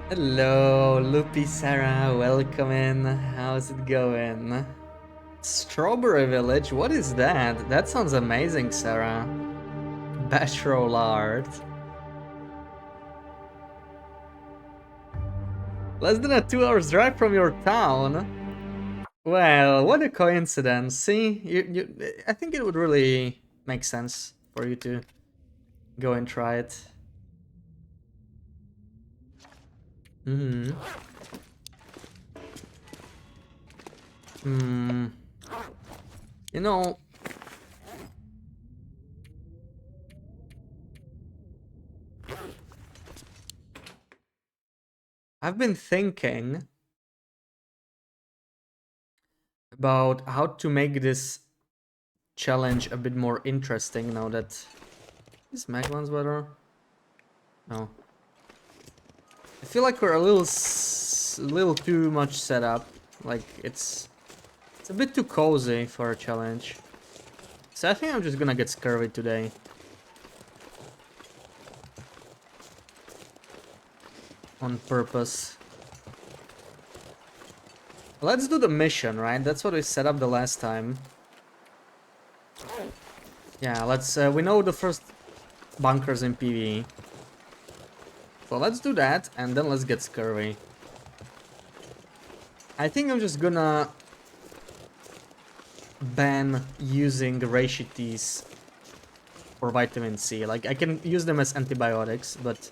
Hello, Loopy Sarah, welcome in. How's it going? Strawberry Village, what is that? That sounds amazing, Sarah. Bash roll art. Less than a 2 hours drive from your town. Well, what a coincidence. See, I think it would really make sense for you to go and try it. Hmm. Hmm. You know, I've been thinking about how to make this challenge a bit more interesting now that... Is Magman's better? No. I feel like we're a little too much set up. Like, it's a bit too cozy for a challenge. So I think I'm just gonna get scurvy today. On purpose. Let's do the mission, right? That's what we set up the last time. Yeah, let's... we know the first bunkers in PvE. So let's do that, and then let's get scurvy. I think I'm just gonna ban using Reishi for vitamin C. Like, I can use them as antibiotics, but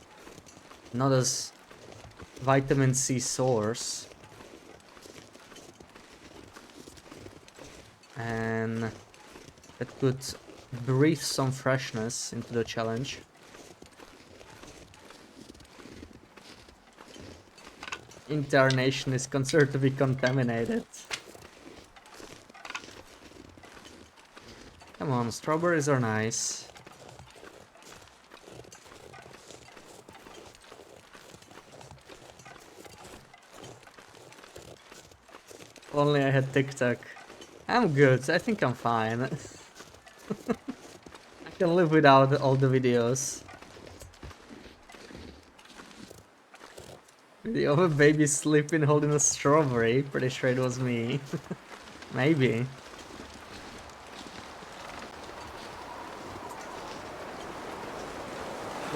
not as vitamin C source. And that could breathe some freshness into the challenge. Entire nation is considered to be contaminated. Come on, strawberries are nice. If only I had TikTok. I'm good, I think I'm fine. I can live without all the videos. Video of a baby sleeping holding a strawberry. Pretty sure it was me. Maybe.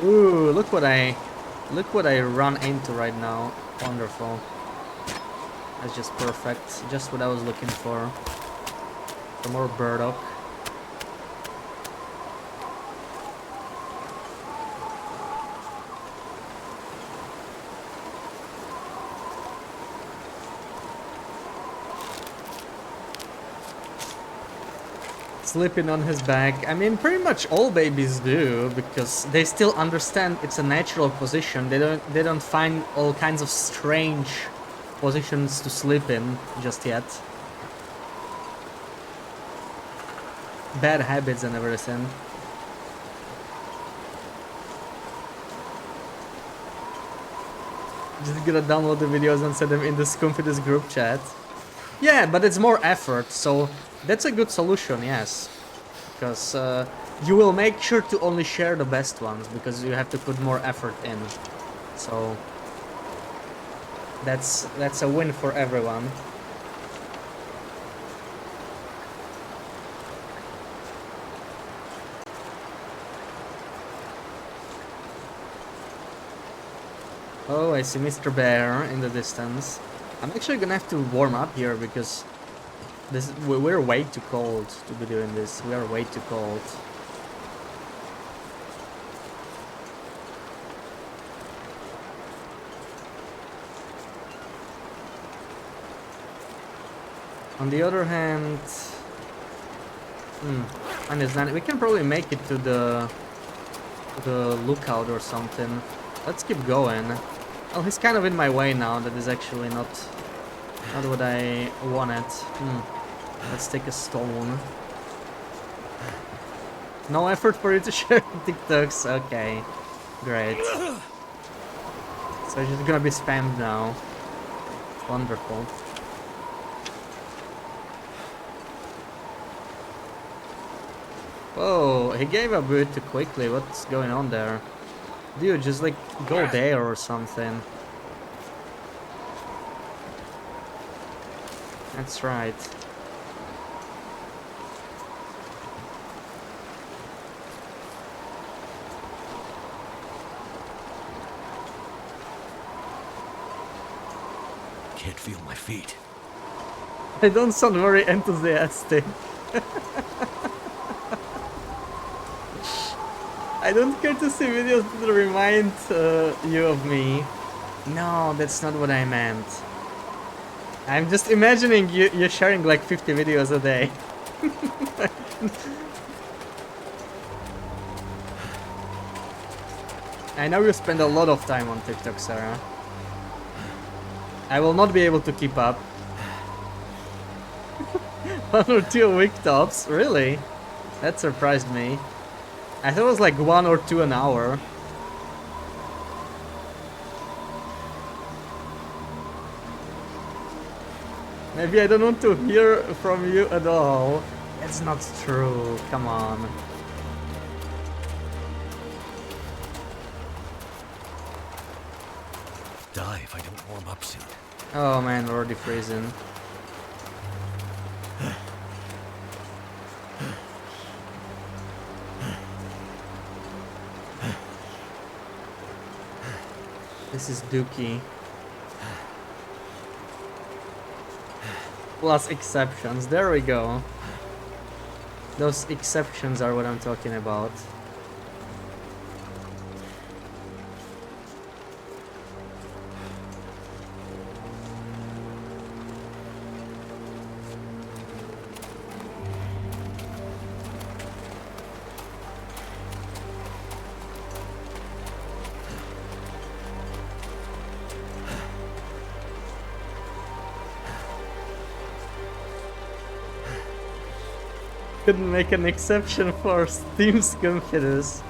Ooh, look what I run into right now. Wonderful. That's just perfect. Just what I was looking for. Some more burdock. Sleeping on his back. I mean, pretty much all babies do, because they still understand it's a natural position. They don't find all kinds of strange positions to sleep in just yet. Bad habits and everything. Just gonna download the videos and send them in the Scoomfit's group chat. Yeah, but it's more effort, so that's a good solution, yes. Because you will make sure to only share the best ones, because you have to put more effort in. So that's a win for everyone. Oh, I see Mr. Bear in the distance. I'm actually gonna have to warm up here because we're way too cold to be doing this. We are way too cold. On the other hand, understand, we can probably make it to the lookout or something. Let's keep going. Oh, he's kind of in my way now. That is actually not what I wanted. Let's take a stone. No effort for you to share TikToks. Okay, great. So it's just gonna be spammed now. Wonderful. Whoa, he gave up a bit too quickly. What's going on there? Dude, just like go there or something. That's right. Can't feel my feet. I don't sound very enthusiastic. I don't care to see videos that remind you of me. No, that's not what I meant. I'm just imagining you sharing like 50 videos a day. I know you spend a lot of time on TikTok, Sarah. I will not be able to keep up. 1 or 2 a week tops? Really? That surprised me. I thought it was like 1 or 2 an hour. Maybe I don't want to hear from you at all. That's not true. Come on. Die if I don't warm up soon. Oh man, we're already freezing. This is Dookie. Plus exceptions. There we go. Those exceptions are what I'm talking about. Couldn't make an exception for Team's Confidence.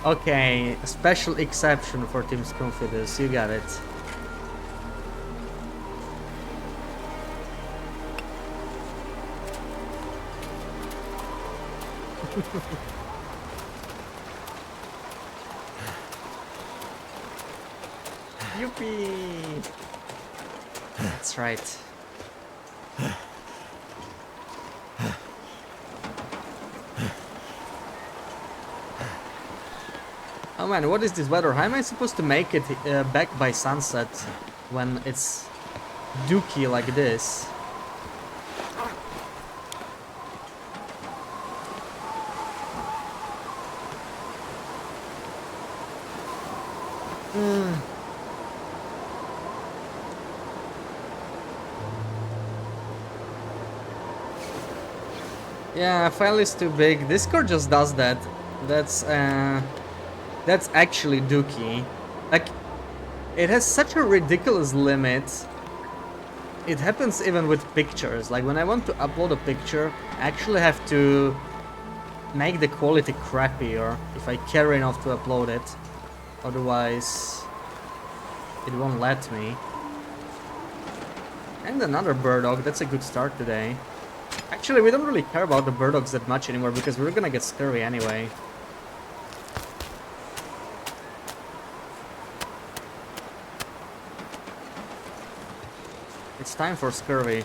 Okay, a special exception for Team's Confidence. You got it. Yuppie! That's right. Oh man, what is this weather? How am I supposed to make it back by sunset when it's dookie like this? Yeah, file is too big. Discord just does that. That's actually dookie. Like, it has such a ridiculous limit. It happens even with pictures. Like, when I want to upload a picture, I actually have to make the quality crappier if I care enough to upload it. Otherwise, it won't let me. And another Burdog. That's a good start today. Actually, we don't really care about the Burdogs that much anymore because we're gonna get scurry anyway. It's time for scurvy.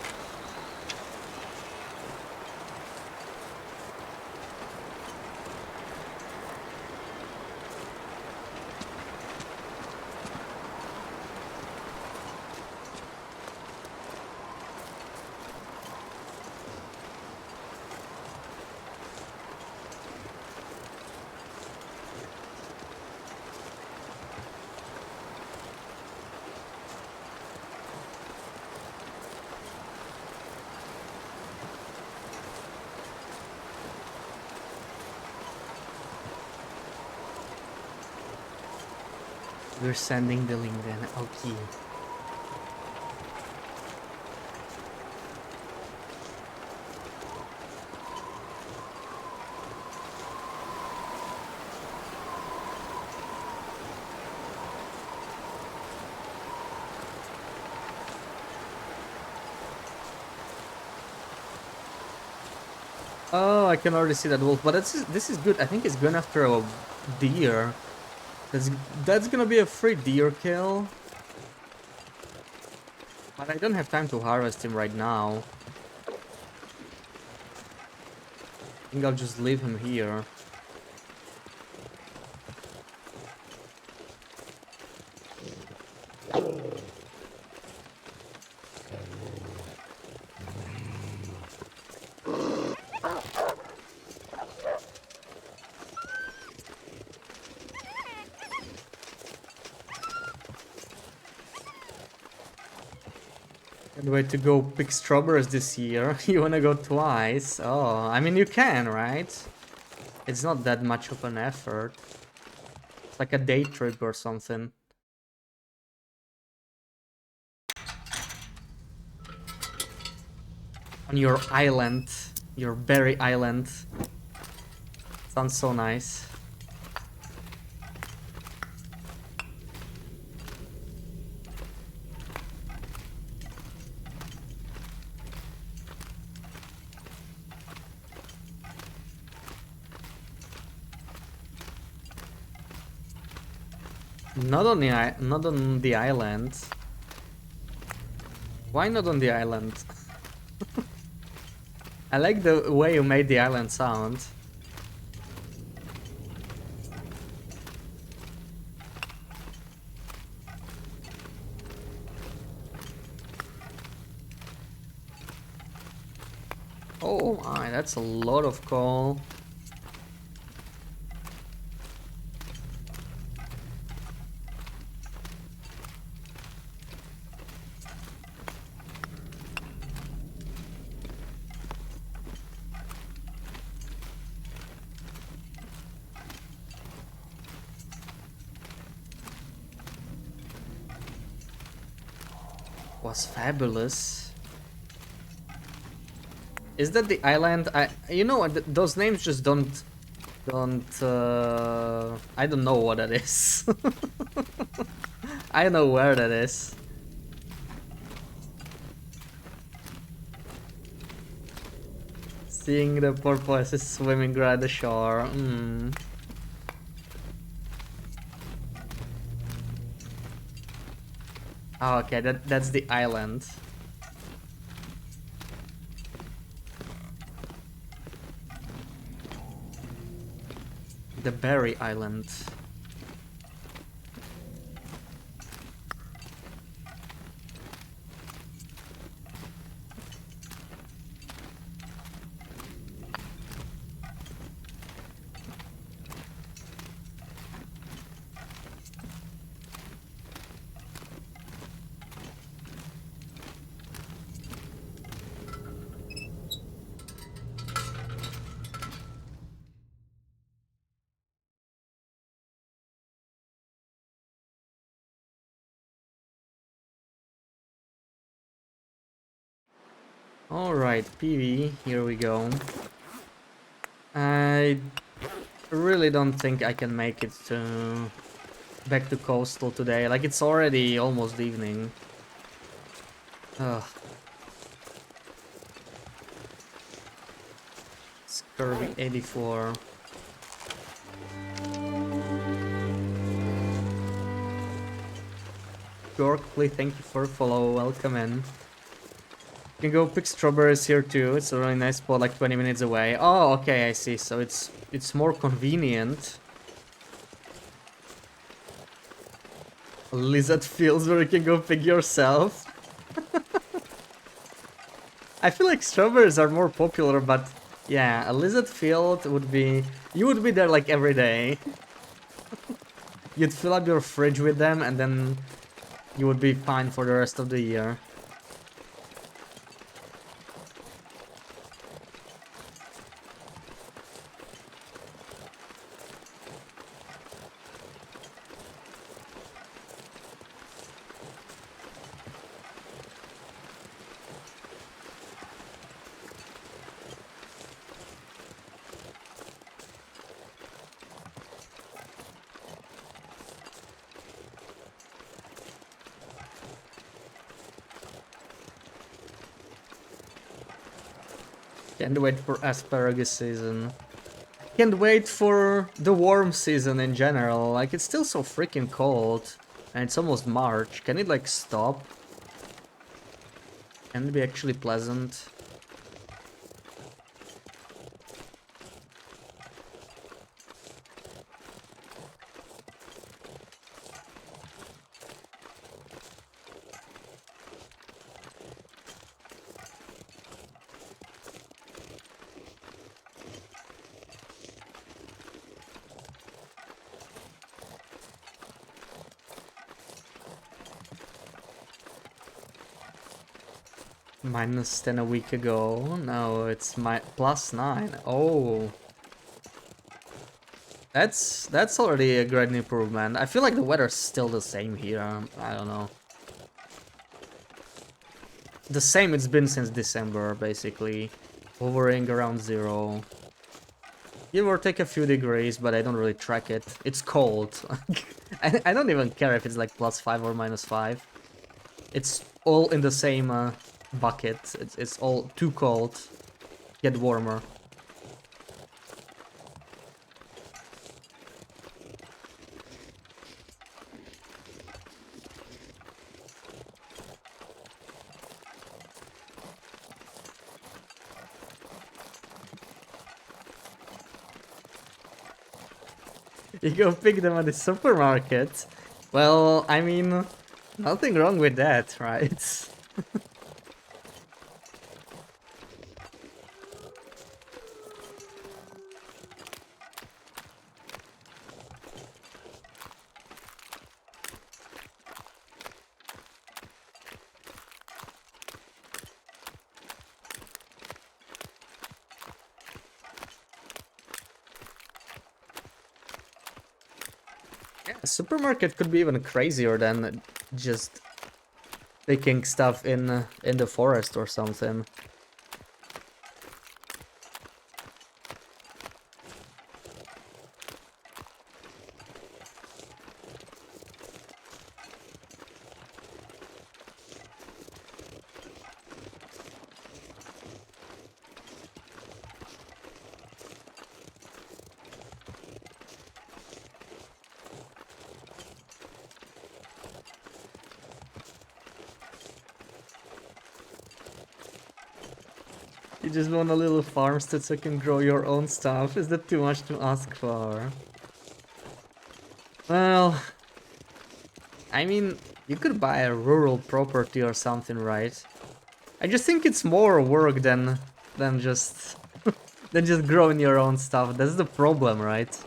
We're sending the link then. Okay. Oh, I can already see that wolf, but this is good. I think it's going after a deer. That's gonna be a free deer kill. But I don't have time to harvest him right now. I think I'll just leave him here. Can't wait to go pick strawberries this year. You wanna go twice? Oh, I mean you can, right? It's not that much of an effort. It's like a day trip or something. On your island. Your berry island. Sounds so nice. Not on the island. Why not on the island? I like the way you made the island sound. Oh my, that's a lot of coal. Was fabulous. Is that the island? You know what? Those names just don't. I don't know what that is. I don't know where that is. Seeing the porpoises swimming around the shore. Oh, okay, that's the island. The Berry Island. Alright, PV, here we go. I really don't think I can make it to back to coastal today. Like, it's already almost evening. Ugh. Scurvy 84. Yorkley, thank you for follow, welcome in. You can go pick strawberries here too. It's a really nice spot, like 20 minutes away. Oh, okay, I see. So it's more convenient. Lizard fields where you can go pick yourself. I feel like strawberries are more popular, but yeah, a lizard field would be... You would be there like every day. You'd fill up your fridge with them and then you would be fine for the rest of the year. Can't wait for asparagus season. Can't wait for the warm season in general. Like, it's still so freaking cold. And it's almost March. Can it, like, stop? Can it be actually pleasant? -10 a week ago. No, it's my +9. Oh, that's already a great improvement. I feel like the weather's still the same here. I don't know. The same it's been since December, basically. Hovering around 0. Give or take a few degrees, but I don't really track it. It's cold. I don't even care if it's like +5 or -5. It's all in the same bucket. It's all too cold. Get warmer. You go pick them at the supermarket. Well, I mean, nothing wrong with that, right? Yeah, supermarket could be even crazier than just picking stuff in the forest or something. You just want a little farmstead so you can grow your own stuff. Is that too much to ask for? Well, I mean, you could buy a rural property or something, right? I just think it's more work than just than just growing your own stuff. That's the problem, right?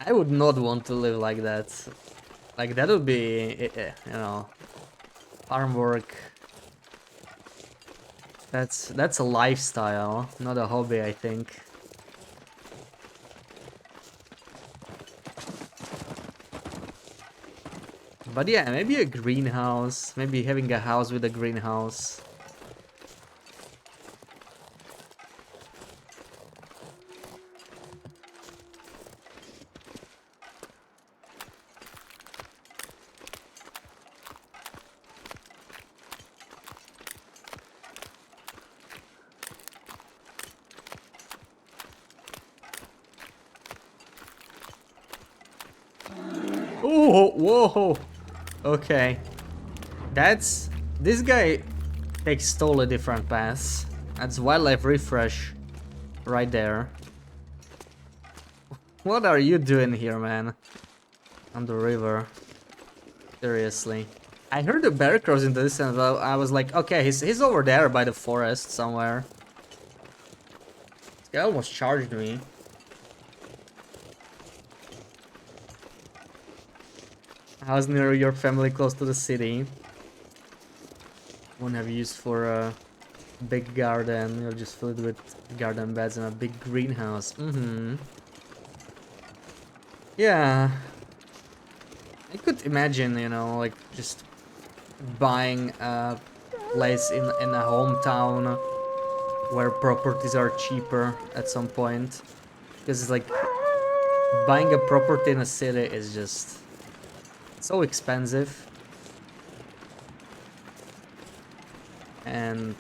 I would not want to live like that. Like that would be, you know, farm work. That's a lifestyle, not a hobby, I think. But yeah, maybe a greenhouse. Maybe having a house with a greenhouse. Oh, whoa. Okay. This guy takes totally different paths. That's wildlife refresh right there. What are you doing here, man? On the river. Seriously. I heard the bear crows in the distance, but I was like, okay, he's over there by the forest somewhere. This guy almost charged me. How's near your family close to the city? Won't have use for a big garden. You'll just fill it with garden beds and a big greenhouse. Yeah. I could imagine, you know, like just buying a place in a hometown where properties are cheaper at some point. Because it's like buying a property in a city is just so expensive. And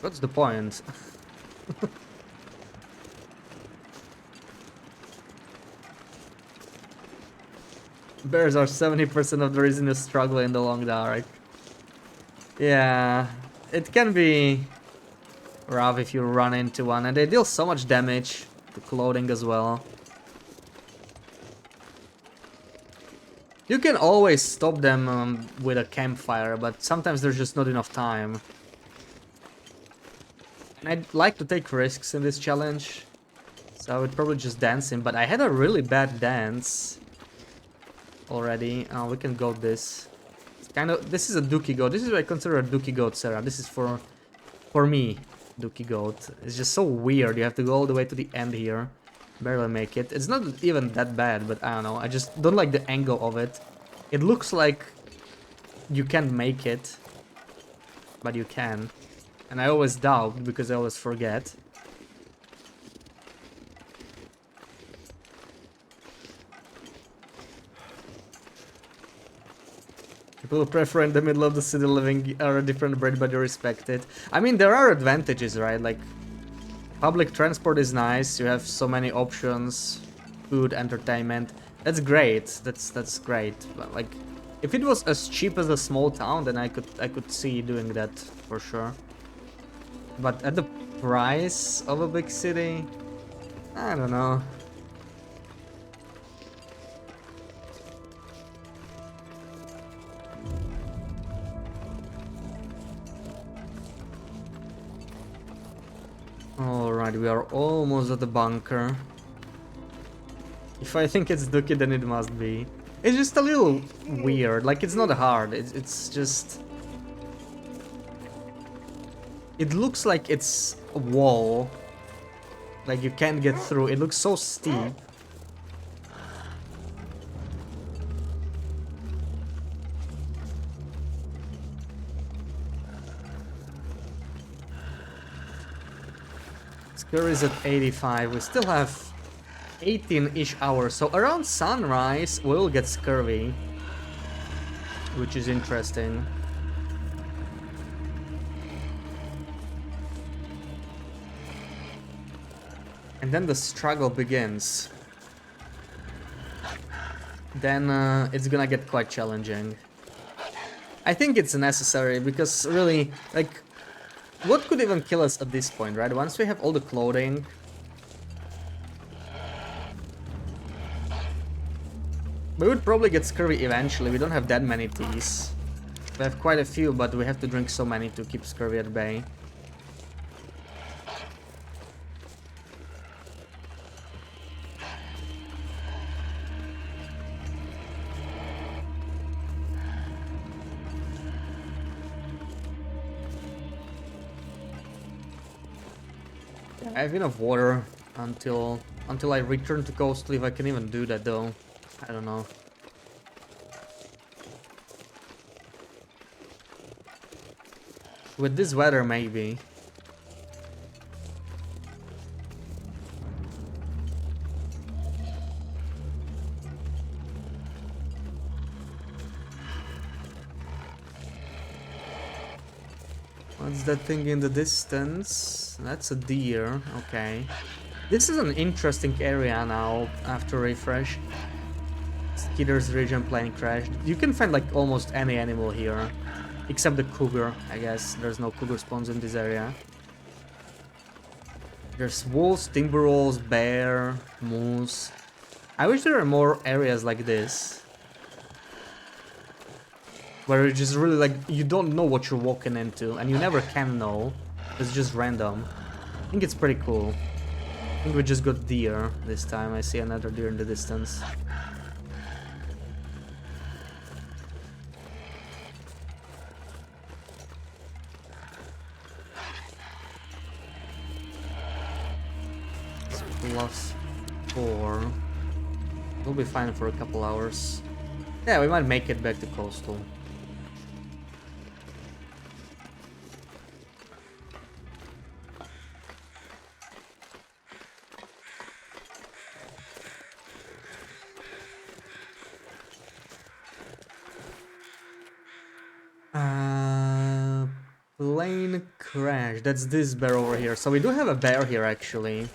what's the point? Bears are 70% of the reason you struggle in the long dark. Yeah, it can be rough if you run into one, and they deal so much damage to clothing as well. You can always stop them with a campfire, but sometimes there's just not enough time. And I'd like to take risks in this challenge, so I would probably just dance him, but I had a really bad dance. already. We can go this. It's kind of, this is a dookie goat. This is what I consider a dookie goat, Sarah. This is for me, dookie goat. It's just so weird. You have to go all the way to the end here. Barely make it. It's not even that bad, but I don't know. I just don't like the angle of it. It looks like you can't make it, but you can. And I always doubt because I always forget. People who prefer in the middle of the city living are a different breed, but you respect it. I mean, there are advantages, right? Like, public transport is nice. You have so many options, food, entertainment. That's great. That's great. But like, if it was as cheap as a small town, then I could see doing that for sure. But at the price of a big city, I don't know. Alright, we are almost at the bunker. If I think it's Dookie, then it must be. It's just a little weird. Like, it's not hard. It's just... It looks like it's a wall. Like, you can't get through. It looks so steep. Scurry is at 85. We still have 18-ish hours. So around sunrise, we'll get scurvy. Which is interesting. And then the struggle begins. Then it's gonna get quite challenging. I think it's necessary because really, like, what could even kill us at this point, right? Once we have all the clothing. We would probably get scurvy eventually. We don't have that many teas. We have quite a few, but we have to drink so many to keep scurvy at bay. I have enough water until I return to coastal, if I can even do that though. I don't know. With this weather, maybe. What's that thing in the distance? That's a deer, okay. This is an interesting area now, after refresh. Skeeter's region plane crashed. You can find like almost any animal here. Except the cougar, I guess. There's no cougar spawns in this area. There's wolves, timber wolves, bear, moose. I wish there were more areas like this. Where it's just really like, you don't know what you're walking into, and you never can know. It's just random. I think it's pretty cool. I think we just got deer this time. I see another deer in the distance. It's +4. We'll be fine for a couple hours. Yeah, we might make it back to coastal. Plane crash. That's this bear over here. So we do have a bear here, actually.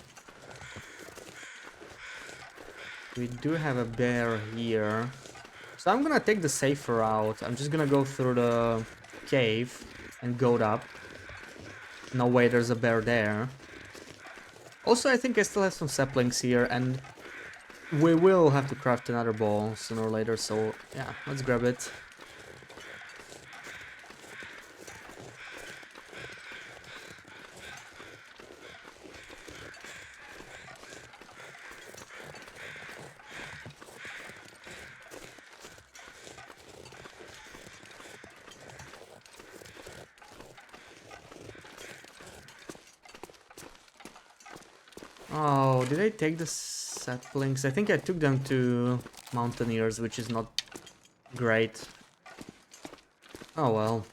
We do have a bear here. So I'm gonna take the safer route. I'm just gonna go through the cave and goat up. No way, there's a bear there. Also, I think I still have some saplings here, and we will have to craft another ball sooner or later, so yeah, let's grab it. Oh, did I take the saplings? I think I took them to Mountaineers, which is not great. Oh well.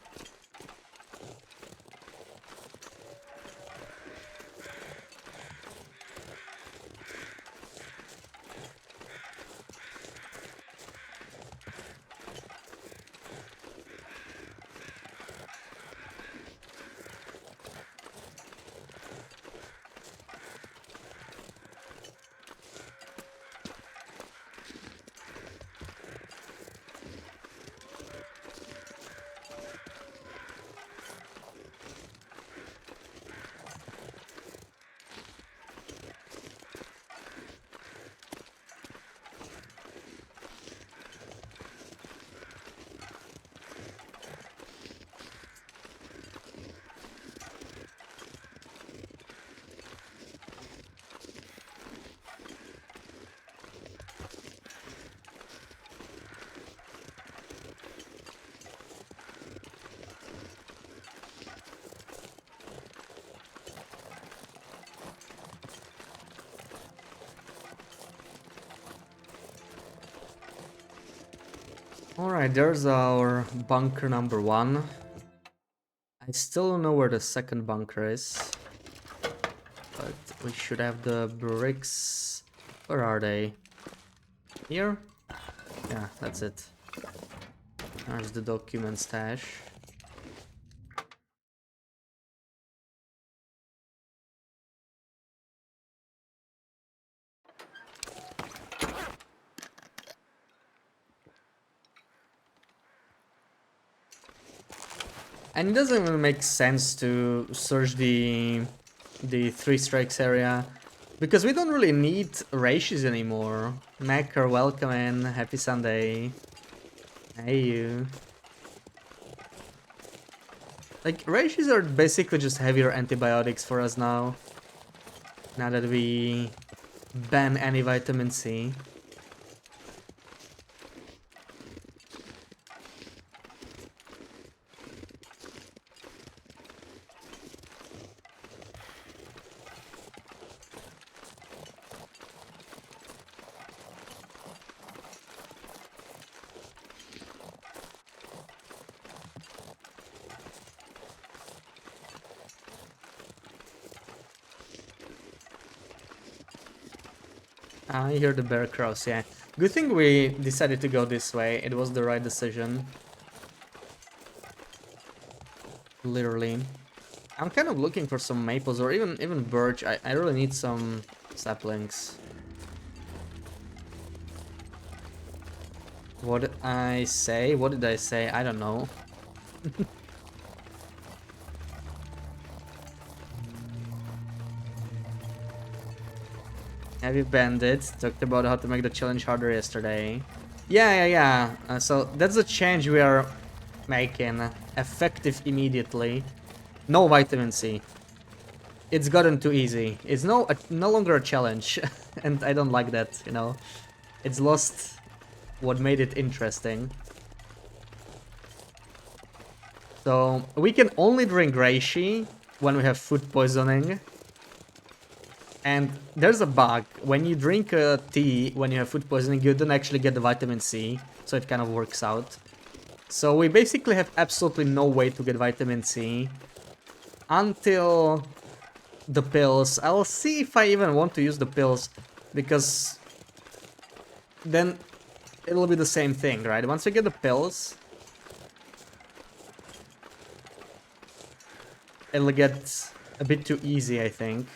Alright, there's our bunker number 1. I still don't know where the second bunker is. But we should have the bricks. Where are they? Here? Yeah, that's it. There's the document stash. And it doesn't even make sense to search the 3 strikes area, because we don't really need ratios anymore. Macker, welcome in, happy Sunday. Hey you. Like, ratios are basically just heavier antibiotics for us now. Now that we ban any vitamin C. I hear the bear crows, yeah. Good thing we decided to go this way. It was the right decision. Literally. I'm kind of looking for some maples or even birch. I really need some saplings. What did I say? What did I say? I don't know. Heavy Bandit talked about how to make the challenge harder yesterday. Yeah. So that's the change we are making. Effective immediately. No vitamin C. It's gotten too easy. It's no longer a challenge. And I don't like that, you know. It's lost what made it interesting. So we can only drink reishi when we have food poisoning. And there's a bug. When you drink tea when you have food poisoning, you don't actually get the vitamin C. So it kind of works out. So we basically have absolutely no way to get vitamin C until the pills. I'll see if I even want to use the pills, because then it'll be the same thing, right? Once we get the pills, it'll get a bit too easy, I think.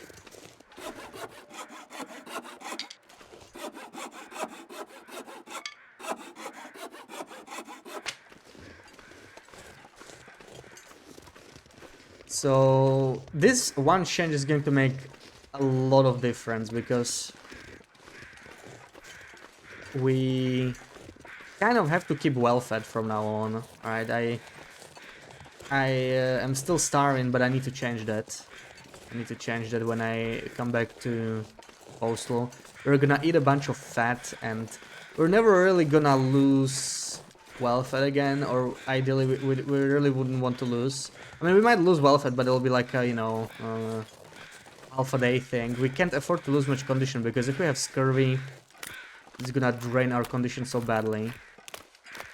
So this one change is going to make a lot of difference, because we kind of have to keep well fed from now on. Alright, I am still starving, but I need to change that. I need to change that when I come back to Postal. We're gonna eat a bunch of fat, and we're never really gonna lose well fed again, or ideally we really wouldn't want to lose. I mean, we might lose well fed, but it'll be like, you know, half a day thing. We can't afford to lose much condition because if we have scurvy, it's gonna drain our condition so badly.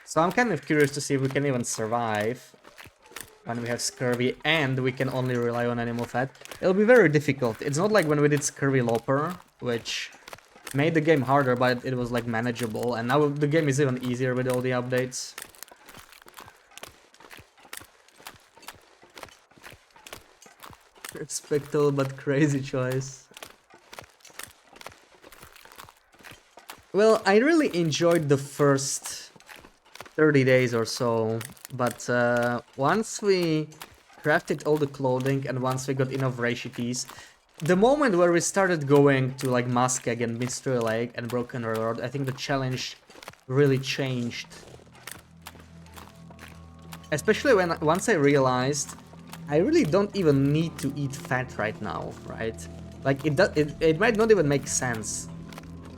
So I'm kind of curious to see if we can even survive when we have scurvy and we can only rely on animal fat. It'll be very difficult. It's not like when we did scurvy loper, which made the game harder, but it was like manageable. And now the game is even easier with all the updates. Respectable but crazy choice. Well, I really enjoyed the first 30 days or so, but once we crafted all the clothing and once we got enough rachites, the moment where we started going to like Muskeg and Mystery Lake and Broken Road, I think the challenge really changed. Especially when once I realized I really don't even need to eat fat right now, right? Like it might not even make sense.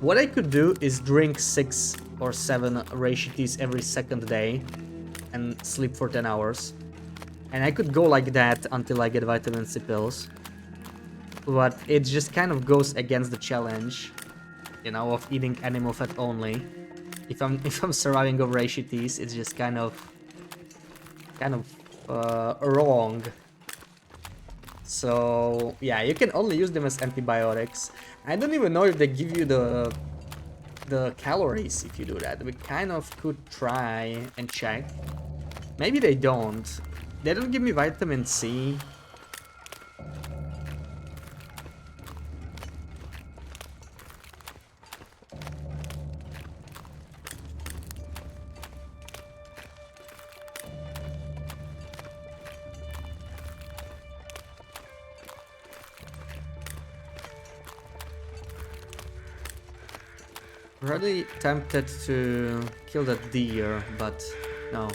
What I could do is drink 6 or 7 rachites every second day and sleep for 10 hours. And I could go like that until I get vitamin C pills. But it just kind of goes against the challenge, you know, of eating animal fat only. If I'm surviving over rachites, it's just kind of wrong. So yeah, you can only use them as antibiotics. I don't even know if they give you the calories if you do that. We kind of could try and check. Maybe they don't. They don't give me vitamin C. Really tempted to kill that deer, but no,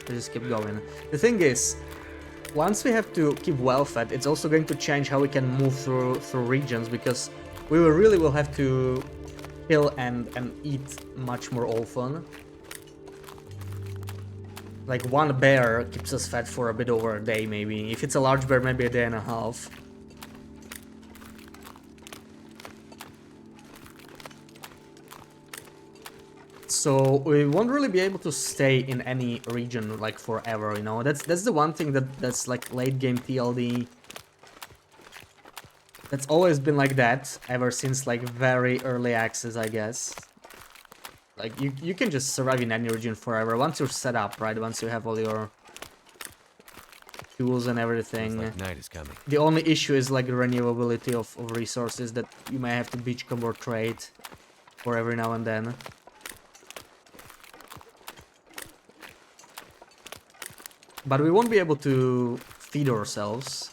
I just keep going. The thing is, once we have to keep well fed, it's also going to change how we can move through regions, because we will have to kill and eat much more often. Like one bear keeps us fed for a bit over a day, maybe. If it's a large bear, maybe a day and a half. So we won't really be able to stay in any region like forever, you know. That's the one thing that's like late game TLD. That's always been like that ever since like very early access, I guess. Like you can just survive in any region forever once you're set up, right? Once you have all your tools and everything. Looks like night is coming. The only issue is like the renewability of resources that you may have to beachcomb or trade for every now and then. But we won't be able to feed ourselves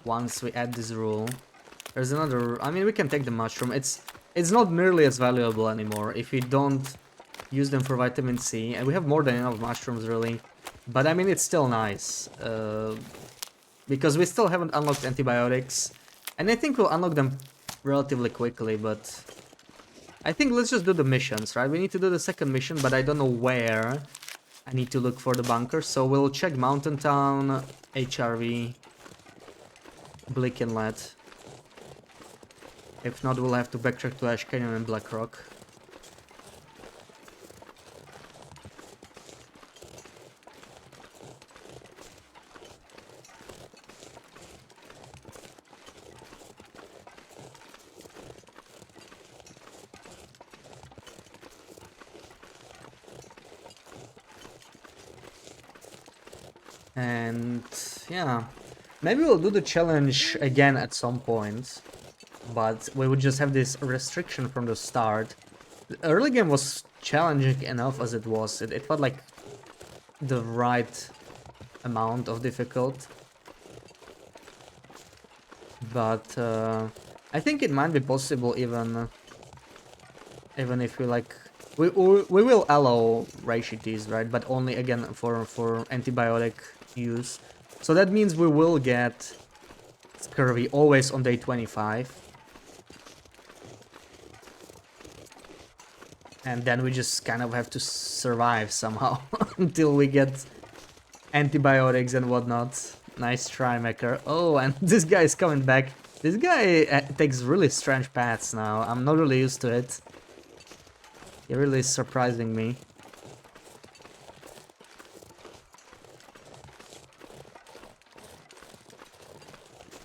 once we add this rule. There's another... I mean, we can take the mushroom. It's not nearly as valuable anymore if we don't use them for vitamin C. And we have more than enough mushrooms, really. But I mean, it's still nice. Because we still haven't unlocked antibiotics. And I think we'll unlock them relatively quickly, but... I think let's just do the missions, right? We need to do the second mission, but I don't know where I need to look for the bunker. So we'll check Mountain Town, HRV, Blick Inlet. If not, we'll have to backtrack to Ash Canyon and Black Rock. And yeah, maybe we'll do the challenge again at some point, but we would just have this restriction from the start. The early game was challenging enough as it was. It felt like the right amount of difficult. But I think it might be possible even if we like... We will allow rachites, right? But only again for antibiotic use. So that means we will get scurvy always on day 25. And then we just kind of have to survive somehow until we get antibiotics and whatnot. Nice try, Mecker. Oh, and this guy is coming back. This guy takes really strange paths now. I'm not really used to it. He really is surprising me.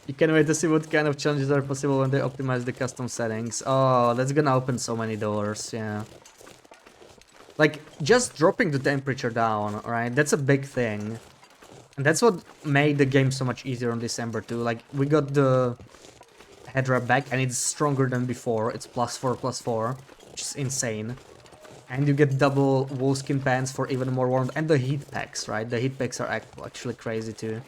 You can't wait to see what kind of challenges are possible when they optimize the custom settings. Oh, that's gonna open so many doors, yeah. Like, just dropping the temperature down, right? That's a big thing. And that's what made the game so much easier on December 2. Like, we got the head wrap back and it's stronger than before. It's +4/+4, which is insane. And you get double wool skin pants for even more warmth. And the heat packs, right? The heat packs are actually crazy too.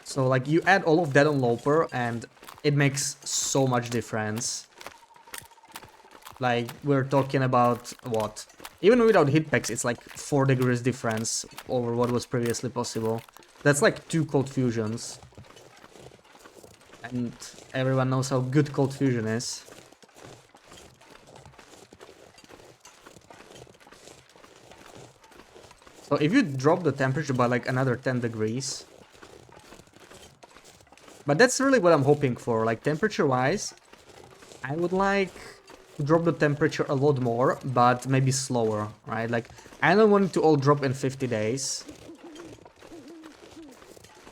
So, like, you add all of that on Loper and it makes so much difference. Like, we're talking about, what? Even without heat packs, it's like 4 degrees difference over what was previously possible. That's like 2 cold fusions. And everyone knows how good cold fusion is. So if you drop the temperature by like another 10 degrees... But that's really what I'm hoping for, like temperature-wise. I would like... drop the temperature a lot more, but maybe slower, right? Like, I don't want it to all drop in 50 days.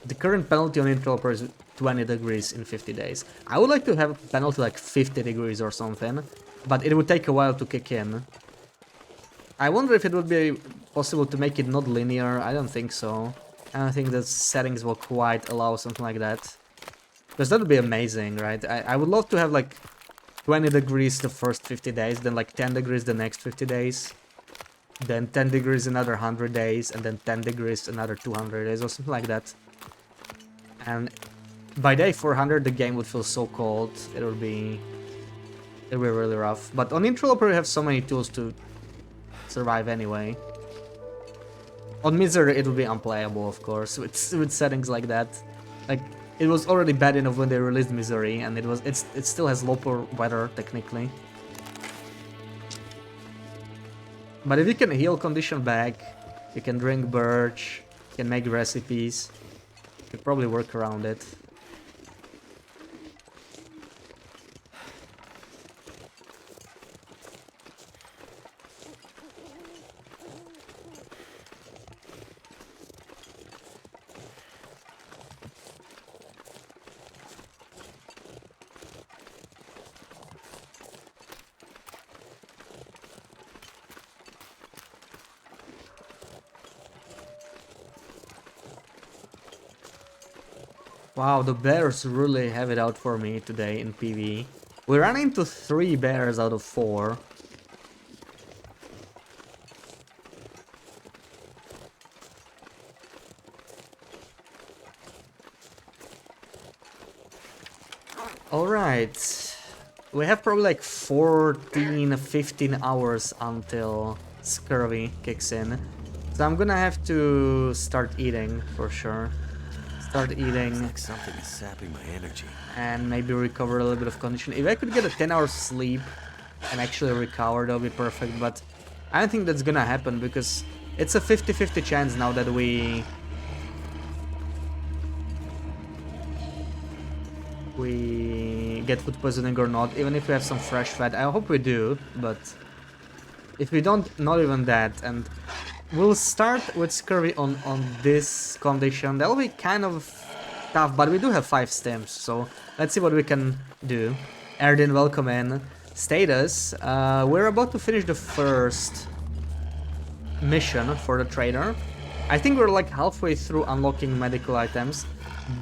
The current penalty on interloper is 20 degrees in 50 days. I would like to have a penalty like 50 degrees or something, but it would take a while to kick in. I wonder if it would be possible to make it not linear. I don't think so. I don't think the settings will quite allow something like that. Because that would be amazing, right? I would love to have like 20 degrees the first 50 days, then like 10 degrees the next 50 days, then 10 degrees another 100 days, and then 10 degrees another 200 days or something like that. And by day 400 the game would feel so cold, it would be really rough. But on interloper you have so many tools to survive anyway. On Misery it would be unplayable, of course, with settings like that. Like, it was already bad enough when they released Misery, and it still has lower weather technically. But if you can heal condition back, you can drink birch, you can make recipes, you could probably work around it. Wow, the bears really have it out for me today in PvE. We ran into 3 bears out of 4. Alright. We have probably like 14, 15 hours until scurvy kicks in. So I'm gonna have to start eating for sure. Start eating. It's like something is sapping my energy. And maybe recover a little bit of condition. If I could get a 10-hour sleep and actually recover, that would be perfect. But I don't think that's gonna happen because it's a 50-50 chance now that we get food poisoning or not, even if we have some fresh fat. I hope we do, but if we don't, not even that. And we'll start with scurvy on this condition. That'll be kind of tough, but we do have 5 stims, so let's see what we can do. Erdin, welcome in. Status, we're about to finish the first mission for the trader. I think we're like halfway through unlocking medical items,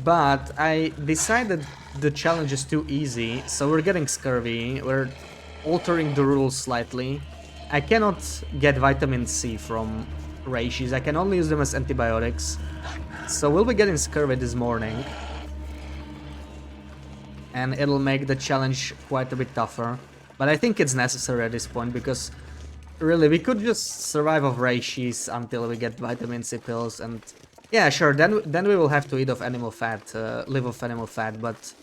but I decided the challenge is too easy, so we're getting scurvy. We're altering the rules slightly. I cannot get vitamin C from Reishis, I can only use them as antibiotics. So we'll be getting scurvy this morning. And it'll make the challenge quite a bit tougher. But I think it's necessary at this point because really we could just survive off Reishis until we get vitamin C pills, and yeah, sure, then we will have to eat off animal fat, live off animal fat, but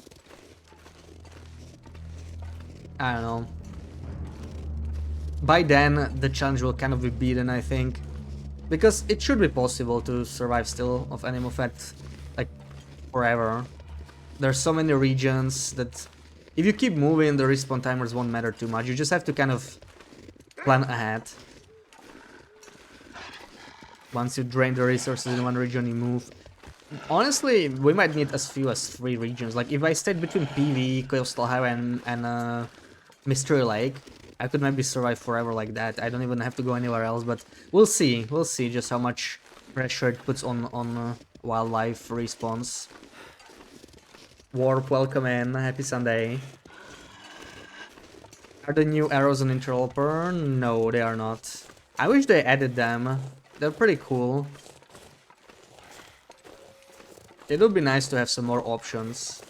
I don't know. By then, the challenge will kind of be beaten, I think. Because it should be possible to survive still of Animal Fat, like, forever. There's so many regions that if you keep moving, the respawn timers won't matter too much. You just have to kind of plan ahead. Once you drain the resources in one region, you move. Honestly, we might need as few as 3 regions. Like, if I stayed between PV, Coastal Highway, and Mystery Lake, I could maybe survive forever like that. I don't even have to go anywhere else, but we'll see. We'll see just how much pressure it puts on wildlife respawns. Warp, welcome in. Happy Sunday. Are the new arrows an interloper? No, they are not. I wish they added them. They're pretty cool. It would be nice to have some more options,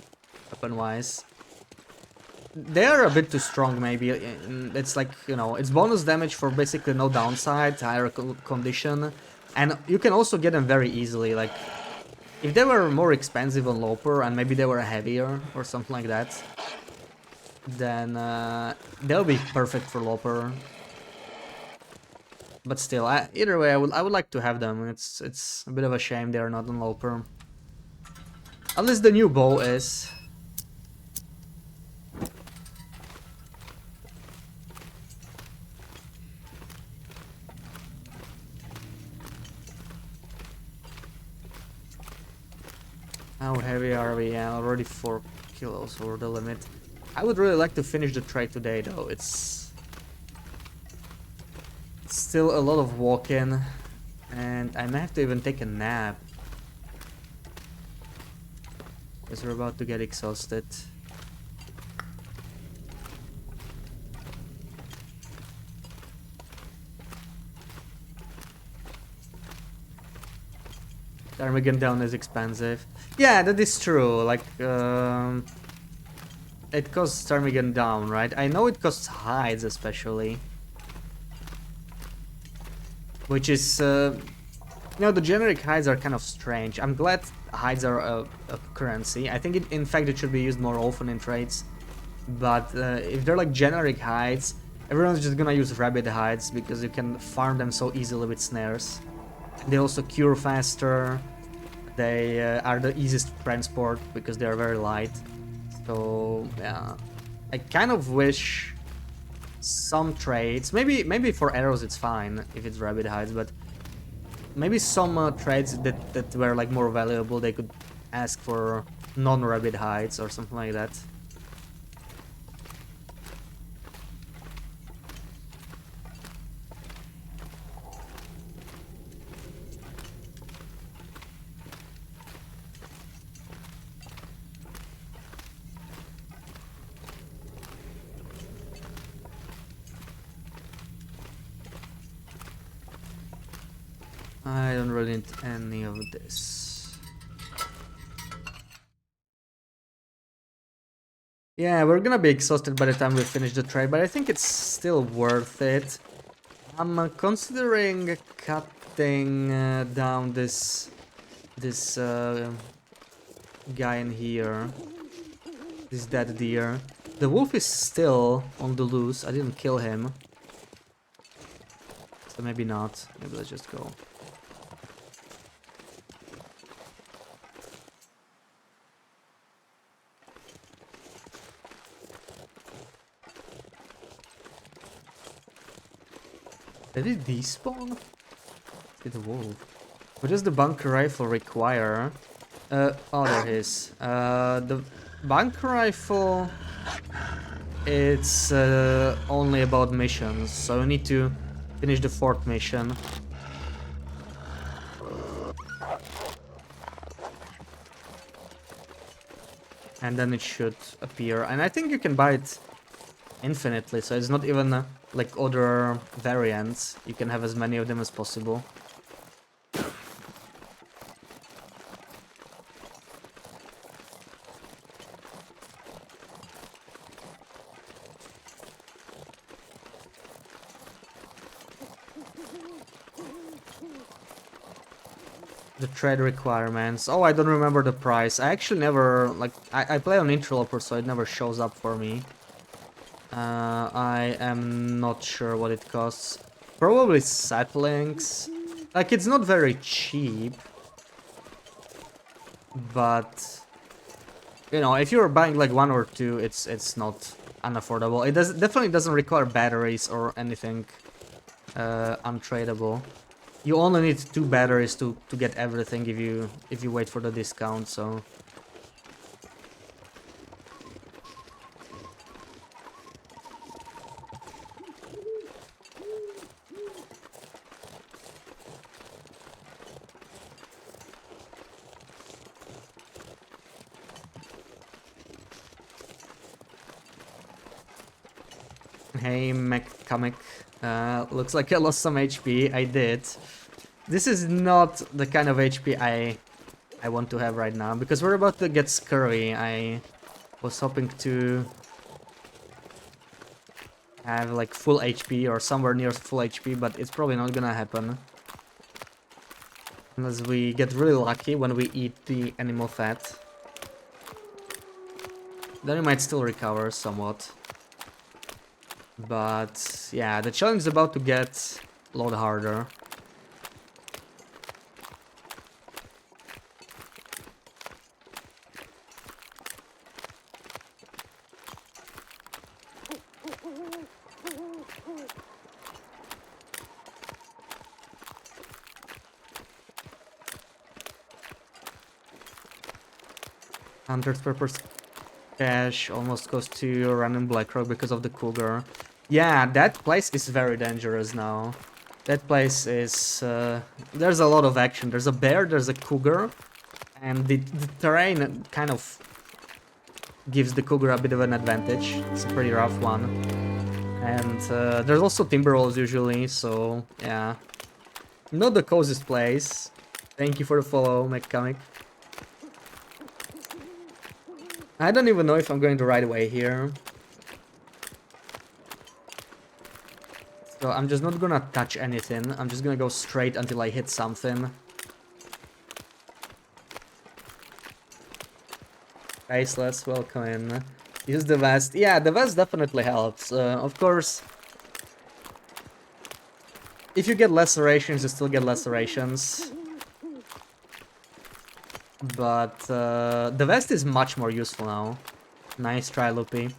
weapon-wise. They are a bit too strong, maybe. It's like, you know, it's bonus damage for basically no downside, higher condition. And you can also get them very easily, like... If they were more expensive on Loper, and maybe they were heavier, or something like that, then they'll be perfect for Loper. But still, either way, I would like to have them. It's a bit of a shame they are not on Loper. At least the new bow is. How heavy are we? Yeah, already 4 kilos over the limit. I would really like to finish the trade today, though. It's still a lot of walking, and I may have to even take a nap. Because we're about to get exhausted. Armageddon down is expensive. Yeah, that is true. Like, it costs Armageddon down, right? I know it costs hides, especially. Which is, you know, the generic hides are kind of strange. I'm glad hides are a currency. I think, in fact, it should be used more often in trades. But if they're like generic hides, everyone's just gonna use rabbit hides because you can farm them so easily with snares. They also cure faster. They are the easiest to transport because they are very light. So yeah, I kind of wish some trades, maybe for arrows it's fine if it's rabbit hides, but maybe some trades that were like more valuable, they could ask for non-rabbit hides or something like that. I don't really need any of this. Yeah, we're gonna be exhausted by the time we finish the trade, but I think it's still worth it. I'm considering cutting down this guy in here, this dead deer. The wolf is still on the loose. I didn't kill him, so maybe not. Maybe let's just go. Did it despawn? It's a wolf. What does the bunker rifle require? Oh, there it is. The bunker rifle, it's only about missions, so you need to finish the 4th mission. And then it should appear. And I think you can buy it infinitely, so it's not even like other variants. You can have as many of them as possible. The trade requirements. Oh, I don't remember the price. I actually never, like, I play on interloper, so it never shows up for me. I am not sure what it costs. Probably sat links. Like, it's not very cheap, but you know, if you're buying like one or two, it's not unaffordable. It definitely doesn't require batteries or anything untradeable. You only need 2 batteries to get everything if you wait for the discount. So hey, mech comic. Looks like I lost some HP. I did. This is not the kind of HP I want to have right now because we're about to get scurvy. I was hoping to have like full HP or somewhere near full HP, but it's probably not gonna happen unless we get really lucky when we eat the animal fat. Then we might still recover somewhat. But yeah, the challenge is about to get a lot harder. Hunter's Purpose Cache almost goes to random Blackrock because of the cougar. Yeah, that place is very dangerous now. That place is... there's a lot of action. There's a bear, there's a cougar, and the terrain kind of gives the cougar a bit of an advantage. It's a pretty rough one. And there's also timber wolves usually, so yeah. Not the coziest place. Thank you for the follow, McComic. I don't even know if I'm going the right way here. So I'm just not gonna touch anything. I'm just gonna go straight until I hit something. Faceless, welcome in. Use the vest. Yeah, the vest definitely helps. Of course, if you get lacerations, you still get lacerations. But the vest is much more useful now. Nice try, Loopy.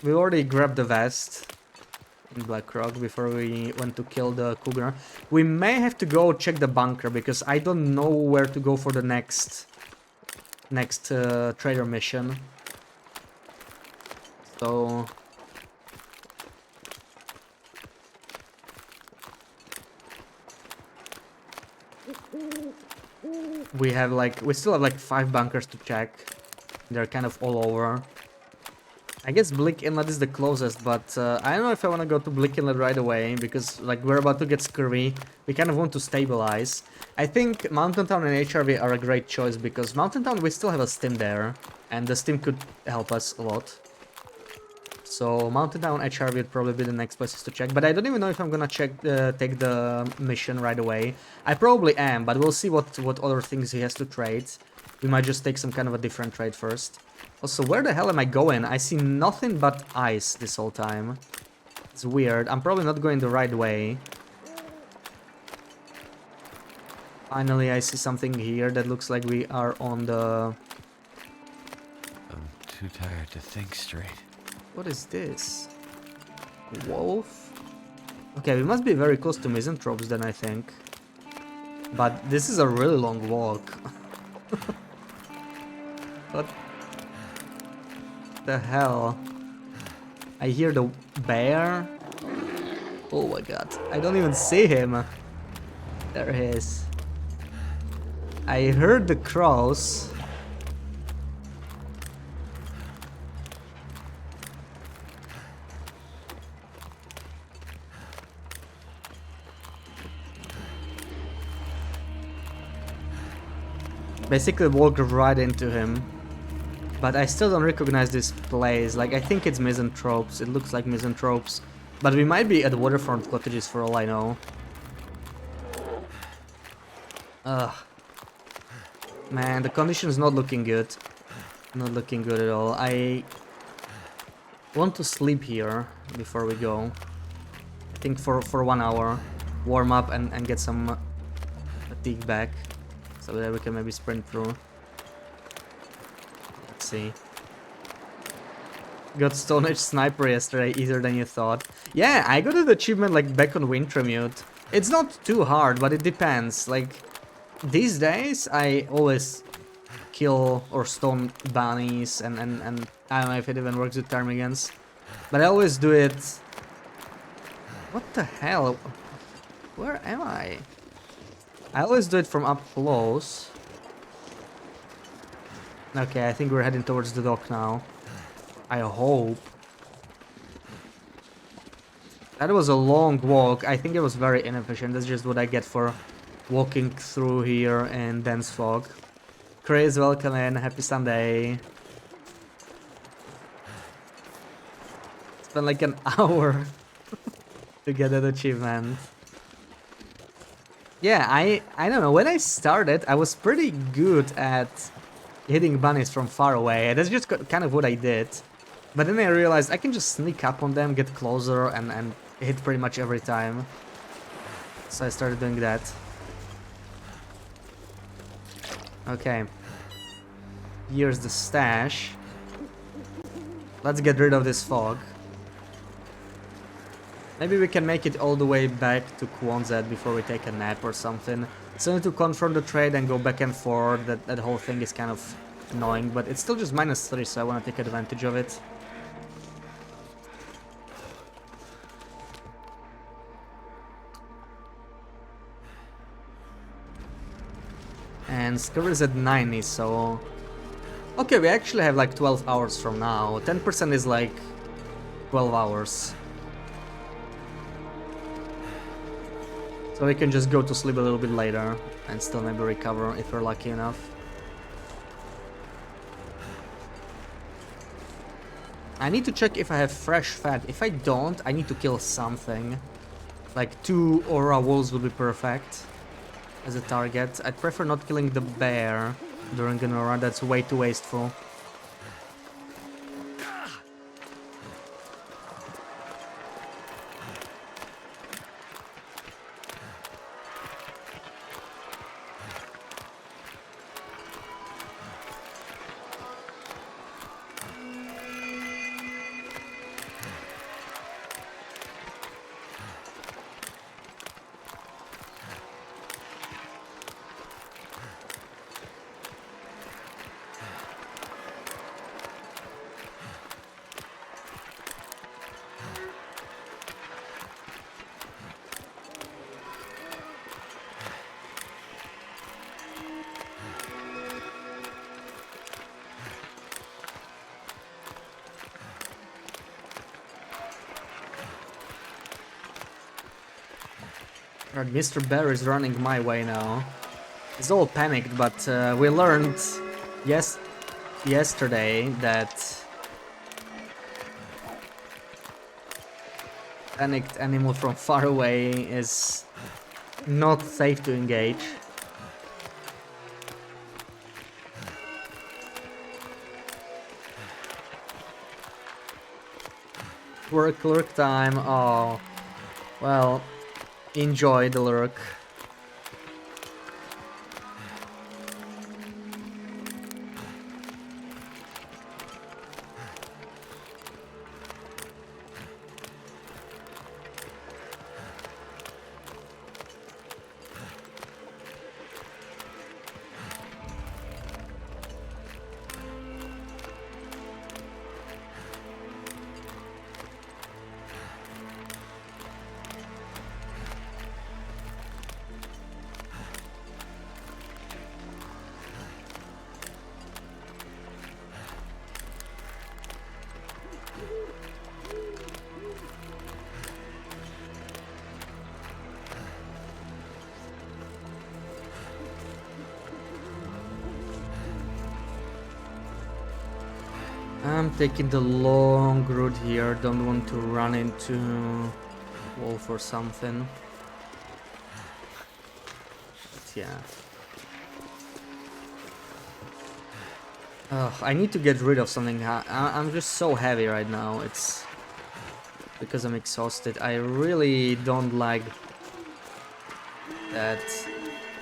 We already grabbed the vest in Blackrock before we went to kill the cougar. We may have to go check the bunker because I don't know where to go for the next trader mission. So we still have like 5 bunkers to check. They're kind of all over. I guess Blick Inlet is the closest, but I don't know if I want to go to Blick Inlet right away, because like we're about to get scurvy. We kind of want to stabilize. I think Mountain Town and HRV are a great choice, because Mountain Town we still have a stim there, and the stim could help us a lot. So Mountain Town, HRV would probably be the next places to check, but I don't even know if I'm gonna take the mission right away. I probably am, but we'll see what other things he has to trade. We might just take some kind of a different trade first. Also, where the hell am I going? I see nothing but ice this whole time. It's weird. I'm probably not going the right way. Finally, I see something here that looks like we are on the... I'm too tired to think straight. What is this? Wolf? Okay, we must be very close to misanthropes then, I think. But this is a really long walk. What the hell? I hear the bear. Oh my god, I don't even see him. There he is. I heard the crows. Basically walked right into him. But I still don't recognize this place. Like, I think it's misanthropes. It looks like misanthropes. But we might be at waterfront cottages for all I know. Ugh. Man, the condition is not looking good. Not looking good at all. want to sleep here before we go. I think for 1 hour. Warm up and get some fatigue back. So that we can maybe sprint through. Let's see. Got Stone Age Sniper yesterday, easier than you thought. Yeah, I got an achievement like back on Wintermute. It's not too hard, but it depends. Like, these days, I always kill or stone bunnies and I don't know if it even works with Termigans. But I always do it... What the hell? Where am I? I always do it from up close. Okay, I think we're heading towards the dock now. I hope. That was a long walk. I think it was very inefficient. That's just what I get for walking through here in dense fog. Chris, welcome in. Happy Sunday. Spent like an hour to get that achievement. Yeah, I don't know. When I started, I was pretty good at hitting bunnies from far away. That's just kind of what I did. But then I realized I can just sneak up on them, get closer, and hit pretty much every time. So I started doing that. Okay. Here's the stash. Let's get rid of this fog. Maybe we can make it all the way back to Quonset before we take a nap or something. So I need to confirm the trade and go back and forth. That whole thing is kind of annoying, but it's still just -3, so I want to take advantage of it. And Skill is at 90, so... Okay, we actually have like 12 hours from now. 10% is like 12 hours. So we can just go to sleep a little bit later and still maybe recover if we're lucky enough. I need to check if I have fresh fat. If I don't, I need to kill something. Like 2 aura wolves would be perfect as a target. I'd prefer not killing the bear during an aura. That's way too wasteful. Right, Mr. Bear is running my way now. He's all panicked, but we learned yesterday that panicked animal from far away is not safe to engage. Lurk time. Oh, well, enjoy the lurk. I'm taking the long route here, don't want to run into wolf or something. But yeah. I need to get rid of something. I'm just so heavy right now. It's because I'm exhausted. I really don't like that.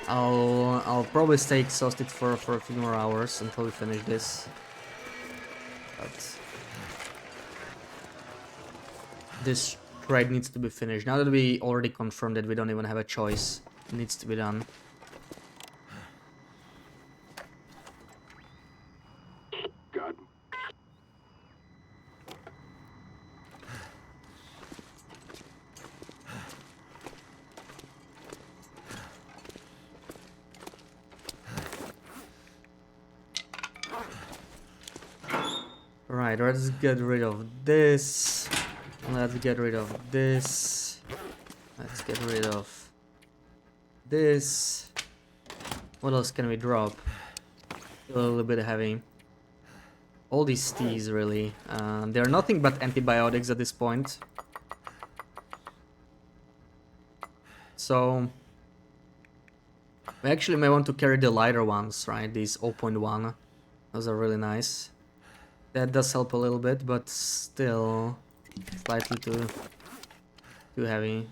I'll probably stay exhausted for a few more hours until we finish this. But this trade needs to be finished. Now that we already confirmed that we don't even have a choice, it needs to be done. God. Right, let's get rid of this. Let's get rid of this. Let's get rid of this. What else can we drop? A little bit heavy. All these teas, really. They're nothing but antibiotics at this point. So we actually may want to carry the lighter ones, right? These 0.1. Those are really nice. That does help a little bit, but still slightly too heavy.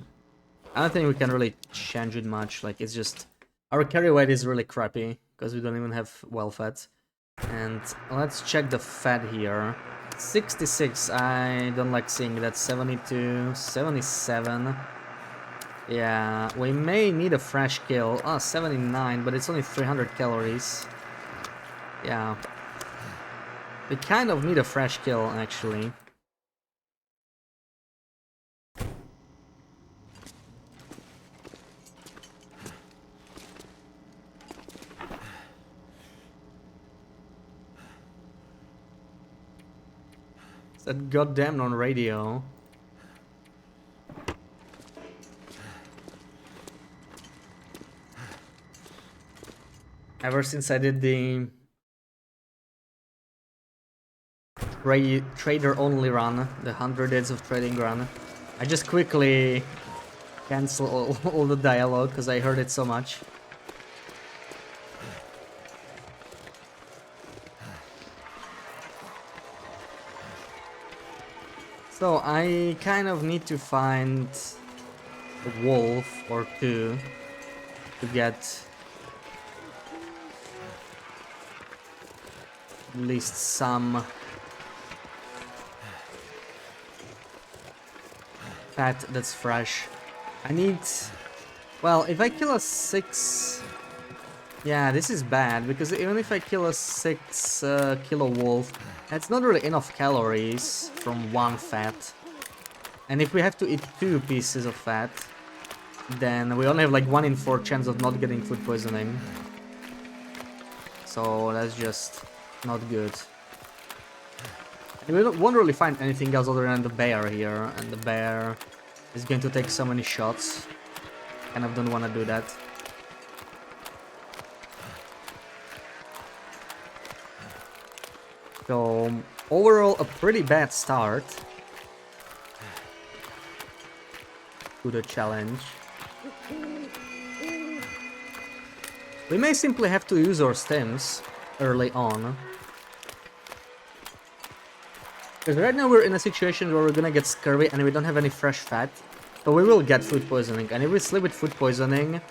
I don't think we can really change it much. Like, it's just our carry weight is really crappy because we don't even have well fat. And let's check the fat here. 66. I don't like seeing that. 72, 77. Yeah, we may need a fresh kill. Oh, 79, but it's only 300 calories. Yeah. We kind of need a fresh kill, actually. It's that goddamn non-radio. Ever since I did the trader only run, the 100 days of trading run, I just quickly cancel all the dialogue because I heard it so much. So I kind of need to find a wolf or two to get at least some fat that's fresh. I need... Well, if I kill a 6... Yeah, this is bad, because even if I kill a 6 kilo wolf, that's not really enough calories from one fat. And if we have to eat 2 pieces of fat, then we only have like 1 in 4 chance of not getting food poisoning. So that's just not good. And we won't really find anything else other than the bear here, and the bear is going to take so many shots. Kind of don't want to do that. So overall, a pretty bad start to the challenge. We may simply have to use our stems early on. Because right now we're in a situation where we're gonna get scurvy and we don't have any fresh fat. So we will get food poisoning. And if we sleep with food poisoning,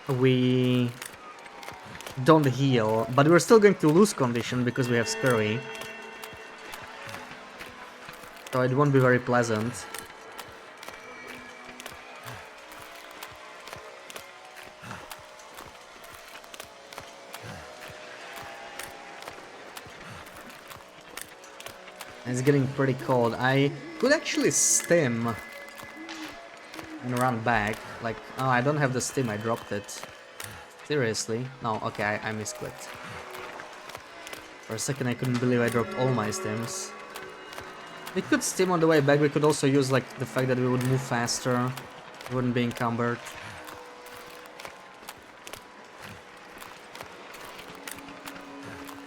we don't heal. But we're still going to lose condition because we have scurvy. So it won't be very pleasant. It's getting pretty cold. I could actually stim and run back. Like, oh, I don't have the stim, I dropped it. Seriously? No, okay, I misclicked. For a second I couldn't believe I dropped all my stims. We could stim on the way back, we could also use like the fact that we would move faster. We wouldn't be encumbered.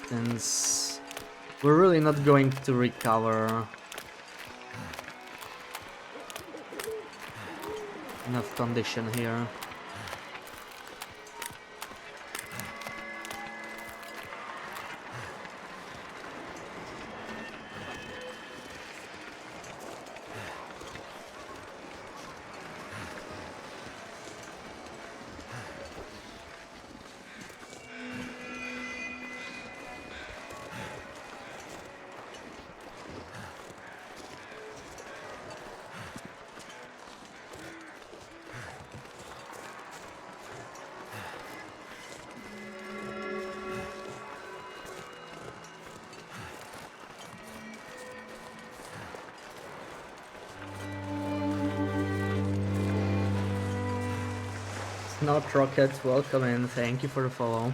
Since we're really not going to recover enough condition here. Not Rocket, welcome in, thank you for the follow.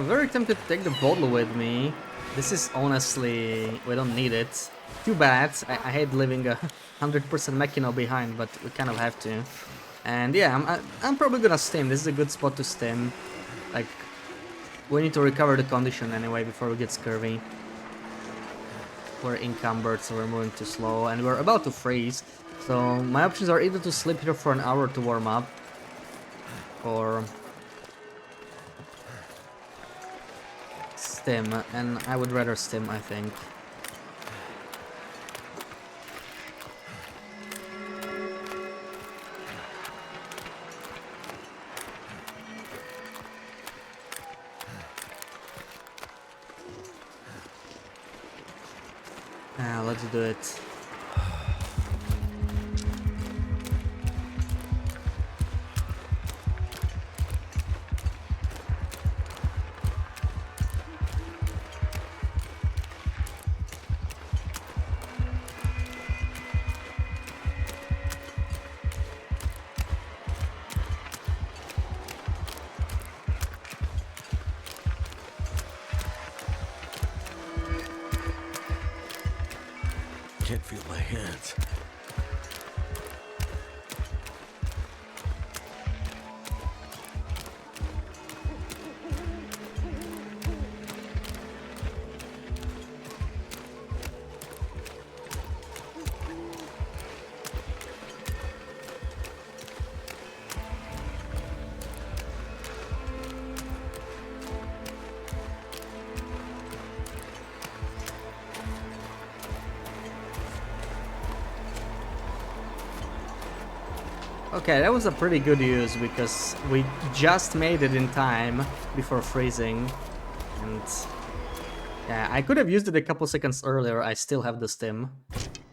Very tempted to take the bottle with me. This is honestly, we don't need it. Too bad, I hate leaving a 100% Mechino behind, but we kind of have to. And yeah, I'm probably gonna stim, this is a good spot to stim. Like, we need to recover the condition anyway before we get scurvy. We're encumbered, so we're moving too slow, and we're about to freeze. So my options are either to sleep here for an hour to warm up, or stim, and I would rather stim, I think. Let's do it. Can't feel my hands. Okay, that was a pretty good use because we just made it in time before freezing. And yeah, I could have used it a couple seconds earlier. I still have the stim.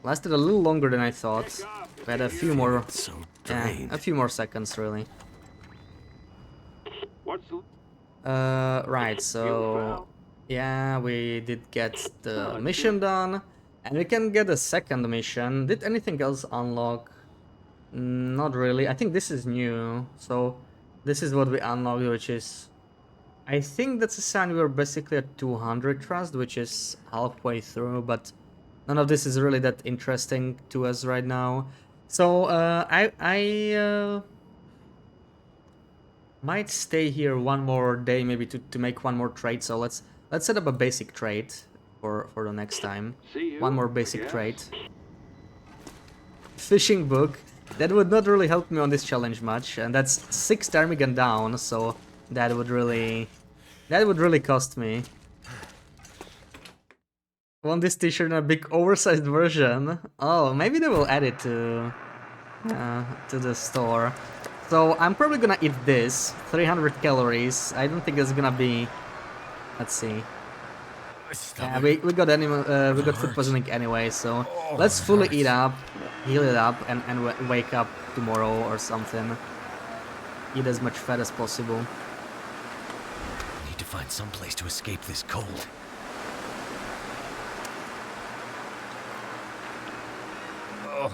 Lasted a little longer than I thought. We had a few more, So yeah, drained. a few more seconds really. What's the... Right, so yeah, we did get the mission done, and we can get a second mission. Did anything else unlock? Not really. I think this is new. So this is what we unlocked, which is, I think that's a sign we're basically at 200 trust, which is halfway through, but none of this is really that interesting to us right now. So I might stay here one more day, maybe to make one more trade. So let's set up a basic trade for the next time. See you, One more I basic guess. trade. Fishing book. That would not really help me on this challenge much, and that's 6 Ptarmigan down, so that would really cost me. Want this t-shirt in a big oversized version? Oh, maybe they will add it to the store. So I'm probably gonna eat this, 300 calories. I don't think it's gonna be. Let's see. Yeah, we got animal, we got food poisoning anyway, so let's fully eat up, heal it up, and wake up tomorrow or something. Eat as much fat as possible. Need to find some place to escape this cold. Oh,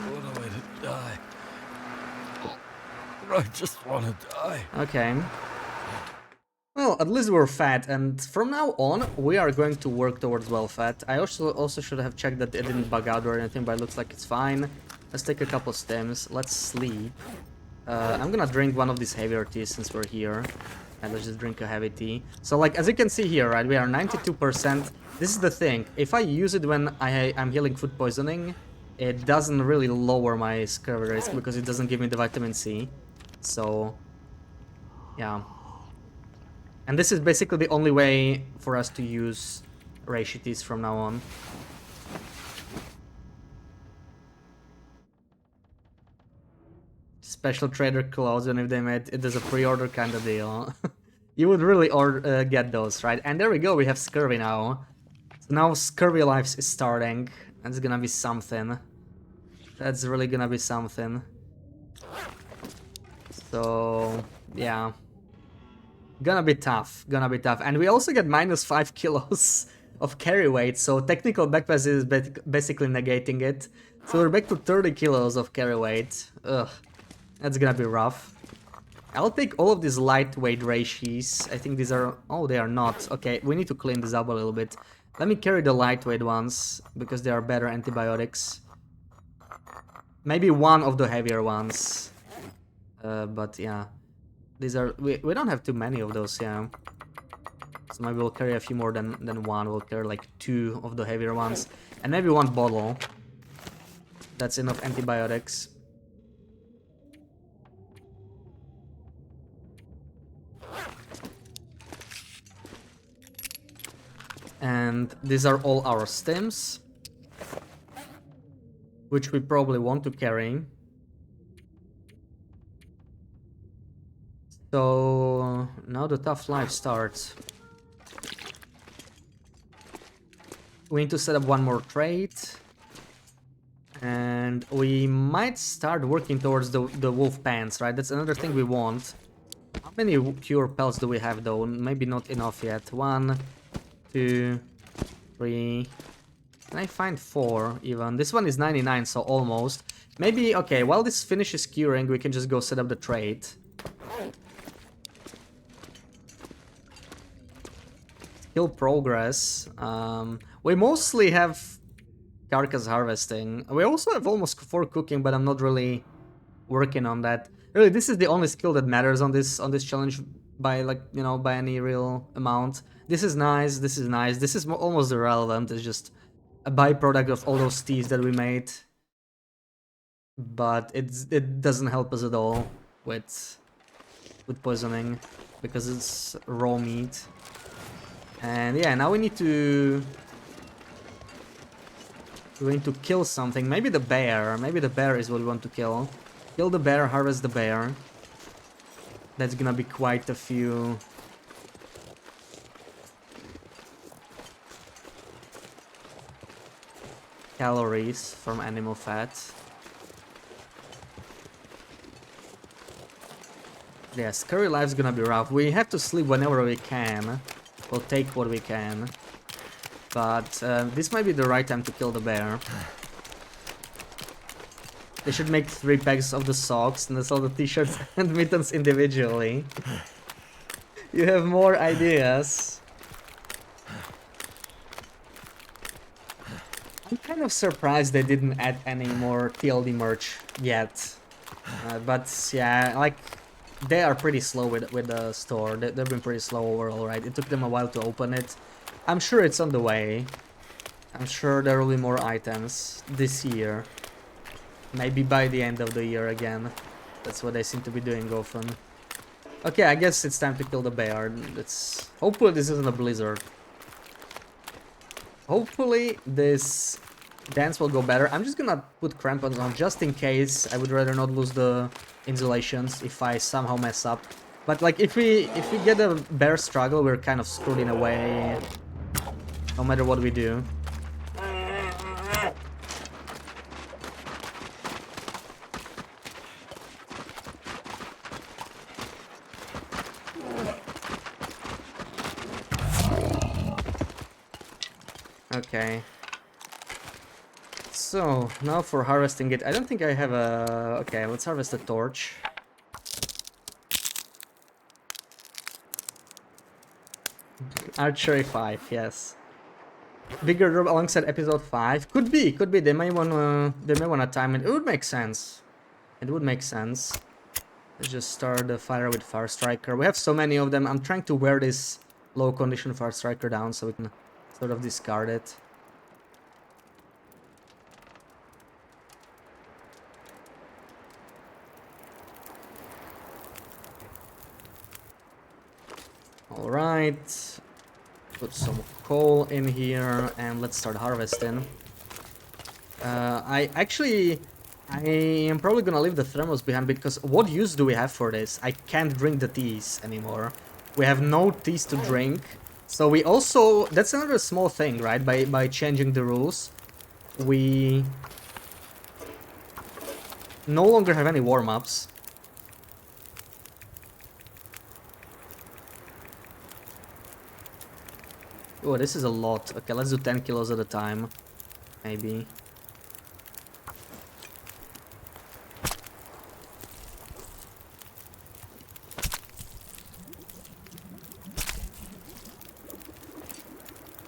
what a way to die. I just want to die. Okay. Well, at least we're fat, and from now on, we are going to work towards well fat. I also should have checked that it didn't bug out or anything, but it looks like it's fine. Let's take a couple stems. Let's sleep. I'm gonna drink one of these heavier teas since we're here. And let's just drink a heavy tea. So, like, as you can see here, right, we are 92%. This is the thing. If I use it when I'm healing food poisoning, it doesn't really lower my scurvy risk because it doesn't give me the vitamin C. So, yeah. And this is basically the only way for us to use reishi teas from now on. Special trader clothes, and if they made it as a pre-order kind of deal. You would really get those, right? And there we go, we have scurvy now. So now Scurvy Lives is starting. That's gonna be something. That's really gonna be something. So, yeah. Gonna be tough, and we also get -5 kilos of carry weight, so technical backpass is basically negating it. So we're back to 30 kilos of carry weight. Ugh, that's gonna be rough. I'll take all of these lightweight reishis. I think these are... Oh, they are not. Okay, we need to clean this up a little bit. Let me carry the lightweight ones, because they are better antibiotics. Maybe one of the heavier ones. But yeah. These are... We don't have too many of those, yeah. So maybe we'll carry a few more than one. We'll carry like 2 of the heavier ones. And maybe 1 bottle. That's enough antibiotics. And these are all our stims, which we probably want to carry. So now the tough life starts. We need to set up 1 more trade. And we might start working towards the wolf pants, right? That's another thing we want. How many cure pelts do we have though? Maybe not enough yet. 1, 2, 3. Can I find 4 even? This one is 99, so almost. Maybe, okay, while this finishes curing, we can just go set up the trade. Skill progress. We mostly have carcass harvesting. We also have almost 4 cooking, but I'm not really working on that. Really, this is the only skill that matters on this challenge by, like, you know, by any real amount. This is nice, this is nice, this is almost irrelevant. It's just a byproduct of all those teas that we made. But it doesn't help us at all with poisoning, because it's raw meat. And yeah, now we need to kill something. Maybe the bear. Maybe the bear is what we want to kill. Kill the bear, harvest the bear. That's gonna be quite a few. Calories from animal fat. Yes, curry life's gonna be rough. We have to sleep whenever we can. We'll take what we can. But this might be the right time to kill the bear. They should make 3 packs of the socks and sell the t-shirts and mittens individually. You have more ideas. I'm kind of surprised they didn't add any more TLD merch yet. But yeah, like, they are pretty slow with the store. They've been pretty slow overall, right? It took them a while to open it. I'm sure it's on the way. I'm sure there will be more items this year. Maybe by the end of the year again. That's what they seem to be doing often. Okay, I guess it's time to kill the bear. Hopefully this isn't a blizzard. Hopefully this dance will go better. I'm just gonna put crampons on just in case. I would rather not lose the insulations if I somehow mess up. But like, if we get a bear struggle, we're kind of screwed in a way. No matter what we do. Okay. So, now for harvesting it. I don't think I have a... Okay, let's harvest a torch. Archery 5, yes. Bigger drop alongside episode 5. Could be. They may wanna time it. It would make sense. It would make sense. Let's just start the fire with Fire Striker. We have so many of them. I'm trying to wear this low condition Fire Striker down so we can sort of discard it. Alright. Put some coal in here and let's start harvesting. I am probably gonna leave the thermos behind because what use do we have for this? I can't drink the teas anymore. We have no teas to drink. So we also... That's another small thing, right? By changing the rules, we no longer have any warm-ups. Oh, this is a lot. Okay, let's do 10 kilos at a time. Maybe.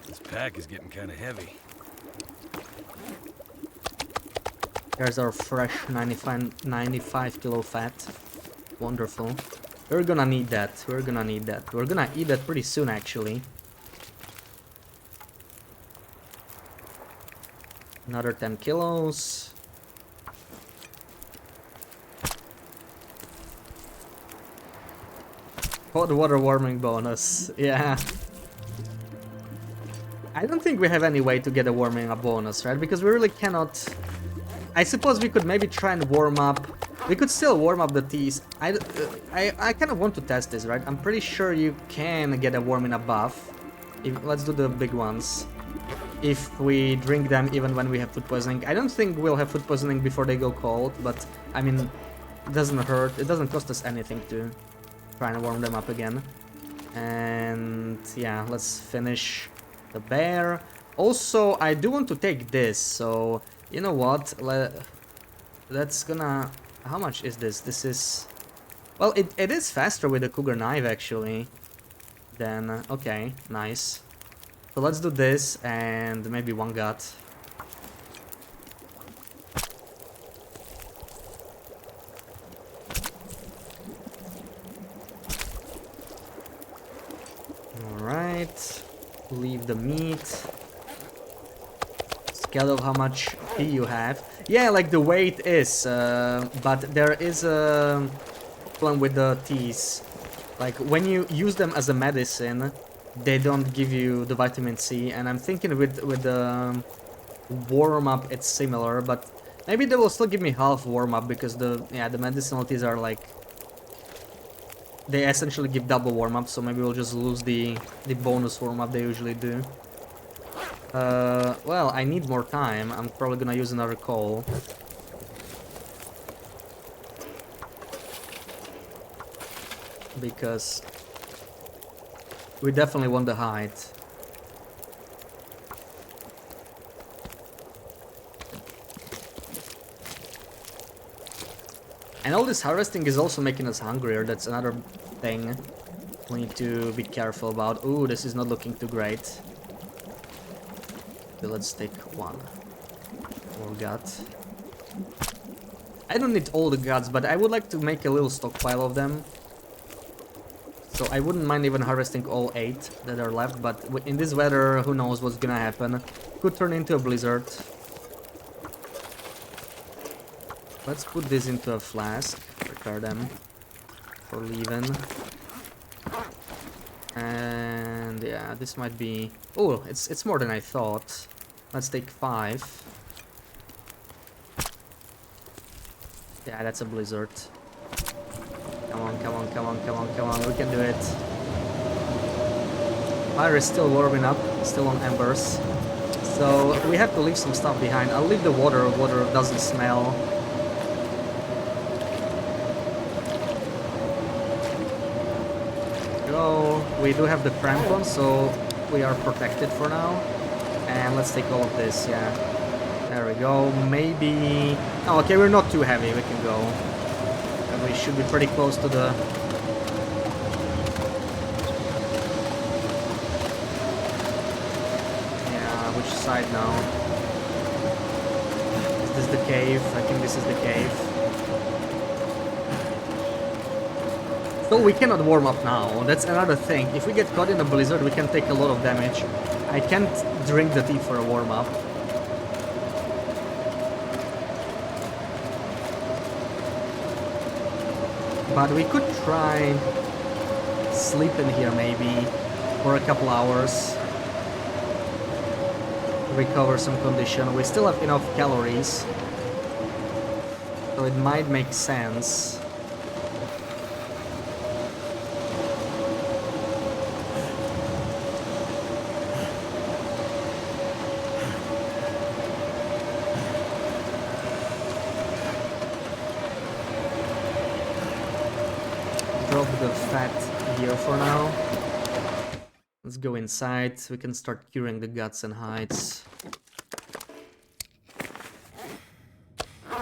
This pack is getting kind of heavy. There's our fresh 95 kilo fat. Wonderful. We're gonna need that. We're gonna need that. We're gonna eat that pretty soon, actually. Another 10 kilos. Hot water warming bonus. Yeah. I don't think we have any way to get a warming up bonus, right? Because we really cannot... I suppose we could maybe try and warm up... We could still warm up the teas. I kind of want to test this, right? I'm pretty sure you can get a warming up buff. Let's do the big ones. If we drink them even when we have food poisoning. I don't think we'll have food poisoning before they go cold, but I mean, it doesn't hurt. It doesn't cost us anything to try and warm them up again. And yeah, let's finish the bear. Also, I do want to take this, so you know what? That's gonna... How much is this? This is... Well, it is faster with the cougar knife, actually. Then, okay, nice. So let's do this and maybe one gut. Alright. Leave the meat. Scale of how much tea you have. Yeah, like the weight is, but there is a problem with the teas. Like when you use them as a medicine, they don't give you the vitamin C, and I'm thinking with the warm up it's similar, but maybe they will still give me half warm up because the medicinal teas are like, they essentially give double warm up, so maybe we'll just lose the bonus warm up they usually do. Well, I need more time. I'm probably gonna use another coal. Because we definitely want the hide. And all this harvesting is also making us hungrier. That's another thing we need to be careful about. Ooh, this is not looking too great. Okay, let's take one more gut. I don't need all the guts, but I would like to make a little stockpile of them. So I wouldn't mind even harvesting all 8 that are left, but in this weather, who knows what's gonna happen. Could turn into a blizzard. Let's put this into a flask, prepare them for leaving. And yeah, this might be... Oh, it's more than I thought. Let's take 5. Yeah, that's a blizzard. Come on, come on, come on, come on, come on, we can do it. Fire is still warming up, still on embers. So we have to leave some stuff behind. I'll leave the water, water doesn't smell. Go. We do have the crampon, so we are protected for now. And let's take all of this, yeah. There we go, maybe... Oh, okay, we're not too heavy, we can go. We should be pretty close to the... Yeah, which side now? Is this the cave? I think this is the cave. So we cannot warm up now, that's another thing. If we get caught in a blizzard, we can take a lot of damage. I can't drink the tea for a warm up. But we could try sleep in here maybe for a couple hours. Recover some condition. We still have enough calories. So it might make sense. Drop the fat here for now. Let's go inside. We can start curing the guts and hides.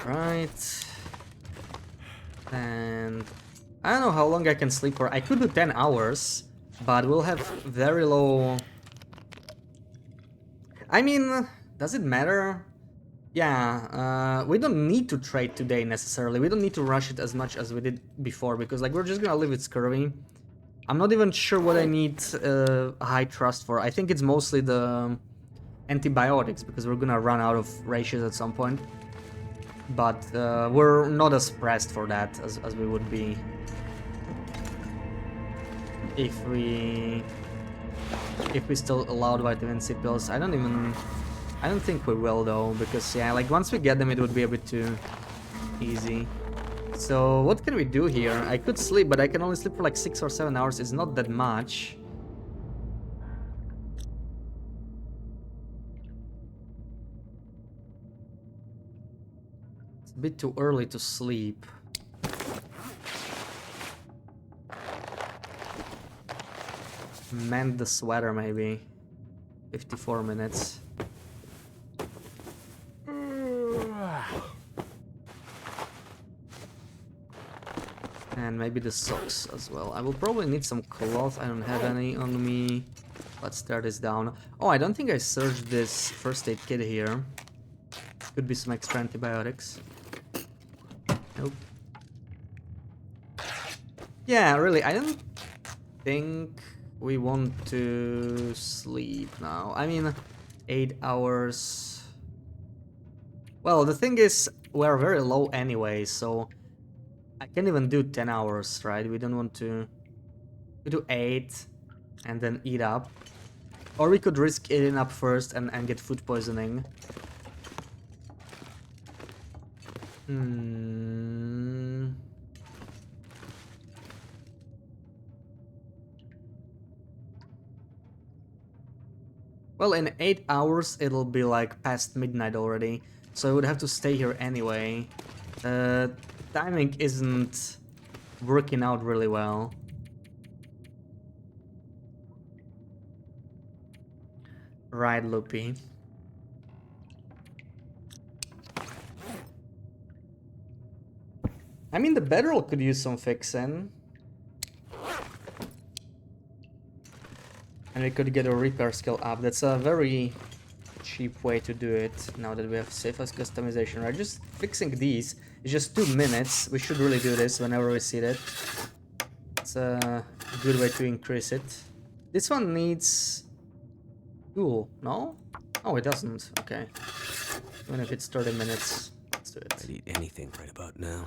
Right. And I don't know how long I can sleep for. I could do 10 hours, but we'll have very low... I mean, does it matter? Yeah, we don't need to trade today necessarily. We don't need to rush it as much as we did before, because like we're just gonna live with scurvy. I'm not even sure what I need high trust for. I think it's mostly the antibiotics, because we're gonna run out of ratios at some point. But we're not as pressed for that as we would be if we still allowed vitamin C pills. I don't think we will though, because yeah, like once we get them it would be a bit too easy. So what can we do here? I could sleep, but I can only sleep for like 6 or 7 hours. It's not that much. It's a bit too early to sleep. Mend the sweater maybe. 54 minutes. And maybe the socks as well. I will probably need some cloth. I don't have any on me. Let's tear this down. Oh, I don't think I searched this first aid kit here. Could be some extra antibiotics. Nope. Yeah, really, I don't think we want to sleep now. I mean, 8 hours. Well, the thing is, we're very low anyway, so I can't even do 10 hours, right? We don't want to... We do 8 and then eat up. Or we could risk eating up first and get food poisoning. Well, in 8 hours it'll be like past midnight already, so I would have to stay here anyway. Timing isn't working out really well. Right, Loopy. I mean, the bedroll could use some fixing. And we could get a repair skill up. That's a very cheap way to do it now that we have safest customization, right? Just fixing these is just 2 minutes. We should really do this whenever we see it. It's a good way to increase it. This one needs fuel, no? Oh, it doesn't. Okay. Even if it's 30 minutes, let's do it. I'd eat anything right about now.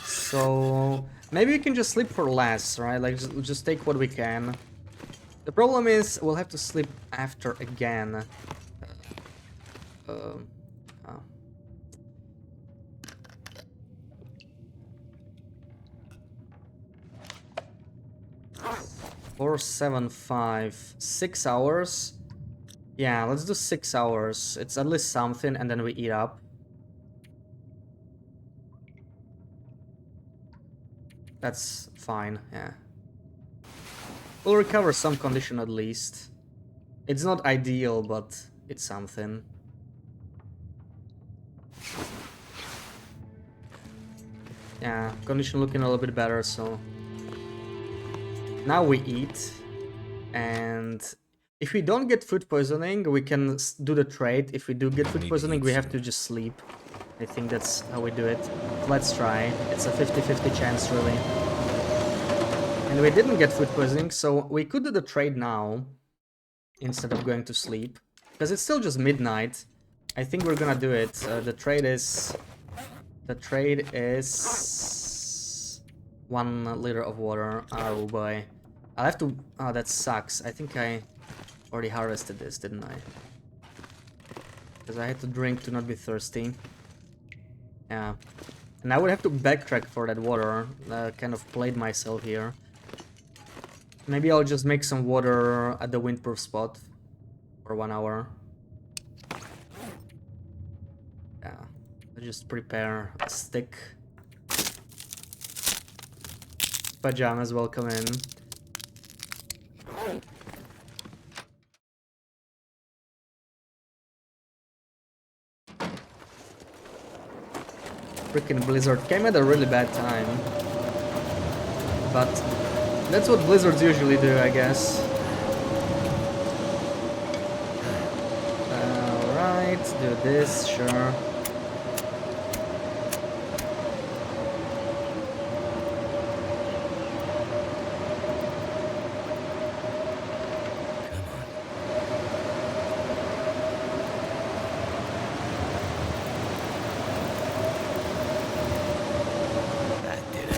So maybe we can just sleep for less, right? Like just take what we can. The problem is we'll have to sleep after again. Oh. 4, 7, 5, 6 hours. Yeah, let's do 6 hours. It's at least something, and then we eat up. That's fine, yeah. We'll recover some condition at least. It's not ideal, but it's something. Yeah, condition looking a little bit better, so... Now we eat, and if we don't get food poisoning, we can do the trade. If we do get food poisoning, we have to just sleep. I think that's how we do it. Let's try. It's a 50-50 chance, really. And we didn't get food poisoning, so we could do the trade now instead of going to sleep. Because it's still just midnight. I think we're gonna do it. The trade is 1 liter of water. Oh boy. I'll have to... Oh, that sucks. I think I already harvested this, didn't I? Because I had to drink to not be thirsty. Yeah. And I would have to backtrack for that water. Kind of played myself here. Maybe I'll just make some water at the windproof spot for 1 hour. Yeah. I'll just prepare a stick. pajamas, welcome in. Freaking Blizzard came at a really bad time. But that's what Blizzards usually do, I guess. Alright, do this, sure.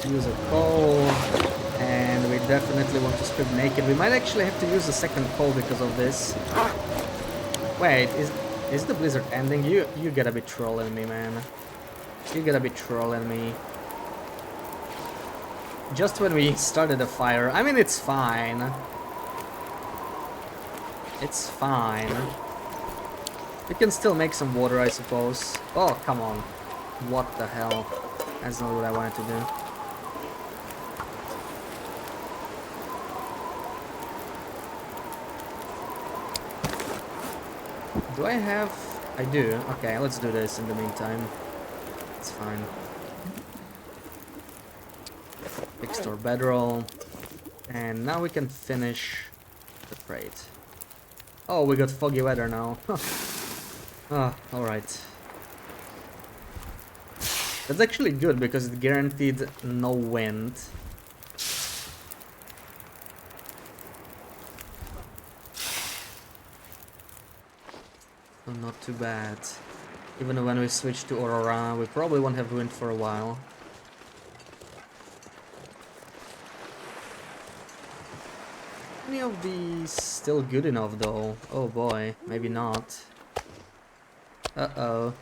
Use a coal, and we definitely want to strip naked. We might actually have to use a second coal because of this. Wait, is the blizzard ending? You gotta be trolling me, man. You gotta be trolling me. Just when we started the fire. I mean, it's fine. It's fine. We can still make some water, I suppose. Oh, come on. What the hell? That's not what I wanted to do. Do I have... I do. Okay, let's do this in the meantime. It's fine. Fixed our bedroll. And now we can finish the crate. Oh, we got foggy weather now. Ah, alright. That's actually good because it guaranteed no wind. So not too bad. Even when we switch to Aurora, we probably won't have wind for a while. Any of these still good enough though? Oh boy, maybe not. Uh-oh.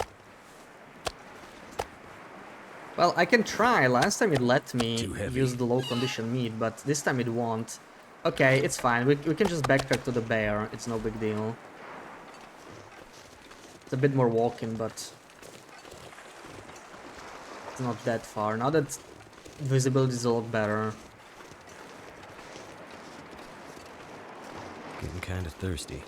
Well, I can try. Last time it let me use the low condition meat, but this time it won't. Okay, it's fine. We can just backtrack to the bear. It's no big deal. It's a bit more walking, but it's not that far. Now that visibility is a lot better. Getting kind of thirsty.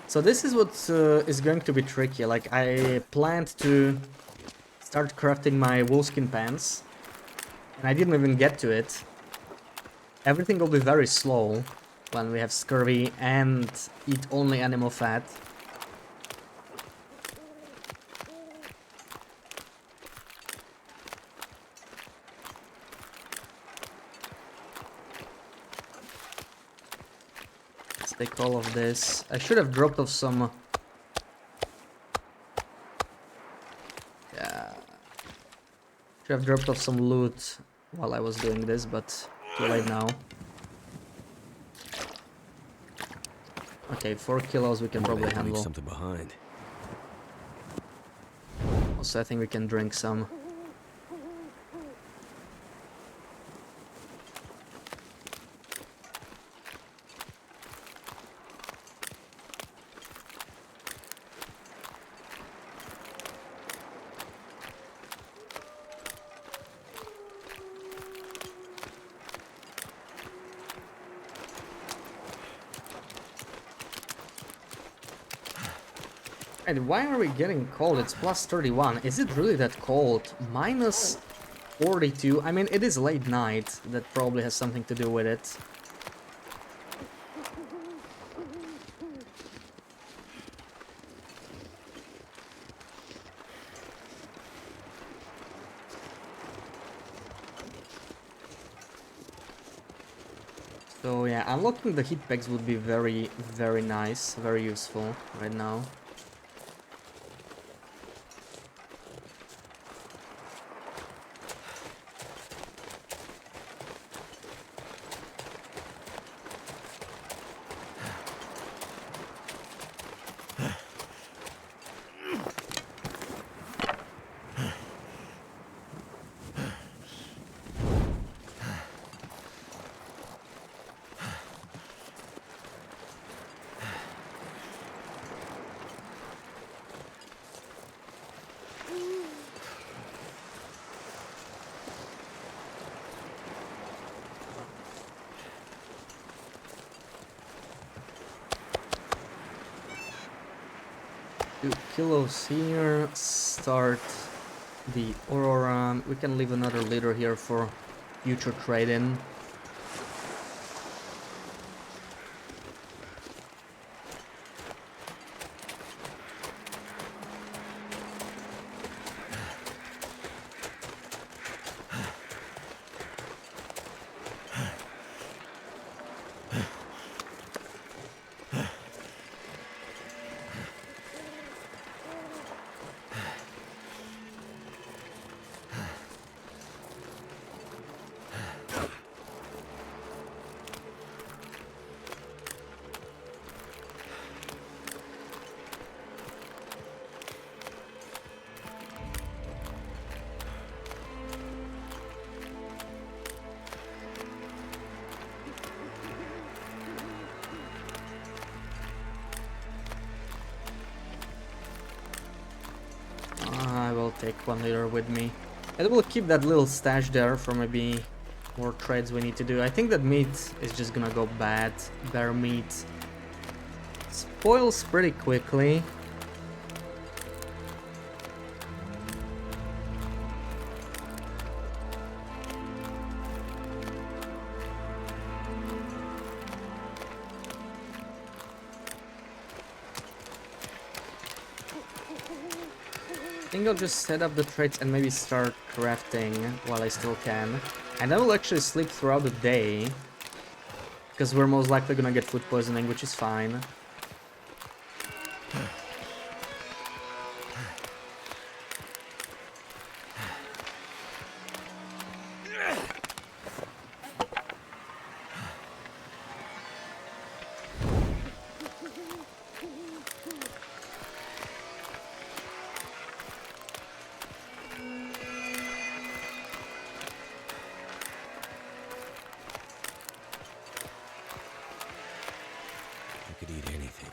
So this is what is going to be tricky. Like, I planned to start crafting my woolskin pants, and I didn't even get to it. Everything will be very slow when we have scurvy and eat only animal fat. Let's take all of this. I should have dropped off some... Yeah. Should have dropped off some loot while I was doing this, but too late now. Okay, 4 kilos we can probably handle. Leave something behind. Also, I think we can drink some. And why are we getting cold? It's plus 31. Is it really that cold? Minus 42. I mean, it is late night. That probably has something to do with it. So yeah, unlocking the heat packs would be very, very nice. Very useful right now. kilos here. Start the Aurora. We can leave another liter here for future trade-in. I will take 1 liter with me. And we'll keep that little stash there for maybe more trades we need to do. I think that meat is just gonna go bad. Bear meat spoils pretty quickly. I think I'll just set up the traits and maybe start crafting while I still can. And I will actually sleep throughout the day, because we're most likely gonna get food poisoning, which is fine. I could eat anything.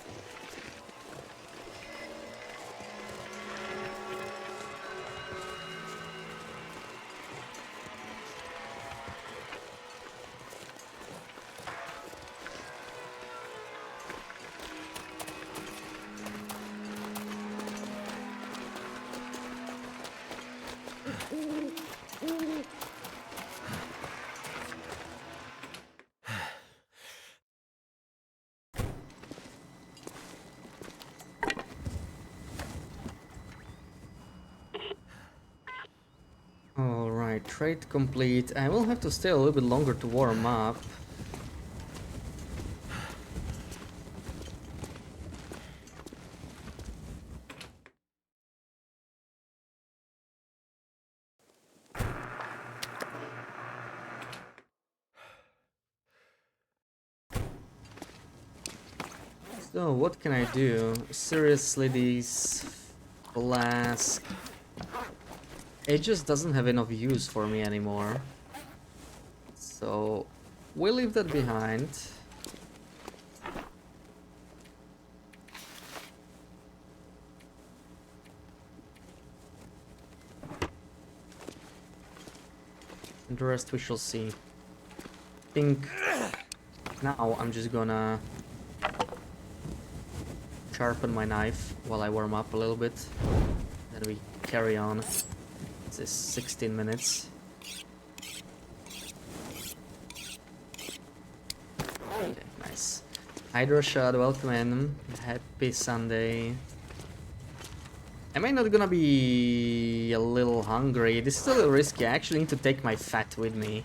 Alright, trade complete. I will have to stay a little bit longer to warm up. So, what can I do? Seriously, these flask... It just doesn't have enough use for me anymore. So, we'll leave that behind. And the rest we shall see. I think now I'm just gonna sharpen my knife while I warm up a little bit. Then we carry on. This is 16 minutes. Okay, nice. Hydro Shot, welcome in. Happy Sunday. Am I not gonna be a little hungry? This is a little risky. I actually need to take my fat with me.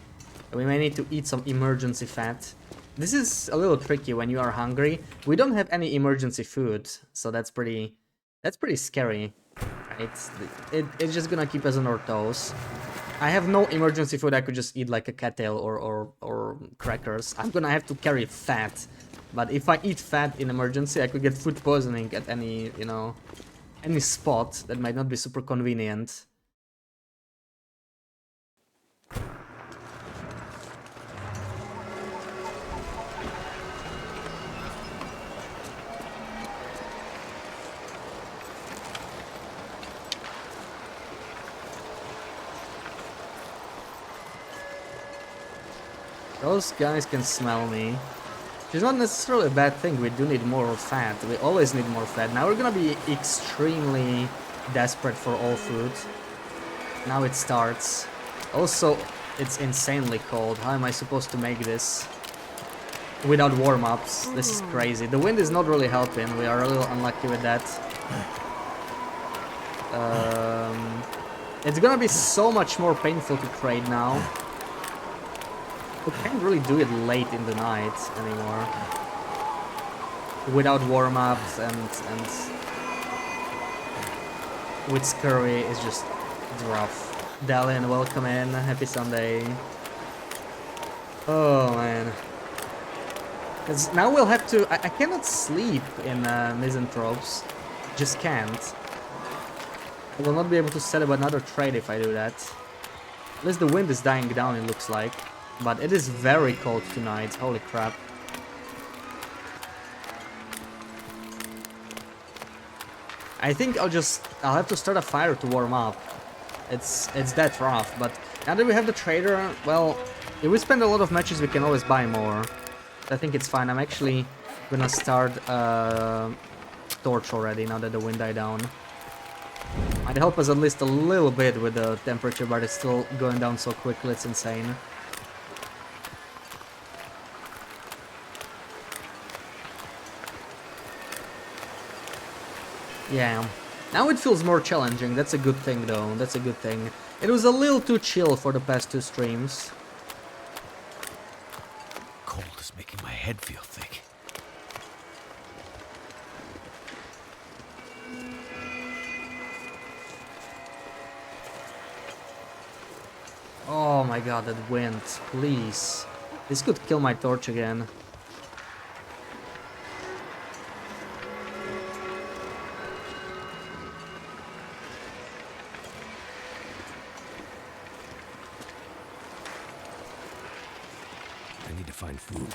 We may need to eat some emergency fat. This is a little tricky when you are hungry. We don't have any emergency food, so that's pretty scary. It's just gonna keep us on our toes. I have no emergency food. I could just eat like a cattail or crackers. I'm gonna have to carry fat. But if I eat fat in emergency, I could get food poisoning at any, you know, any spot that might not be super convenient. Those guys can smell me. It's not necessarily a bad thing. We do need more fat. We always need more fat. Now we're gonna be extremely desperate for all food. Now it starts. Also, it's insanely cold. How am I supposed to make this without warm-ups? This is crazy. The wind is not really helping. We are a little unlucky with that. It's gonna be so much more painful to trade now. We can't really do it late in the night anymore. Without warm-ups and with scurry, it's just rough. Dallin, welcome in. Happy Sunday. Oh man. 'Cause now we'll have to... I cannot sleep in Misanthropes. Just can't. I will not be able to set up another trade if I do that. At least the wind is dying down, it looks like. But it is very cold tonight. Holy crap. I think I'll have to start a fire to warm up. It's that rough, but now that we have the trader, well, if we spend a lot of matches, we can always buy more. I think it's fine. I'm actually gonna start torch already now that the wind died down. Might help us at least a little bit with the temperature, but it's still going down so quickly, it's insane. Yeah. Now it feels more challenging. That's a good thing, though. That's a good thing. It was a little too chill for the past 2 streams. Cold is making my head feel thick. Oh my god, that wind. Please. This could kill my torch again. I need to find food.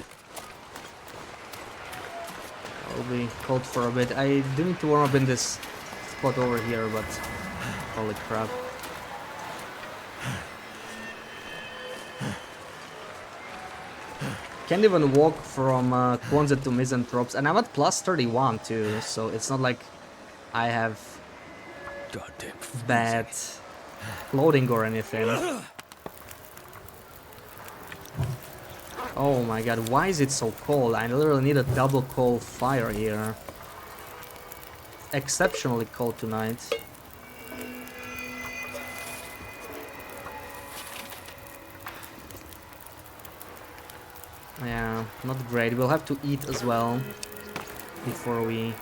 I'll be cold for a bit. I do need to warm up in this spot over here, but holy crap. Can't even walk from Quonset to Misanthropes, and I'm at plus 31 too, so it's not like I have Goddamn bad loading or anything. Oh my god, why is it so cold? I literally need a double coal fire here. Exceptionally cold tonight. Yeah, not great. We'll have to eat as well before we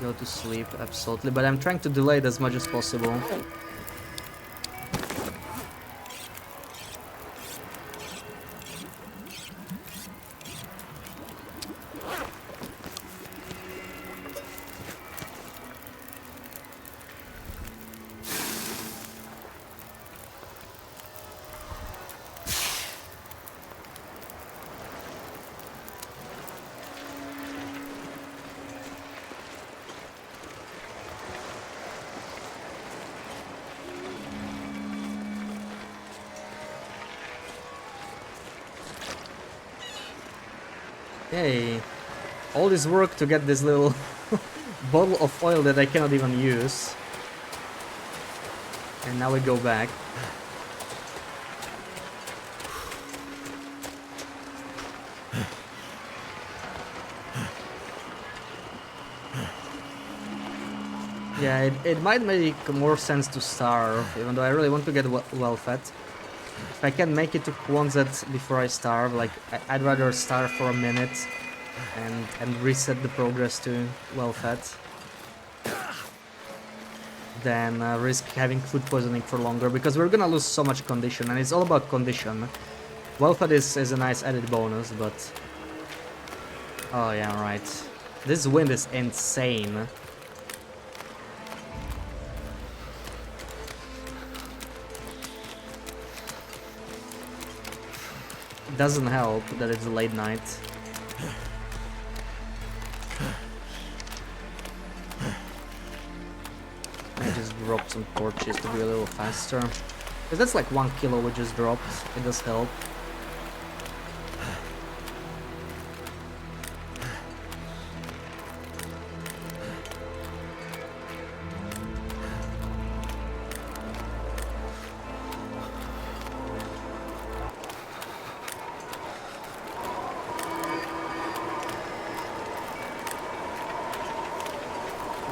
go to sleep, absolutely. But I'm trying to delay it as much as possible. Hey, all this work to get this little bottle of oil that I cannot even use. And now we go back. Yeah, it might make more sense to starve, even though I really want to get well fed. If I can make it to Quonset before I starve, like, I'd rather starve for a minute and reset the progress to well fed than risk having food poisoning for longer, because we're gonna lose so much condition, and it's all about condition. Well fed is a nice added bonus, but... Oh yeah, right. This wind is insane. Doesn't help that it's late night. I just dropped some torches to be a little faster. Because that's like 1 kilo we just dropped. It does help.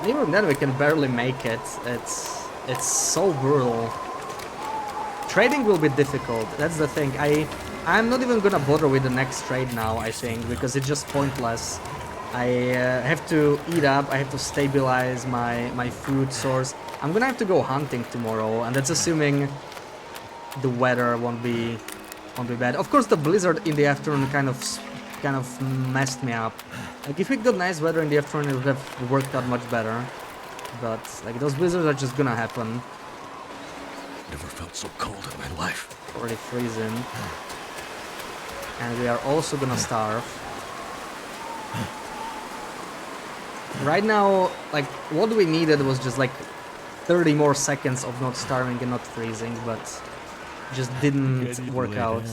And even then we can barely make it. It's so brutal. Trading will be difficult, that's the thing. I'm not even gonna bother with the next trade now, I think, because it's just pointless. I have to eat up, I have to stabilize my food source. I'm gonna have to go hunting tomorrow, and that's assuming the weather won't be bad. Of course, the blizzard in the afternoon kind of messed me up. Like, if we got nice weather in the afternoon, it would have worked out much better. But like, those blizzards are just gonna happen. Never felt so cold in my life. Already freezing. And we are also gonna starve. Right now, like, what we needed was just like 30 more seconds of not starving and not freezing, but just didn't work out.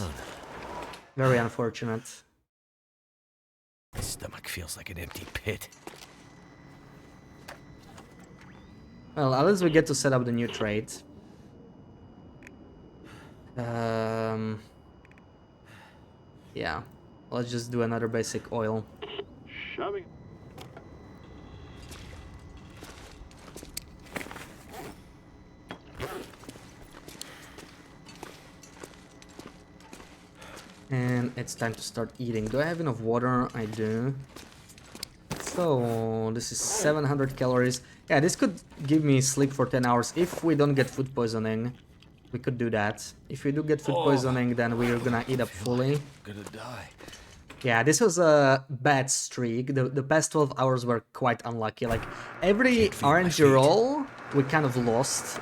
Very unfortunate. My stomach feels like an empty pit. Well, at least we get to set up the new trade. Yeah, let's just do another basic oil. Shoving. And it's time to start eating. Do I have enough water? I do. So, this is 700 calories. Yeah, this could give me sleep for 10 hours. If we don't get food poisoning, we could do that. If we do get food poisoning, then we're gonna eat up fully. Gonna die. Yeah, this was a bad streak. The past 12 hours were quite unlucky. Like, every RNG roll, we kind of lost.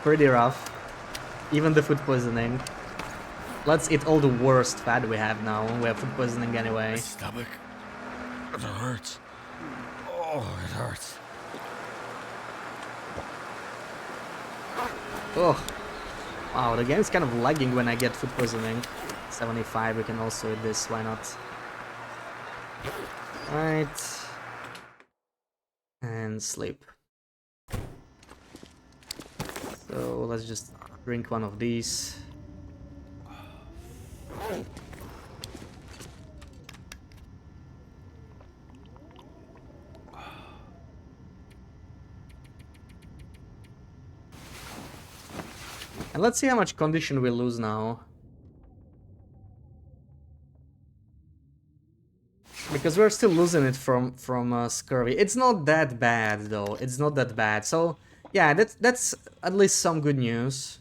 Pretty rough. Even the food poisoning. Let's eat all the worst fat we have now. We have food poisoning anyway. My stomach. It hurts. Oh, it hurts. Oh, wow, the game's kind of lagging when I get food poisoning. 75, we can also eat this, why not? Right. And sleep. So let's just drink one of these. And let's see how much condition we lose now. Because we're still losing it from scurvy. It's not that bad though. It's not that bad. So yeah, that's at least some good news.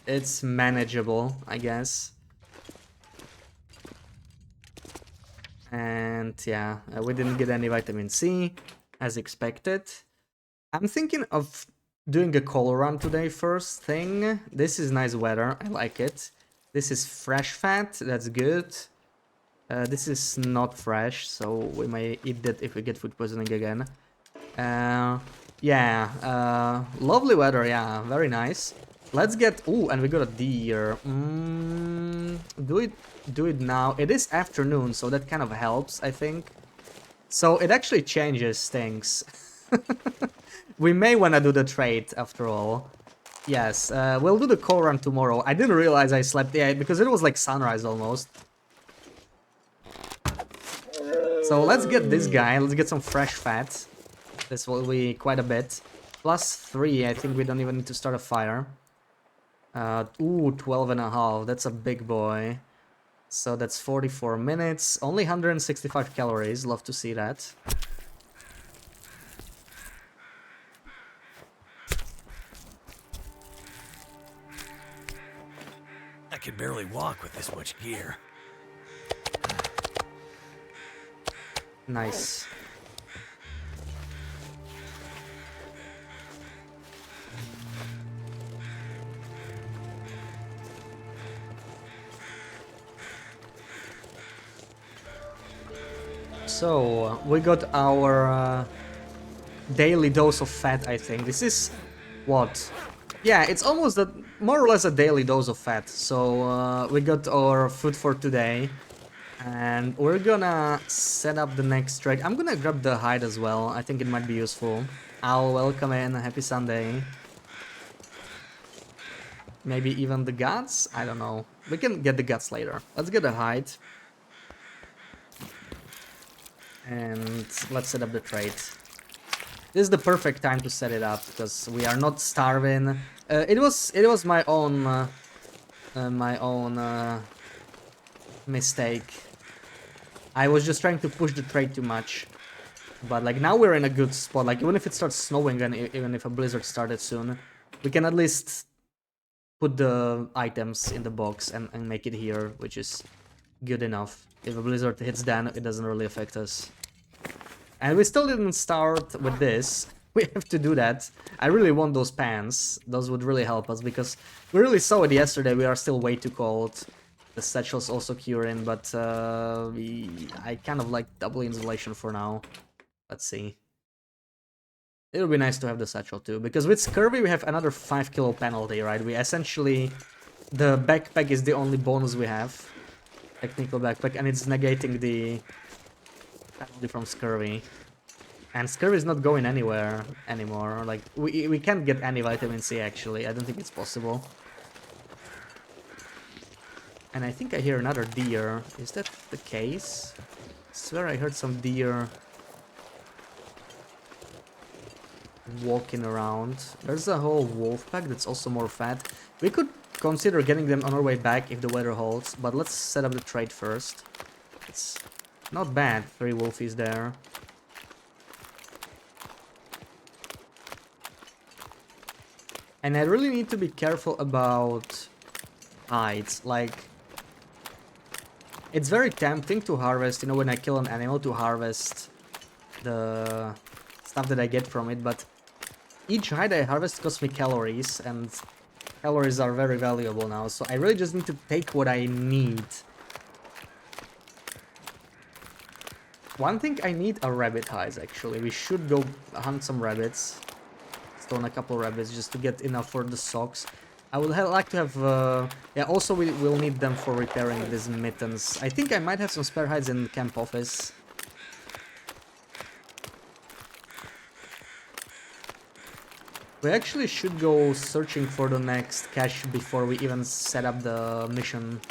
It's manageable, I guess. And yeah, we didn't get any vitamin C, as expected. I'm thinking of doing a coal run today first thing. This is nice weather, I like it. This is fresh fat, that's good. This is not fresh, so we may eat that if we get food poisoning again. Yeah, lovely weather, yeah, very nice. Let's get... Ooh, and we got a deer. Do it now. It is afternoon, so that kind of helps, I think. So it actually changes things. We may want to do the trade, after all. Yes, we'll do the core run tomorrow. I didn't realize I slept, yeah, because it was like sunrise almost. So let's get this guy, let's get some fresh fat. This will be quite a bit. +3, I think we don't even need to start a fire. Ooh, 12.5, that's a big boy. So that's 44 minutes, only 165 calories, love to see that. I can barely walk with this much gear. Nice. So, we got our daily dose of fat, I think. This is, what, Yeah, it's almost a more or less a daily dose of fat. So we got our food for today, and we're gonna set up the next trade. I'm gonna grab the hide as well. I think it might be useful. I'll welcome in. Happy Sunday. Maybe even the guts? I don't know. We can get the guts later. Let's get the hide. And let's set up the trade. This is the perfect time to set it up because we are not starving. It was my own mistake. I was just trying to push the trade too much. But like now we're in a good spot. Like even if it starts snowing and even if a blizzard started soon, we can at least put the items in the box and make it here, which is good enough. If a blizzard hits then it doesn't really affect us. And we still didn't start with this. We have to do that. I really want those pants. Those would really help us because we really saw it yesterday. We are still way too cold. The satchel's also curing, but I kind of like double insulation for now. Let's see. It would be nice to have the satchel too, because with scurvy we have another 5 kilo penalty, right? We essentially... The backpack is the only bonus we have. Technical backpack, and it's negating the penalty from scurvy. And scurvy is not going anywhere anymore. Like, we can't get any vitamin C actually. I don't think it's possible. And I think I hear another deer. Is that the case? I swear I heard some deer walking around. There's a whole wolf pack that's also more fat. We could consider getting them on our way back if the weather holds, but let's set up the trade first. It's not bad, 3 wolfies there. And I really need to be careful about hides. Like, it's very tempting to harvest, you know, when I kill an animal, to harvest the stuff that I get from it, but each hide I harvest costs me calories, and calories are very valuable now, so I really just need to take what I need. One thing I need are rabbit hides, actually. We should go hunt some rabbits. Stone a couple rabbits just to get enough for the socks. I would like to have... yeah, also we will need them for repairing these mittens. I think I might have some spare hides in the camp office. We actually should go searching for the next cache before we even set up the mission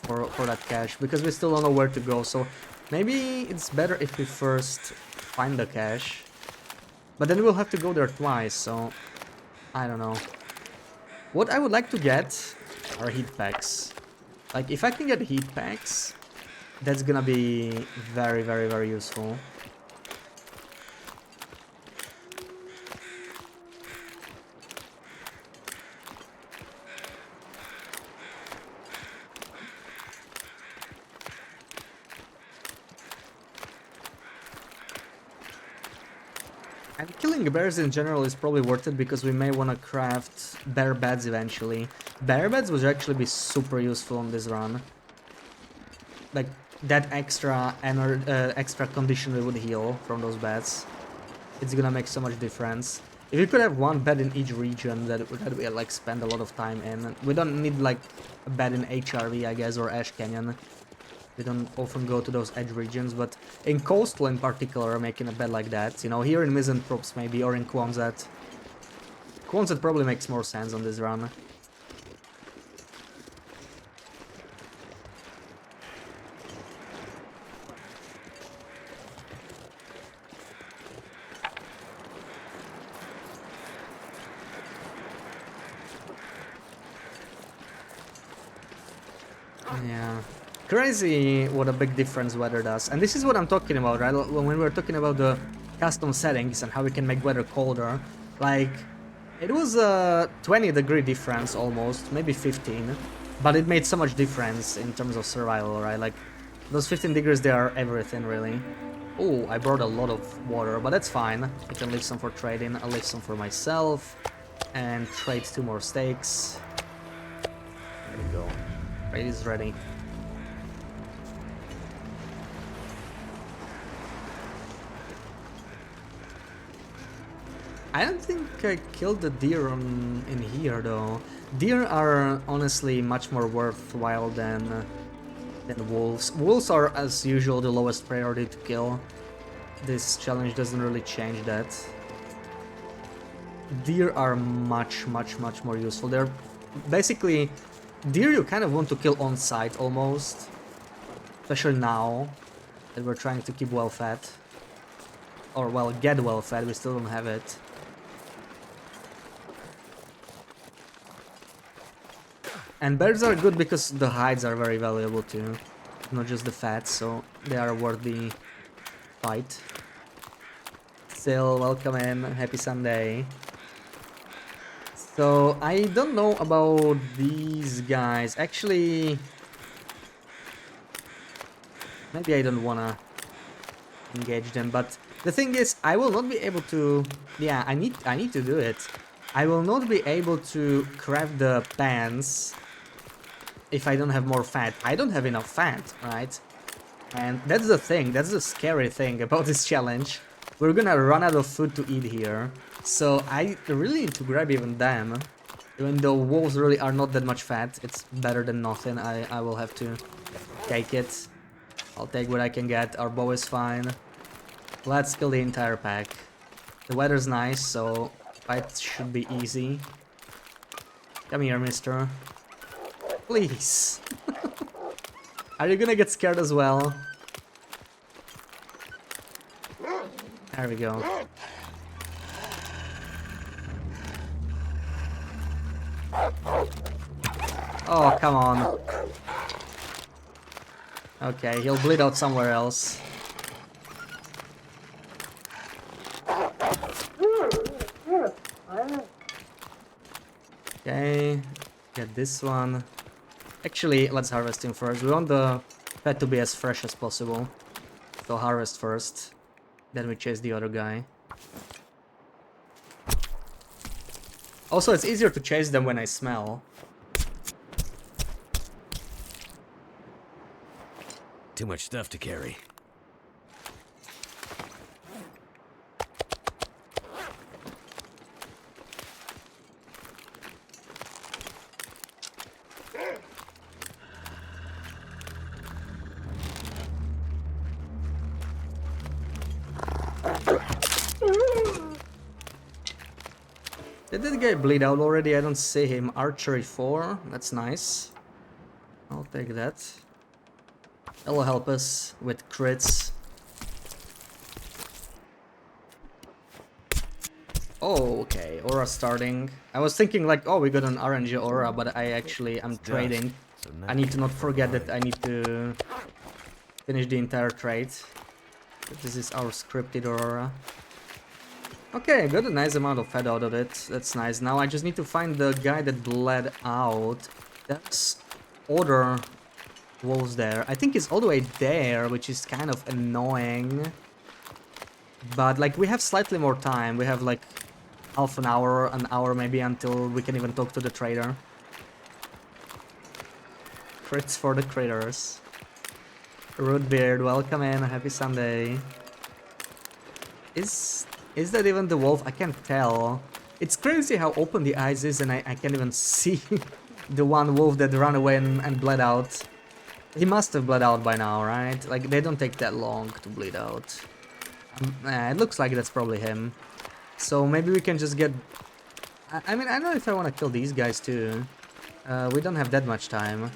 for that cache, because we still don't know where to go, so maybe it's better if we first find the cache. But then we'll have to go there twice, so I don't know. What I would like to get are heat packs. Like, if I can get heat packs, that's gonna be very, very, very useful. And killing bears in general is probably worth it because we may want to craft bear beds eventually. Bear beds would actually be super useful on this run. Like, that extra extra condition we would heal from those beds. It's gonna make so much difference. If you could have one bed in each region that we like spend a lot of time in. We don't need like a bed in HRV, I guess, or Ash Canyon. We don't often go to those edge regions, but in Coastal in particular, making a bed like that, you know, here in Misanthropes maybe, or in Quonset. Quonset probably makes more sense on this run. Yeah. Crazy what a big difference weather does. And this is what I'm talking about, right? When we were talking about the custom settings and how we can make weather colder. Like, it was a 20-degree difference almost, maybe 15. But it made so much difference in terms of survival, right? Like, those 15 degrees, they are everything, really. Oh, I brought a lot of water, but that's fine. I can leave some for trading. I'll leave some for myself. And trade 2 more steaks. There we go. Trade is ready. I don't think I killed the deer in here though. Deer are honestly much more worthwhile than wolves. Wolves are, as usual, the lowest priority to kill. This challenge doesn't really change that. Deer are much more useful. They're basically deer you kind of want to kill on sight almost, especially now that we're trying to keep well fed, or well, get well fed. We still don't have it. And bears are good because the hides are very valuable too, not just the fat, so they are worth the fight. Still, welcome in, happy Sunday. So, I don't know about these guys. Actually, maybe I don't wanna engage them, but the thing is, I will not be able to... Yeah, I need to do it. I will not be able to craft the pants if I don't have more fat. I don't have enough fat, right? And that's the thing, that's the scary thing about this challenge. We're gonna run out of food to eat here, so I really need to grab even them. Even though wolves really are not that much fat, it's better than nothing. I will have to take it. I'll take what I can get. Our bow is fine. Let's kill the entire pack. The weather's nice, so fight should be easy. Come here, mister. Please. Are you gonna get scared as well? There we go. Oh, come on. Okay, he'll bleed out somewhere else. Okay, get this one. Actually, let's harvest him first. We want the pet to be as fresh as possible. So harvest first. Then we chase the other guy. Also, it's easier to chase them when I smell. Too much stuff to carry. Did that guy bleed out already? I don't see him. Archery 4. That's nice. I'll take that. That'll help us with crits. Oh, okay. Aura starting. I was thinking like, oh, we got an RNG aura, but I'm trading. So I need to not forget that I need to finish the entire trade. This is our scripted aura. Okay, I got a nice amount of fat out of it. That's nice. Now I just need to find the guy that bled out. There's other wolves there. I think it's all the way there, which is kind of annoying. But like we have slightly more time. We have like half an hour maybe until we can even talk to the trader. Crits for the critters. Rootbeard, welcome in. Happy Sunday. Is that even the wolf? I can't tell. It's crazy how open the eyes is, and I can't even see the one wolf that ran away and bled out. He must have bled out by now, right? Like, they don't take that long to bleed out. It looks like that's probably him. So maybe we can just get... I mean, I don't know if I want to kill these guys too. We don't have that much time.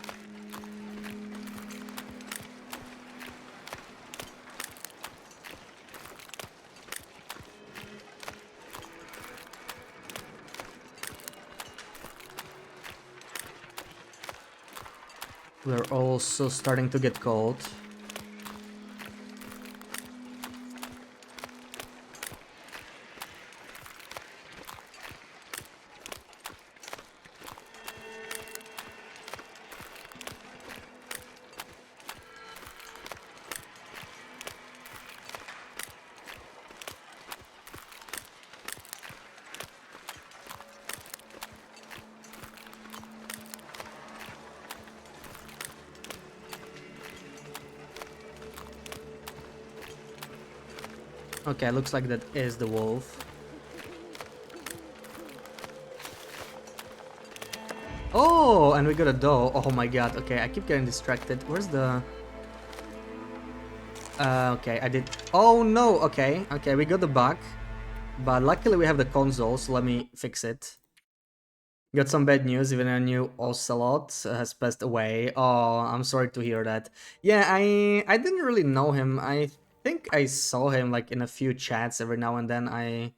We're also starting to get cold. Okay, looks like that is the wolf. Oh, and we got a dough. Oh my god. Okay, I keep getting distracted. Where's the... okay, I did... Oh no, okay. Okay, we got the bug. But luckily we have the console, so let me fix it. Got some bad news, even a new Ocelot has passed away. Oh, I'm sorry to hear that. Yeah, I didn't really know him. I think I saw him like in a few chats every now and then.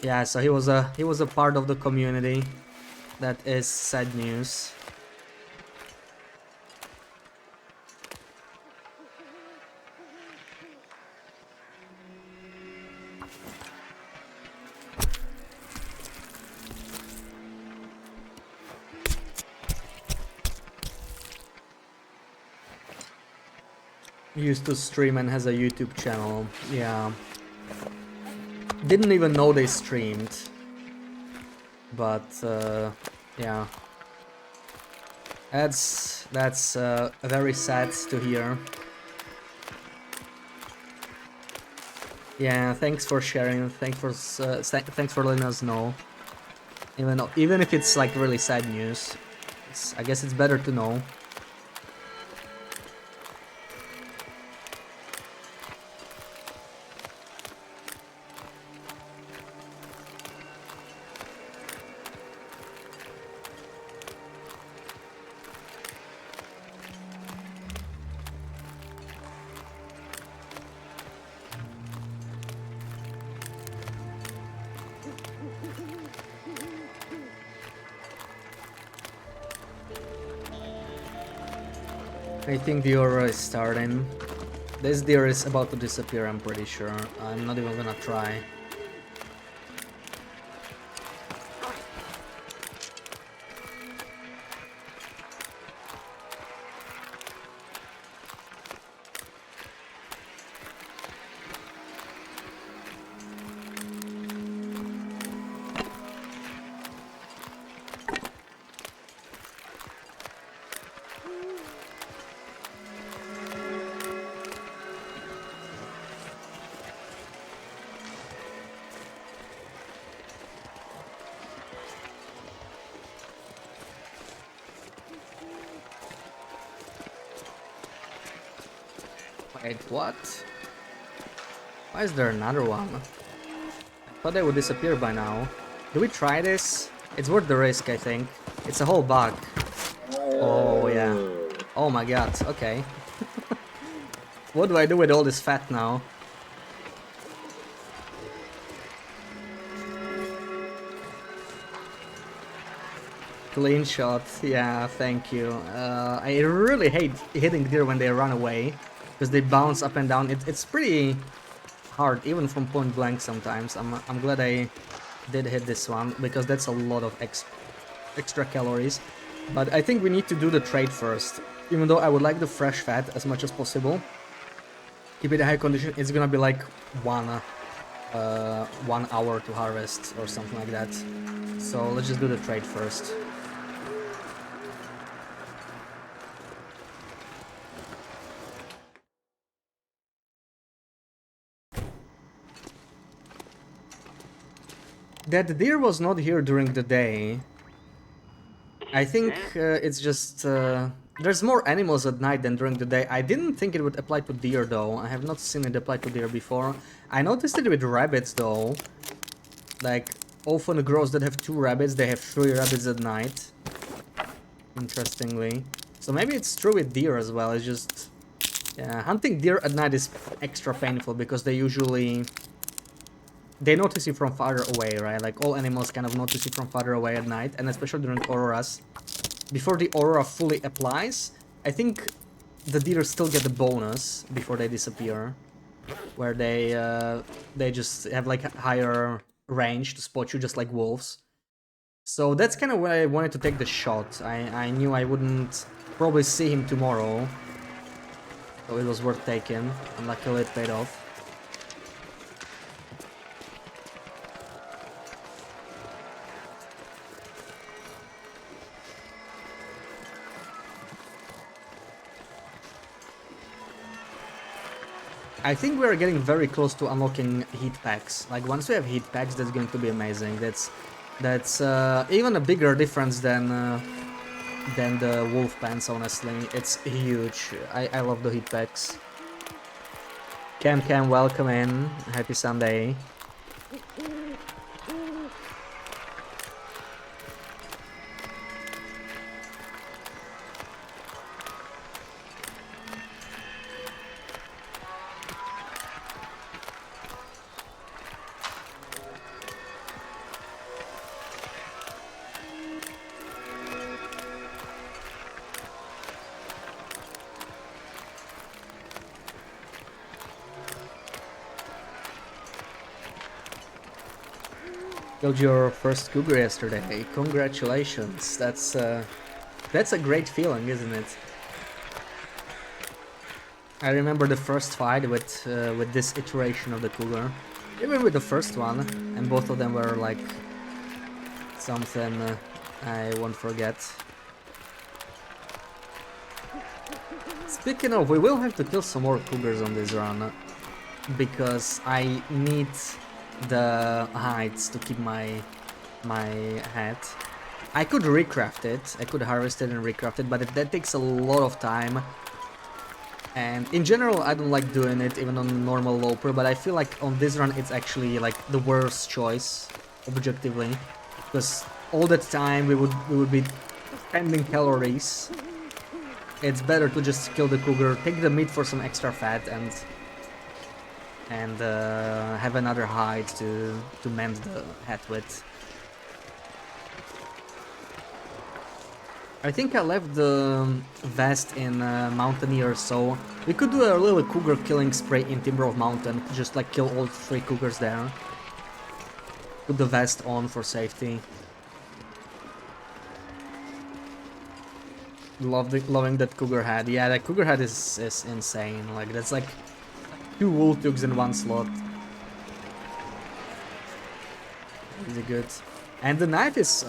Yeah, so he was a part of the community. That is sad news. He used to stream and has a YouTube channel. Yeah. Didn't even know they streamed. But yeah. That's very sad to hear. Yeah, thanks for sharing. Thanks for letting us know. Even if it's like really sad news, I guess it's better to know. I think the aura is starting. This deer is about to disappear, I'm pretty sure. I'm not even gonna try. Wait, what? Why is there another one? I thought they would disappear by now. Do we try this? It's worth the risk, I think. It's a whole bug. Oh, yeah. Oh my god, okay. What do I do with all this fat now? Clean shot, yeah, thank you. I really hate hitting deer when they run away, because they bounce up and down. It's pretty hard, even from point blank sometimes. I'm glad I did hit this one, because that's a lot of extra calories. But I think we need to do the trade first. Even though I would like the fresh fat as much as possible, keep it in high condition. It's gonna be like 1 hour to harvest or something like that. So let's just do the trade first. That deer was not here during the day. I think it's just... there's more animals at night than during the day. I didn't think it would apply to deer though. I have not seen it apply to deer before. I noticed it with rabbits though. Like, often grows that have 2 rabbits, they have 3 rabbits at night. Interestingly. So maybe it's true with deer as well. It's just... yeah, hunting deer at night is extra painful because they usually... they notice you from farther away, right? Like, all animals kind of notice you from farther away at night, and especially during auroras. Before the aurora fully applies, I think the deer still get the bonus before they disappear, where they just have like a higher range to spot you, just like wolves. So that's kind of why I wanted to take the shot. I knew I wouldn't probably see him tomorrow, so it was worth taking, and luckily it paid off. I think we're getting very close to unlocking heat packs. Like, once we have heat packs, that's going to be amazing. That's even a bigger difference than the wolf pants, honestly. It's huge. I love the heat packs. Cam, welcome in. Happy Sunday. Killed your first cougar yesterday. Congratulations. That's a great feeling, isn't it? I remember the first fight with this iteration of the cougar. Even with the first one, and both of them were like something I won't forget. Speaking of, we will have to kill some more cougars on this run, because I need the hides to keep my hat. I could recraft it, I could harvest it and recraft it, but that takes a lot of time. And in general, I don't like doing it even on normal loper, but I feel like on this run it's actually like the worst choice, objectively, because all that time we would be spending calories. It's better to just kill the cougar, take the meat for some extra fat, and have another hide to mend the hat with. I think I left the vest in Mountaineer, so we could do a little cougar killing spray in Timber of Mountain, just like kill all 3 cougars there. Put the vest on for safety. Loving that cougar head. Yeah, that cougar head is insane. Like, that's like 2 wolf tugs in 1 slot. Really good. And the knife is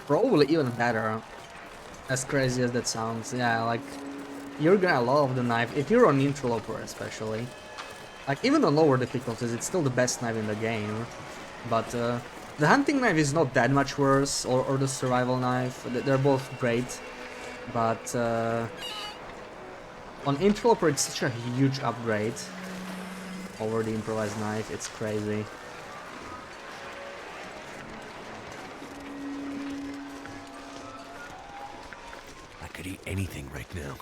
probably even better. As crazy as that sounds. Yeah, like, you're gonna love the knife, if you're on interloper especially. Like, even on lower difficulties, it's still the best knife in the game. But the hunting knife is not that much worse, or the survival knife. They're both great. But on interloper, it's such a huge upgrade over the improvised knife. It's crazy. I could eat anything right now.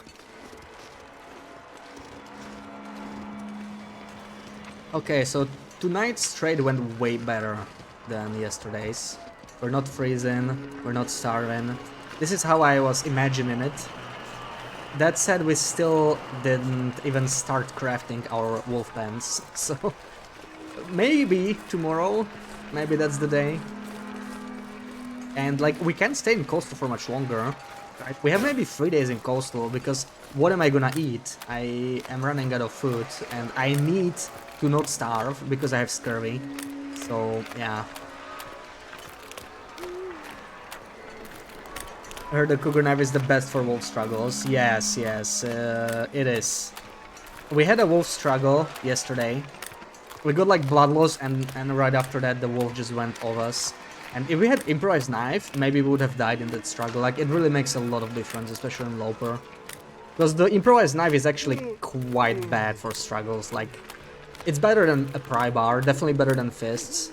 Okay, so tonight's trade went way better than yesterday's. We're not freezing, we're not starving. This is how I was imagining it. That said, we still didn't even start crafting our wolf pants, so maybe tomorrow, maybe that's the day. And like, we can't stay in coastal for much longer. Right? We have maybe 3 days in coastal, because what am I gonna eat? I am running out of food, and I need to not starve, because I have scurvy. So, yeah. I heard the cougar knife is the best for wolf struggles. Yes, it is. We had a wolf struggle yesterday. We got like blood loss, and right after that the wolf just went over us. And if we had improvised knife, maybe we would have died in that struggle. Like, it really makes a lot of difference, especially in loper. Because the improvised knife is actually quite bad for struggles. Like, it's better than a pry bar, definitely better than fists.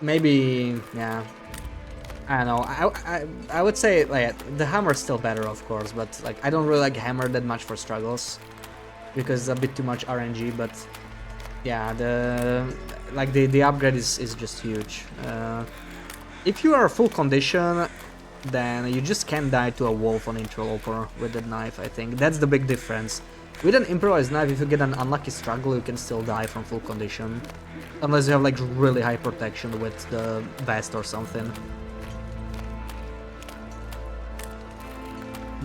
Maybe, yeah. I don't know. I would say like the hammer's still better, of course, but like I don't really like hammer that much for struggles because it's a bit too much RNG. But yeah, the upgrade is just huge. If you are full condition, then you just can't die to a wolf on interloper with that knife. I think that's the big difference. With an improvised knife, if you get an unlucky struggle, you can still die from full condition, unless you have like really high protection with the vest or something.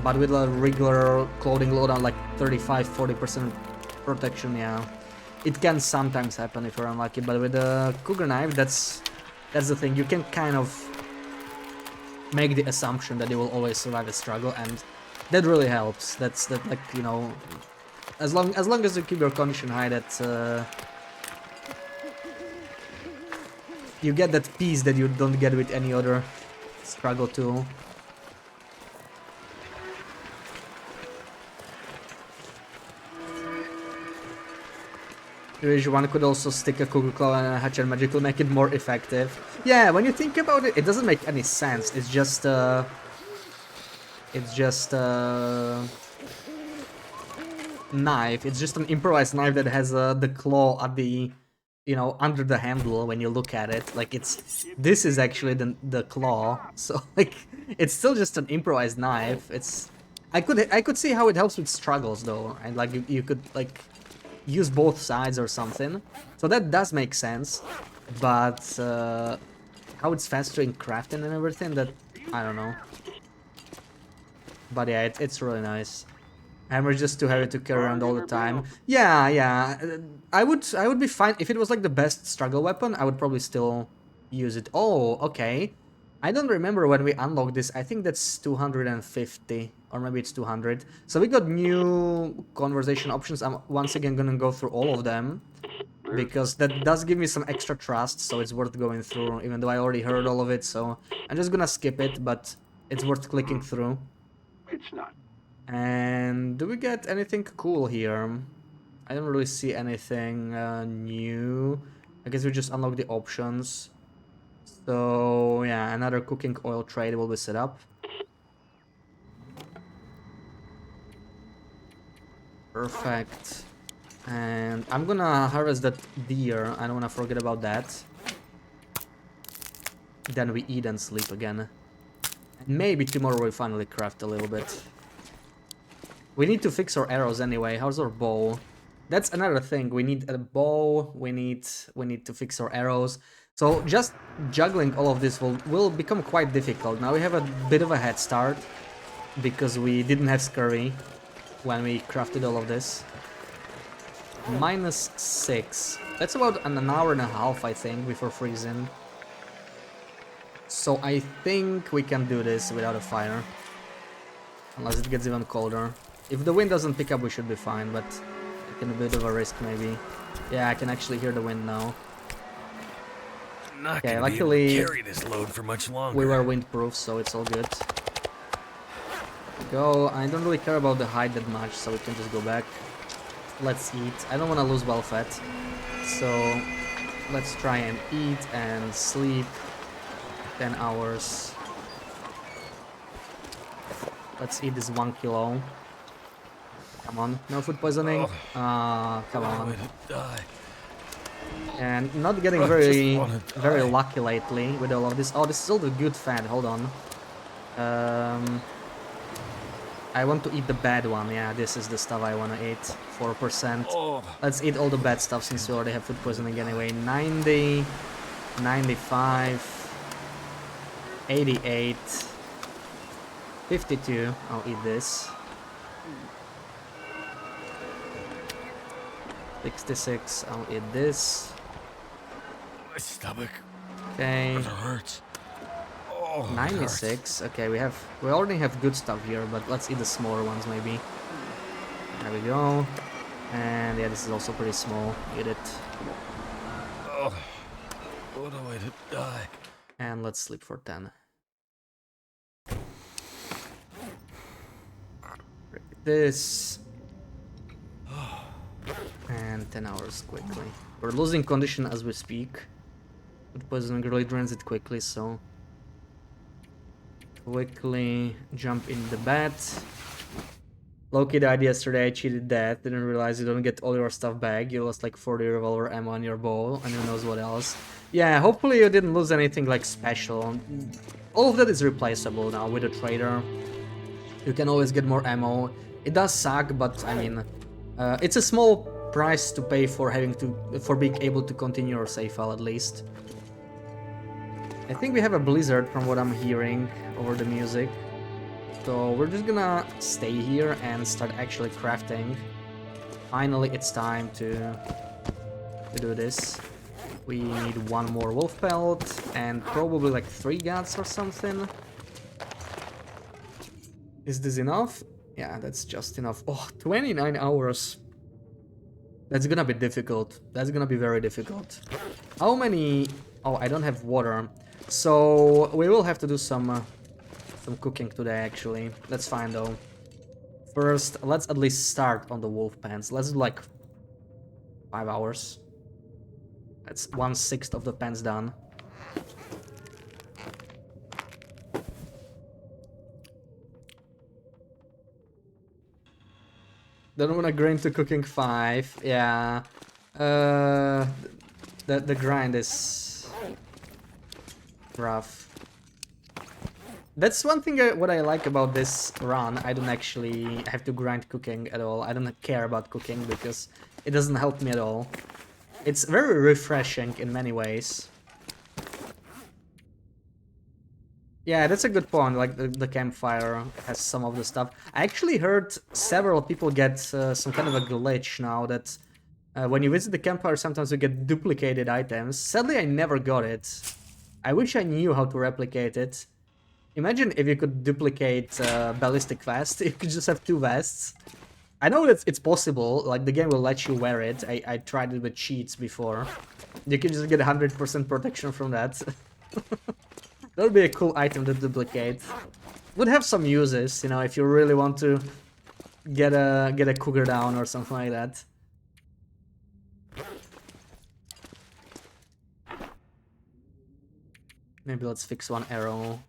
But with a regular clothing loadout, like 35-40% protection, yeah, it can sometimes happen if you're unlucky. But with the cougar knife, that's the thing. You can kind of make the assumption that you will always survive a struggle, and that really helps. That like, you know, as long as you keep your condition high, you get that peace that you don't get with any other struggle tool. Wish one could also stick a Cuckoo Claw and a Hatchet Magic will make it more effective. Yeah, when you think about it, it doesn't make any sense. It's just knife. It's just an improvised knife that has the claw at the, you know, under the handle when you look at it. Like this is actually the claw. So like it's still just an improvised knife. I could see how it helps with struggles though, and like you could like use both sides or something. So that does make sense, but how it's faster in crafting and everything, that I don't know. But yeah, it's really nice. Hammer's just too heavy to carry around all the time. Yeah, yeah. I would be fine if it was like the best struggle weapon. I would probably still use it. Oh, okay. I don't remember when we unlocked this. I think that's 250 or maybe it's 200. So we got new conversation options. I'm once again gonna go through all of them because that does give me some extra trust. So it's worth going through, even though I already heard all of it. So I'm just gonna skip it, but it's worth clicking through. It's not. And do we get anything cool here? I don't really see anything new. I guess we just unlock the options. So yeah, another cooking oil trade will be set up. Perfect. And I'm gonna harvest that deer. I don't wanna forget about that. Then we eat and sleep again. And maybe tomorrow we finally craft a little bit. We need to fix our arrows anyway. How's our bow? That's another thing. We need a bow. We need to fix our arrows. So just juggling all of this will become quite difficult. Now we have a bit of a head start because we didn't have scurry when we crafted all of this. -6. That's about an hour and a half, I think, before freezing. So I think we can do this without a fire. Unless it gets even colder. If the wind doesn't pick up, we should be fine, but taking a bit of a risk maybe. Yeah, I can actually hear the wind now. Not Okay, gonna be able to luckily carry this load for much longer. we were windproof, so it's all good. Go. I don't really care about the height that much, so we can just go back. Let's eat. I don't want to lose well fat, so let's try and eat and sleep 10 hours. Let's eat this 1 kilo. Come on, no food poisoning. Come What a on. way to die. And not getting I very, just wanna very die. lucky lately with all of this. Oh, this is all the good fat. Hold on. I want to eat the bad one. Yeah, this is the stuff I want to eat. 4%. Oh, Let's eat all the bad stuff since we already have food poisoning anyway. 90, 95, 88, 52. I'll eat this. 66. I'll eat this. my stomach. Okay. It hurts. Oh, it 96. Okay, we already have good stuff here, but let's eat the smaller ones maybe. There we go. And yeah, this is also pretty small. Eat it. hurts. Oh, what a way to die. And let's sleep for 10. Break this. And 10 hours quickly. We're losing condition as we speak. Food poisoning really drains it quickly, so quickly jump in the bed. Loki died yesterday, I cheated that, didn't realize you don't get all your stuff back. You lost like 40 revolver ammo on your bow, and who knows what else. Yeah, hopefully you didn't lose anything like special. All of that is replaceable now with a trader. You can always get more ammo. It does suck, but I mean, it's a small price to pay for being able to continue your save file at least. I think we have a blizzard from what I'm hearing over the music. So we're just gonna stay here and start actually crafting. Finally, it's time to do this. We need one more wolf pelt and probably like 3 guts or something. Is this enough? Yeah, that's just enough. Oh, 29 hours. That's gonna be difficult. That's gonna be very difficult. How many Oh, I don't have water. So we will have to do some cooking today, actually. That's fine, though. First, let's at least start on the wolf pens. Let's do like 5 hours. That's 1/6 of the pens done. Don't wanna grind to cooking 5. Yeah. Uh, the grind is rough. That's one thing what I like about this run. I don't actually have to grind cooking at all. I don't care about cooking because it doesn't help me at all. It's very refreshing in many ways. Yeah, that's a good point. Like the campfire has some of the stuff. I actually heard several people get some kind of a glitch now that when you visit the campfire, sometimes you get duplicated items. Sadly, I never got it. I wish I knew how to replicate it. Imagine if you could duplicate ballistic vest. You could just have 2 vests. I know that it's possible. Like the game will let you wear it. I tried it with cheats before. You can just get 100% protection from that. That would be a cool item to duplicate. Would have some uses, you know, if you really want to get a cougar down or something like that. Maybe let's fix one arrow.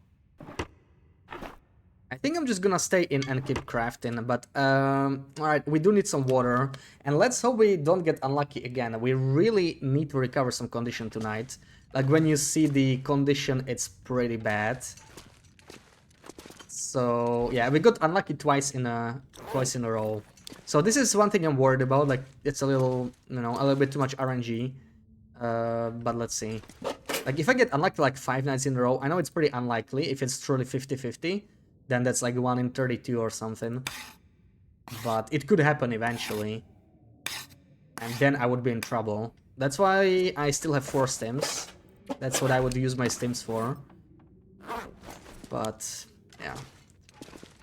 I think I'm just gonna stay in and keep crafting, but alright, we do need some water. And let's hope we don't get unlucky again. We really need to recover some condition tonight. Like when you see the condition, it's pretty bad. So yeah, we got unlucky twice in a row. So this is one thing I'm worried about. Like it's a little, you know, a little bit too much RNG. But let's see. Like if I get unlucky like 5 nights in a row, I know it's pretty unlikely. If it's truly 50-50, then that's like 1 in 32 or something. But it could happen eventually. And then I would be in trouble. That's why I still have 4 stims. That's what I would use my stims for. But yeah.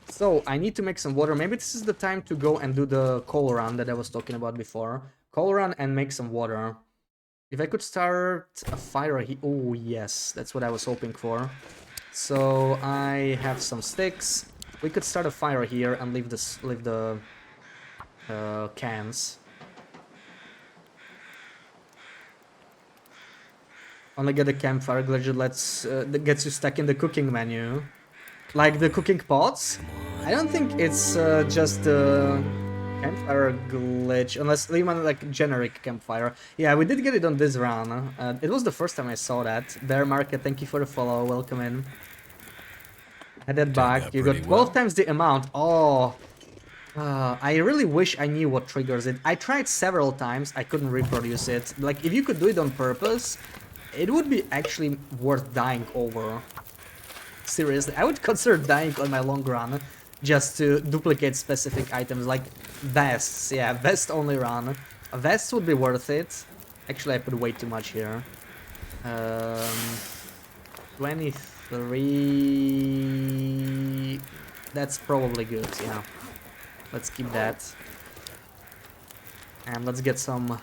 So I need to make some water. Maybe this is the time to go and do the coal run that I was talking about before. Coal run and make some water. If I could start a fire here. Oh yes, that's what I was hoping for. So I have some sticks. We could start a fire here and leave the cans. Only get a campfire glitch that gets you stuck in the cooking menu. Like the cooking pots? I don't think it's just the campfire glitch, unless you want like generic campfire. Yeah, we did get it on this run. It was the first time I saw that. Bear Market, thank you for the follow, welcome in. Headed back, you got 12 times the amount. Oh, I really wish I knew what triggers it. I tried several times, I couldn't reproduce it. Like, if you could do it on purpose, it would be actually worth dying over. Seriously, I would consider dying on my long run just to duplicate specific items, like vests. Yeah, vest only run. A vest would be worth it. Actually, I put way too much here. 23... That's probably good, yeah. Let's keep that. And let's get some...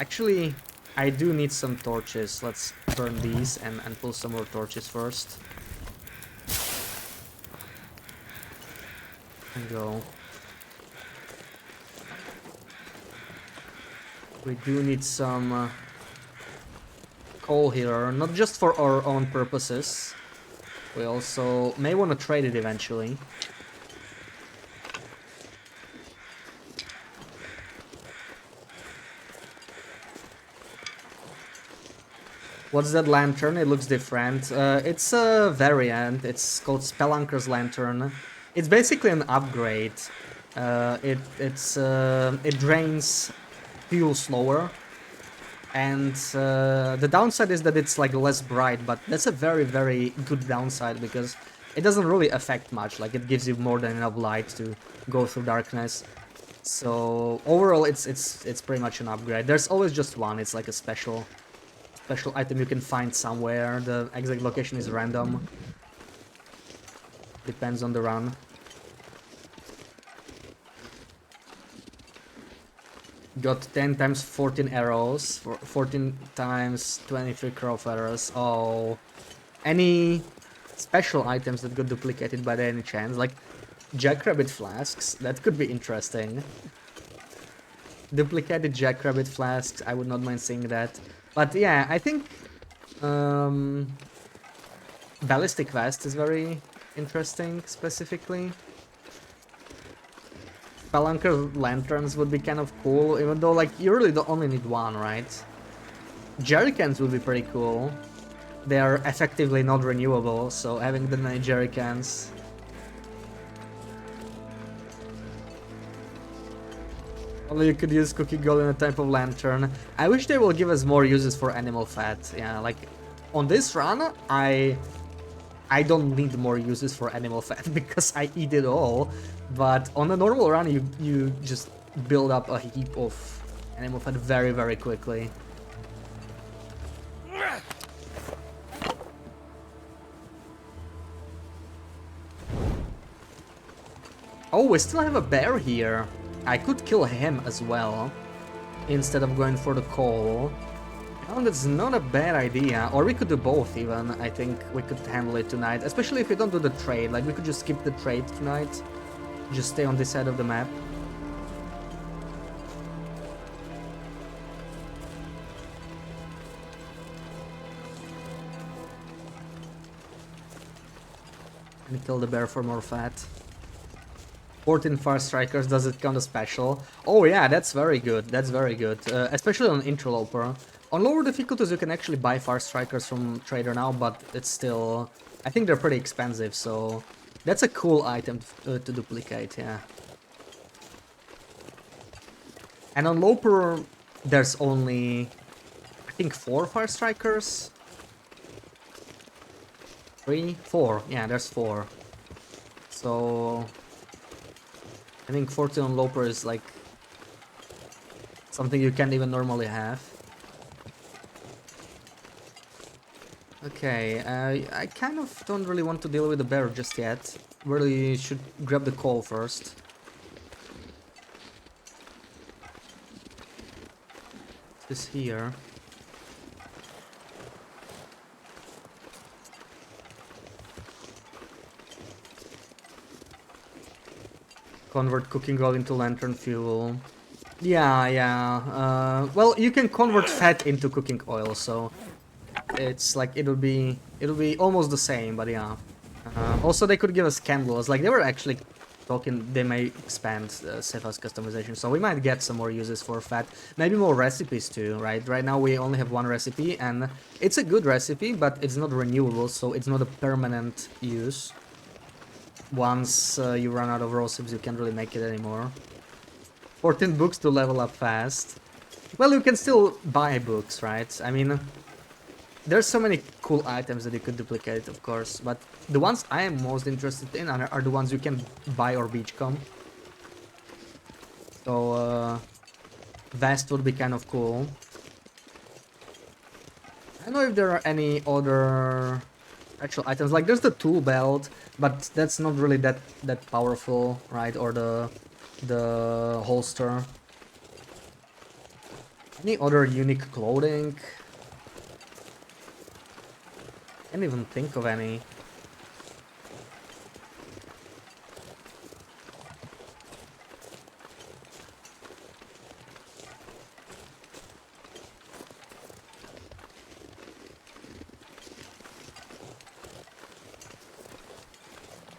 Actually, I do need some torches. Let's burn these and pull some more torches first. And go. We do need some coal here, not just for our own purposes. We also may want to trade it eventually. What's that lantern? It looks different. It's a variant. It's called Spelunker's Lantern. It's basically an upgrade. It drains fuel slower, and the downside is that it's like less bright. But that's a very, very good downside because it doesn't really affect much. Like it gives you more than enough light to go through darkness. So overall, it's pretty much an upgrade. There's always just one. It's like a special item you can find somewhere. The exact location is random. Depends on the run. Got 10 times 14 arrows, 14 times 23 crow feathers. Oh, any special items that got duplicated by any chance? Like jackrabbit flasks, that could be interesting. Duplicated jackrabbit flasks, I would not mind seeing that. But yeah, I think ballistic vest is very interesting specifically. Spelunker lanterns would be kind of cool, even though like you really don't only need one, right? Jerrycans would be pretty cool. They are effectively not renewable, so having the many jerrycans. Only you could use cooking gold in a type of lantern. I wish they will give us more uses for animal fat. Yeah, like on this run, I don't need more uses for animal fat because I eat it all. But on a normal run, you just build up a heap of animal fat very, very quickly. Oh, we still have a bear here. I could kill him as well, instead of going for the coal. Oh, that's not a bad idea. Or we could do both even. I think we could handle it tonight. Especially if we don't do the trade. Like, we could just skip the trade tonight. Just stay on this side of the map. And kill the bear for more fat. 14 fire strikers, does it count as special? Oh yeah, that's very good, that's very good. Especially on interloper. On lower difficulties you can actually buy fire strikers from trader now, but it's still... I think they're pretty expensive, so... That's a cool item to duplicate, yeah. And on loper there's only... I think 4 fire strikers? 3? 4, yeah, there's 4. So... I think 14 on Loper is like something you can't even normally have. Okay, I kind of don't really want to deal with the bear just yet. Really should grab the coal first. This here. Convert cooking oil into lantern fuel. Yeah, yeah. Well, you can convert fat into cooking oil, so it's like it'll be almost the same, but yeah. Also, they could give us candles. Like they were actually talking, they may expand Cepha's customization, so we might get some more uses for fat. Maybe more recipes too, right? Right now we only have one recipe, and it's a good recipe, but it's not renewable, so it's not a permanent use. Once you run out of recipes, you can't really make it anymore. 14 books to level up fast. Well, you can still buy books, right? I mean, there's so many cool items that you could duplicate, of course, but the ones I am most interested in are the ones you can buy or beachcomb. So, vest would be kind of cool. I don't know if there are any other actual items. Like, there's the tool belt, but that's not really that powerful, right? Or the holster. Any other unique clothing? Can't even think of any.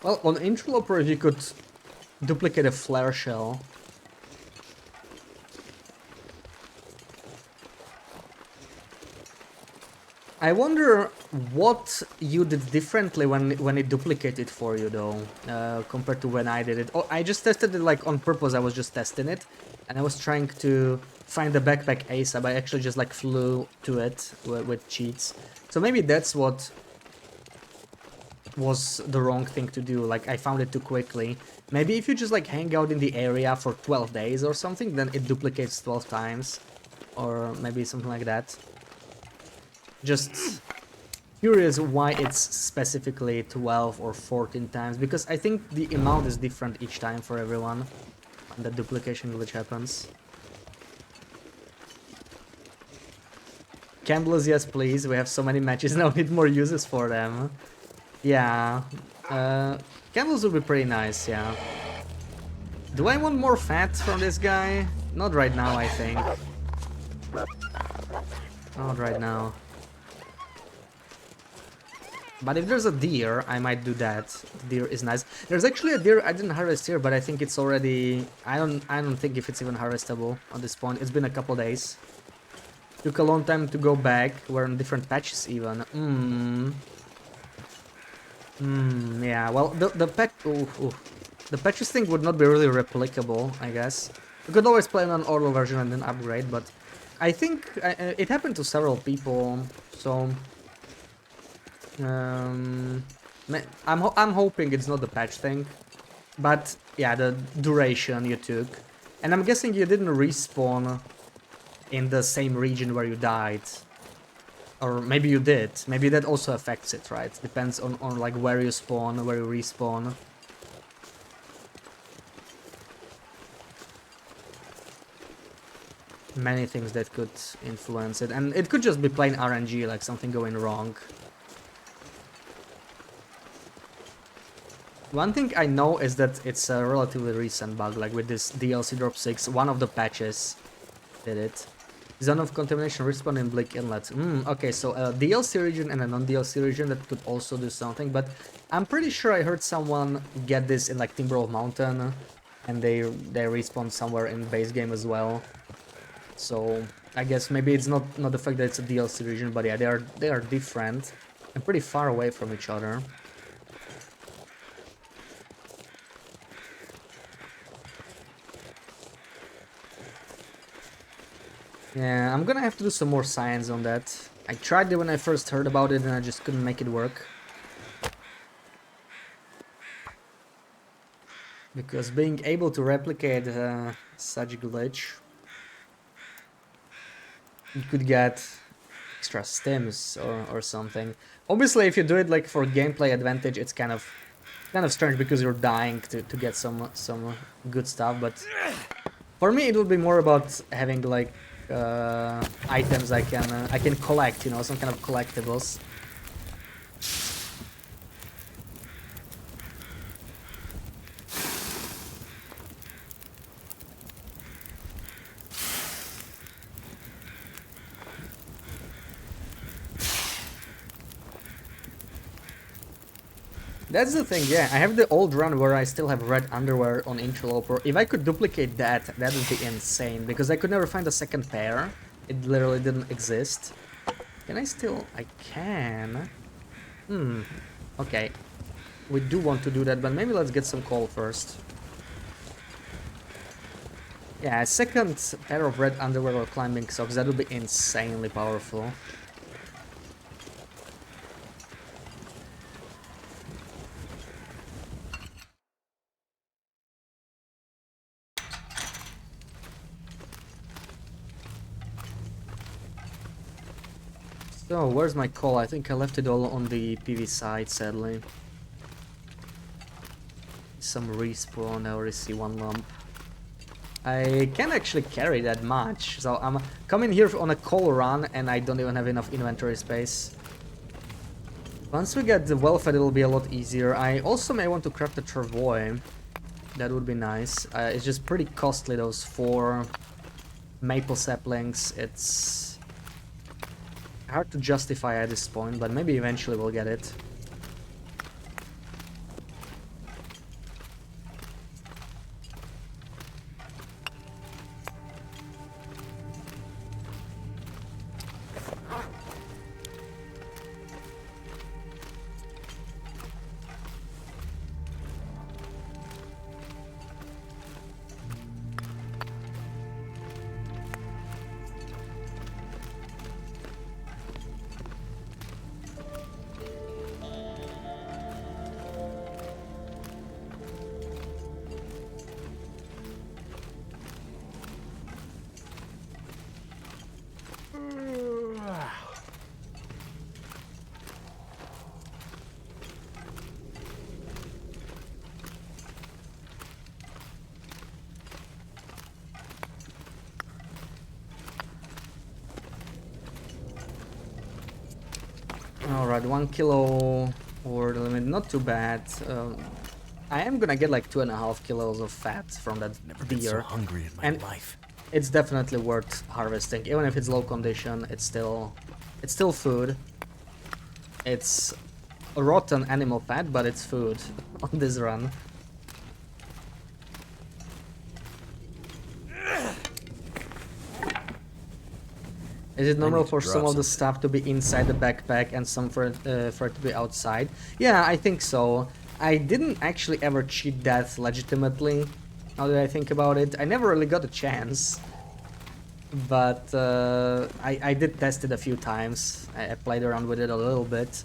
Well, on interloper, if you could duplicate a flare shell. I wonder what you did differently when it duplicated for you, though, compared to when I did it. Oh, I just tested it like on purpose. I was just testing it, and I was trying to find the backpack ASAP. I actually just like flew to it with cheats. So maybe that's what was the wrong thing to do. Like I found it too quickly. Maybe if you just like hang out in the area for 12 days or something, then it duplicates 12 times, or maybe something like that. Just curious why it's specifically 12 or 14 times, because I think the amount is different each time for everyone, and the duplication glitch happens. candles, yes please. We have so many matches now, need more uses for them. Yeah. Candles would be pretty nice, yeah. Do I want more fat from this guy? Not right now, I think. Not right now. But if there's a deer, I might do that. The deer is nice. There's actually a deer I didn't harvest here, but I think it's already... I don't think if it's even harvestable at this point. It's been a couple days. Took a long time to go back. We're on different patches even. Yeah, well, the patch... The patches thing would not be really replicable, I guess. You could always play on an older version and then upgrade, but... I think it happened to several people, so... I'm hoping it's not the patch thing, but yeah, the duration you took, and I'm guessing you didn't respawn in the same region where you died, or maybe you did. Maybe that also affects it, right? Depends on like where you spawn, where you respawn. Many things that could influence it, and it could just be plain RNG, like something going wrong. One thing I know is that it's a relatively recent bug, like with this DLC Drop 6, one of the patches did it. Zone of contamination respawn in Bleak Inlet. Okay, so a DLC region and a non-DLC region that could also do something, but I'm pretty sure I heard someone get this in like Timberwolf Mountain, and they respawn somewhere in base game as well. So I guess maybe it's not the fact that it's a DLC region, but yeah, they are different and pretty far away from each other. Yeah, I'm gonna have to do some more science on that. I tried it when I first heard about it and I just couldn't make it work. Because being able to replicate such glitch, you could get extra stims or something. Obviously, if you do it like for gameplay advantage, it's kind of strange because you're dying to get some good stuff. But for me, it would be more about having like items I can collect, you know, some kind of collectibles. That's the thing, yeah, I have the old run where I still have red underwear on interloper. If I could duplicate that, that would be insane, because I could never find a second pair. It literally didn't exist. Can I still... I can... Okay. We do want to do that, but maybe let's get some coal first. Yeah, a second pair of red underwear or climbing socks, that would be insanely powerful. So, where's my coal? I think I left it all on the PV side, sadly. Some respawn, I already see one lump. I can't actually carry that much, so I'm coming here on a coal run and I don't even have enough inventory space. Once we get the well-fed, it'll be a lot easier. I also may want to craft a travois. That would be nice. It's just pretty costly, those 4 maple saplings. It's hard to justify at this point, but maybe eventually we'll get it. Alright, 1 kilo over the limit, not too bad. I am gonna get like 2.5 kilos of fat from that Never been so deer. hungry in my And life. it's definitely worth harvesting. Even if it's low condition, it's still food. It's rotten animal fat, but it's food on this run. Is it normal need to for some drop of the stuff to be inside the backpack and some for it to be outside? Yeah, I think so. I didn't actually ever cheat that legitimately. Now that I think about it, I never really got a chance. But I did test it a few times. I played around with it a little bit.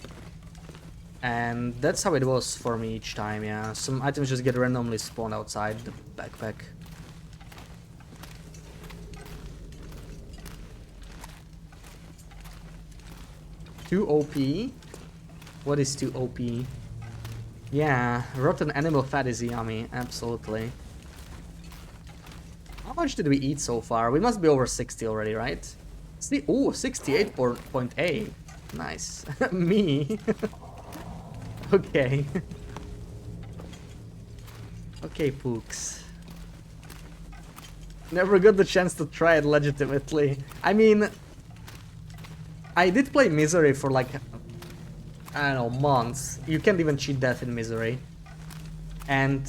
And that's how it was for me each time, yeah. Some items just get randomly spawned outside the backpack. Too OP? What is too OP? Yeah, rotten animal fat is yummy, absolutely. How much did we eat so far? We must be over 60 already, right? See, oh, 68.8. Nice. Me. Okay. Okay, Pooks. Never got the chance to try it legitimately. I mean, I did play Misery for like, I don't know, months. You can't even cheat death in Misery. And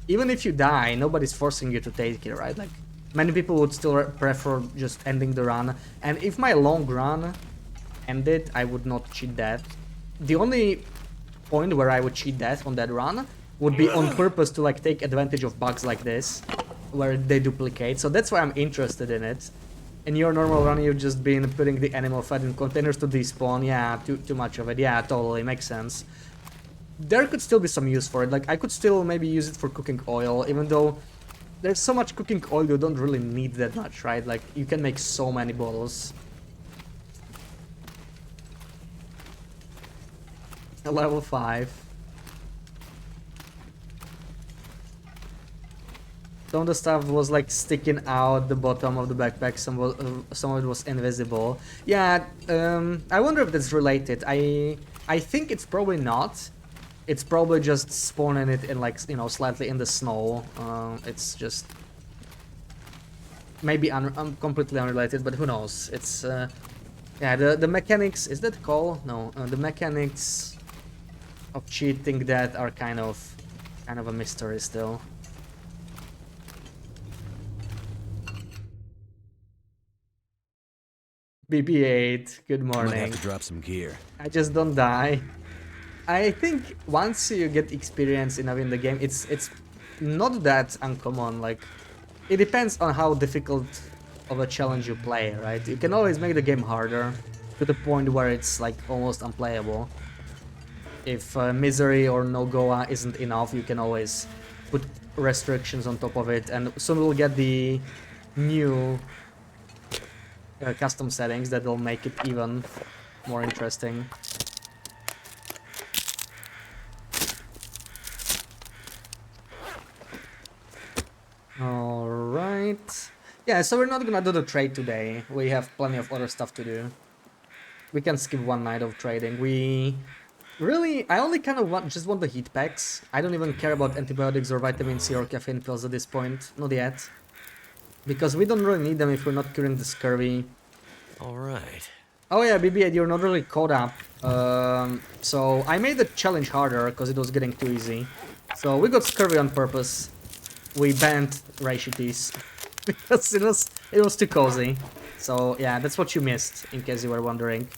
even if you die, nobody's forcing you to take it, right? Like, many people would still prefer just ending the run. And if my long run ended, I would not cheat death. The only point where I would cheat death on that run would be on purpose to like take advantage of bugs like this, where they duplicate. So that's why I'm interested in it. In your normal run, you've just been putting the animal fat in containers to despawn. Yeah, too much of it. Yeah, totally makes sense. There could still be some use for it. Like, I could still maybe use it for cooking oil, even though there's so much cooking oil you don't really need that much, right? Like, you can make so many bottles. Level 5. Some of the stuff was like sticking out the bottom of the backpack, some of it was invisible. Yeah, I wonder if that's related. I think it's probably not. It's probably just spawning it in like, you know, slightly in the snow. It's just maybe completely unrelated, but who knows? It's yeah, the mechanics, is that call? No, the mechanics of cheating that are kind of a mystery still. BB-8, good Might have morning. to drop some gear. I just don't die. I think once you get experience enough in the game, it's not that uncommon. Like, it depends on how difficult of a challenge you play, right? You can always make the game harder to the point where it's like almost unplayable. If Misery or No Goa isn't enough, you can always put restrictions on top of it, and soon we'll get the new custom settings that will make it even more interesting. Alright. Yeah, so we're not gonna do the trade today. We have plenty of other stuff to do. We can skip one night of trading. I only kind of just want the heat packs. I don't even care about antibiotics or vitamin C or caffeine pills at this point. Not yet. Because we don't really need them if we're not curing the scurvy. Alright. Oh yeah, BB-8, you're not really caught up. So I made the challenge harder because it was getting too easy. So we got scurvy on purpose. We banned Raishitis because it was too cozy. So yeah, that's what you missed, in case you were wondering.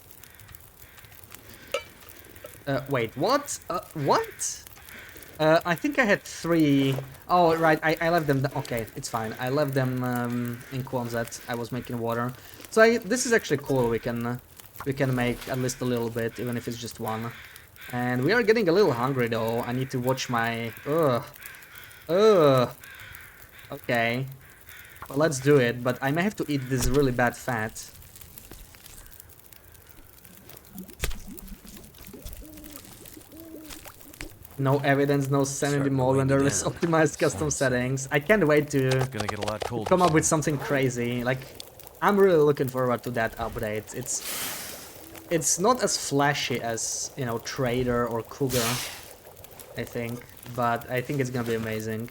Wait, what? What? I think I had 3. Oh, right, I left them. Okay, it's fine. I left them in Quonset. I was making water. So this is actually cool. We can make at least a little bit, even if it's just one. And we are getting a little hungry though. I need to watch my. Okay. Well, let's do it. But I may have to eat this really bad fat. No evidence, no sanity mode when there is optimized custom settings. I can't wait to Gonna get a lot colder. come up with something crazy. Like, I'm really looking forward to that update. It's not as flashy as, you know, Trader or Cougar, I think, but I think it's gonna be amazing.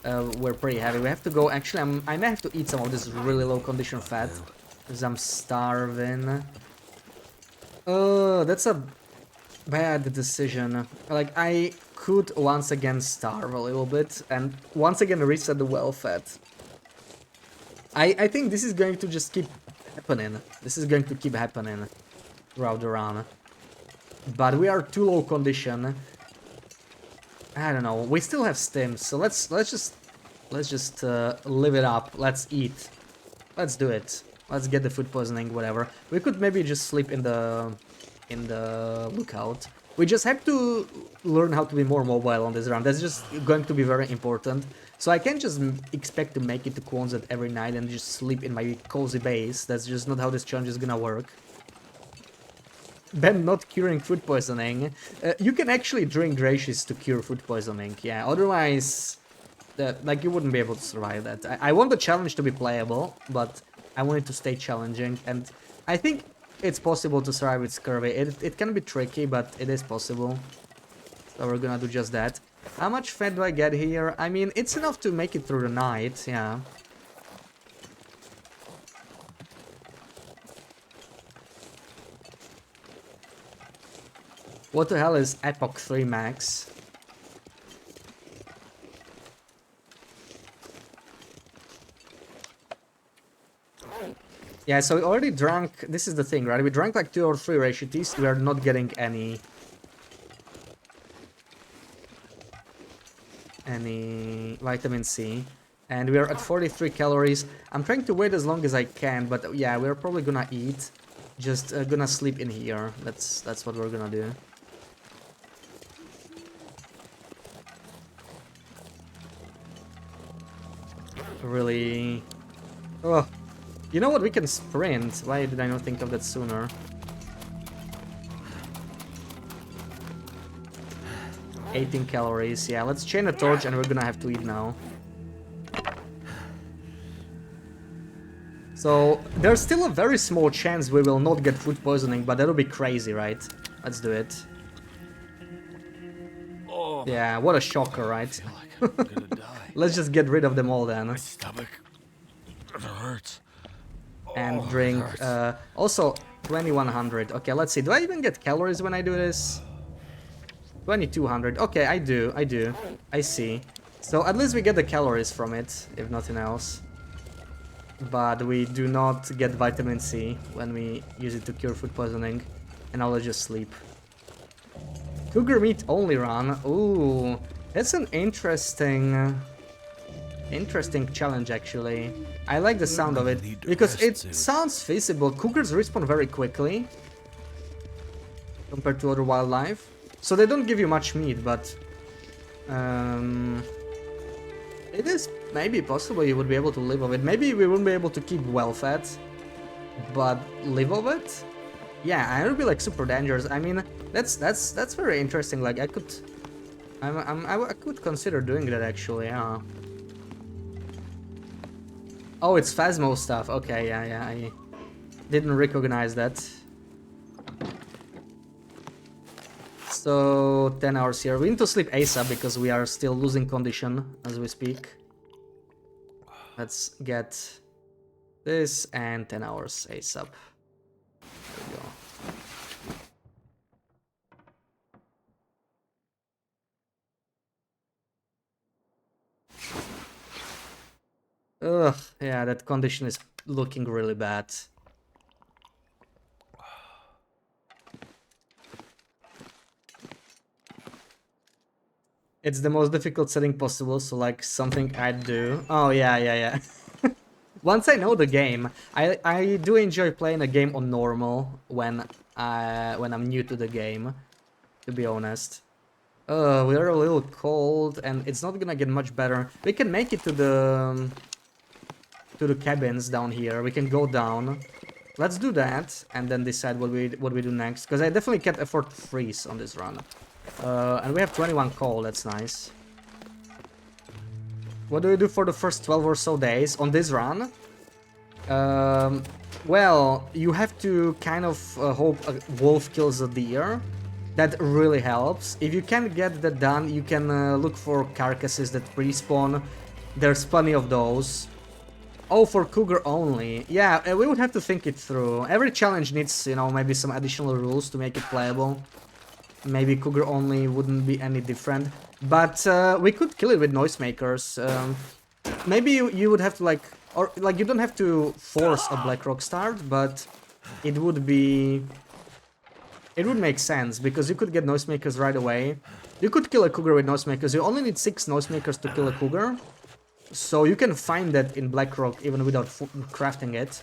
We're pretty heavy. We have to go. Actually, I may have to eat some of this really low condition fat because I'm starving. That's a bad decision. Like, I could once again starve a little bit and once again reset the well fat. I think this is going to just keep happening. This is going to keep happening throughout the run. But we are too low condition. I don't know. We still have stims, so let's just live it up. Let's eat. Let's do it. Let's get the food poisoning, whatever. We could maybe just sleep in the lookout. We just have to learn how to be more mobile on this run. That's just going to be very important. So I can't just expect to make it to Quonset every night and just sleep in my cozy base. That's just not how this challenge is gonna work. Ben not curing food poisoning. You can actually drink Gracious to cure food poisoning, yeah. Otherwise, like, you wouldn't be able to survive that. I want the challenge to be playable, but I want it to stay challenging, and I think it's possible to survive with scurvy. It can be tricky, but it is possible. So we're gonna do just that. How much fat do I get here? I mean, it's enough to make it through the night, yeah. What the hell is Epoch 3 Max? Yeah, so we already drank, this is the thing, right? We drank like 2 or 3 ratio teas, we are not getting any vitamin C. And we are at 43 calories. I'm trying to wait as long as I can, but yeah, we're probably gonna eat. Just gonna sleep in here. That's what we're gonna do. Really... Oh, you know what? We can sprint. Why did I not think of that sooner? $18 calories. Yeah, let's chain a torch and we're gonna have to eat now. So, there's still a very small chance we will not get food poisoning, but that'll be crazy, right? Let's do it. Oh, Yeah, what a shocker, I right? feel like I'm gonna die. Let's just get rid of them all then. My stomach, it hurts. And Oh, it drink, hurts. also 2100. Okay, let's see, do I even get calories when I do this? 2200. Okay, I do. I see. So at least we get the calories from it, if nothing else. But we do not get vitamin C when we use it to cure food poisoning. And I'll just sleep. Cougar meat only run. Ooh, that's an interesting challenge actually. I like the sound of it because it sounds feasible. Cougars respawn very quickly compared to other wildlife. So they don't give you much meat, but it is maybe possible you would be able to live off it. Maybe we wouldn't be able to keep well fed, but live off it? Yeah, and it would be like super dangerous. I mean, that's very interesting. Like I could consider doing that actually. Yeah. Oh, it's Phasmo stuff. Okay, yeah, I didn't recognize that. So 10 hours here. We need to sleep ASAP because we are still losing condition as we speak. Let's get this and 10 hours ASAP. There we go. Ugh, yeah, that condition is looking really bad. It's the most difficult setting possible, so like something I'd do. Oh yeah. Once I know the game, I do enjoy playing a game on normal when I'm new to the game, to be honest. We're a little cold and it's not gonna get much better. We can make it to the cabins down here. We can go down. Let's do that and then decide what we do next, because I definitely can't afford to freeze on this run. And we have 21 coal, that's nice. What do we do for the first 12 or so days on this run? Well, you have to kind of hope a wolf kills a deer. That really helps. If you can't get that done, you can look for carcasses that respawn. There's plenty of those. Oh, for cougar only. Yeah, we would have to think it through. Every challenge needs, you know, maybe some additional rules to make it playable. Maybe cougar only wouldn't be any different. But we could kill it with noisemakers. Maybe you would have to like... Or, like, you don't have to force a Blackrock start, but it would be... It would make sense, because you could get noisemakers right away. You could kill a cougar with noisemakers. You only need 6 noisemakers to kill a cougar. So you can find that in Blackrock even without crafting it.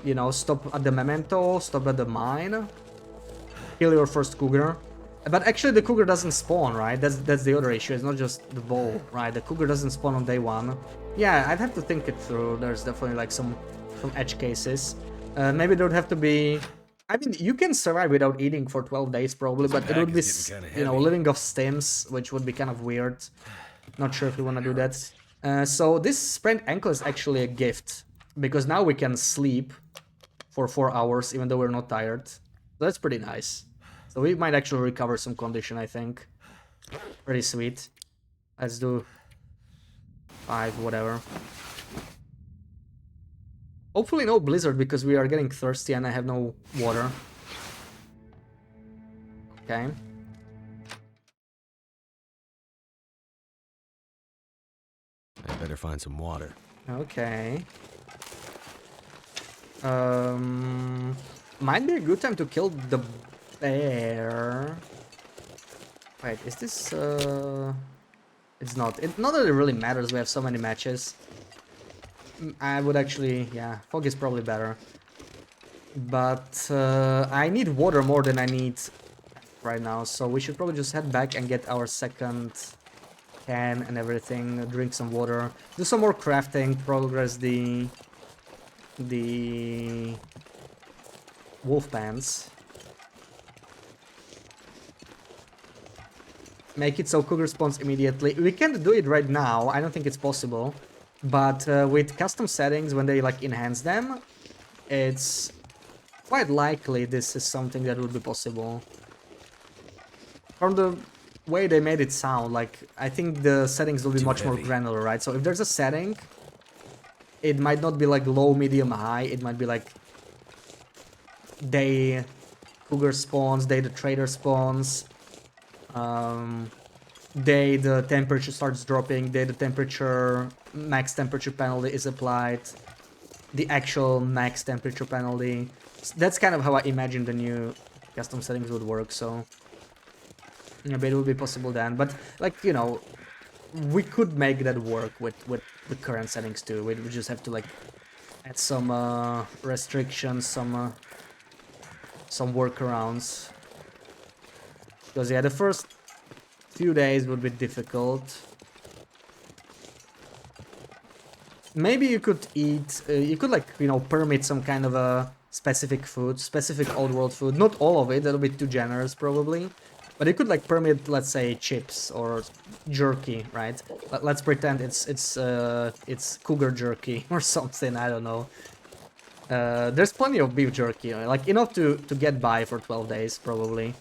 You know, stop at the memento, stop at the mine. Kill your first cougar. But actually the cougar doesn't spawn, right? That's the other issue. It's not just the bow, right? The cougar doesn't spawn on day 1. Yeah, I'd have to think it through. There's definitely like some edge cases. Maybe there would have to be... I mean, you can survive without eating for 12 days probably, but it would be, you know, living off stims, which would be kind of weird. Not sure if we want to do that. So this sprained ankle is actually a gift, because now we can sleep for 4 hours even though we're not tired. So that's pretty nice. So we might actually recover some condition, I think. Pretty sweet. Let's do 5, whatever. Hopefully no blizzard, because we are getting thirsty and I have no water. Okay. I better find some water. Okay. Might be a good time to kill the bear. Wait, is this it's not. Not that it really matters, we have so many matches. I would actually, yeah, fog is probably better. But I need water more than I need right now, so we should probably just head back and get our second can and everything, drink some water, do some more crafting, progress the wolf bands. Make it so cougar spawns immediately. We can't do it right now, I don't think it's possible. But with custom settings, when they like enhance them, it's quite likely this is something that would be possible. From the way they made it sound, like, I think the settings will be much more granular, right? So if there's a setting, it might not be like low, medium, high, it might be like day cougar spawns, day the trader spawns, day the temperature starts dropping, day the temperature, max temperature penalty is applied, the actual max temperature penalty. That's kind of how I imagine the new custom settings would work, so maybe it would be possible then. But, like, you know, we could make that work with the current settings too. We just have to like add some restrictions, some workarounds. Because yeah, the first few days would be difficult. Maybe you could eat, you could like, you know, permit some kind of a specific food, specific old world food. Not all of it, that'll be too generous probably. But you could like permit, let's say, chips or jerky, right? Let's pretend it's cougar jerky or something, I don't know. There's plenty of beef jerky, like enough to get by for 12 days probably.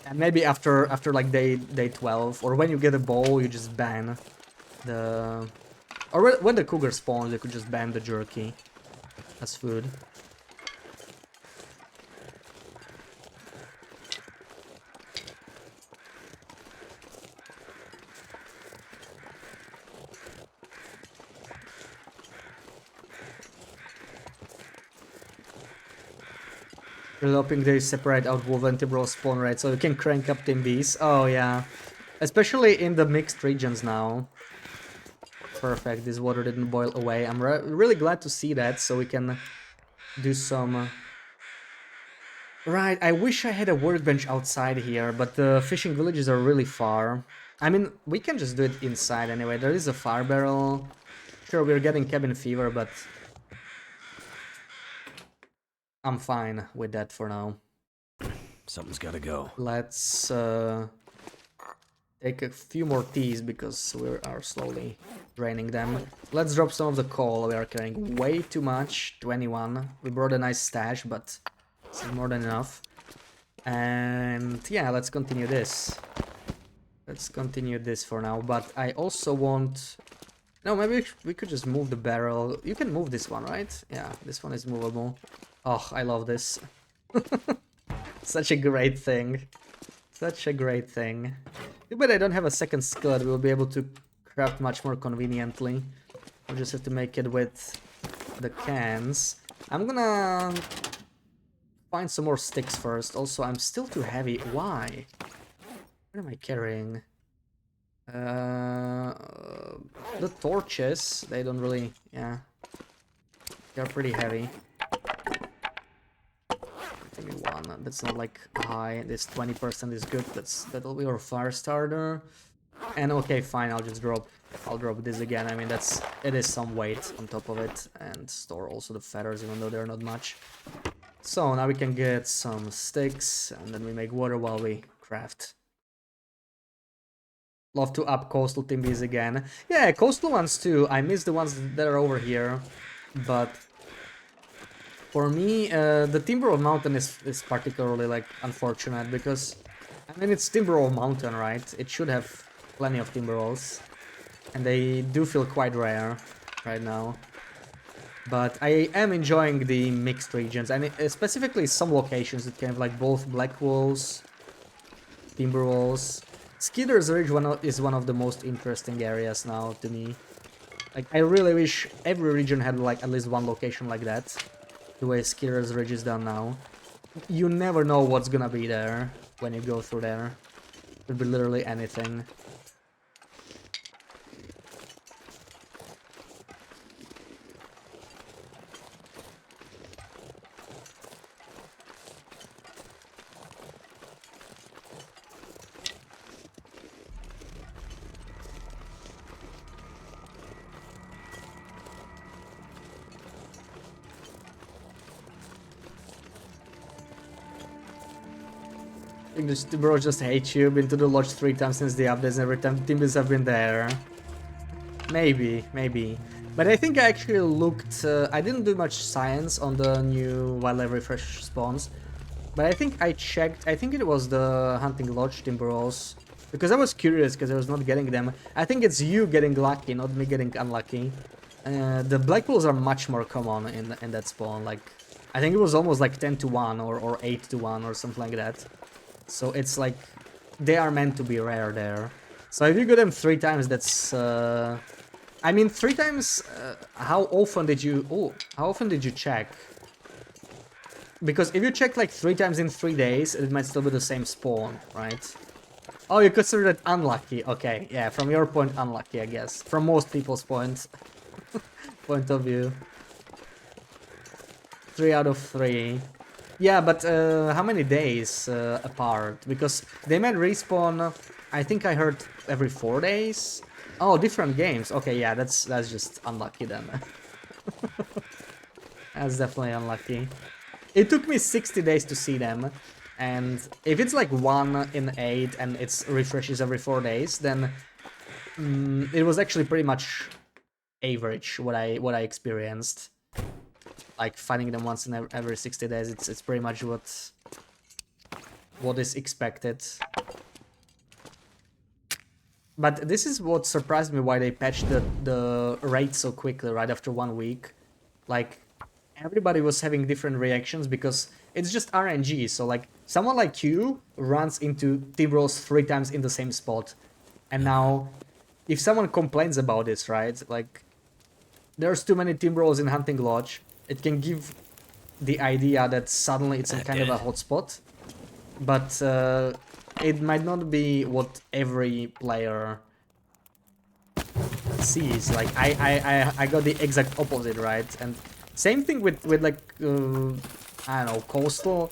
And maybe after like day 12, or when you get a bowl, you just ban the... Or when the cougar spawns, you could just ban the jerky as food. Really hoping they separate out wolf and Tibral spawn rate so you can crank up Team Bees. Oh yeah. Especially in the mixed regions now. Perfect, this water didn't boil away. I'm really glad to see that, so we can do some... Right, I wish I had a workbench outside here, but the fishing villages are really far. I mean, we can just do it inside anyway. There is a fire barrel. Sure, we're getting cabin fever, but I'm fine with that for now. Something's gotta go. Let's take a few more teas because we are slowly draining them. Let's drop some of the coal. We are carrying way too much. 21. We brought a nice stash, but it's more than enough. And yeah, let's continue this. Let's continue this for now. But I also want... No, maybe we could just move the barrel. You can move this one, right? Yeah, this one is movable. Oh, I love this. Such a great thing. Such a great thing. But I don't have a second skillet. We'll be able to craft much more conveniently. I'll just have to make it with the cans. I'm gonna find some more sticks first. Also, I'm still too heavy. Why? What am I carrying? The torches, they don't really, yeah. They're pretty heavy. Give me one. That's not like high. This 20% is good. That'll be our fire starter. And okay, fine. I'll drop this again. I mean, it is some weight on top of it, and store also the feathers, even though they're not much. So now we can get some sticks, and then we make water while we craft. Love to up coastal timbies again. Yeah, coastal ones too. I miss the ones that are over here, but for me, the Timber of Mountain is particularly like unfortunate because, I mean, it's Timber of Mountain, right? It should have plenty of timber rolls, and they do feel quite rare right now. But I am enjoying the mixed regions, and specifically some locations that can have like both black walls, timber walls. Skeeter's Ridge is one of the most interesting areas now to me. Like, I really wish every region had like at least one location like that. The way Skeeter's Ridge is done now. You never know what's gonna be there when you go through there. Could be literally anything. I think the bros just hate you. Been to the lodge 3 times since the updates, and every time Timbers have been there. Maybe. But I think I actually looked... I didn't do much science on the new wildlife refresh spawns. But I think I checked... I think it was the Hunting Lodge Timber Rolls. Because I was curious, because I was not getting them. I think it's you getting lucky, not me getting unlucky. The black pools are much more common in that spawn. Like, I think it was almost like 10 to 1 or 8 to 1 or something like that. So it's like, they are meant to be rare there. So if you get them 3 times, that's... I mean, 3 times, how often did you... Oh, how often did you check? Because if you check like 3 times in 3 days, it might still be the same spawn, right? Oh, you consider it unlucky. Okay, yeah, from your point, unlucky, I guess. From most people's point of view. 3 out of 3. Yeah, but how many days apart? Because they might respawn, I think I heard every 4 days. Oh, different games. Okay, yeah, that's just unlucky then. That's definitely unlucky. It took me 60 days to see them, and if it's like 1 in 8 and it refreshes every 4 days, then it was actually pretty much average what I experienced. Like finding them once in every 60 days, it's pretty much what is expected. But this is what surprised me, why they patched the rate so quickly right after 1 week. Like, everybody was having different reactions because it's just RNG. So like, someone like you runs into T-Bros 3 times in the same spot. And now, if someone complains about this, right? Like, there's too many T-Bros in Hunting Lodge. It can give the idea that suddenly it's in kind of a hotspot. But it might not be what every player sees. Like, I got the exact opposite, right? And same thing with like, I don't know, coastal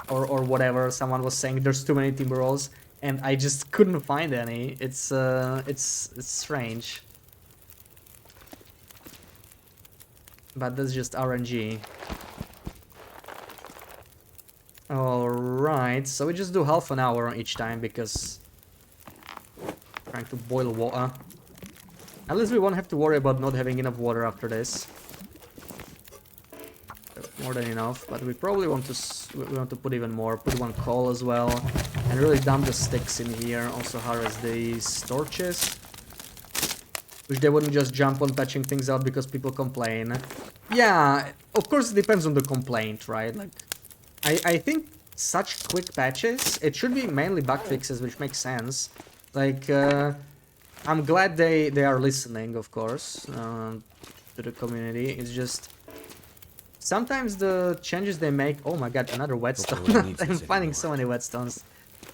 or whatever. Someone was saying there's too many timber rolls, and I just couldn't find any. It's strange. But that's just RNG. Alright, so we just do half an hour each time because trying to boil water. At least we won't have to worry about not having enough water after this. More than enough, but we probably want to put even more. Put one coal as well, and really dump the sticks in here. Also harvest these torches, which they wouldn't just jump on patching things out because people complain. Yeah, of course it depends on the complaint, right? Like, I think such quick patches, it should be mainly bug fixes, which makes sense. Like, I'm glad they are listening, of course, to the community. It's just sometimes the changes they make. Oh my god, another whetstone! I'm finding so many whetstones.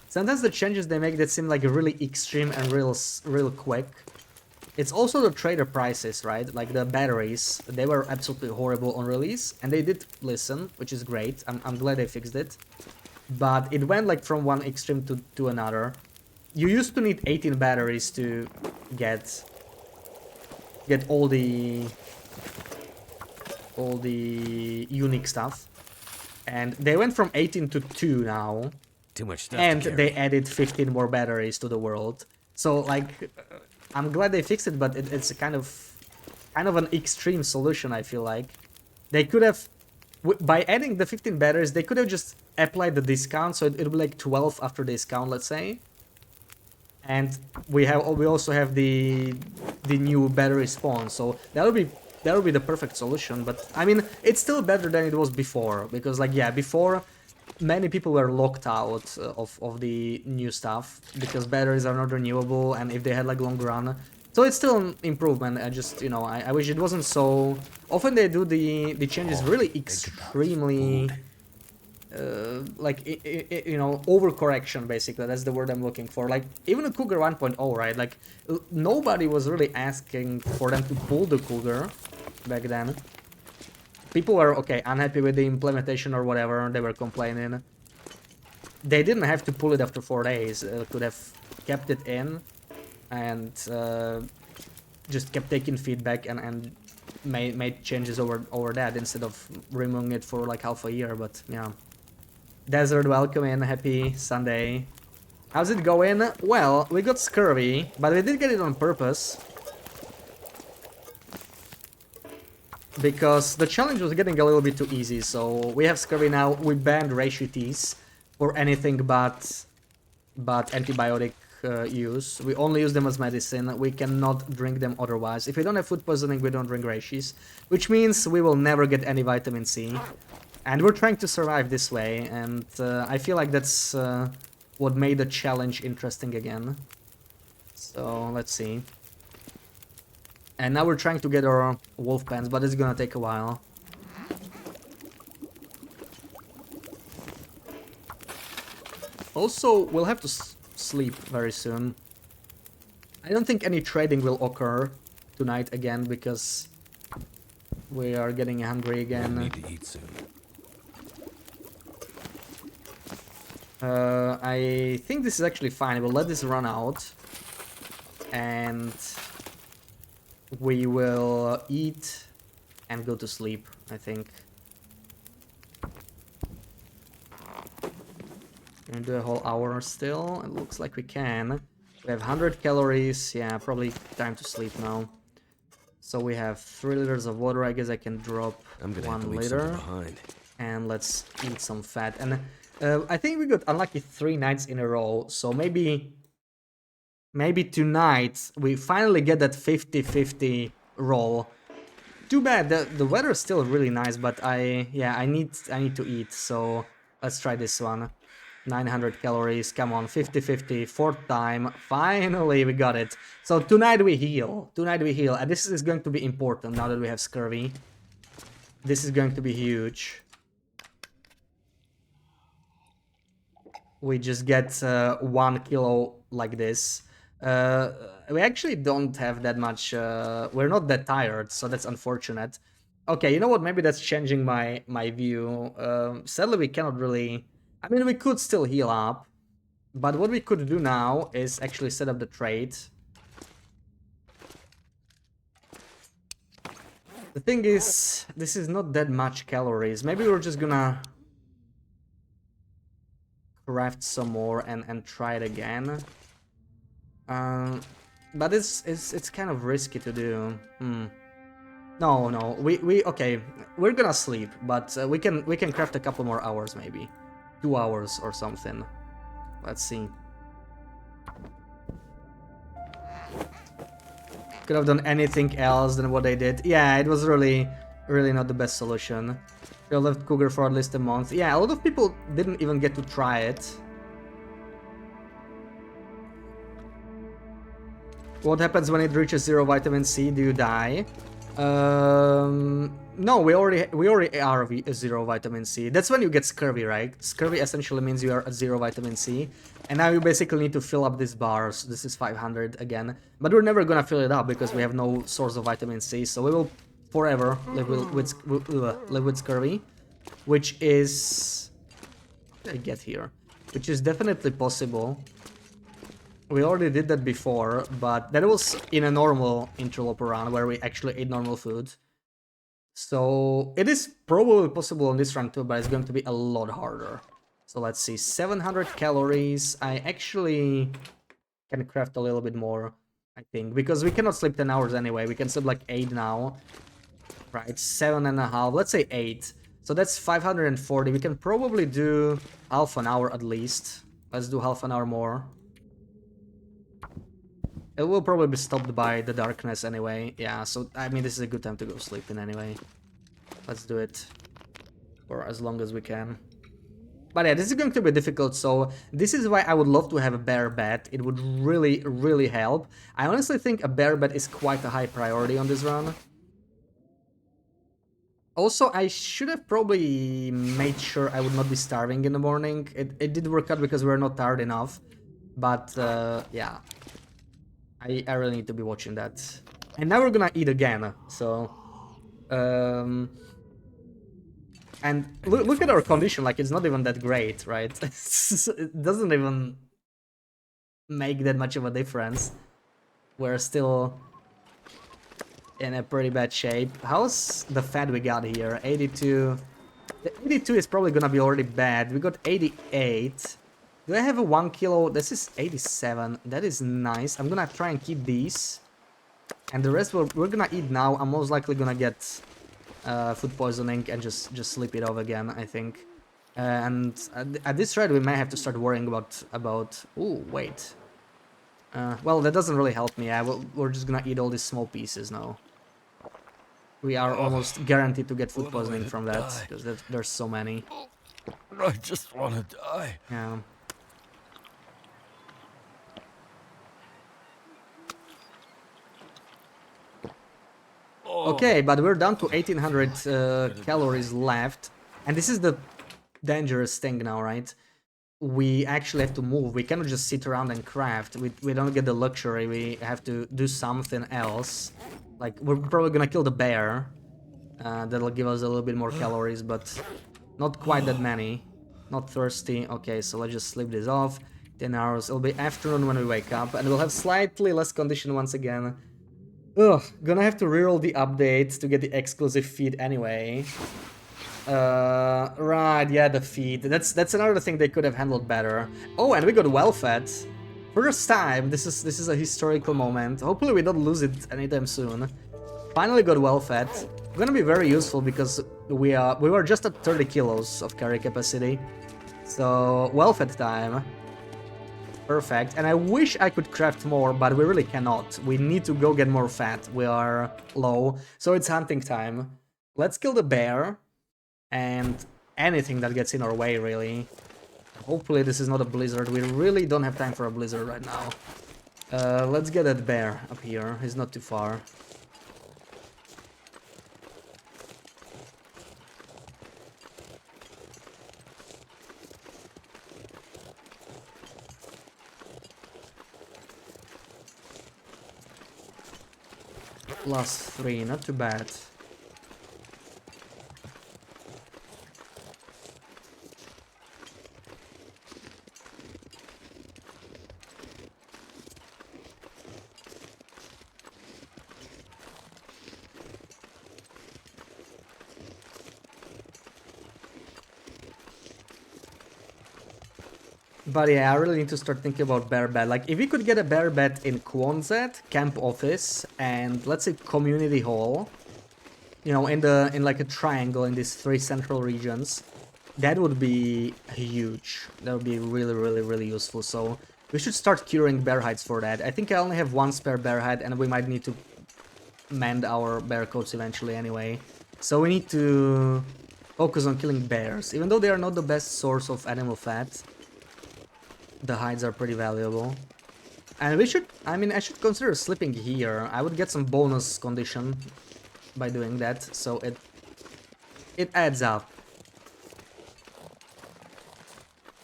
Sometimes the changes they make that seem like really extreme and real quick. It's also the trader prices, right? Like the batteries, they were absolutely horrible on release, and they did listen, which is great. I'm glad they fixed it. But it went like from one extreme to another. You used to need 18 batteries to get all the unique stuff, and they went from 18 to 2 now. Too much stuff. And to carry. they added 15 more batteries to the world. So like, I'm glad they fixed it, but it's a kind of an extreme solution. I feel like they could have, by adding the 15 batteries, they could have just applied the discount, so it'll be like 12 after discount, let's say. And we also have the new battery spawn, so that'll be the perfect solution. But I mean, it's still better than it was before, because like, yeah, before many people were locked out of the new stuff because batteries are not renewable, and if they had like long run, so it's still an improvement. I just, you know, I wish it wasn't so often. They do the changes really extremely like, you know, overcorrection, basically. That's the word I'm looking for. Like, even a Cougar 1.0, right? Like, nobody was really asking for them to pull the Cougar back then. People were, okay, unhappy with the implementation or whatever, they were complaining. They didn't have to pull it after 4 days. Could have kept it in and just kept taking feedback and made changes over that instead of removing it for like half a year. But yeah. Desert, welcome in, happy Sunday. How's it going? Well, we got scurvy, but we did get it on purpose. Because the challenge was getting a little bit too easy, so we have scurvy now. We banned reishi teas for anything but antibiotic use. We only use them as medicine. We cannot drink them otherwise. If we don't have food poisoning, we don't drink reishis, which means we will never get any vitamin C. And we're trying to survive this way, and I feel like that's what made the challenge interesting again. So, let's see. And now we're trying to get our wolf pens, but it's gonna take a while. Also, we'll have to sleep very soon. I don't think any trading will occur tonight again, because we are getting hungry again. I need to eat soon. I think this is actually fine. We'll let this run out. And we will eat and go to sleep, I think. Gonna do a whole hour still. It looks like we can. We have 100 calories. Yeah, probably time to sleep now. So we have 3 liters of water. I guess I can drop I'm gonna 1 have to leave liter. something behind. And let's eat some fat. And I think we got unlucky 3 nights in a row. So maybe tonight we finally get that 50-50 roll. Too bad, the weather is still really nice, but I need to eat, so let's try this one. 900 calories, come on, 50-50, 4th time, finally we got it. So tonight we heal, and this is going to be important now that we have scurvy. This is going to be huge. We just get 1 kilo like this. We actually don't have that much, we're not that tired, so that's unfortunate. Okay, you know what, maybe that's changing my view. Sadly, we cannot really, I mean, we could still heal up, but what we could do now is actually set up the trade. The thing is, this is not that much calories. Maybe we're just gonna craft some more and try it again. But it's kind of risky to do. No, no, we okay. We're gonna sleep, but we can craft a couple more hours maybe, 2 hours or something. Let's see. Could have done anything else than what they did. Yeah, it was really not the best solution. They left Cougar for at least a month. Yeah, a lot of people didn't even get to try it. What happens when it reaches 0 vitamin C? Do you die? No, we already are 0 vitamin C. That's when you get scurvy, right? Scurvy essentially means you are at 0 vitamin C, and now you basically need to fill up these bars. This is 500 again, but we're never gonna fill it up because we have no source of vitamin C. So we will forever live with scurvy, which is I get here, which is definitely possible. We already did that before, but that was in a normal interloper run where we actually ate normal food. So it is probably possible on this run too, but it's going to be a lot harder. So let's see, 700 calories. I actually can craft a little bit more, I think, because we cannot sleep 10 hours anyway. We can sleep like 8 now, right? 7.5, let's say 8. So that's 540. We can probably do half an hour at least. Let's do half an hour more. It will probably be stopped by the darkness anyway. Yeah, so I mean this is a good time to go sleeping anyway. Let's do it for as long as we can. But yeah, this is going to be difficult, so this is why I would love to have a bear bed. It would really help. I honestly think a bear bed is quite a high priority on this run. Also, I should have probably made sure I would not be starving in the morning. It did work out because we're not tired enough. But yeah, I really need to be watching that. And now we're gonna eat again, so... and look at our condition, like, it's not even that great, right? It doesn't even make that much of a difference. We're still in a pretty bad shape. How's the fat we got here? 82. The 82 is probably gonna be already bad. We got 88. Do I have a 1 kilo? This is 87. That is nice. I'm gonna try and keep these. And the rest we're gonna eat now. I'm most likely gonna get food poisoning and just sleep it off again, I think. And at this rate, we may have to start worrying about. Oh wait. Well, that doesn't really help me. We're just gonna eat all these small pieces now. We are almost guaranteed to get food poisoning from that because there's so many. I just want to die. Yeah. Okay, but we're down to 1800 calories left, and this is the dangerous thing now, right? We actually have to move. We cannot just sit around and craft. We don't get the luxury. We have to do something else. Like, we're probably gonna kill the bear. That'll give us a little bit more calories, but not quite that many. Not thirsty. Okay, so let's just sleep this off. 10 hours. It'll be afternoon when we wake up, and we'll have slightly less condition once again. Ugh, gonna have to reroll the update to get the exclusive feed anyway. Right, yeah, the feed. That's another thing they could have handled better. Oh, and we got well fed. First time. This is a historical moment. Hopefully we don't lose it anytime soon. Finally got well fed. Gonna be very useful because we were just at 30 kilos of carry capacity. So well fed time. Perfect. And I wish I could craft more, but we really cannot. We need to go get more fat. We are low. So it's hunting time. Let's kill the bear. And anything that gets in our way, really. Hopefully this is not a blizzard. We really don't have time for a blizzard right now. Let's get that bear up here. He's not too far. +3, not too bad. But yeah, I really need to start thinking about bear bed. Like, if we could get a bear bed in Quonset, camp office, and let's say community hall, you know, in like a triangle in these 3 central regions, that would be huge. That would be really, really, really useful. So we should start curing bear hides for that. I think I only have 1 spare bear hide, and we might need to mend our bear coats eventually anyway. So we need to focus on killing bears, even though they are not the best source of animal fat. The hides are pretty valuable. And we should, I mean, I should consider sleeping here. I would get some bonus condition by doing that, so it adds up.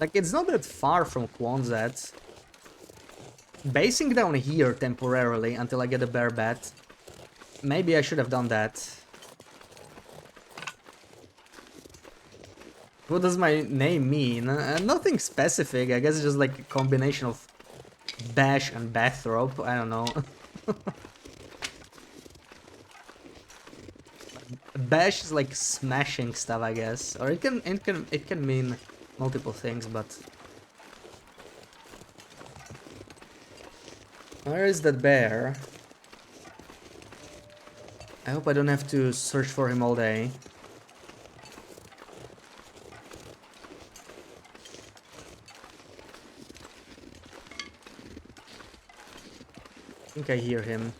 Like, it's not that far from Quonset. Basing down here temporarily until I get a bear bed. Maybe I should have done that. What does my name mean? Nothing specific, I guess it's just like a combination of bash and bathrobe, I don't know. Bash is like smashing stuff, I guess. Or it can mean multiple things, but where is that bear? I hope I don't have to search for him all day. I think I hear him.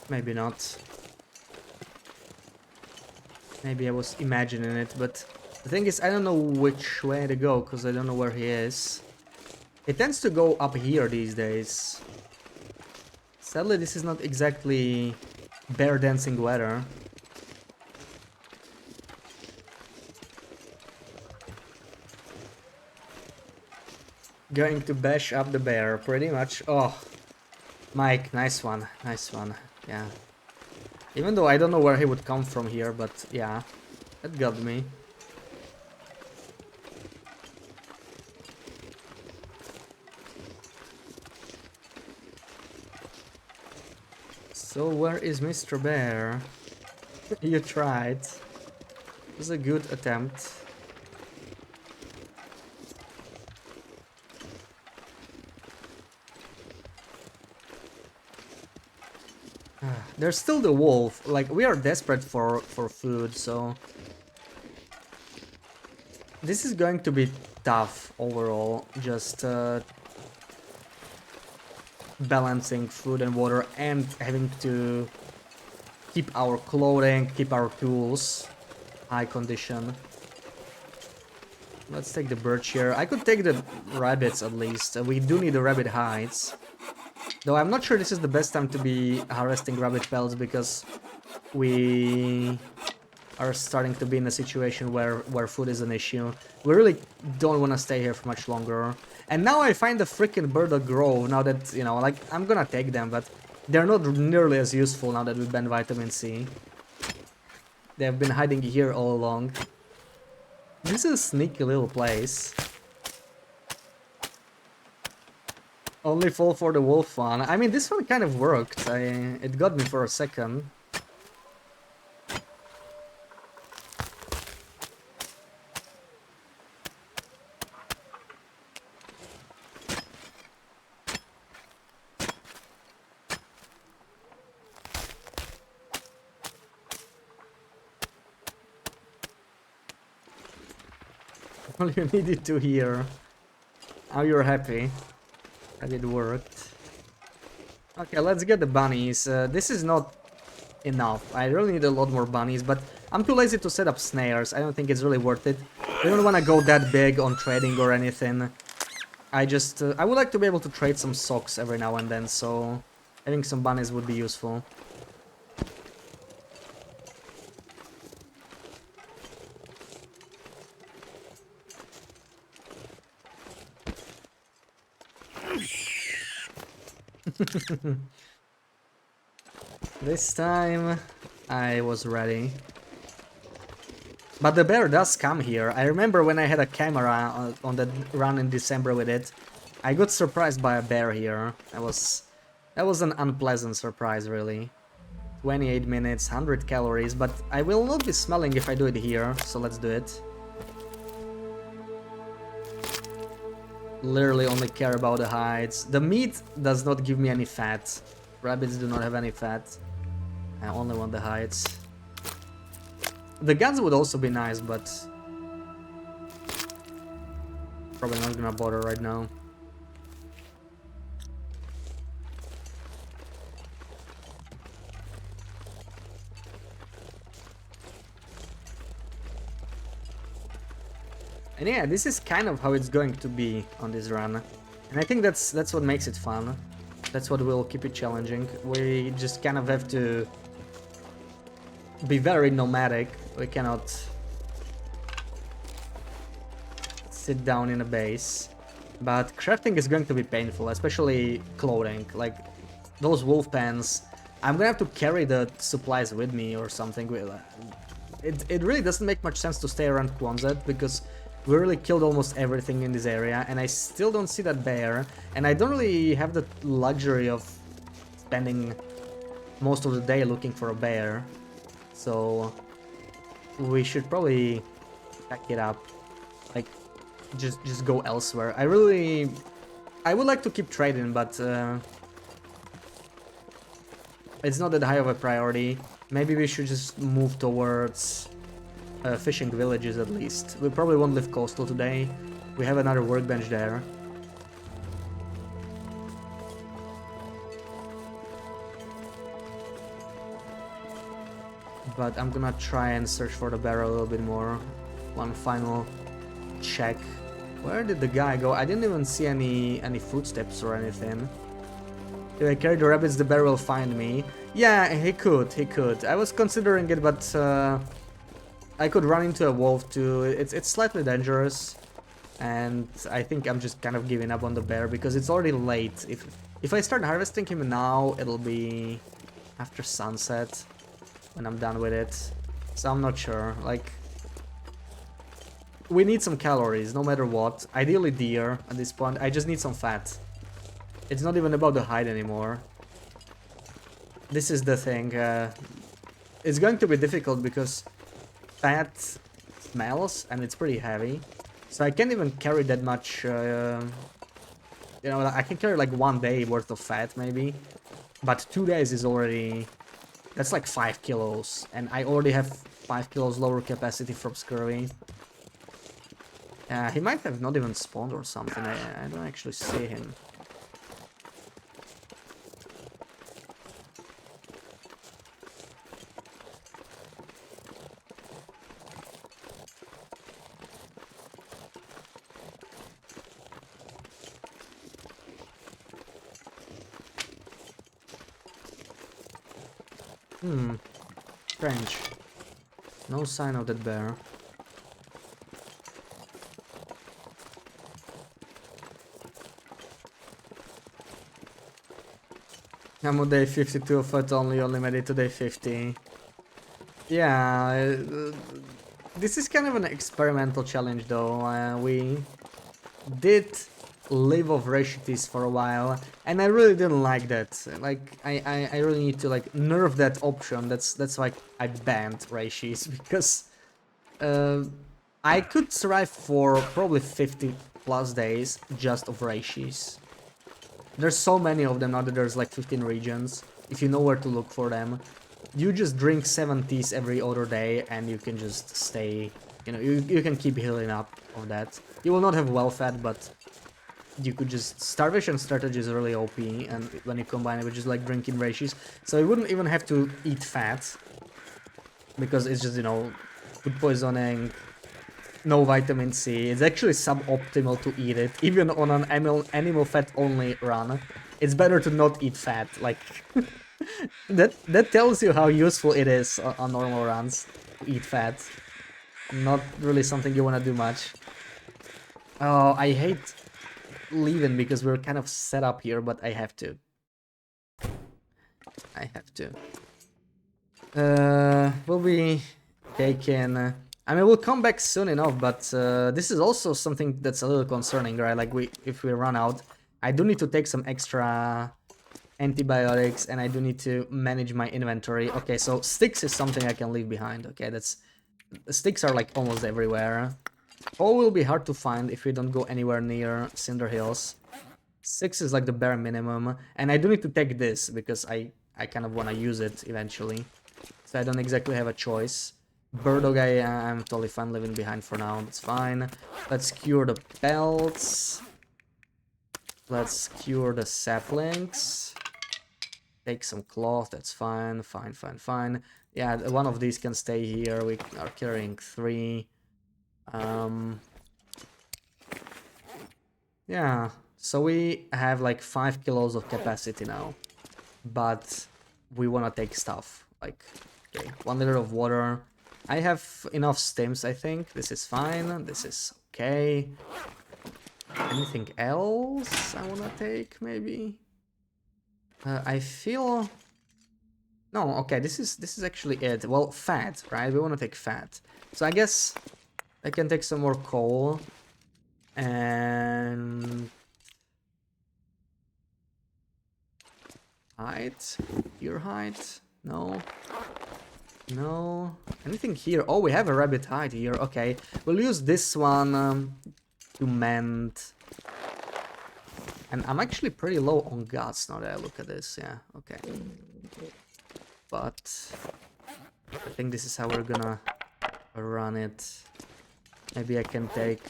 Maybe not. Maybe I was imagining it, but the thing is, I don't know which way to go, because I don't know where he is. He tends to go up here these days. Sadly, this is not exactly bear dancing weather. Going to bash up the bear, pretty much. Oh, Mike, nice one, nice one. Yeah. Even though I don't know where he would come from here, but yeah, that got me. So where is Mr. Bear? You tried. It was a good attempt. There's still the wolf. Like, we are desperate for food, so this is going to be tough overall. Just balancing food and water and having to keep our clothing, keep our tools high condition. Let's take the birch here. I could take the rabbits at least. We do need the rabbit hides. Though I'm not sure this is the best time to be harvesting rabbit pelts, because we are starting to be in a situation where food is an issue. We really don't want to stay here for much longer. And now I find the freaking burdock grove, now that, you know, like, I'm gonna take them, but they're not nearly as useful now that we banned vitamin C. They have been hiding here all along. This is a sneaky little place. Only fall for the wolf one. I mean, this one kind of worked. It got me for a second. All you needed to hear. Now you're happy that it worked. Okay, let's get the bunnies. This is not enough. I really need a lot more bunnies, but I'm too lazy to set up snares. I don't think it's really worth it. I don't want to go that big on trading or anything. I just, I would like to be able to trade some socks every now and then, so having some bunnies would be useful. This time I was ready. But the bear does come here. I remember when I had a camera on the run in December with it. I got surprised by a bear here. That was an unpleasant surprise, really. 28 minutes, 100 calories, but I will not be smelling if I do it here, so let's do it. Literally only care about the hides. The meat does not give me any fat. Rabbits do not have any fat. I only want the hides. The guns would also be nice, but probably not gonna bother right now. And yeah, this is kind of how it's going to be on this run. And I think that's what makes it fun. That's what will keep it challenging. We just kind of have to be very nomadic. We cannot sit down in a base. But crafting is going to be painful, especially clothing. Like those wolf pants. I'm gonna have to carry the supplies with me or something. It really doesn't make much sense to stay around Quonset because we really killed almost everything in this area, and I still don't see that bear, and I don't really have the luxury of spending most of the day looking for a bear, so we should probably pack it up, like just go elsewhere. I would like to keep trading, but it's not that high of a priority. Maybe we should just move towards fishing villages at least. We probably won't live coastal today. We have another workbench there. But I'm gonna try and search for the barrel a little bit more. One final check. Where did the guy go? I didn't even see any footsteps or anything. If I carry the rabbits, the bear will find me. Yeah, he could. I was considering it, but I could run into a wolf too. It's slightly dangerous, and I think I'm just kind of giving up on the bear because it's already late. If I start harvesting him now, it'll be after sunset when I'm done with it. So I'm not sure. Like, we need some calories no matter what. Ideally deer at this point. I just need some fat. It's not even about the hide anymore. This is the thing. It's going to be difficult because fat smells and it's pretty heavy, so I can't even carry that much. You know, I can carry like 1 day worth of fat maybe, but 2 days is already, that's like 5 kilos, and I already have 5 kilos lower capacity from scurvy. He might have not even spawned or something. I don't actually see him. Strange. No sign of that bear. I'm on day 52 of it, only made it to day 50. Yeah, this is kind of an experimental challenge though. We did live off rachities for a while, and I really didn't like that. Like, I really need to like nerf that option. That's why I banned rachis, because I could survive for probably 50 plus days just of rachis. There's so many of them now that there's like 15 regions. If you know where to look for them, you just drink 7 teas every other day and you can just stay, you know, you can keep healing up on that. You will not have well fed, but you could just, starvation strategy is really OP, and when you combine it with just like drinking rachis, so you wouldn't even have to eat fat, because it's just, you know, food poisoning, no vitamin C. It's actually suboptimal to eat it, even on an animal fat only run. It's better to not eat fat, like that tells you how useful it is on normal runs to eat fat. Not really something you want to do much. Oh, I hate leaving because we're kind of set up here, but I have to. We'll be taking. I mean, we'll come back soon enough, but this is also something that's a little concerning, right? Like, if we run out, I do need to take some extra antibiotics, and I do need to manage my inventory. Okay, so sticks is something I can leave behind. Okay, sticks are like almost everywhere. Coal will be hard to find if we don't go anywhere near Cinder Hills. 6 is like the bare minimum, and I do need to take this because I kind of want to use it eventually. So I don't exactly have a choice. Birdog, I'm totally fine leaving behind for now. That's fine. Let's cure the pelts. Let's cure the saplings. Take some cloth. That's fine. Fine, fine, fine. Yeah, one of these can stay here. We are carrying 3. Yeah. So we have like 5 kilos of capacity now. But we want to take stuff. Like, okay, 1 liter of water. I have enough stims, I think. This is fine. This is okay. Anything else I want to take, maybe? I feel... No, okay, this is actually it. Well, fat, right? We want to take fat. So I guess I can take some more coal. And... height? Your height? No. No. Anything here? Oh, we have a rabbit hide here. Okay. We'll use this one to mend. And I'm actually pretty low on guts now that I look at this. Yeah, okay. But I think this is how we're gonna run it. Maybe I can take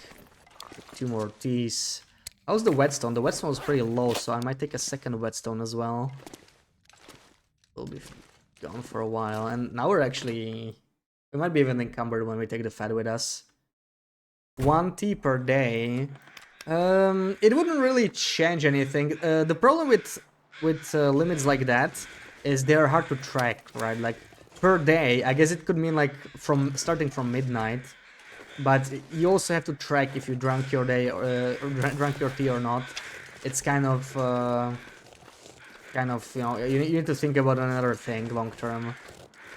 2 more teas. How's the whetstone? The whetstone was pretty low, so I might take a second whetstone as well. We'll be gone for a while, and now we're actually... we might be even encumbered when we take the fat with us. 1 tea per day. It wouldn't really change anything. The problem with limits like that is they're hard to track, right? Like, per day, I guess it could mean like from starting from midnight, but you also have to track if you drank your day or drank your tea or not. It's kind of you know, you need to think about another thing long term,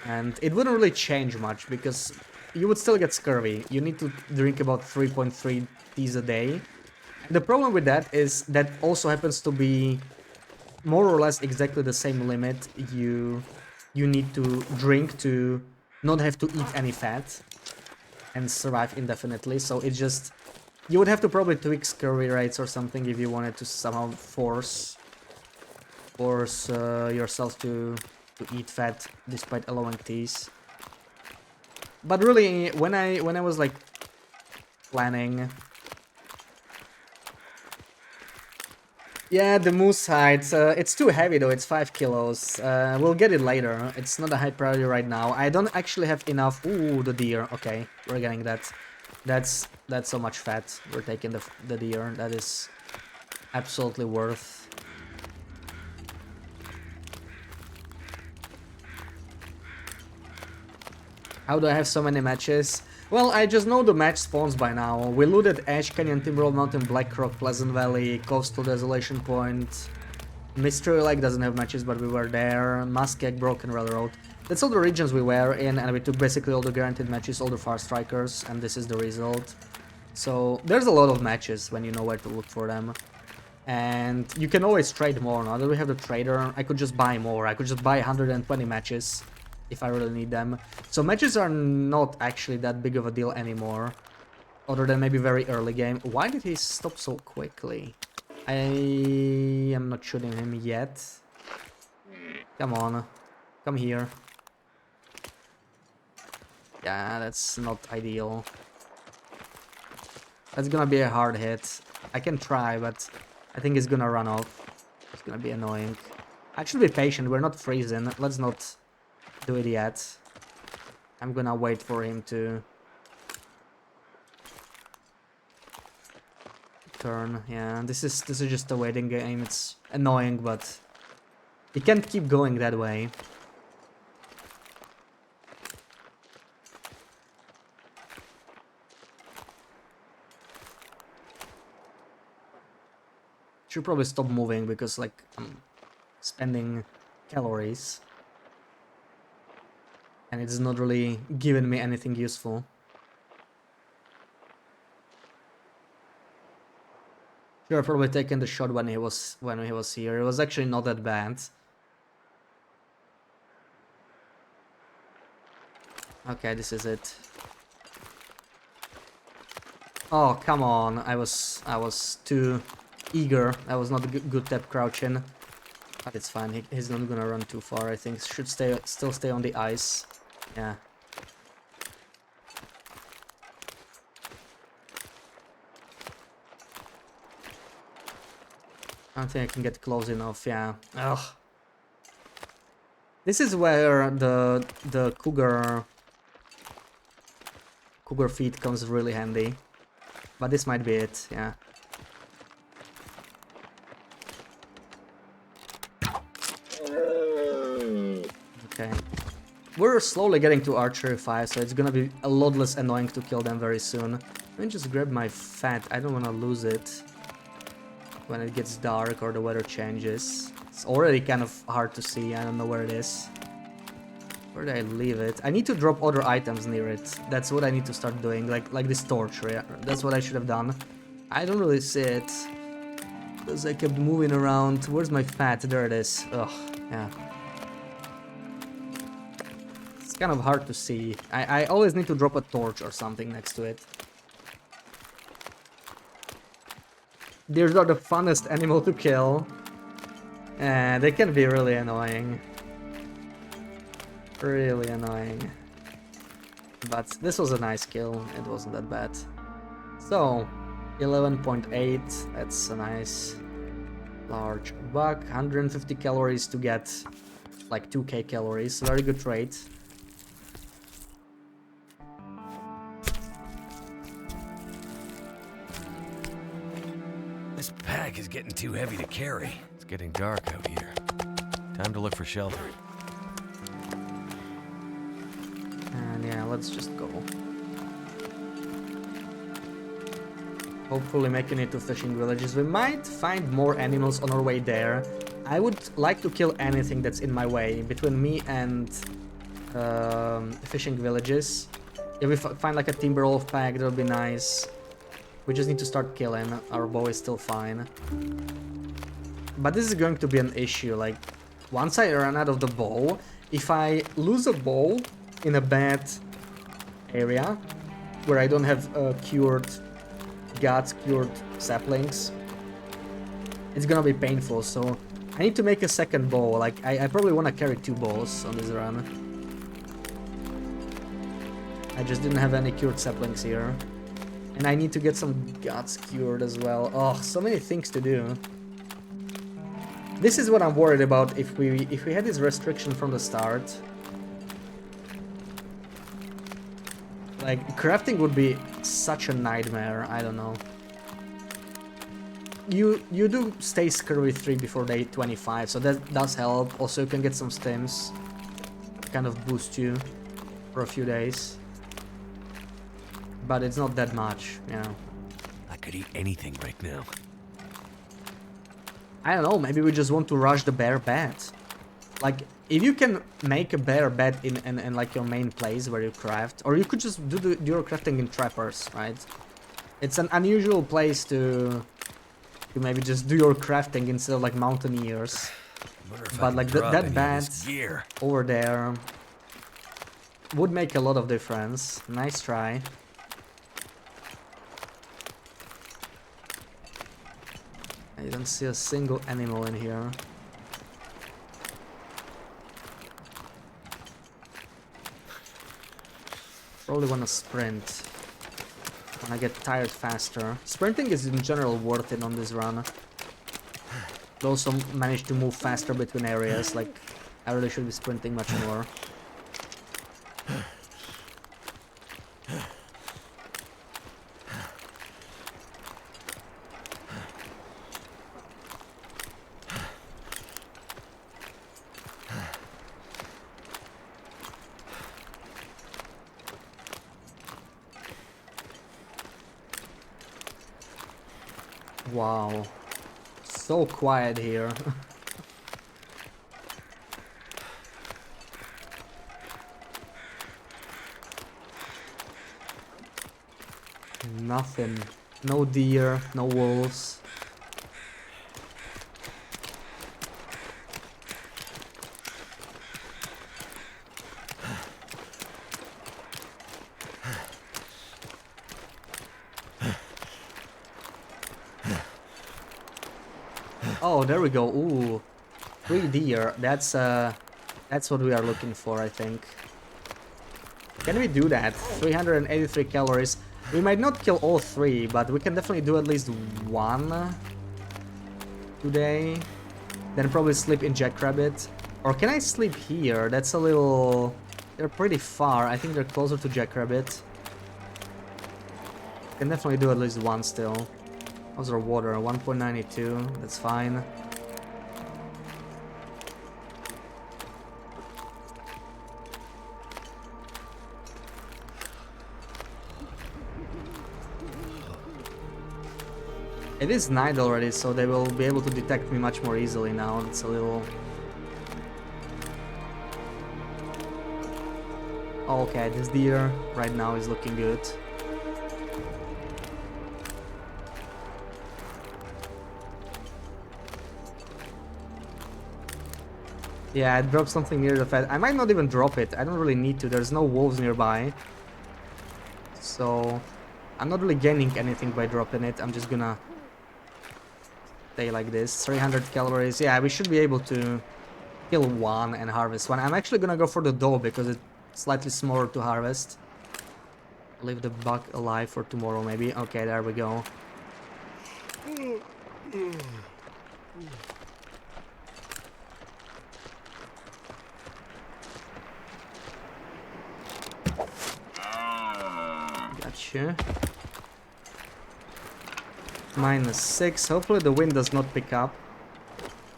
and it wouldn't really change much because you would still get scurvy. You need to drink about 3.3 teas a day. The problem with that is that also happens to be more or less exactly the same limit you need to drink to not have to eat any fat and survive indefinitely. So it just... you would have to probably tweak scurvy rates or something if you wanted to somehow force yourself to eat fat despite allowing teas. But really, when I was like planning... yeah, the moose hide. It's too heavy though, it's 5 kilos. We'll get it later. It's not a high priority right now. I don't actually have enough... ooh, the deer. Okay, we're getting that. That's so much fat. We're taking the deer. That is absolutely worth. How do I have so many matches? Well, I just know the match spawns by now. We looted Ash Canyon, Timberwolf Mountain, Black Rock, Pleasant Valley, Coastal Desolation Point. Mystery Lake doesn't have matches, but we were there. Muskeg, Broken Railroad. That's all the regions we were in, and we took basically all the guaranteed matches, all the Far Strikers, and this is the result. So there's a lot of matches when you know where to look for them. And you can always trade more. Now that we have the trader, I could just buy more. I could just buy 120 matches if I really need them. So matches are not actually that big of a deal anymore, other than maybe very early game. Why did he stop so quickly? I am not shooting him yet. Come on, come here. Yeah, that's not ideal. That's gonna be a hard hit. I can try, but I think he's gonna run off. It's gonna be annoying. I should be patient, we're not freezing. Let's not do it yet. I'm gonna wait for him to turn. Yeah, this is just a waiting game. It's annoying, but it can't keep going that way. Should probably stop moving because like I'm spending calories and it's not really giving me anything useful. Should have probably taken the shot when he was here. It was actually not that bad. Okay, this is it. Oh, come on. I was too eager. I was not a good tap crouching. But it's fine. He's not gonna run too far. I think should still stay on the ice. Yeah. I don't think I can get close enough. Yeah. Ugh. This is where the cougar feet comes really handy. But this might be it. Yeah. Okay. We're slowly getting to archery 5, so it's gonna be a lot less annoying to kill them very soon. Let me just grab my fat. I don't wanna lose it when it gets dark or the weather changes. It's already kind of hard to see. I don't know where it is. Where did I leave it? I need to drop other items near it. That's what I need to start doing, like this torch. That's what I should have done. I don't really see it because I kept moving around. Where's my fat? There it is. Ugh, yeah. It's kind of hard to see. I always need to drop a torch or something next to it. Deers are the funnest animal to kill. And they can be really annoying. Really annoying. But this was a nice kill. It wasn't that bad. So, 11.8. That's a nice large buck. 150 calories to get like 2k calories. Very good rate. This pack is getting too heavy to carry. It's getting dark out here. Time to look for shelter. And yeah, let's just go. Hopefully making it to fishing villages. We might find more animals on our way there. I would like to kill anything that's in my way between me and fishing villages. If we find like a timber wolf pack, that would be nice. We just need to start killing. Our bow is still fine. But this is going to be an issue. Like, once I run out of the bow, if I lose a bow in a bad area where I don't have cured saplings, it's gonna be painful. So I need to make a second bow. Like, I probably want to carry 2 bows on this run. I just didn't have any cured saplings here. And I need to get some guts cured as well. Oh, so many things to do. This is what I'm worried about if we had this restriction from the start. Like, crafting would be such a nightmare. I don't know. You do stay scurvy 3 before day 25, so that does help. Also, you can get some stims. Kind of boost you for a few days. But it's not that much, you know. I could eat anything right now. I don't know, maybe we just want to rush the bear bed. Like, if you can make a bear bed in like your main place where you craft, or you could just do your crafting in trappers, right? It's an unusual place to maybe just do your crafting instead of like mountaineers. But like that bed over there would make a lot of difference. Nice try. I don't see a single animal in here. Probably wanna sprint when I get tired faster. Sprinting is in general worth it on this run. I also managed to move faster between areas. Like, I really should be sprinting much more. Wow, so quiet here. Nothing, no deer, no wolves. Oh, there we go. Ooh, 3 deer. That's what we are looking for, I think. Can we do that? 383 calories. We might not kill all 3, but we can definitely do at least 1 today. Then probably sleep in Jackrabbit. Or can I sleep here? That's a little... They're pretty far. I think they're closer to Jackrabbit. Can definitely do at least 1 still. How's our water? 1.92. That's fine. It is night already, so they will be able to detect me much more easily now. It's a little... Okay, this deer right now is looking good. Yeah, I dropped something near the fed. I might not even drop it. I don't really need to. There's no wolves nearby. So I'm not really gaining anything by dropping it. I'm just gonna stay like this. 300 calories. Yeah, we should be able to kill 1 and harvest 1. I'm actually gonna go for the doe because it's slightly smaller to harvest. Leave the buck alive for tomorrow maybe. Okay, there we go. Gotcha. -6. Hopefully the wind does not pick up.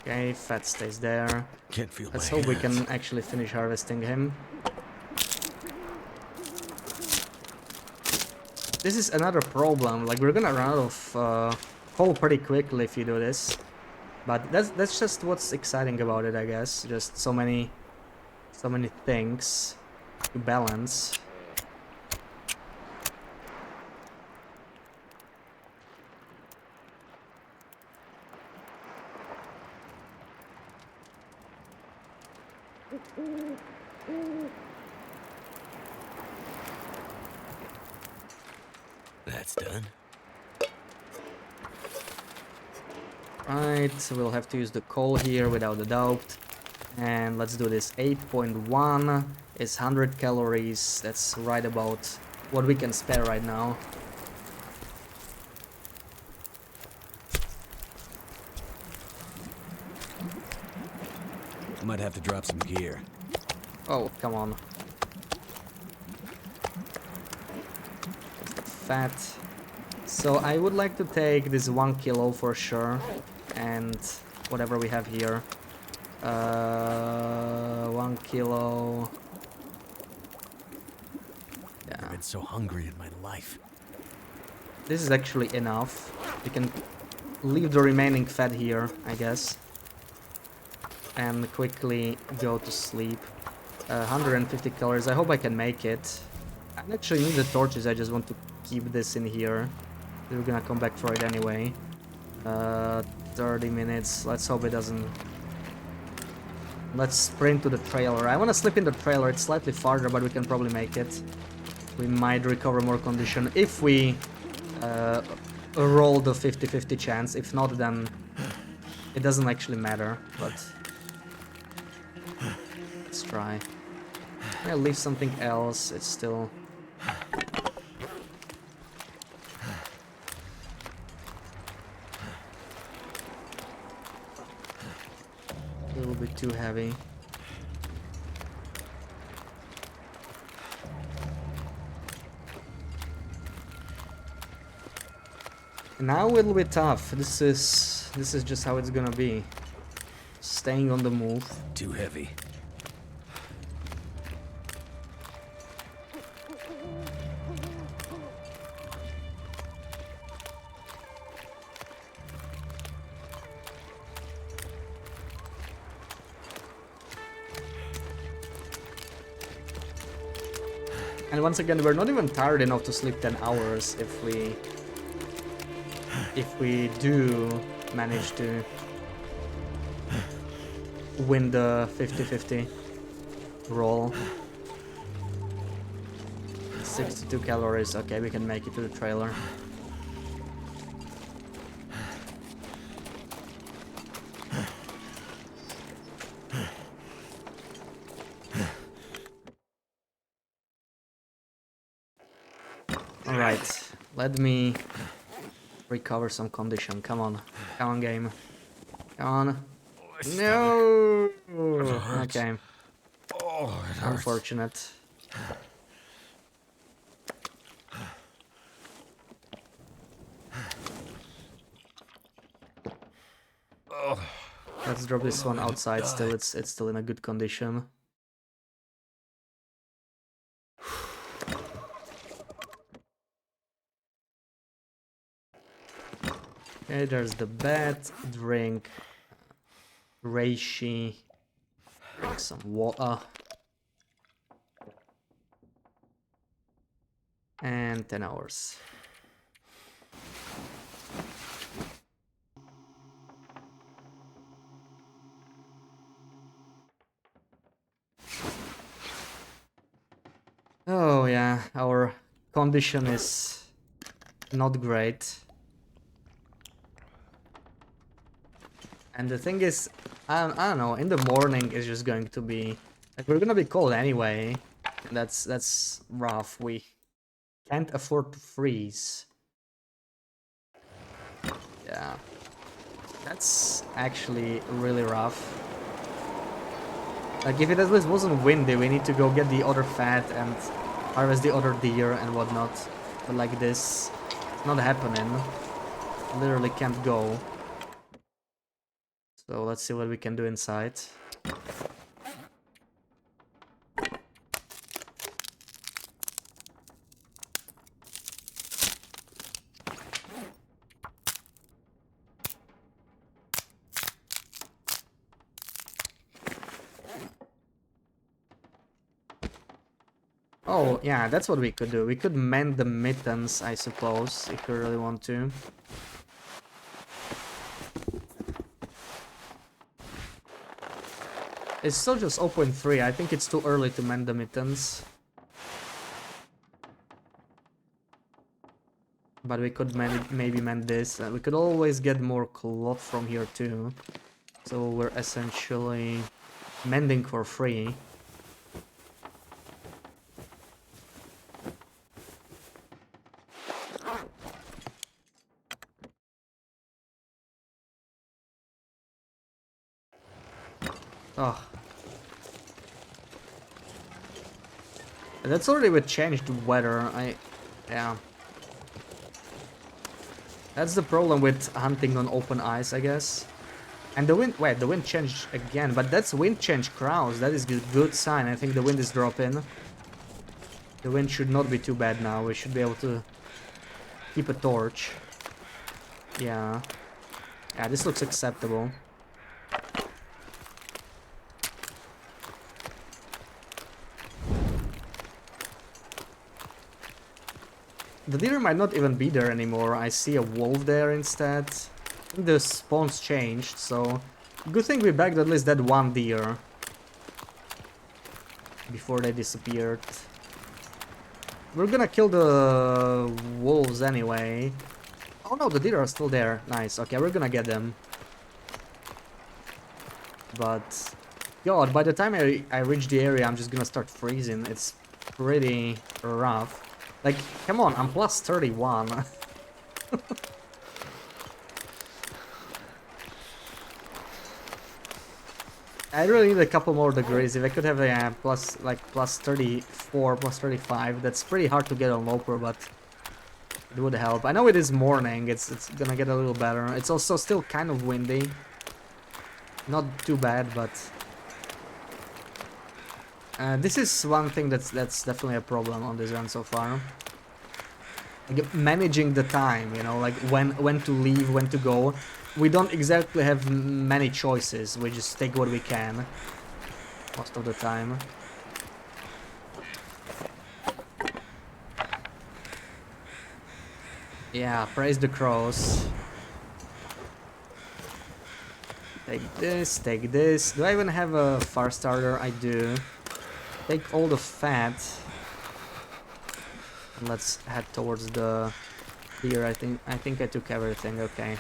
Okay, fat stays there. Can't feel Let's my hope we hands. can actually finish harvesting him. This is another problem. Like, we're gonna run out of coal pretty quickly if you do this. But that's just what's exciting about it, I guess. Just so many things to balance. That's done. Right, so we'll have to use the coal here without a doubt. And let's do this. 8.1 is 100 calories. That's right about what we can spare right now. I might have to drop some gear. Oh, come on. Fat. So I would like to take this 1 kilo for sure. And whatever we have here. 1 kilo. I've Yeah. been so hungry in my life. This is actually enough. We can leave the remaining fat here, I guess. And quickly go to sleep. 150 calories. I hope I can make it. I actually need the torches. I just want to keep this in here. We're gonna come back for it anyway. 30 minutes. Let's hope it doesn't... Let's sprint to the trailer. I want to sleep in the trailer. It's slightly farther, but we can probably make it. We might recover more condition if we roll the 50-50 chance. If not, then it doesn't actually matter, but let's try. I'll leave something else. It's still... a little bit too heavy. Now it'll be tough. This is just how it's gonna be. Staying on the move. Too heavy. And once again, we're not even tired enough to sleep 10 hours if we do manage to win the 50-50 roll. 62 calories. Okay, we can make it to the trailer. Alright, let me recover some condition. Come on. Come on, game. Come on. No! hurts. Okay, Oh, it hurts. unfortunate. Oh, Let's drop this one let it outside still. die. It's still in a good condition. Okay, there's the bed. Drink. Reishi. Drink some water. And 10 hours. Oh yeah, our condition is not great. And the thing is, I don't know, in the morning it's just going to be... Like, we're gonna be cold anyway. That's rough. We can't afford to freeze. Yeah. That's actually really rough. Like, if it at least wasn't windy, we need to go get the other fat and harvest the other deer and whatnot. But like this, it's not happening. Literally can't go. So let's see what we can do inside. Oh, yeah, that's what we could do. We could mend the mittens, I suppose, if we really want to. It's still just 0.3. I think it's too early to mend the mittens. But we could maybe mend this. We could always get more cloth from here too. So we're essentially mending for free. Oh. That's already with changed weather. Yeah. That's the problem with hunting on open ice, I guess. And the wind, wait, the wind changed again, but that's wind change crows. That is a good sign. I think the wind is dropping. The wind should not be too bad now. We should be able to keep a torch. Yeah. Yeah, this looks acceptable. The deer might not even be there anymore. I see a wolf there instead. I think the spawns changed, so... Good thing we bagged at least that one deer. Before they disappeared. We're gonna kill the wolves anyway. Oh no, the deer are still there. Nice. Okay, we're gonna get them. But... God, by the time I reach the area, I'm just gonna start freezing. It's pretty rough. Like, come on, I'm plus 31. I really need a couple more degrees. If I could have a plus 34, plus 35, that's pretty hard to get on Loper, but it would help. I know it is morning, it's gonna get a little better. It's also still kind of windy. Not too bad, but... this is one thing that's definitely a problem on this run so far. Like, managing the time, you know, like when to leave, when to go. We don't exactly have many choices. We just take what we can most of the time. Yeah, praise the crows. Take this, take this. Do I even have a fire starter? I do. Take all the fat. And let's head towards the deer. I think I took everything. Okay.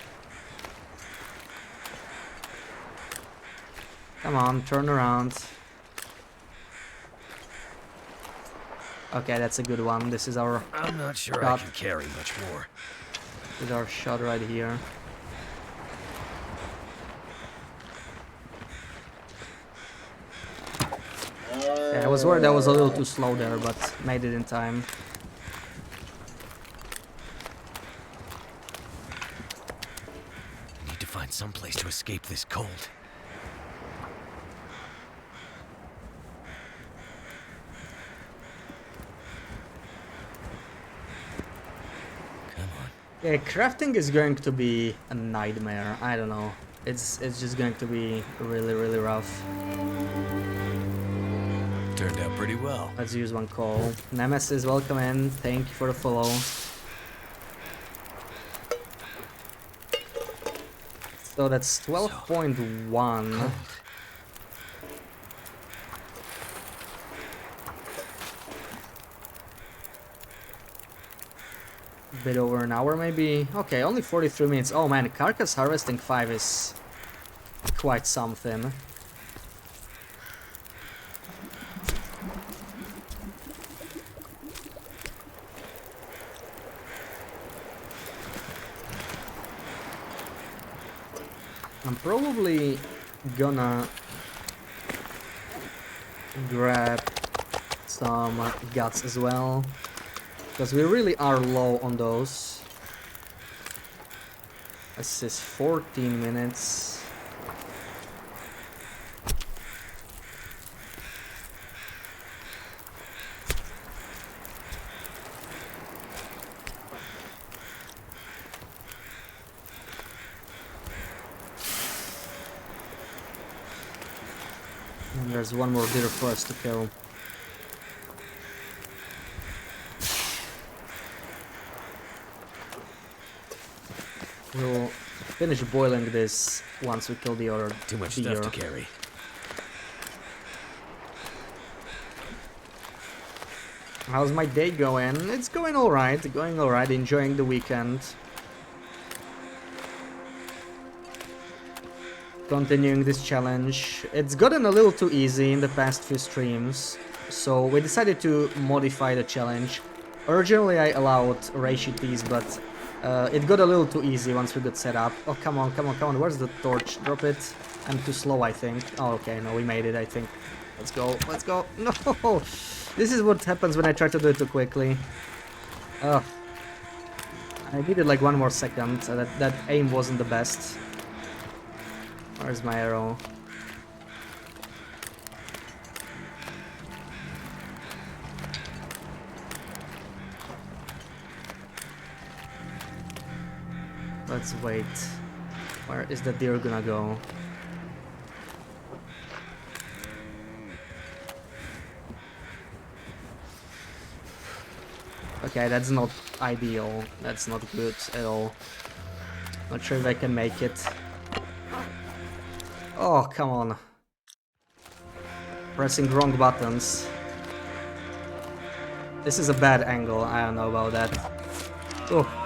Come on, turn around. Okay, that's a good one. This is our I'm not sure I shot. can carry much more. This is our shot right here. Yeah, I was worried I was a little too slow there, but made it in time. I need to find some place to escape this cold. Come on. Yeah, crafting is going to be a nightmare. I don't know. It's just going to be really, really rough. Turned out pretty well. Let's use one call. Nemesis, welcome in. Thank you for the follow. So that's 12.1. Bit over an hour maybe. Okay, only 43 minutes. Oh man, Carcass Harvesting 5 is quite something. I'm probably gonna grab some guts as well, because we really are low on those. This is 14 minutes. And there's one more deer for us to kill. We'll finish boiling this once we kill the other Too much deer. stuff to carry. How's my day going? It's going alright, enjoying the weekend. Continuing this challenge. It's gotten a little too easy in the past few streams, so we decided to modify the challenge. Originally I allowed Reishi teas, but it got a little too easy once we got set up. Oh, come on, come on, come on, where's the torch? Drop it. I'm too slow, I think. Oh, okay, no, we made it, I think. Let's go, let's go. No! This is what happens when I try to do it too quickly. Ugh. I needed like one more second, so that aim wasn't the best. Where's my arrow? Let's wait. Where is the deer gonna go? Okay, that's not ideal. That's not good at all. Not sure if I can make it. Oh, come on. Pressing wrong buttons. This is a bad angle, I don't know about that. Oh.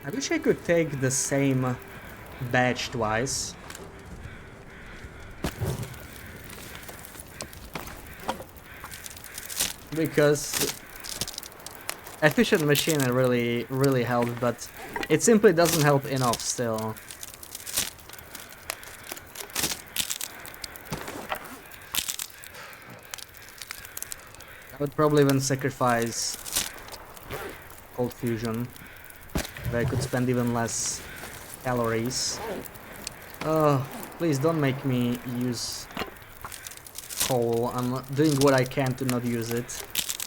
I wish I could take the same badge twice. Because efficient machine really helps, but it simply doesn't help enough still. I would probably even sacrifice cold fusion. Where I could spend even less calories. Oh, please don't make me use coal. I'm doing what I can to not use it.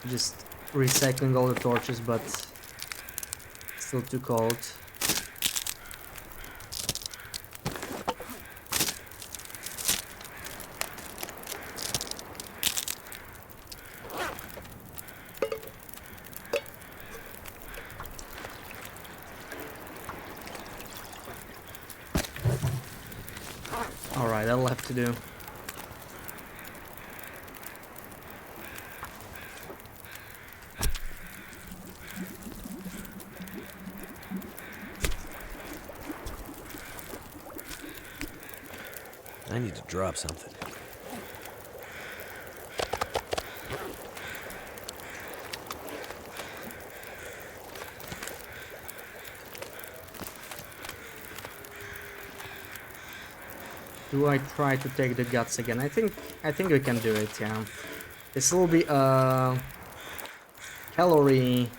Just recycling all the torches, but still too cold. Alright, that'll have to do. I need to drop something. Do I try to take the guts again? I think we can do it, yeah. This will be a calorie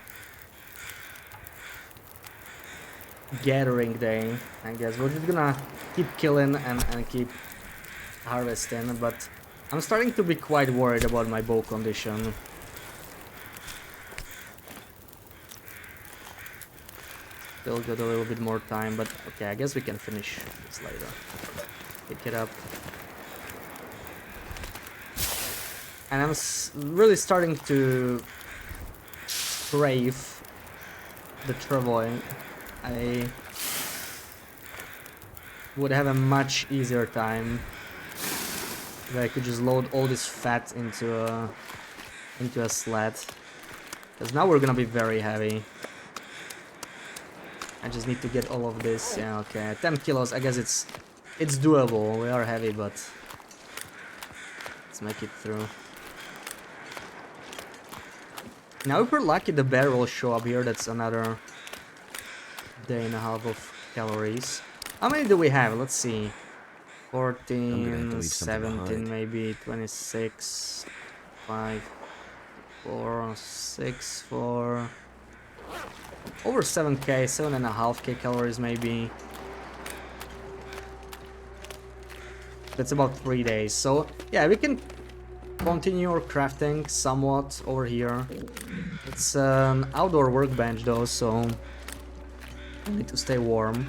gathering day, I guess. We're just gonna keep killing and keep harvesting, but I'm starting to be quite worried about my bow condition. Still got a little bit more time, but okay, I guess we can finish this later. Pick it up. And I'm really starting to crave the travois. I would have a much easier time if I could just load all this fat into a sled. Because now we're gonna be very heavy. I just need to get all of this. Yeah, okay. 10 kilos, I guess it's doable. We are heavy, but let's make it through. Now if we're lucky, the bear will show up here. That's another day and a half of calories. How many do we have? Let's see. I'm gonna have to 14, leave something 17 behind. maybe, 26, 5, 4, 6, 4... Over 7k, 7.5k calories maybe. That's about 3 days. So yeah, we can continue our crafting somewhat over here. It's an outdoor workbench though, so we need to stay warm.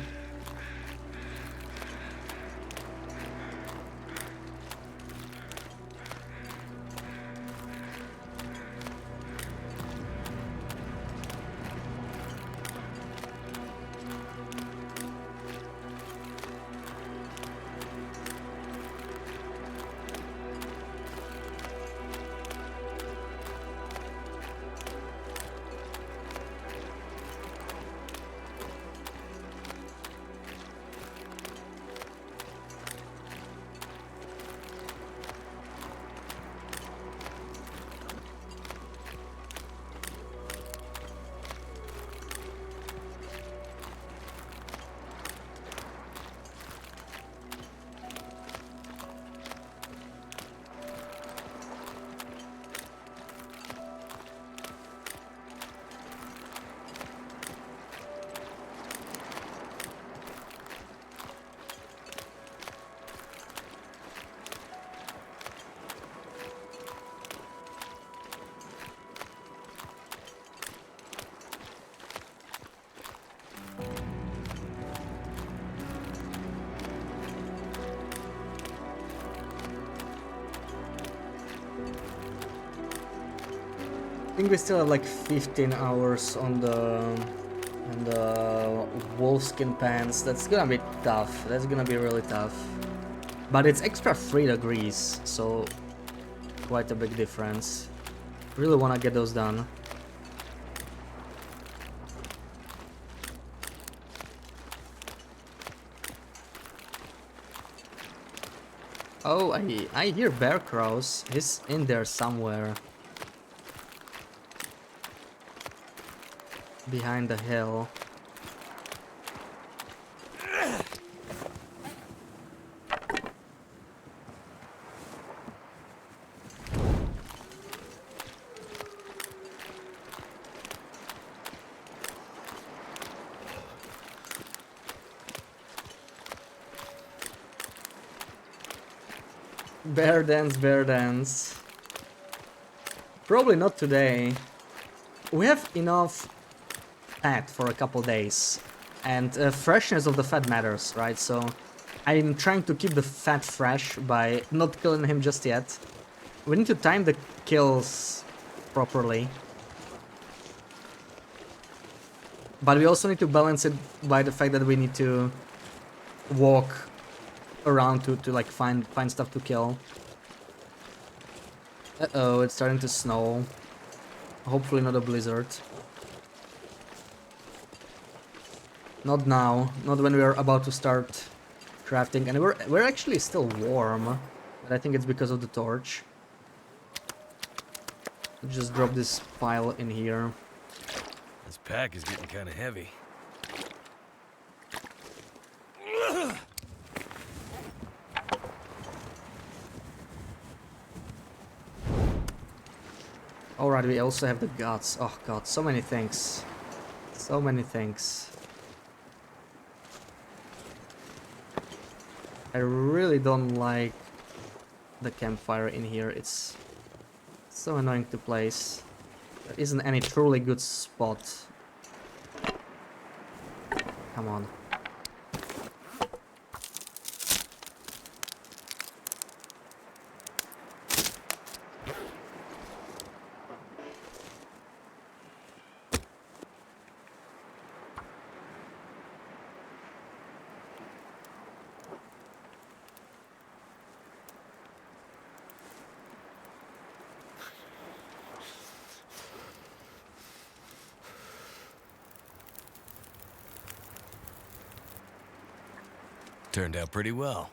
I think we still have like 15 hours on the wolfskin pants. That's gonna be tough. That's gonna be really tough. But it's extra 3 degrees, so quite a big difference. Really wanna get those done. Oh, I hear bear crows. He's in there somewhere. Behind the hill. Bear dance, bear dance. Probably not today. We have enough fat for a couple days, and freshness of the fat matters, right? So I'm trying to keep the fat fresh by not killing him just yet. We need to time the kills properly, but we also need to balance it by the fact that we need to walk around to like find stuff to kill. Uh-oh, it's starting to snow. Hopefully not a blizzard. Not now, not when we are about to start crafting, and we're actually still warm, but I think it's because of the torch. Just drop this pile in here. This pack is getting kind of heavy. Alright, we also have the guts. Oh god, so many things. So many things. I really don't like the campfire in here. It's so annoying to place. There isn't any truly good spot. Come on. Turned out pretty well.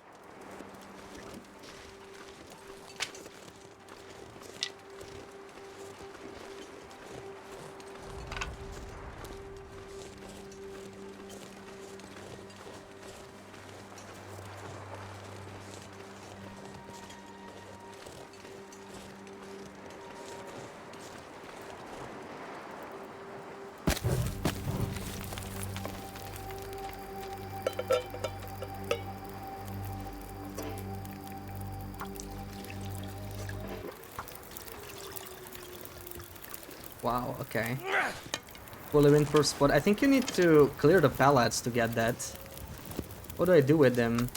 Wow, okay. Fully windproof spot. I think you need to clear the pallets to get that. What do I do with them?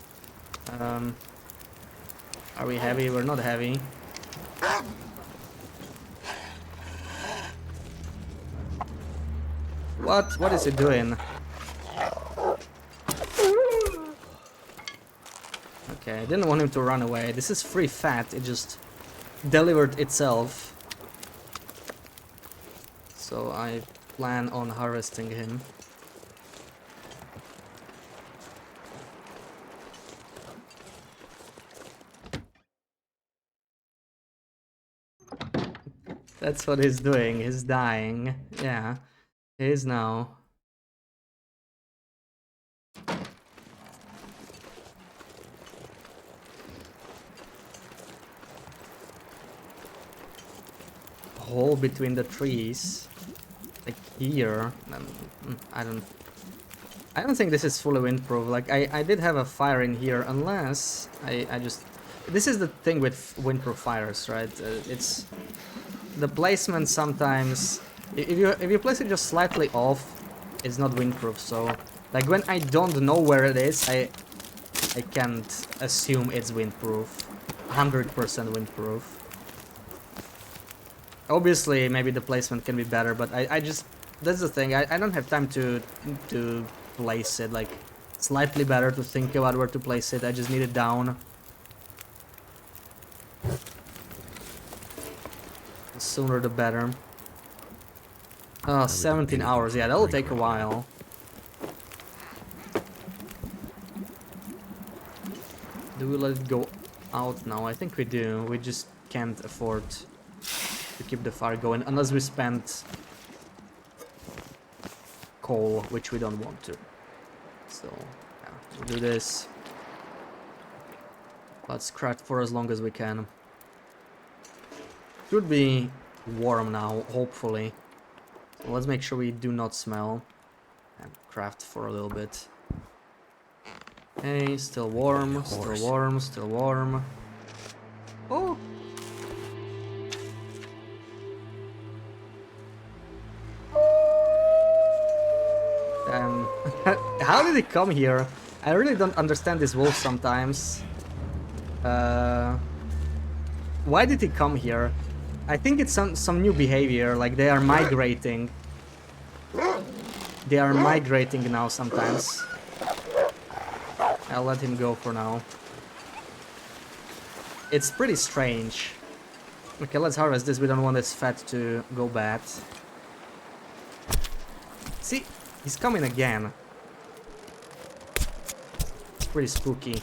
Are we heavy? We're not heavy. What? What is it doing? Okay, I didn't want him to run away. This is free fat. It just delivered itself. So I plan on harvesting him. That's what he's doing. He's dying. Yeah, he is now. Hole between the trees, like here. I don't think this is fully windproof. Like I did have a fire in here, unless I just. This is the thing with windproof fires, right? It's the placement sometimes. If you place it just slightly off, it's not windproof. So like when I don't know where it is, I can't assume it's windproof, 100% windproof. Obviously, maybe the placement can be better, but I just that's the thing. I don't have time to place it. Like slightly better to think about where to place it. I just need it down. The sooner the better. Oh, 17 hours. Yeah, that'll take a while. Do we let it go out now? I think we do. We just can't afford to keep the fire going unless we spend coal, which we don't want to. So, yeah, we'll do this. Let's craft for as long as we can. Should be warm now, hopefully. So let's make sure we do not smell and craft for a little bit. Okay, still warm, still warm, still warm. Oh! How did he come here? I really don't understand this wolf sometimes. Why did he come here? I think it's some new behavior, like they are migrating. They are migrating now sometimes. I'll let him go for now. It's pretty strange. Okay, let's harvest this. We don't want this fat to go bad. See, he's coming again. It's pretty spooky.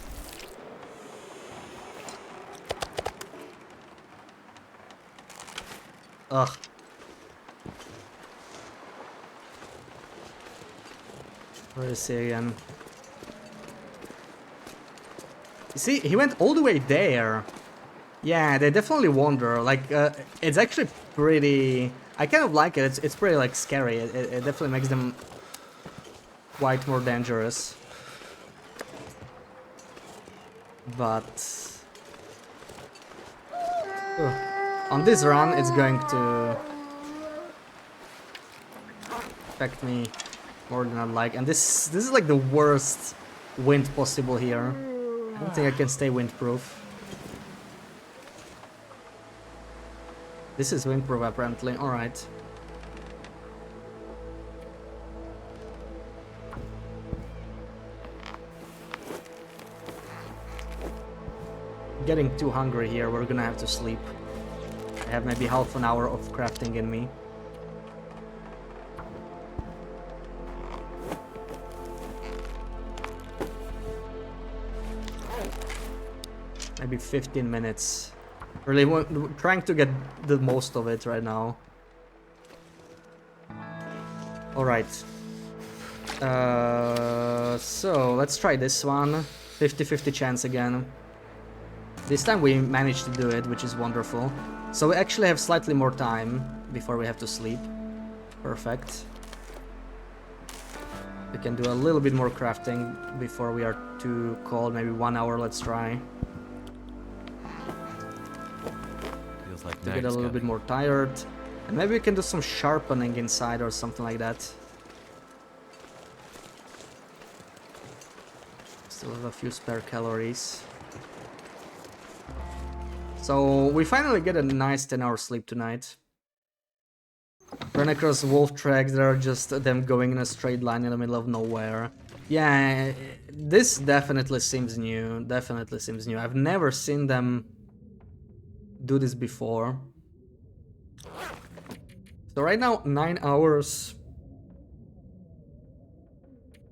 Ugh. Where is he again? You see, he went all the way there. Yeah, they definitely wander. Like, it's actually pretty... I kind of like it. It's pretty, like, scary. It definitely makes them quite more dangerous. But... on this run, it's going to affect me more than I'd like. And this is, like, the worst wind possible here. I don't think I can stay windproof. This is windproof, apparently. Alright. Getting too hungry here. We're gonna have to sleep. I have maybe half an hour of crafting in me. Maybe 15 minutes. Really trying to get the most of it right now. Alright. So, let's try this one. 50-50 chance again. This time we managed to do it, which is wonderful. So we actually have slightly more time before we have to sleep. Perfect. We can do a little bit more crafting before we are too cold. Maybe 1 hour, let's try. Feels like To get a little bit more tired. And maybe we can do some sharpening inside or something like that. Still have a few spare calories. So we finally get a nice 10-hour sleep tonight. Run across wolf tracks that are just them going in a straight line in the middle of nowhere. Yeah, this definitely seems new. Definitely seems new. I've never seen them do this before. So right now, 9 hours.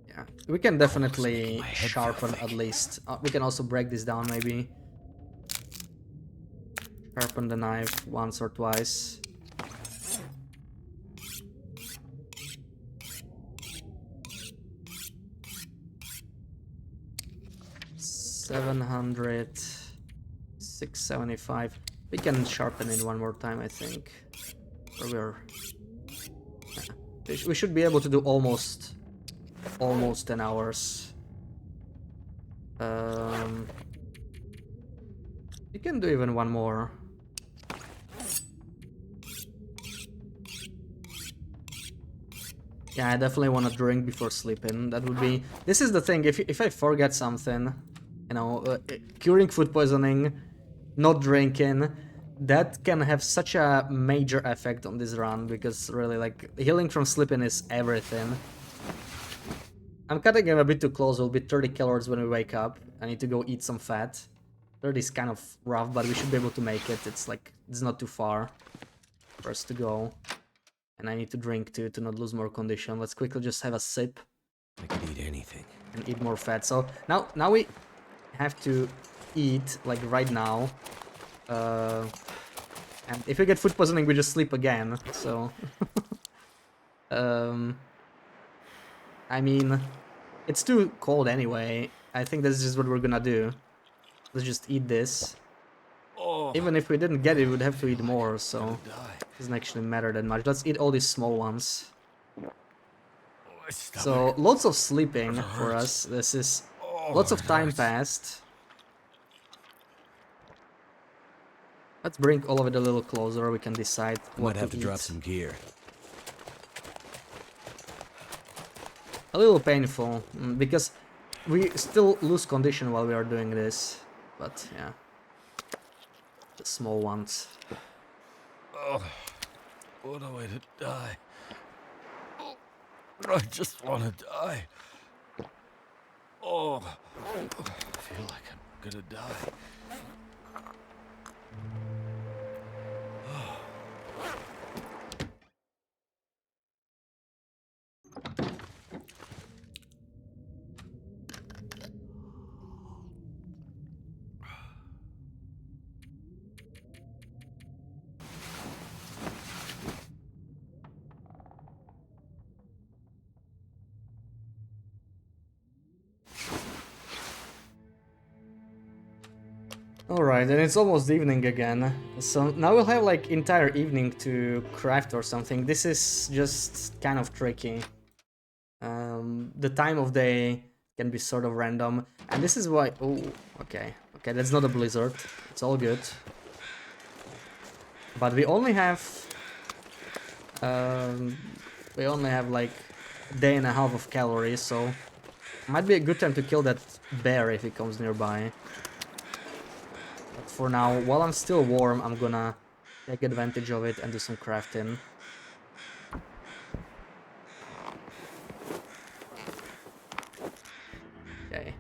Yeah, we can definitely sharpen at least. We can also break this down maybe. Sharpen the knife once or twice. $700, $675. We can sharpen it one more time, I think. Or we should be able to do almost 10 hours. We can do even one more. Yeah, I definitely want to drink before sleeping. That would be... This is the thing, if I forget something, you know, curing food poisoning, not drinking, that can have such a major effect on this run, because really, like, healing from sleeping is everything. I'm cutting him a bit too close. It'll be 30 calories when we wake up. I need to go eat some fat. 30 is kind of rough, but we should be able to make it. It's like, it's not too far for us to go. And I need to drink too, to not lose more condition. Let's quickly just have a sip. I could eat anything. And eat more fat. So now we have to eat, like, right now. And if we get food poisoning, we just sleep again. So... I mean, it's too cold anyway. I think this is what we're gonna do. Let's just eat this. Oh, Even if we didn't get it, we would have to eat more, so it doesn't actually matter that much. Let's eat all these small ones. So, lots of sleeping for us. This is... Lots of time passed. Let's bring all of it a little closer. We can decide what might have to eat. drop some gear. A little painful, because we still lose condition while we are doing this. But, yeah. The small ones. Oh, what a way to die. Oh, I just want to die. Oh, I feel like I'm gonna die. Alright, and it's almost evening again. So now we'll have like entire evening to craft or something. This is just kind of tricky. The time of day can be sort of random. And this is why... Oh, okay. Okay, that's not a blizzard. It's all good. But we only have... we only have like a day and a half of calories, so... Might be a good time to kill that bear if he comes nearby. But for now, while I'm still warm, I'm gonna take advantage of it and do some crafting. Okay.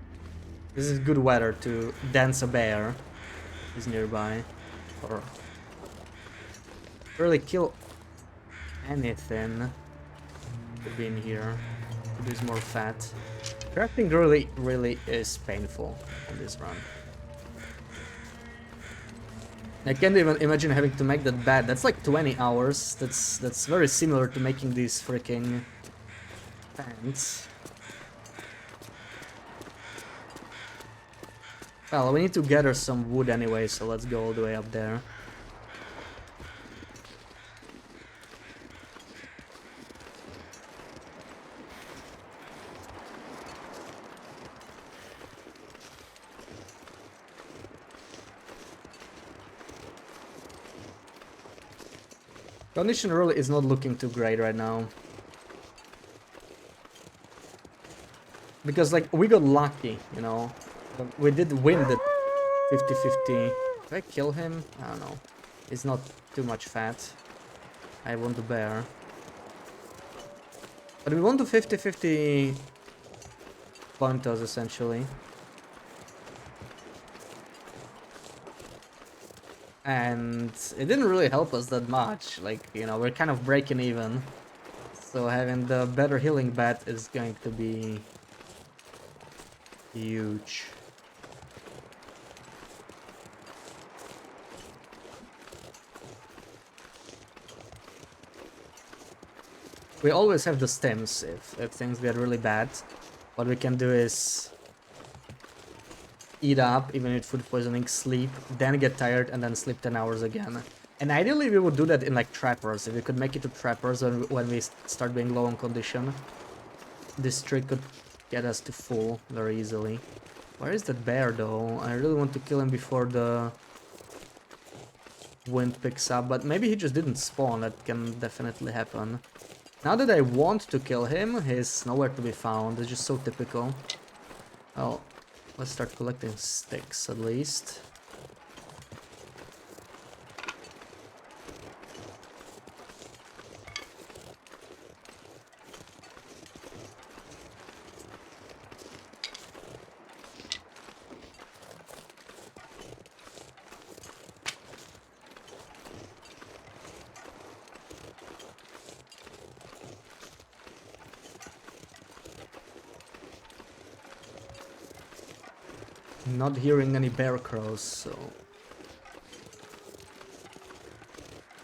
This is good weather to dance a bear. He's nearby. Or really kill anything. Could be in here. Produce more fat. Crafting really is painful in this run. I can't even imagine having to make that bad. That's like 20 hours. That's very similar to making these freaking pants. Well, we need to gather some wood anyway, so let's go all the way up there. Condition really is not looking too great right now. Because, like, we got lucky, you know. We did win the 50-50. Did I kill him? I don't know. He's not too much fat. I want the bear. But we want the 50-50 pointers, essentially. And it didn't really help us that much. Like, you know, we're kind of breaking even. So having the better healing bat is going to be huge. We always have the stims if things get really bad. What we can do is eat up, even with food poisoning, sleep, then get tired, and then sleep 10 hours again. And ideally we would do that in like trappers. If we could make it to trappers when we start being low on condition, this trick could get us to full very easily. Where is that bear though? I really want to kill him before the wind picks up, but maybe he just didn't spawn. That can definitely happen. Now that I want to kill him, he's nowhere to be found. It's just so typical. Well, let's start collecting sticks at least. Not hearing any bear crows, so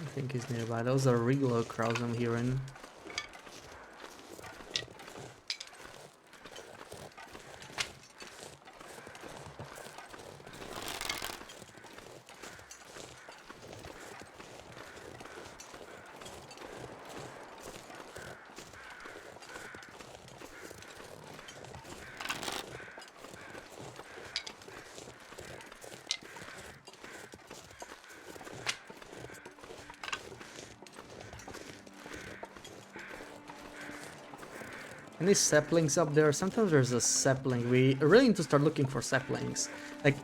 I think he's nearby. Those are regular crows I'm hearing. Any saplings up there? Sometimes there's a sapling. We really need to start looking for saplings. Like,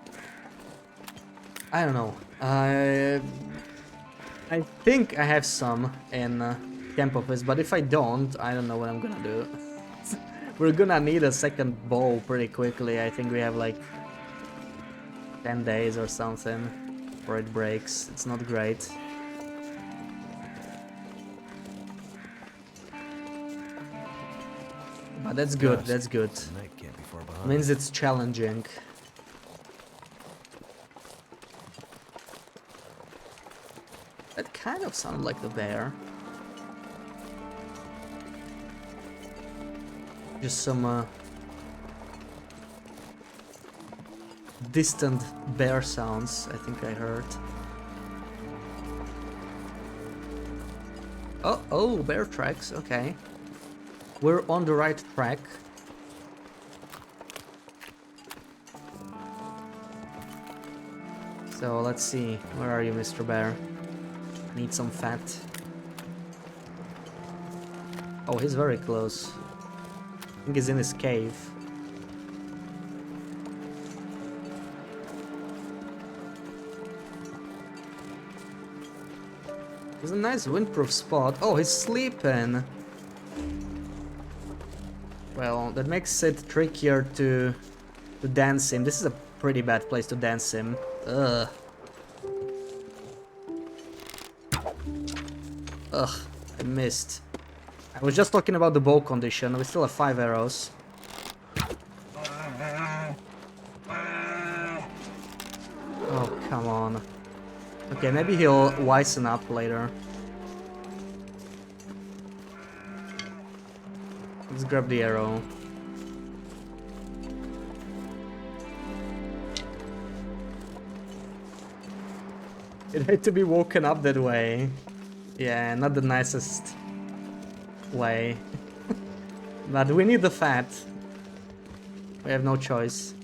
I don't know. I think I have some in camp office, but if I don't know what I'm gonna do. We're gonna need a second bow pretty quickly. I think we have like 10 days or something before it breaks. It's not great. But that's good, that's good. Night can't be far behind. Means it's challenging. That kind of sounded like the bear. Just some distant bear sounds, I think I heard. Oh, bear tracks, okay. We're on the right track. So let's see, where are you, Mr. Bear? Need some fat. Oh, he's very close. I think he's in his cave. It's a nice windproof spot. Oh, he's sleeping. Well, that makes it trickier to dance him. This is a pretty bad place to dance him. Ugh. Ugh, I missed. I was just talking about the bow condition. We still have 5 arrows. Oh, come on. Okay, maybe he'll wisen up later. Let's grab the arrow. It had to be woken up that way. Yeah, not the nicest way. But we need the fat. We have no choice.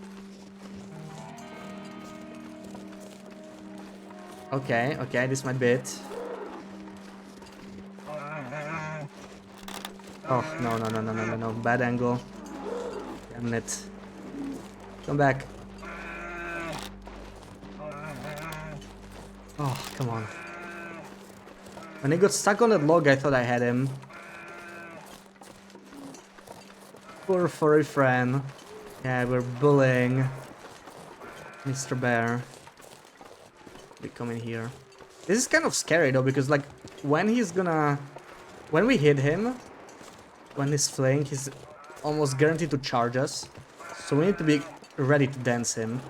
Okay, okay, this might be it. Oh, no, bad angle. Damn it. Come back. Oh, come on. When he got stuck on that log, I thought I had him. Poor furry friend. Yeah, we're bullying Mr. Bear. We come in here. This is kind of scary though, because like when we hit him, when he's fleeing, he's almost guaranteed to charge us. So we need to be ready to dance him.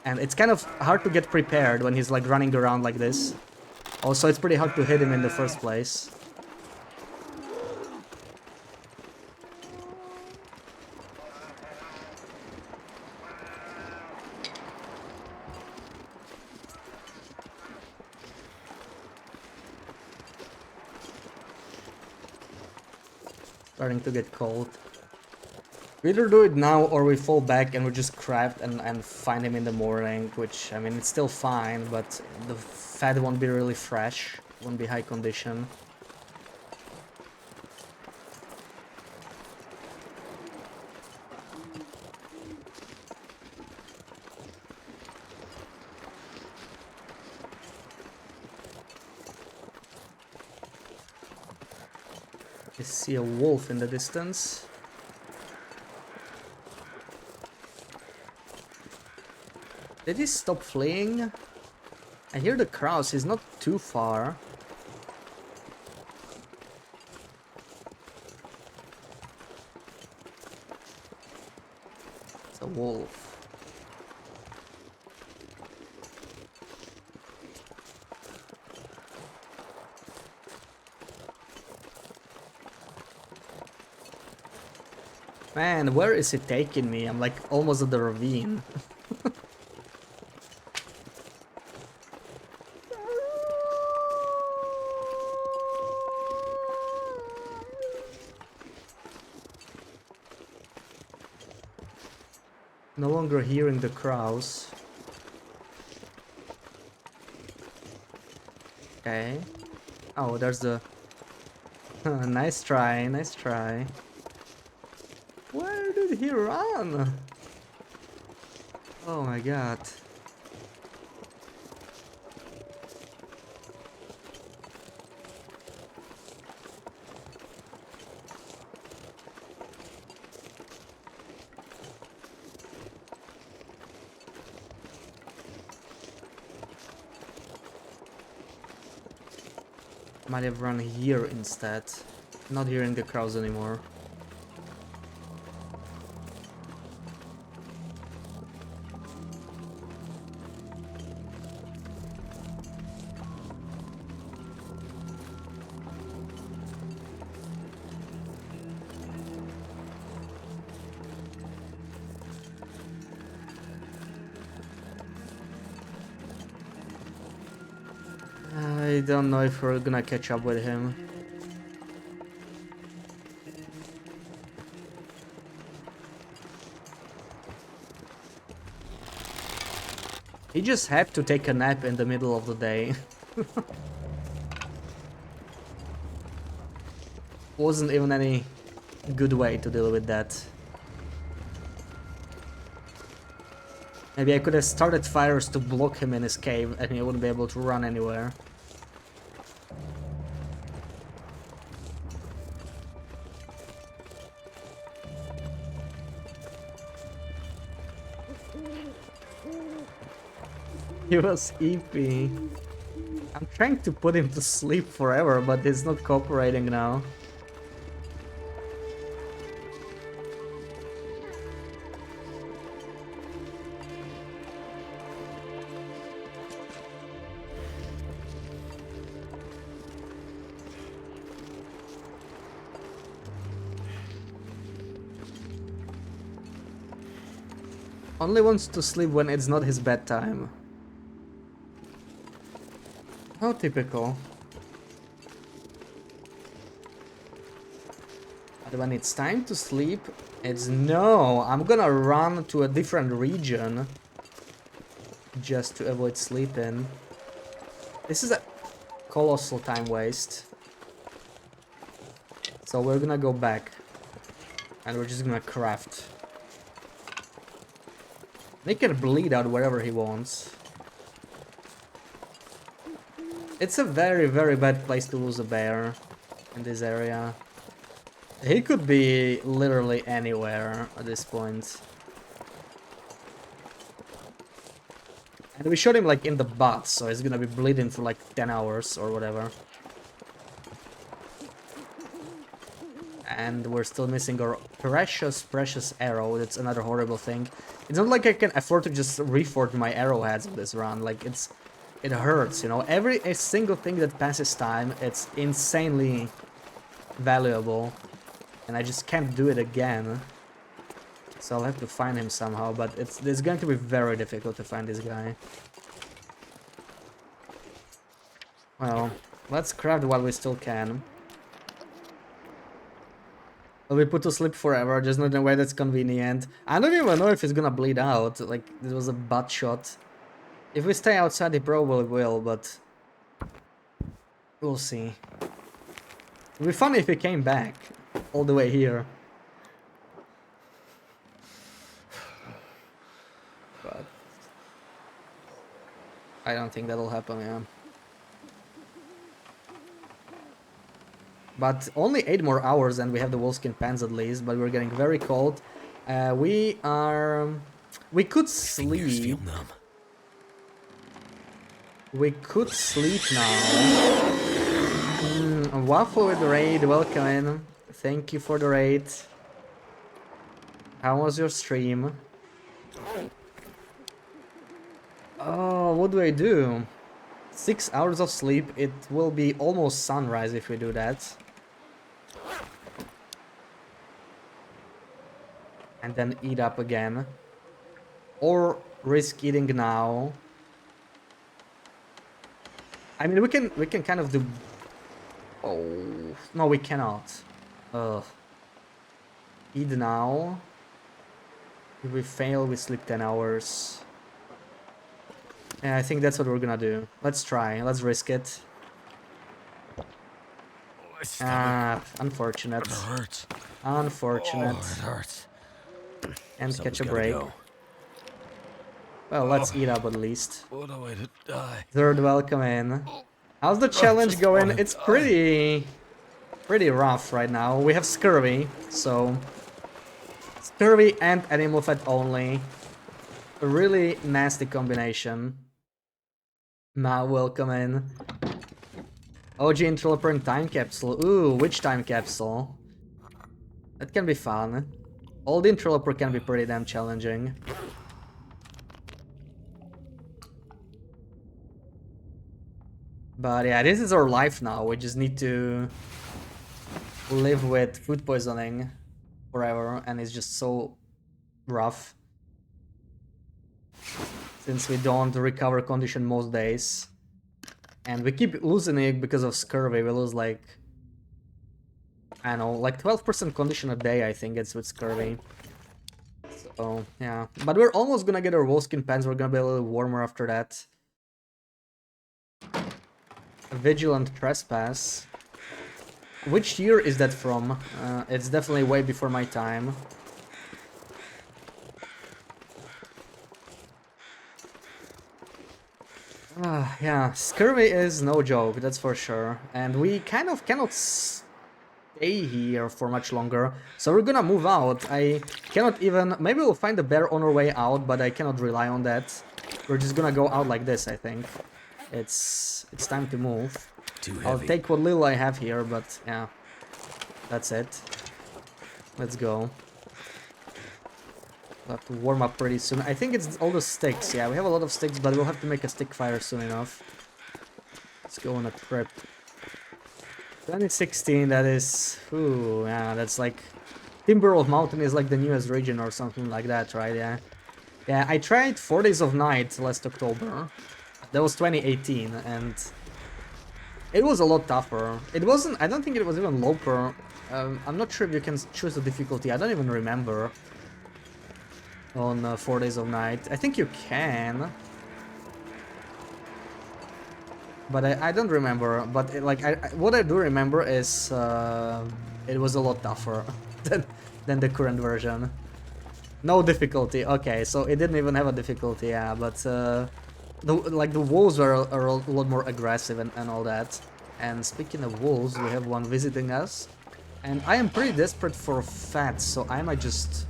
And it's kind of hard to get prepared when he's like running around like this. Also, it's pretty hard to hit him in the first place. Starting to get cold. We either do it now or we fall back and we just craft and find him in the morning, which, I mean, it's still fine, but the fat won't be really fresh, won't be high condition. I see a wolf in the distance. Did he stop fleeing? I hear the crows, he's not too far. It's a wolf. Man, where is it taking me? I'm like almost at the ravine. No longer hearing the crows. Okay. Oh, there's the... nice try, nice try. Where did he run? Oh my god. Might have run here instead. Not hearing the crows anymore. don't know if we're gonna catch up with him. He just had to take a nap in the middle of the day. Wasn't even any good way to deal with that. Maybe I could have started fires to block him in his cave and he wouldn't be able to run anywhere. He was sleepy. I'm trying to put him to sleep forever, but he's not cooperating now. Only wants to sleep when it's not his bedtime. How typical. But when it's time to sleep, it's no, I'm gonna run to a different region just to avoid sleeping. This is a colossal time waste. So we're gonna go back and we're just gonna craft. He can bleed out wherever he wants. It's a very, very bad place to lose a bear in this area. He could be literally anywhere at this point. And we shot him like in the butt, so he's gonna be bleeding for like 10 hours or whatever. And we're still missing our precious, precious arrow. That's another horrible thing. It's not like I can afford to just reforge my arrowheads in this run. Like, it hurts, you know? A single thing that passes time, it's insanely valuable. And I just can't do it again. So I'll have to find him somehow, but it's going to be very difficult to find this guy. Well, let's craft while we still can. Will be put to sleep forever, just not in a way that's convenient. I don't even know if he's gonna bleed out, like, this was a butt shot. If we stay outside, he probably will, but... we'll see. It'd be funny if he came back, all the way here. But... I don't think that'll happen, yeah. But only 8 more hours and we have the wolfskin pants at least, but we're getting very cold. We could sleep. We could sleep now. Waffle with the raid, welcome in. Thank you for the raid. How was your stream? Oh, what do I do? 6 hours of sleep, it will be almost sunrise if we do that. And then eat up again. Or risk eating now. I mean, we can kind of do... oh, no, we cannot. Ugh. Eat now. If we fail, we sleep 10 hours. Yeah, I think that's what we're gonna do. Let's try. Let's risk it. Ah, unfortunate. It hurts. Unfortunate. Oh, it hurts. And Something's catch a gotta break. go. Well, let's eat up at least. What a way to die. Third welcome in. How's the challenge just going? wanna It's die. pretty rough right now. We have scurvy, so scurvy and animal fat only. A really nasty combination. Ma, welcome in. OG interloper and time capsule. Ooh, which time capsule? That can be fun. Old interloper can be pretty damn challenging. But yeah, this is our life now. We just need to live with food poisoning forever, and it's just so rough. Since we don't recover condition most days. And we keep losing it because of scurvy. We lose like, I don't know, like 12% condition a day, I think it's with scurvy. So, yeah. But we're almost gonna get our wolfskin pants. We're gonna be a little warmer after that. Vigilant Trespass. Which year is that from? It's definitely way before my time. Yeah, scurvy is no joke, that's for sure. And we kind of cannot stay here for much longer. So we're gonna move out. I cannot even... Maybe we'll find a bear on our way out, but I cannot rely on that. We're just gonna go out like this, I think. It's time to move. Too I'll heavy. take what little I have here, but yeah. That's it. Let's go. We'll have to warm up pretty soon. I think it's all the sticks. Yeah, we have a lot of sticks, but we'll have to make a stick fire soon enough. Let's go on a trip. 2016, that is... Ooh, yeah, that's like... Timberwolf Mountain is like the newest region or something like that, right? Yeah. Yeah, I tried 4 Days of Night last October. That was 2018, and... It was a lot tougher. It wasn't... I don't think it was even lower. I'm not sure if you can choose the difficulty. I don't even remember. On 4 Days of Night. I think you can. But I don't remember. But what I do remember is it was a lot tougher than the current version. No difficulty. Okay, so it didn't even have a difficulty. Yeah, but the wolves were a lot more aggressive and all that. And speaking of wolves, we have one visiting us, and I am pretty desperate for fat, so I might just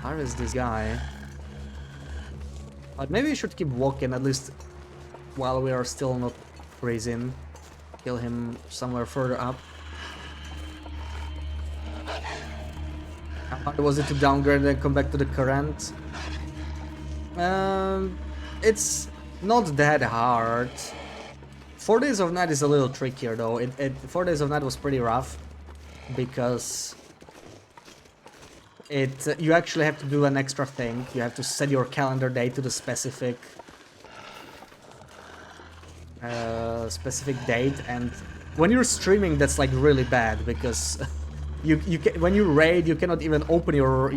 harvest this guy. But maybe we should keep walking, at least while we are still not freezing. Kill him somewhere further up. How hard was it to downgrade and come back to the current? It's not that hard. 4 Days of Night is a little trickier though. 4 Days of Night was pretty rough because you actually have to do an extra thing. You have to set your calendar day to the specific date, and when you're streaming, that's like really bad because when you raid, you cannot even open your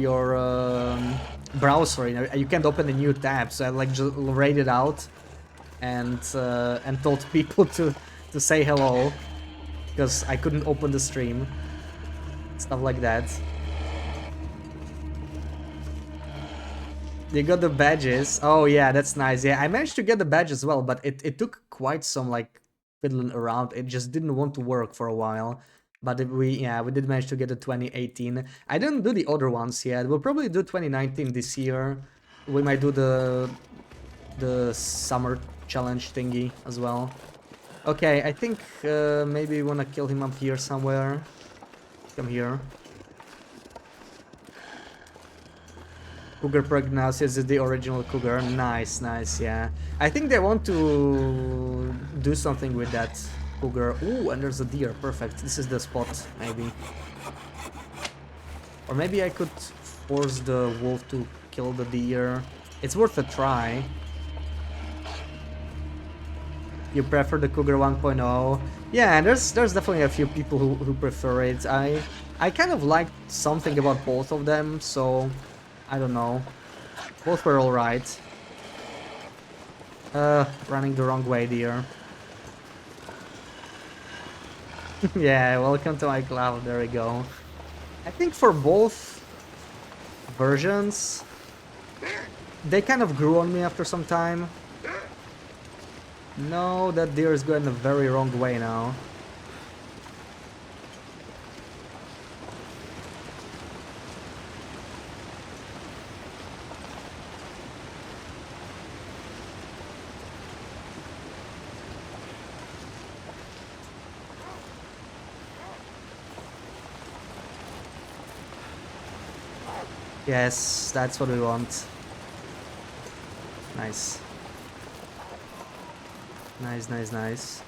browser. You can't open a new tab. So I like just raided out and told people to say hello because I couldn't open the stream. Stuff like that. You got the badges. Oh yeah, that's nice. Yeah, I managed to get the badge as well, but it took quite some like fiddling around. It just didn't want to work for a while. But we did manage to get the 2018. I didn't do the other ones yet. We'll probably do 2019 this year. We might do the summer challenge thingy as well. Okay, I think maybe we wanna kill him up here somewhere. Come here. Cougar Prognosis is the original cougar. Nice, nice, yeah. I think they want to do something with that cougar. Ooh, and there's a deer. Perfect. This is the spot, maybe. Or maybe I could force the wolf to kill the deer. It's worth a try. You prefer the Cougar 1.0? Yeah, there's definitely a few people who prefer it. I kind of liked something about both of them, so... I don't know. Both were alright. Running the wrong way, dear. Yeah, welcome to my cloud. There we go. I think for both versions, they kind of grew on me after some time. No, that deer is going the very wrong way now. Yes, that's what we want. Nice. Nice, nice, nice.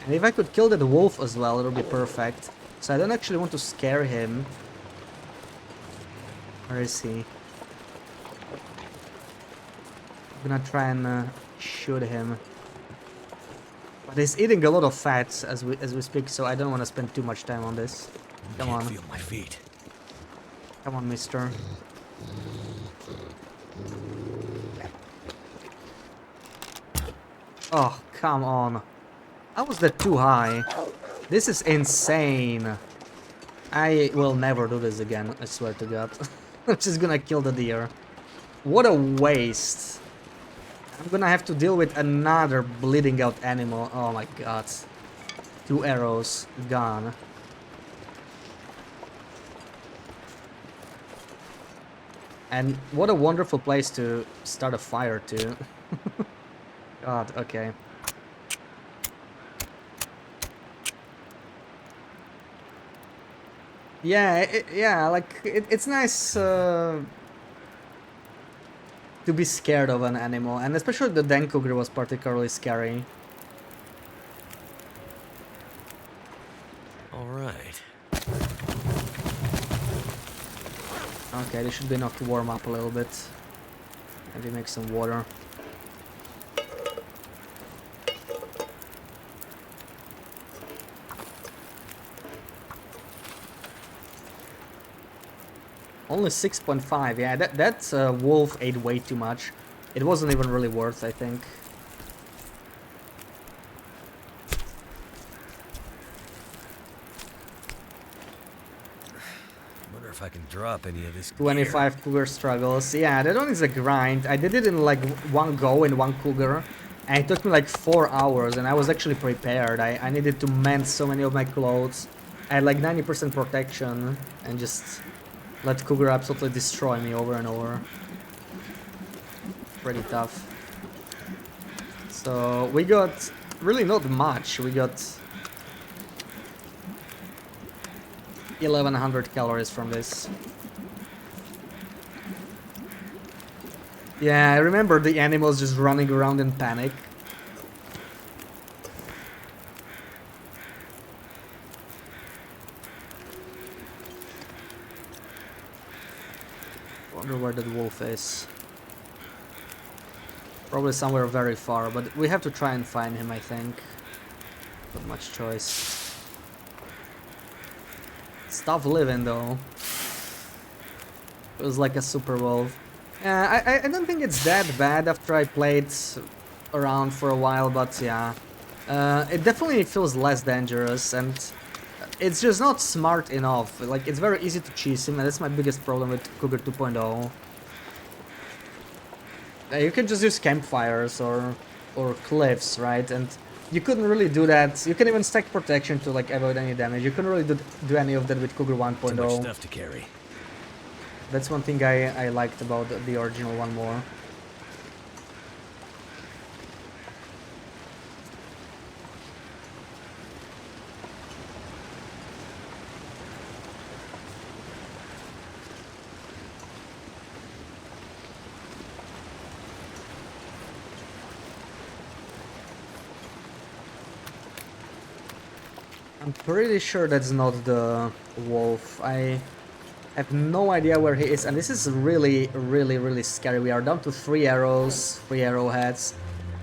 And if I could kill that wolf as well, it would be perfect. So I don't actually want to scare him. Where is he? I'm gonna try and shoot him. But he's eating a lot of fat as we speak, so I don't want to spend too much time on this. Come Can't on. feel my feet. Come on, mister. Oh, come on. How was that too high? This is insane. I will never do this again, I swear to God. I'm just gonna kill the deer. What a waste. I'm gonna have to deal with another bleeding out animal. Oh my God. 2 arrows gone. And what a wonderful place to start a fire too. God, okay. Yeah, yeah, like it's nice to be scared of an animal, and especially the den cougar was particularly scary. All right. Okay, this should be enough to warm up a little bit. Maybe make some water. Only 6.5, yeah, that wolf ate way too much. It wasn't even really worth, I think. Wonder if I can drop any of this gear. 25 cougar struggles. Yeah, that one is a grind. I did it in like one go in one cougar. And it took me like 4 hours, and I was actually prepared. I needed to mend so many of my clothes. I had like 90% protection, and just let cougar absolutely destroy me over and over. Pretty tough. So we got really not much. We got 1100 calories from this. Yeah, I remember the animals just running around in panic. Wonder where that wolf is. Probably somewhere very far, but we have to try and find him, I think. Not much choice. Stop living though. It was like a super wolf. I don't think it's that bad after I played around for a while, but yeah. It definitely feels less dangerous, and it's just not smart enough. Like, it's very easy to cheese him, and that's my biggest problem with Cougar 2.0. You can just use campfires or cliffs, right? And you couldn't really do that. You can even stack protection to like avoid any damage. You couldn't really do any of that with Cougar 1.0. Too much stuff to carry. That's one thing I liked about the original one more. I'm pretty sure that's not the wolf. I have no idea where he is, and this is really, really, really scary. We are down to 3 arrows, 3 arrowheads.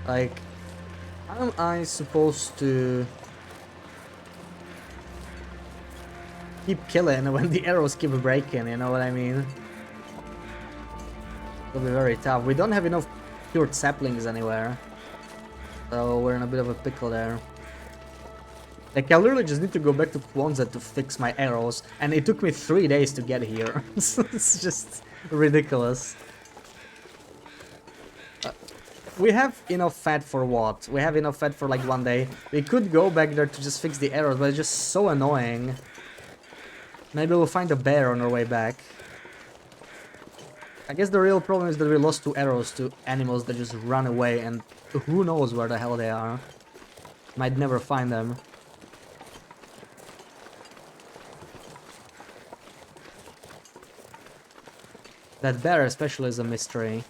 Like, how am I supposed to keep killing when the arrows keep breaking, you know what I mean? It'll be very tough. We don't have enough cured saplings anywhere, so we're in a bit of a pickle there. Like, I literally just need to go back to Kwanzaa to fix my arrows, and it took me 3 days to get here. It's just ridiculous. We have enough fat for what? We have enough fat for like 1 day. We could go back there to just fix the arrows, but it's just so annoying. Maybe we'll find a bear on our way back. I guess the real problem is that we lost 2 arrows to animals that just run away, and who knows where the hell they are. Might never find them. That bear especially is a mystery.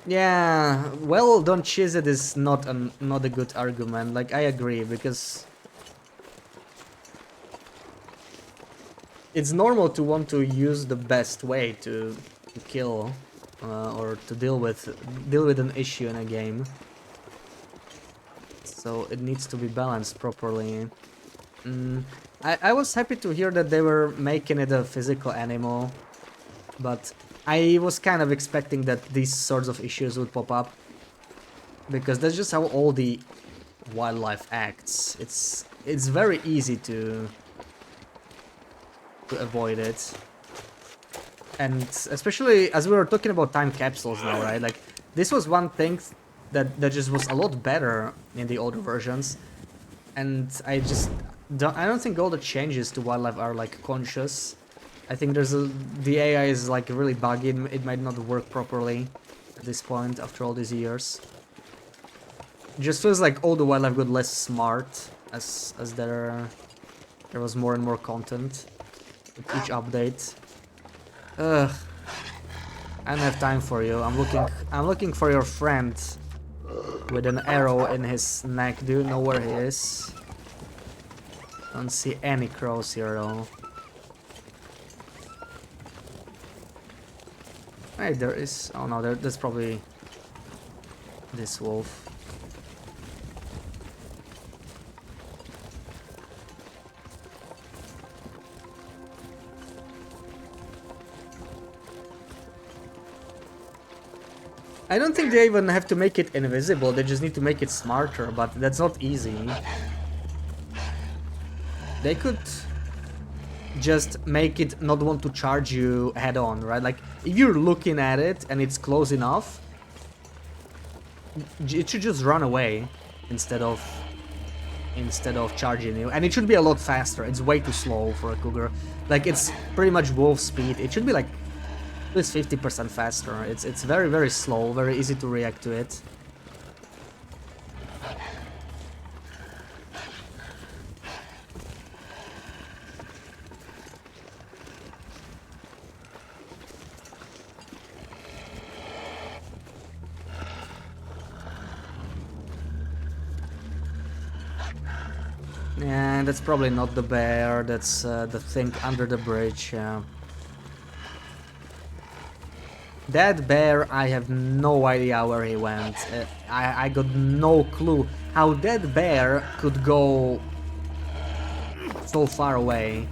Yeah, well, don't cheese it is not a good argument. Like, I agree, because it's normal to want to use the best way to kill or to deal with an issue in a game. So it needs to be balanced properly. I was happy to hear that they were making it a physical animal, but I was kind of expecting that these sorts of issues would pop up, because that's just how all the wildlife acts. It's very easy to avoid it. And especially as we were talking about time capsules now, right? Like, this was one thing that just was a lot better in the older versions, and I don't think all the changes to wildlife are like conscious. I think the AI is like really buggy. It might not work properly at this point after all these years. It just feels like all the wildlife got less smart as there was more and more content with each update. Ugh. I don't have time for you. I'm looking for your friend with an arrow in his neck. Do you know where he is? Don't see any crows here though. Hey, there is. Oh no, there's probably this wolf. I don't think they even have to make it invisible, they just need to make it smarter, but that's not easy. They could just make it not want to charge you head on, right? Like, if you're looking at it and it's close enough, it should just run away instead of charging you. And it should be a lot faster. It's way too slow for a cougar. Like, it's pretty much wolf speed. It should be like at least 50% faster. It's very, very slow, very easy to react to it. Yeah, that's probably not the bear, that's the thing under the bridge. That bear, I have no idea where he went. I got no clue how that bear could go so far away.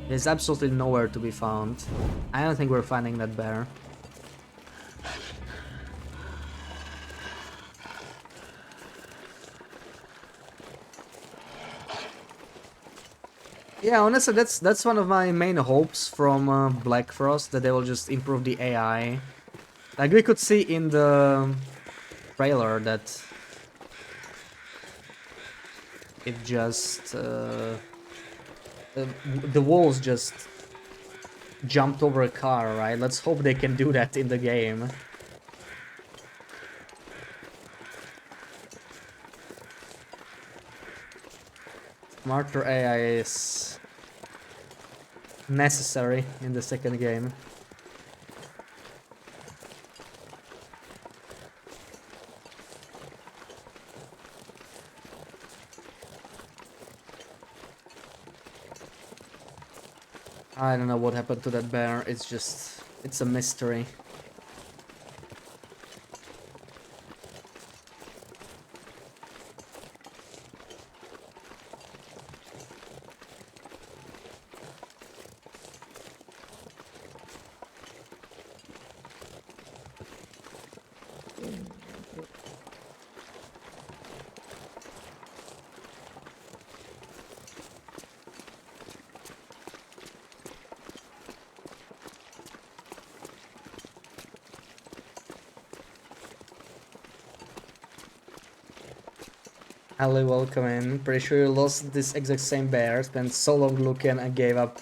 There's absolutely nowhere to be found. I don't think we're finding that bear. Yeah, honestly, that's one of my main hopes from Black Frost, that they will just improve the AI. Like, we could see in the trailer that it just the wolves just jumped over a car, right? Let's hope they can do that in the game. Smarter AI is necessary in the second game. I don't know what happened to that bear. It's a mystery. Ali, welcome in. Pretty sure you lost this exact same bear, spent so long looking and gave up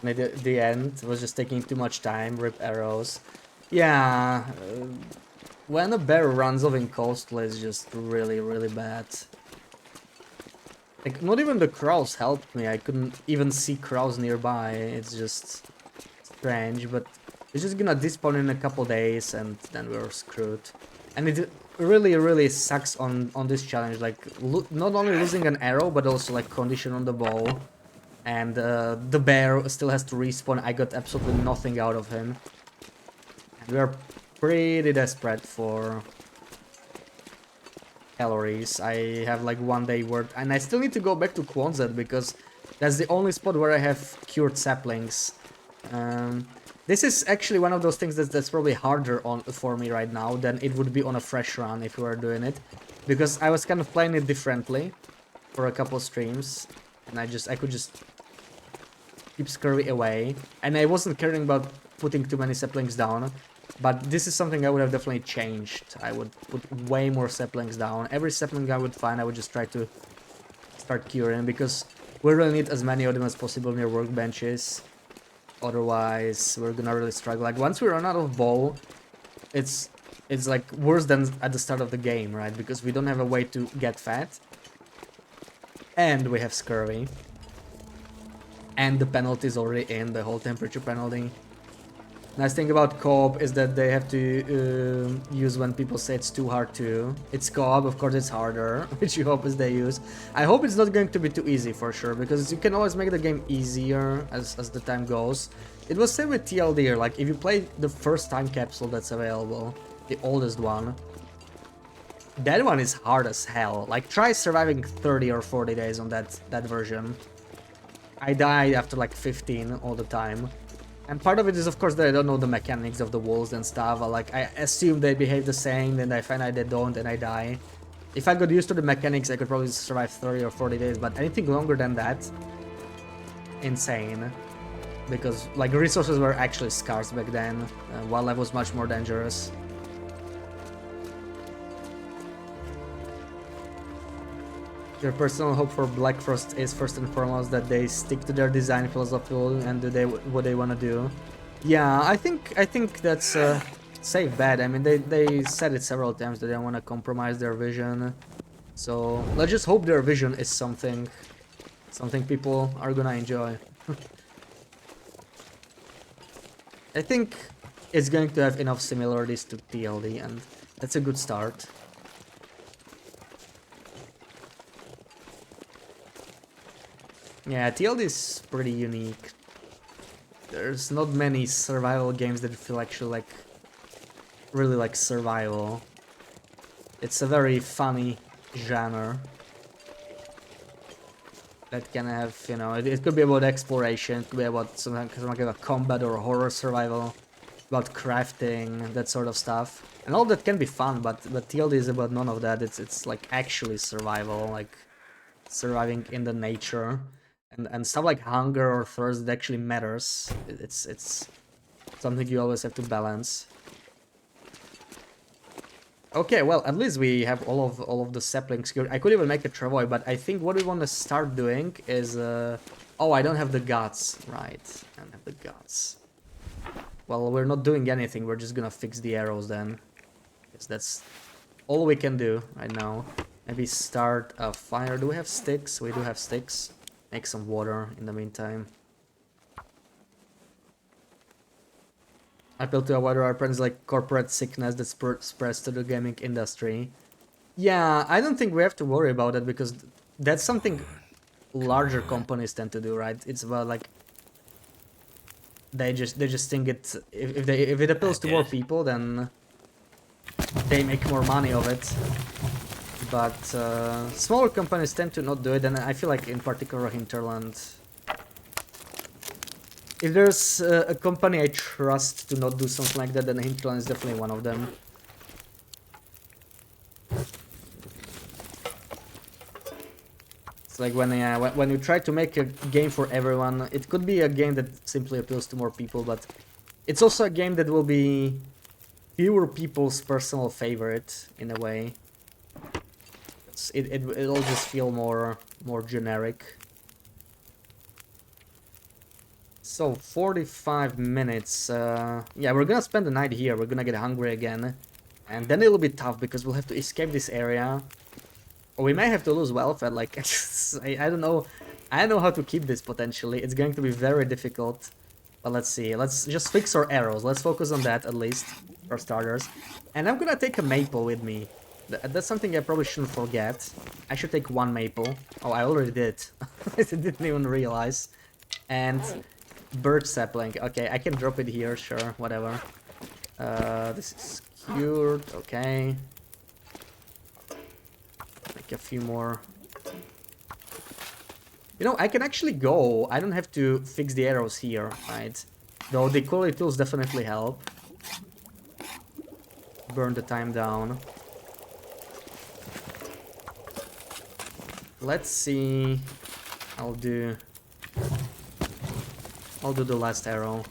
on it at the end. It was just taking too much time, rip arrows. Yeah, when a bear runs off in coastal, it's just really, really bad. Like, not even the crows helped me, I couldn't even see crows nearby, it's just strange, but it's just gonna despawn in a couple days and then we're screwed. And it really, really sucks on this challenge, like, not only losing an arrow, but also like condition on the bow. And the bear still has to respawn. I got absolutely nothing out of him. And we are pretty desperate for calories. I have like 1 day worth, and I still need to go back to Quonset because that's the only spot where I have cured saplings. This is actually one of those things that's probably harder for me right now than it would be on a fresh run if we were doing it, because I was kind of playing it differently for a couple streams, and I could just keep scurry away, and I wasn't caring about putting too many saplings down. But this is something I would have definitely changed. I would put way more saplings down. Every sapling I would find, I would just try to start curing, because we really need as many of them as possible near workbenches. Otherwise, we're gonna really struggle. Like, once we run out of bowl, it's like worse than at the start of the game, right? Because we don't have a way to get fat. And we have scurvy. And the penalty is already in, the whole temperature penalty. Nice thing about co-op is that they have to use when people say it's too hard to. It's co-op, of course it's harder, which you hope is they use. I hope it's not going to be too easy for sure, because you can always make the game easier as the time goes. It was same with TLD, like if you play the first time capsule that's available, the oldest one, that one is hard as hell. Like, try surviving 30 or 40 days on that version. I died after like 15 all the time. And part of it is, of course, that I don't know the mechanics of the walls and stuff. Like, I assume they behave the same, then I find out they don't, and I die. If I got used to the mechanics, I could probably survive 30 or 40 days, but anything longer than that, insane. Because, like, resources were actually scarce back then. Wildlife was much more dangerous. Your personal hope for Black Frost is first and foremost that they stick to their design philosophy and do what they want to do. Yeah, I think that's a safe bet. I mean, they said it several times that they don't want to compromise their vision. So let's just hope their vision is something people are gonna enjoy. I think it's going to have enough similarities to TLD, and that's a good start. Yeah, TLD is pretty unique. There's not many survival games that feel actually like really like survival. It's a very funny genre that can have, you know, it could be about exploration, it could be about some kind of combat or horror survival, about crafting, that sort of stuff. And all that can be fun, but TLD is about none of that. It's like actually survival, like surviving in the nature. And stuff like hunger or thirst that actually matters. It's something you always have to balance. Okay, well, at least we have all of the saplings cured. I could even make a travois, but I think what we want to start doing is oh, I don't have the guts. Right, I don't have the guts. Well, we're not doing anything. We're just gonna fix the arrows then, because that's all we can do right now. Maybe start a fire. Do we have sticks? We do have sticks. Make some water in the meantime. Appeal to avoid our friends like corporate sickness that spreads to the gaming industry. Yeah, I don't think we have to worry about that, because that's something larger companies tend to do, right? It's about like they just think it if it appeals to more people, then they make more money of it. But smaller companies tend to not do it, and I feel like in particular Hinterland. If there's a company I trust to not do something like that, then Hinterland is definitely one of them. It's like when you try to make a game for everyone, it could be a game that simply appeals to more people, but it's also a game that will be fewer people's personal favorite in a way. It'll just feel more generic. So 45 minutes. Yeah, we're gonna spend the night here. We're gonna get hungry again, and then it'll be tough because we'll have to escape this area, or we may have to lose welfare. Like I don't know. I don't know how to keep this potentially. It's going to be very difficult. But let's see. Let's just fix our arrows. Let's focus on that at least for starters. And I'm gonna take a maple with me. That's something I probably shouldn't forget. I should take 1 maple. Oh, I already did. I didn't even realize. And birch sapling. Okay, I can drop it here, sure, whatever. This is cured, okay. Make a few more. You know, I can actually go. I don't have to fix the arrows here, right? Though the quality tools definitely help. Burn the time down. Let's see. I'll do the last arrow.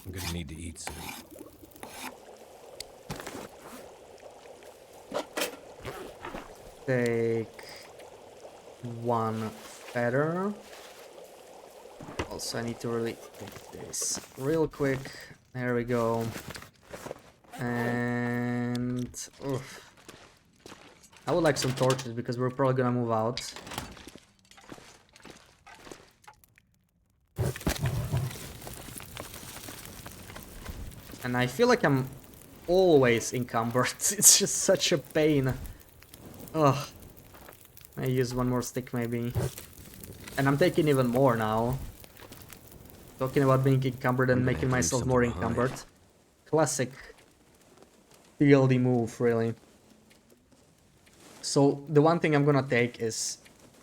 I'm gonna need to eat soon. Take 1 feather. Also, I need to really take this real quick. There we go. And oof. I would like some torches because we're probably gonna move out. And I feel like I'm always encumbered. It's just such a pain. Ugh. I use 1 more stick maybe. And I'm taking even more now. Talking about being encumbered and making myself more encumbered. Classic TLD move, really. So the one thing I'm gonna take is...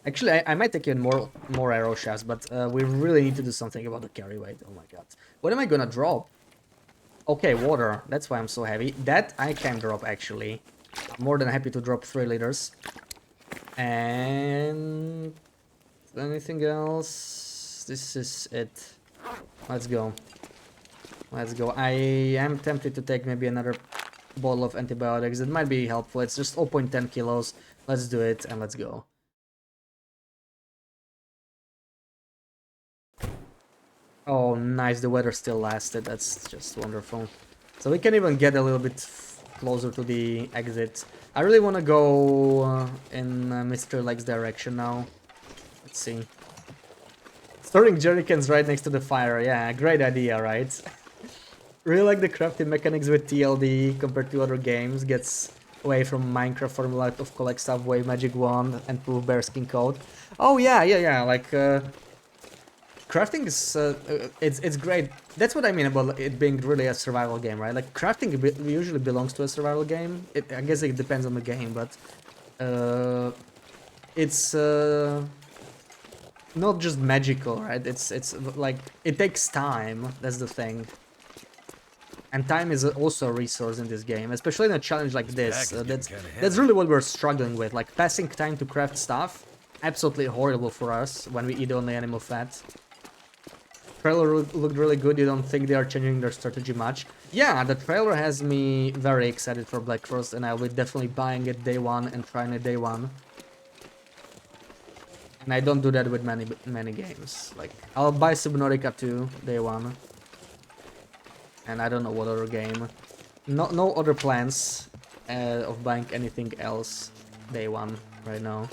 Actually, I might take in more arrow shafts, but we really need to do something about the carry weight. Oh my god. What am I gonna drop? Okay, water. That's why I'm so heavy. That I can drop, actually. I'm more than happy to drop 3 liters. And... anything else? This is it. Let's go. Let's go. I am tempted to take maybe another bottle of antibiotics. It might be helpful. It's just 0.10 kilos. Let's do it and let's go. Oh, nice. The weather still lasted. That's just wonderful. So we can even get a little bit closer to the exit. I really want to go in Mr. Leg's direction now. Let's see. Storing jerrycans right next to the fire. Yeah, great idea, right? Really like the crafting mechanics with TLD compared to other games. Gets away from Minecraft formula of collect stuff, wave magic wand, and proof bearskin coat. Oh yeah. Like crafting is it's great. That's what I mean about it being really a survival game, right? Like crafting usually belongs to a survival game. I guess it depends on the game, but it's not just magical, right? It's like it takes time. That's the thing. And time is also a resource in this game, especially in a challenge like this. That's really what we're struggling with. Like passing time to craft stuff, absolutely horrible for us when we eat only animal fat. Trailer looked really good. You don't think they are changing their strategy much? Yeah, the trailer has me very excited for Black Frost, and I'll be definitely buying it day 1 and trying it day 1. And I don't do that with many games. Like I'll buy Subnautica 2 day 1. And I don't know what other game. No other plans of buying anything else day 1 right now.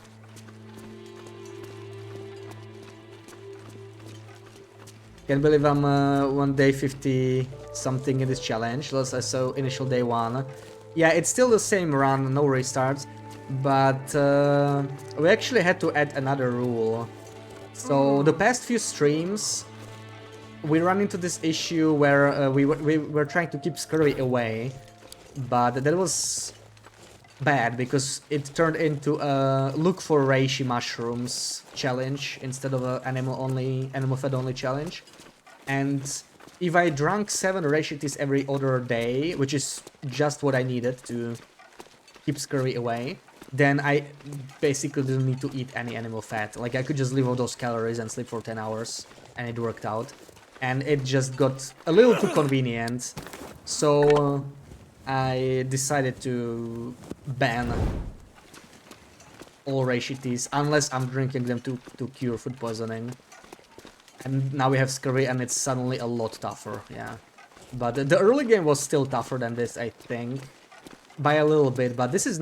Can't believe I'm on day 50 something in this challenge. I saw initial day 1. Yeah, it's still the same run, no restarts. But we actually had to add another rule. So the past few streams, we run into this issue where we were trying to keep scurvy away, but that was bad because it turned into a look for reishi mushrooms challenge instead of a animal fed only challenge. And if I drank 7 reishi teas every other day, which is just what I needed to keep scurvy away, then I basically didn't need to eat any animal fat. Like I could just live off those calories and sleep for 10 hours, and it worked out. And it just got a little too convenient, so I decided to ban all reishi teas unless I'm drinking them to cure food poisoning. And now we have scurvy and it's suddenly a lot tougher, yeah. But the early game was still tougher than this, I think, by a little bit. But this is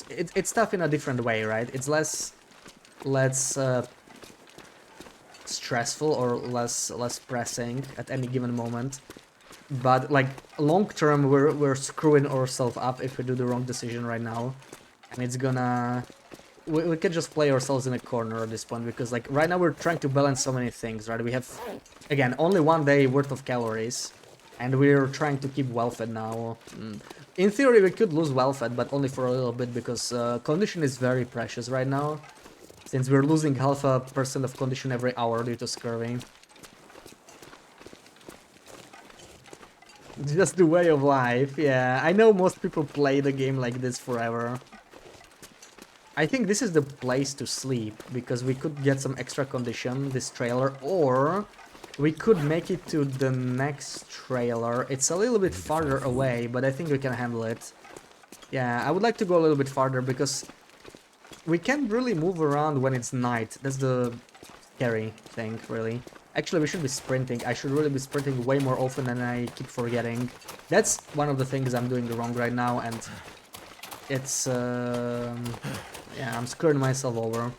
it's tough in a different way, right? It's less stressful or less pressing at any given moment. But like long term, we're screwing ourselves up if we do the wrong decision right now, and it's gonna. We can just play ourselves in a corner at this point because like right now we're trying to balance so many things, right? We have, again, only 1 day worth of calories, and we're trying to keep well fed now. In theory, we could lose well fed, but only for a little bit because condition is very precious right now, since we're losing half a percent of condition every hour due to scurvy. Just the way of life, yeah. I know most people play the game like this forever. I think this is the place to sleep, because we could get some extra condition, this trailer, or we could make it to the next trailer. It's a little bit farther away, but I think we can handle it. Yeah, I would like to go a little bit farther, because we can't really move around when it's night. That's the scary thing, really. Actually, we should be sprinting. I should really be sprinting way more often than I keep forgetting. That's one of the things I'm doing wrong right now, and it's... yeah, I'm screwing myself over.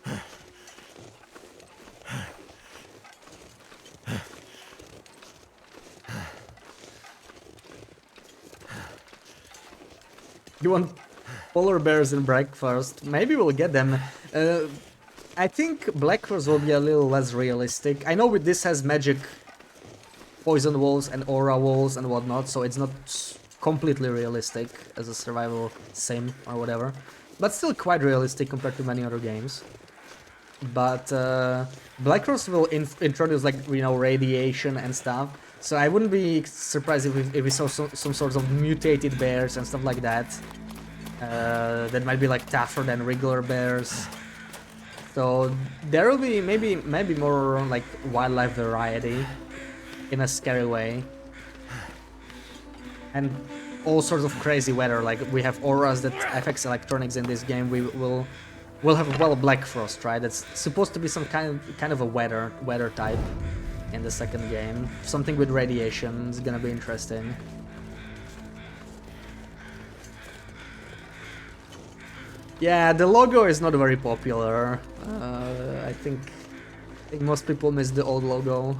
You want polar bears in breakfast? Maybe we'll get them. I think Blackfrost will be a little less realistic. I know with this has magic poison walls and aura walls and whatnot, so it's not completely realistic as a survival sim or whatever, but still quite realistic compared to many other games. But Blackfrost will introduce, like, you know, radiation and stuff, so I wouldn't be surprised if we saw some sorts of mutated bears and stuff like that. That might be like tougher than regular bears. So there will be maybe more like wildlife variety in a scary way. And all sorts of crazy weather, like we have auras that affects electronics in this game. We'll have, well, Black Frost, right? That's supposed to be some kind of a weather type in the second game. Something with radiation is gonna be interesting. Yeah, the logo is not very popular. I think most people miss the old logo.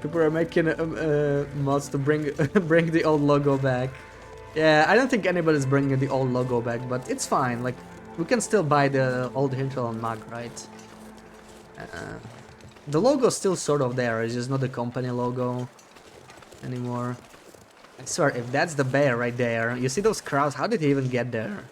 People are making mods to bring bring the old logo back. Yeah, I don't think anybody's bringing the old logo back, but it's fine. Like, we can still buy the old Hinterland mug, right? The logo's still sort of there. It's just not the company logo anymore. I swear, if that's the bear right there, you see those crowds? How did he even get there?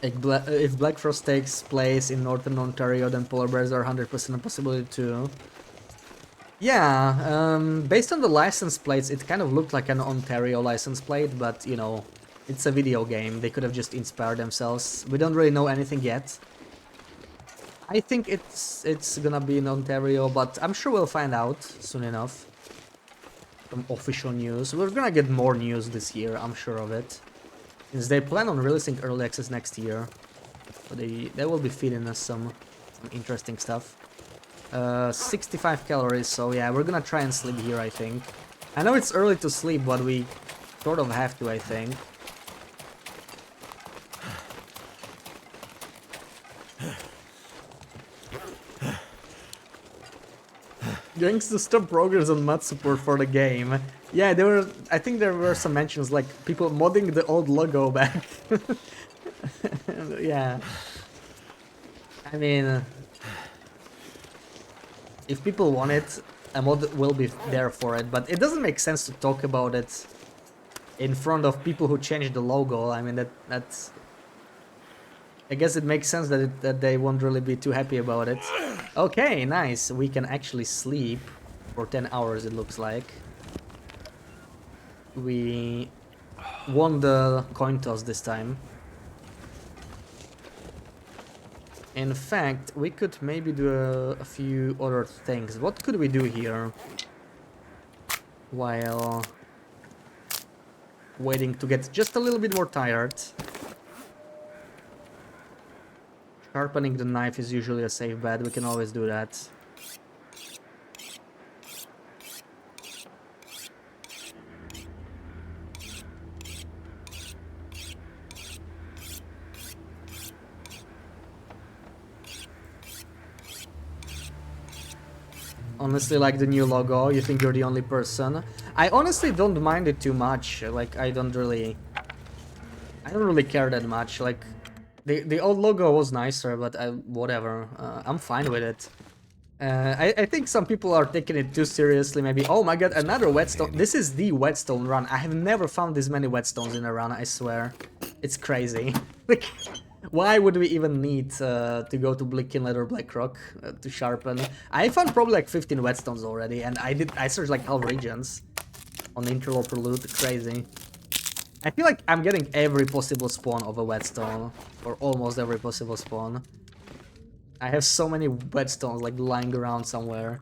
If Black Frost takes place in Northern Ontario, then polar bears are 100% a possibility too. Yeah, based on the license plates, it kind of looked like an Ontario license plate, but, you know, it's a video game. They could have just inspired themselves. We don't really know anything yet. I think it's gonna be in Ontario, but I'm sure we'll find out soon enough. From official news. We're gonna get more news this year, I'm sure of it. Since they plan on releasing early access next year. So they will be feeding us some interesting stuff. 65 calories, so yeah, we're gonna try and sleep here, I think. I know it's early to sleep, but we sort of have to, I think. Gangs to stop progress on mod support for the game. Yeah, I think there were some mentions, like people modding the old logo back. Yeah. I mean, if people want it, a mod will be there for it, but it doesn't make sense to talk about it in front of people who changed the logo. I mean, that's... I guess it makes sense that they won't really be too happy about it. Okay, nice. We can actually sleep for 10 hours, it looks like. We won the coin toss this time. In fact, we could maybe do a few other things. What could we do here while waiting to get just a little bit more tired? Sharpening the knife is usually a safe bet. We can always do that. honestly like the new logo. You think you're the only person. I honestly don't mind it too much. Like I don't really care that much. Like the old logo was nicer, but whatever. I'm fine with it. I think some people are taking it too seriously. Maybe. Oh my god, another whetstone. This is the whetstone run. I have never found this many whetstones in a run. I swear, it's crazy. Like, why would we even need to go to Blickinlet or Blackrock to sharpen? I found probably like 15 whetstones already, and I searched like half regions on interloper loot. Crazy. I feel like I'm getting every possible spawn of a whetstone, or almost every possible spawn. I have so many whetstones like lying around somewhere.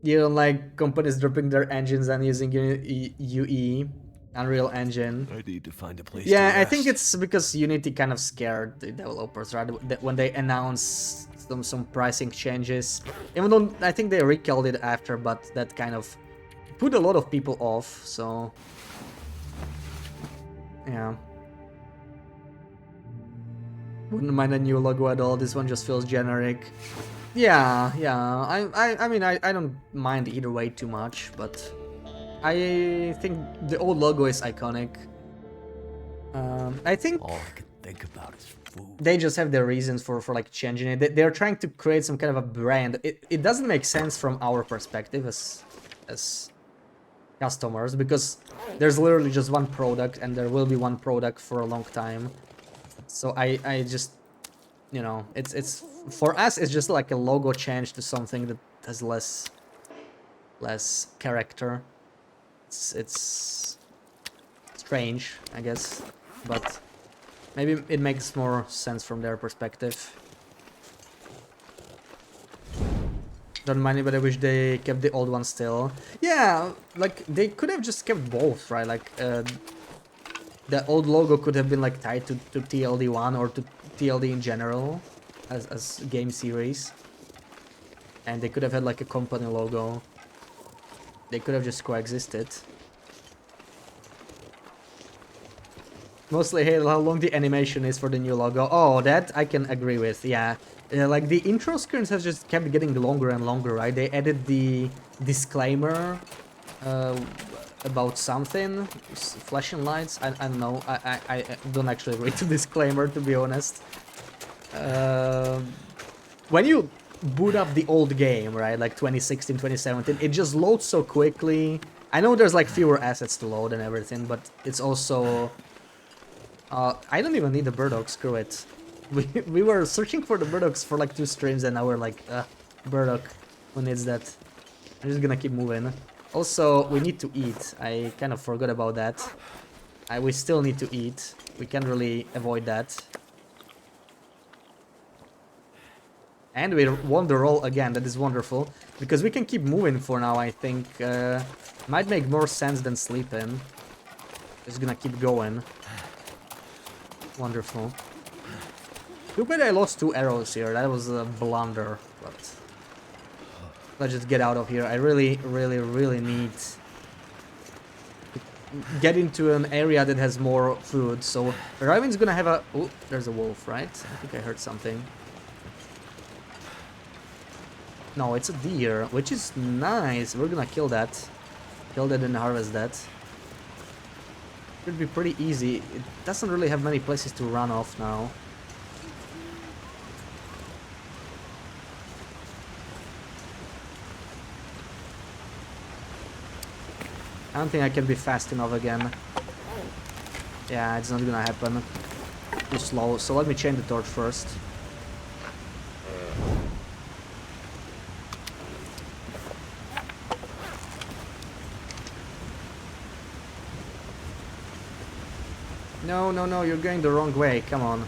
You don't like companies dropping their engines and using UE, Unreal Engine. I need to find a place Yeah, to I think rest. it's because Unity kind of scared the developers, right? When they announced some pricing changes. Even though I think they recalled it after, but that kind of put a lot of people off, so... Yeah. Wouldn't mind a new logo at all, this one just feels generic. Yeah, I mean, I don't mind either way too much, but I think the old logo is iconic. I think All I can think about is food. they just have their reasons for like changing it. They're trying to create some kind of a brand. It doesn't make sense from our perspective as customers, because there's literally just one product and there will be one product for a long time. So I just, you know, it's for us it's just like a logo change to something that has less character. It's strange, I guess, but maybe it makes more sense from their perspective. Don't mind it, but I wish they kept the old one still. Yeah, like they could have just kept both, right? Like the old logo could have been like tied to TLD1 or to TLD in general as game series, and they could have had like a company logo. They could have just coexisted. Mostly hate how long the animation is for the new logo. Oh, that I can agree with, yeah. Like the intro screens have just kept getting longer and longer, right? They added the disclaimer about something, flashing lights. I don't know. I don't actually read the disclaimer, to be honest. When you boot up the old game, right, like 2016, 2017, it just loads so quickly. I know there's like fewer assets to load and everything, but it's also... I don't even need the burdock, screw it. We were searching for the burdocks for like 2 streams and now we're like, burdock, who needs that? I'm just gonna keep moving. Also, we need to eat. I kind of forgot about that. We still need to eat. We can't really avoid that. And we won the roll again, that is wonderful. Because we can keep moving for now, I think. Might make more sense than sleeping. Just gonna keep going. Wonderful. Too bad I lost 2 arrows here, that was a blunder, but... Let's just get out of here. I really need to get into an area that has more food. So, Raven's gonna have a... Oh, there's a wolf, right? I think I heard something. No, it's a deer, which is nice. We're gonna kill that. Kill that and harvest that. Should be pretty easy. It doesn't really have many places to run off now. I don't think I can be fast enough again. Yeah, it's not gonna happen. Too slow. So let me chain the torch first. No, no, no, you're going the wrong way. Come on.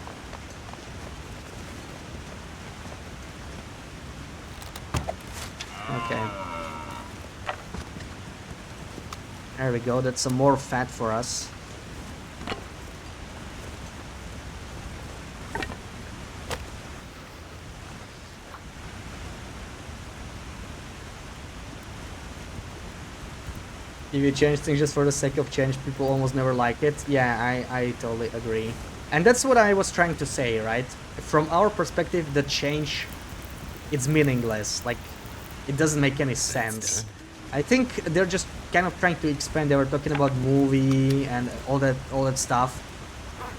Okay. There we go. That's some more fat for us. If you change things just for the sake of change, people almost never like it. Yeah, I totally agree. And that's what I was trying to say, right? From our perspective, the change, it's meaningless. Like, it doesn't make any sense. I think they're just kind of trying to expand. They were talking about movie and all that stuff.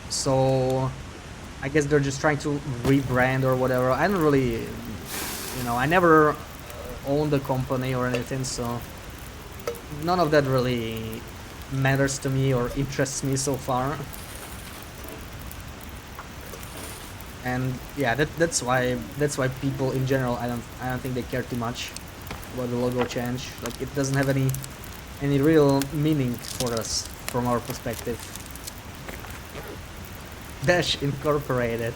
So I guess they're just trying to rebrand or whatever. I don't really, you know, I never owned the company or anything, so none of that really matters to me or interests me so far. And yeah, that's why people in general, I don't think they care too much about the logo change. Like, it doesn't have any real meaning for us from our perspective. Dash Incorporated.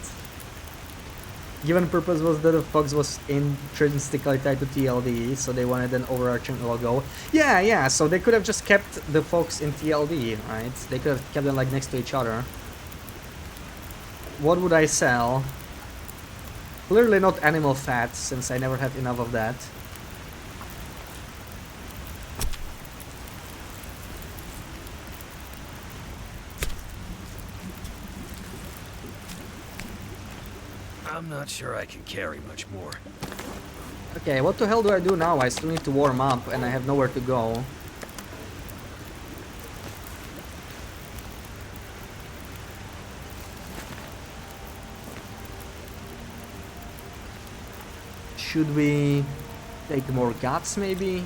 Given purpose was that the Fox was intrinsically tied to TLD, so they wanted an overarching logo. Yeah, so they could have just kept the Fox in TLD, right? They could have kept them like next to each other. What would I sell? Clearly not animal fat, since I never had enough of that. I'm not sure I can carry much more. Okay, what the hell do I do now? I still need to warm up and I have nowhere to go. Should we take more guts maybe?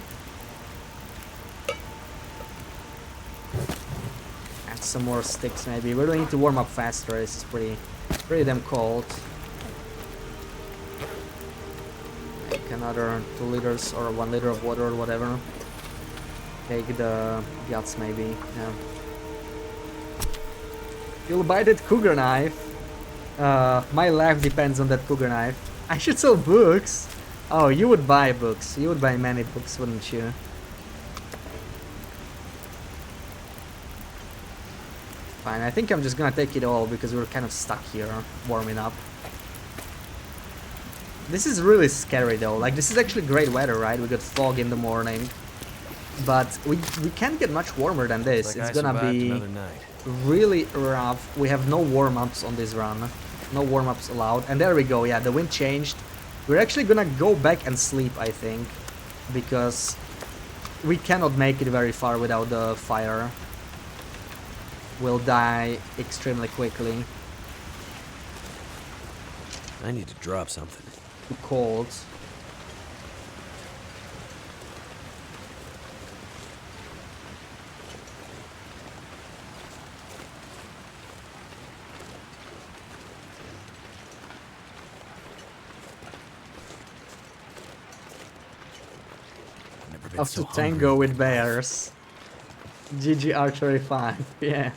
Add some more sticks maybe. We really need to warm up faster. This is pretty damn cold. Take another 2 liters or 1 liter of water or whatever. Take the guts maybe, yeah. You'll buy that cougar knife. My life depends on that cougar knife. I should sell books. Oh, you would buy books. You would buy many books, wouldn't you? Fine, I think I'm just gonna take it all because we're kind of stuck here, warming up. This is really scary though. Like, this is actually great weather, right? We got fog in the morning. But we can't get much warmer than this. It's gonna be really rough. We have no warm-ups on this run. No warm-ups allowed. And there we go, yeah, the wind changed. We're actually gonna go back and sleep, I think. Because we cannot make it very far without the fire. We'll die extremely quickly. I need to drop something. Too cold. Off to tango with bears. GG Archery 5, yeah.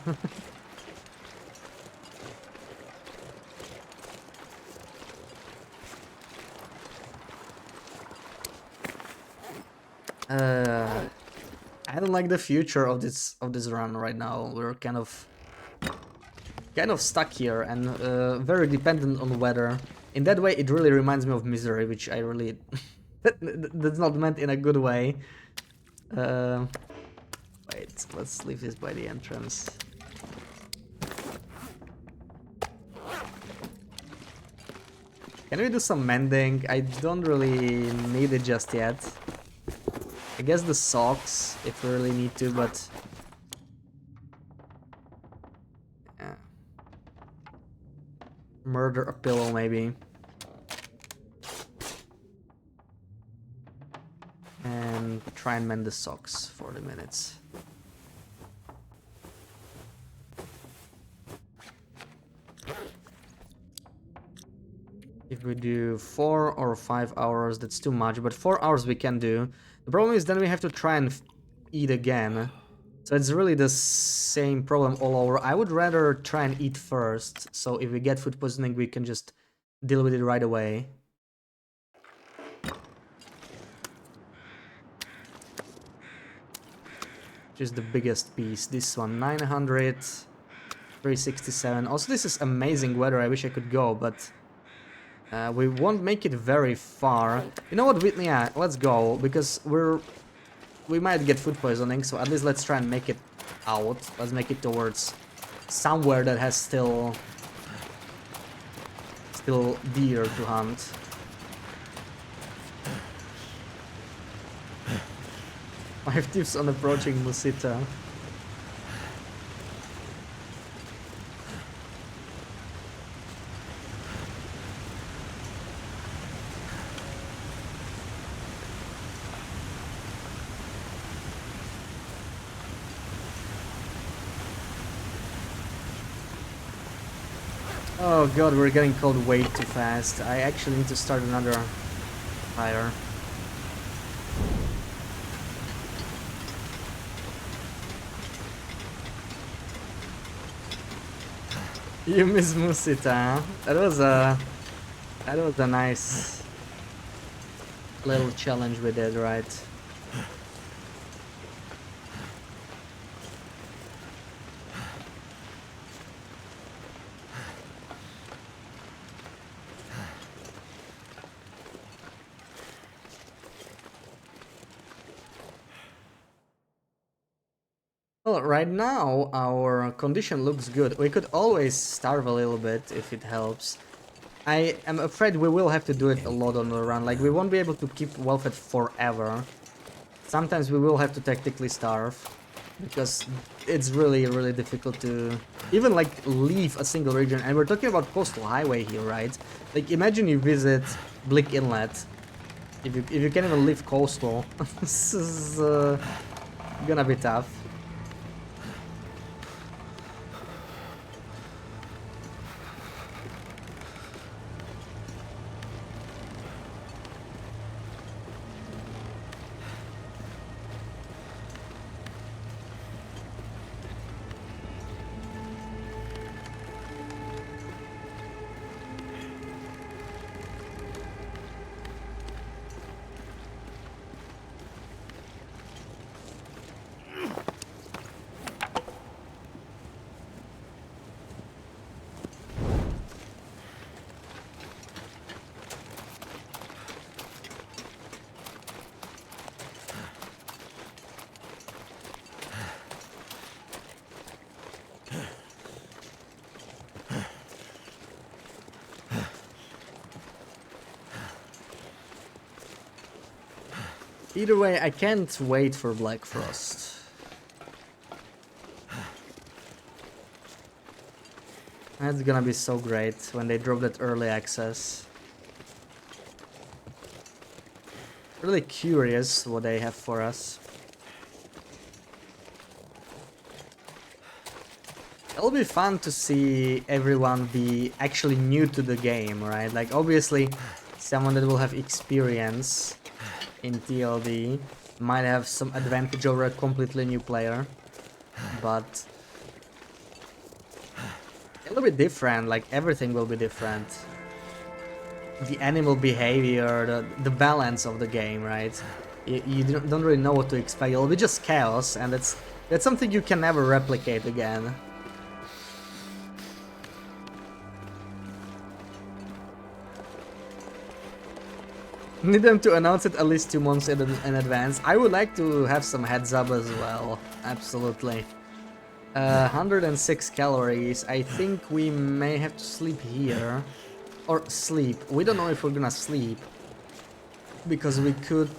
I don't like the future of this run right now. We're kind of stuck here and very dependent on weather. In that way, it really reminds me of Misery, which I really that's not meant in a good way. Wait, let's leave this by the entrance. Can we do some mending? I don't really need it just yet. I guess the socks, if we really need to, but... yeah. Murder a pillow, maybe. And try and mend the socks for 40 minutes. If we do 4 or 5 hours, that's too much, but 4 hours we can do. The problem is then we have to try and eat again. So it's really the same problem all over. I would rather try and eat first, so if we get food poisoning we can just deal with it right away. Just the biggest piece. This one, 900, 367. Also, this is amazing weather. I wish I could go, but we won't make it very far. You know what? Yeah, let's go, because we might get food poisoning. So at least let's try and make it out. Let's make it towards somewhere that has still still deer to hunt. Five tips on approaching Musita. Oh god, we're getting cold way too fast. I actually need to start another fire. You miss Musita, huh? That was a nice little challenge we did, right? Well, right now our condition looks good. We could always starve a little bit if it helps. I am afraid we will have to do it a lot on the run. Like, we won't be able to keep well fed forever. Sometimes we will have to tactically starve, because it's really, really difficult to even like leave a single region. And we're talking about coastal highway here, right? Like, imagine you visit Blick Inlet. If you can't even leave coastal, this is gonna be tough. Either way, I can't wait for Black Frost. That's gonna be so great when they drop that early access. Really curious what they have for us. It'll be fun to see everyone be actually new to the game, right? Like, obviously, someone that will have experience in TLD might have some advantage over a completely new player, but it'll be different. Like, everything will be different. The animal behavior, the balance of the game, right? You don't really know what to expect. It'll be just chaos, and that's something you can never replicate again. Need them to announce it at least 2 months in advance. I would like to have some heads up as well. Absolutely. 106 calories. I think we may have to sleep here. Or sleep. We don't know if we're gonna sleep. Because we could...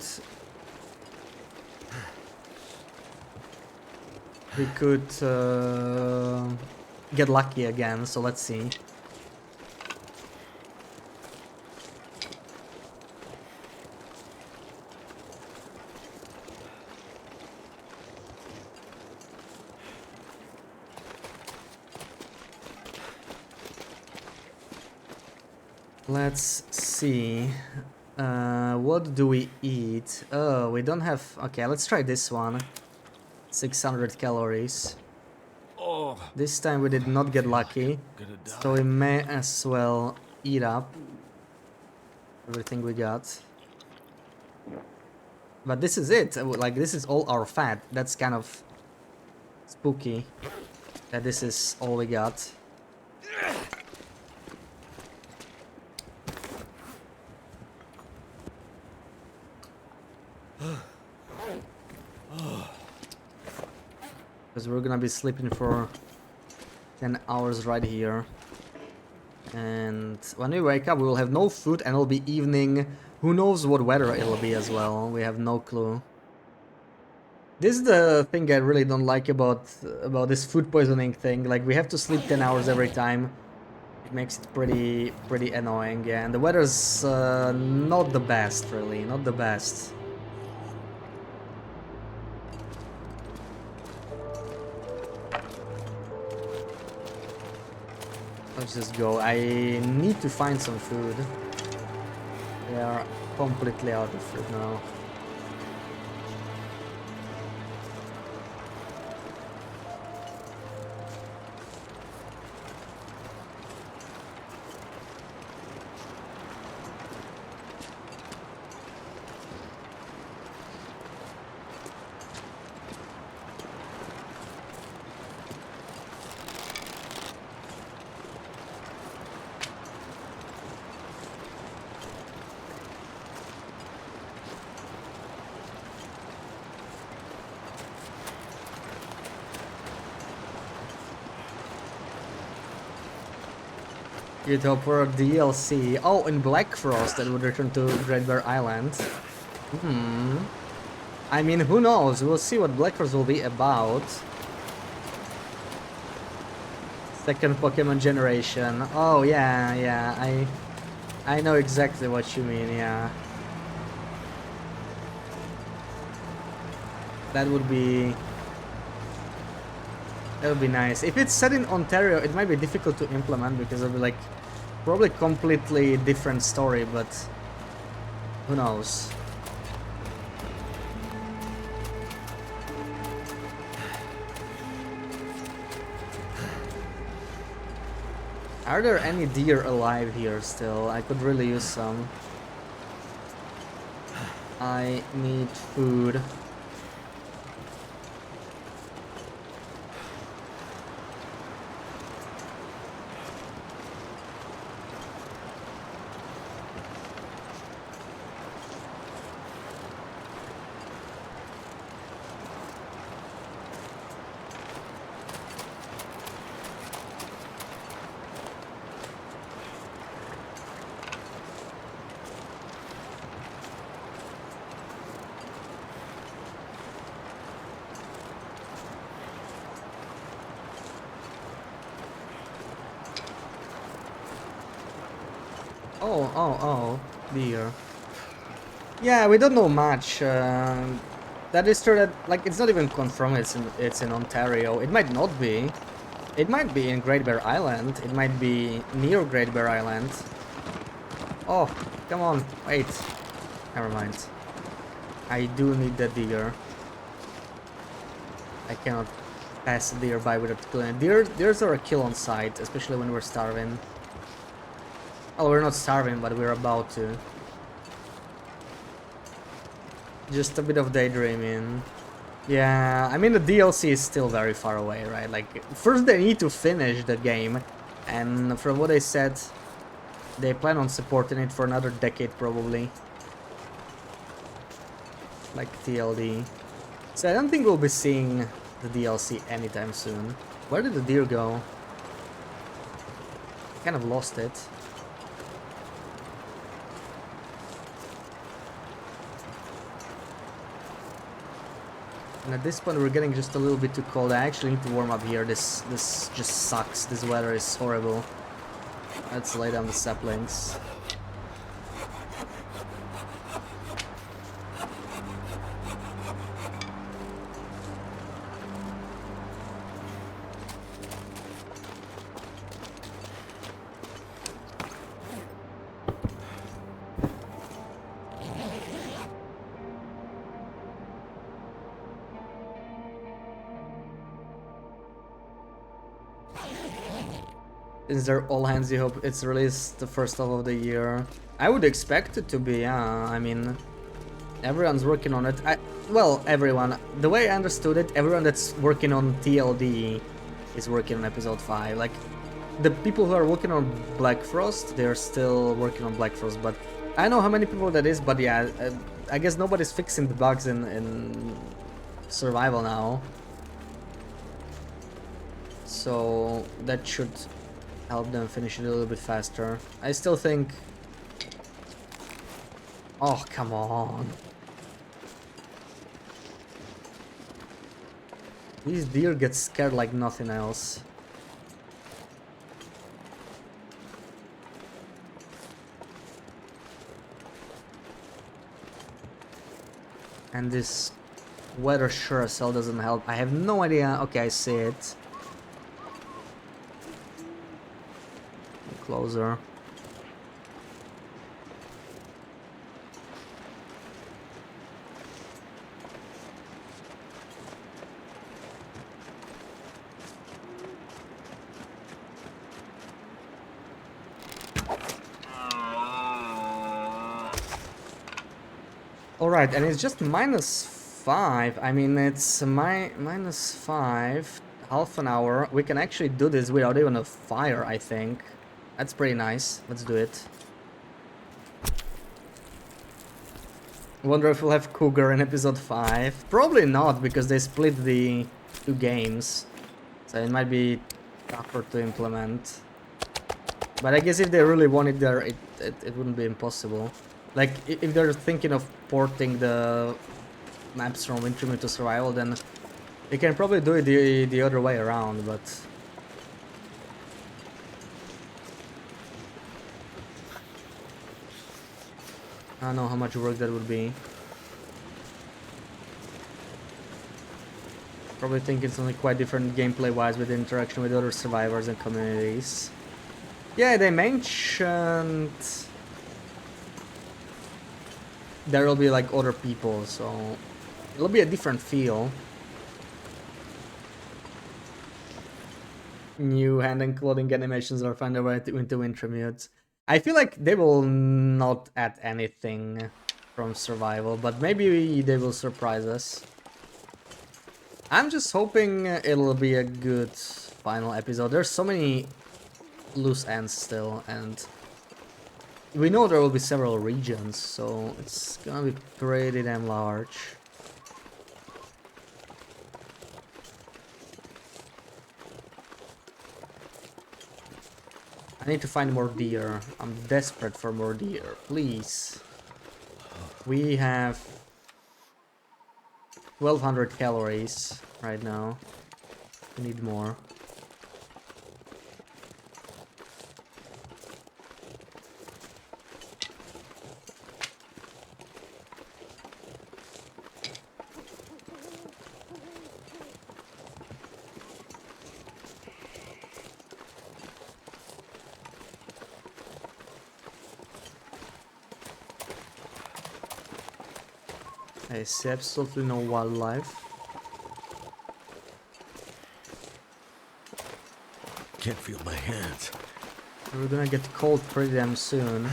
get lucky again, so let's see. Let's see. What do we eat? Oh, we don't have... Okay, let's try this one. 600 calories. Oh, This time we did not get lucky, gonna die. so we may as well eat up everything we got. But this is it. Like, this is all our fat. That's kind of spooky that this is all we got. Because we're gonna be sleeping for 10 hours right here. And when we wake up, we will have no food and it'll be evening. Who knows what weather it'll be as well. We have no clue. This is the thing I really don't like about this food poisoning thing. Like, we have to sleep 10 hours every time. It makes it pretty annoying. Yeah, and the weather's not the best, really. Not the best. Let's just go. I need to find some food. We are completely out of food now. You'd hope for a DLC. Oh, in Black Frost that would return to Great Bear Island. I mean, who knows? We'll see what Black Frost will be about. Second Pokemon generation. Oh yeah, yeah. I know exactly what you mean. Yeah. That would be nice. If it's set in Ontario, it might be difficult to implement because it'll be like probably completely different story, but who knows? Are there any deer alive here still? I could really use some. I need food. Oh, dear. Yeah, we don't know much. That is true that, like, it's not even confirmed it's in Ontario. It might not be. It might be in Great Bear Island. It might be near Great Bear Island. Oh, come on, wait. Never mind. I do need the deer. I cannot pass a deer by without killing it. Deers are a kill on sight, especially when we're starving. Well, we're not starving, but we're about to. Just a bit of daydreaming. Yeah, I mean the DLC is still very far away, right? Like, first they need to finish the game, and from what they said, they plan on supporting it for another decade probably. Like TLD. So I don't think we'll be seeing the DLC anytime soon. Where did the deer go? Kind of lost it. And at this point we're getting just a little bit too cold. I actually need to warm up here. This just sucks. This weather is horrible. Let's lay down the saplings. Since they're all hands, you hope it's released the first half of the year. I would expect it to be, yeah. I mean, everyone's working on it. Well, everyone. The way I understood it, everyone that's working on TLD is working on episode 5. Like, the people who are working on Black Frost, they're still working on Black Frost, but I don't know how many people that is, but yeah, I guess nobody's fixing the bugs in survival now. So that should help them finish it a little bit faster. I still think... Oh, come on. These deer get scared like nothing else. And this weather sure as hell doesn't help. I have no idea. Okay, I see it. Closer. Alright, and it's just -5. I mean, it's -5, half an hour. We can actually do this without even a fire, I think. That's pretty nice. Let's do it. Wonder if we'll have Cougar in episode 5. Probably not, because they split the 2 games. So it might be tougher to implement. But I guess if they really want it there, it wouldn't be impossible. Like, if they're thinking of porting the maps from Intermediate to Survival, then they can probably do it the other way around, but... I don't know how much work that would be. Probably thinking something quite different gameplay-wise with interaction with other survivors and communities. Yeah, they mentioned... there will be like other people, so it'll be a different feel. New hand and clothing animations are found their way into Intermute. I feel like they will not add anything from survival, but maybe they will surprise us. I'm just hoping it'll be a good final episode. There's so many loose ends still, and we know there will be several regions, so it's gonna be pretty damn large. I need to find more deer. I'm desperate for more deer, please. We have 1200 calories right now. We need more. I see absolutely no wildlife. Can't feel my hands. We're gonna get cold pretty damn soon.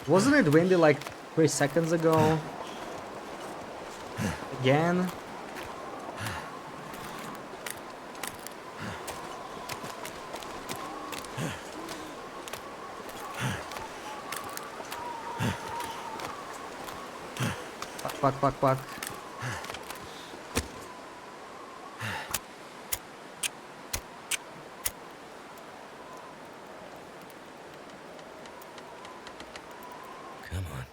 Wasn't it windy like 3 seconds ago? Again? Quack, quack, quack. Come on.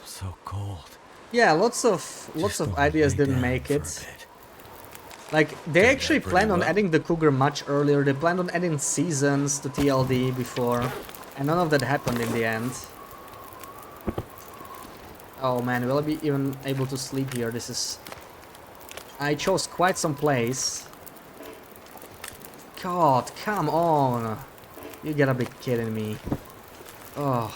So cold. Yeah, lots of ideas didn't make it. Like, they actually planned on adding the Cougar much earlier. They planned on adding seasons to TLD before, and none of that happened in the end. Oh man, will I be even able to sleep here? This is... I chose quite some place. God, come on! You gotta be kidding me. Oh.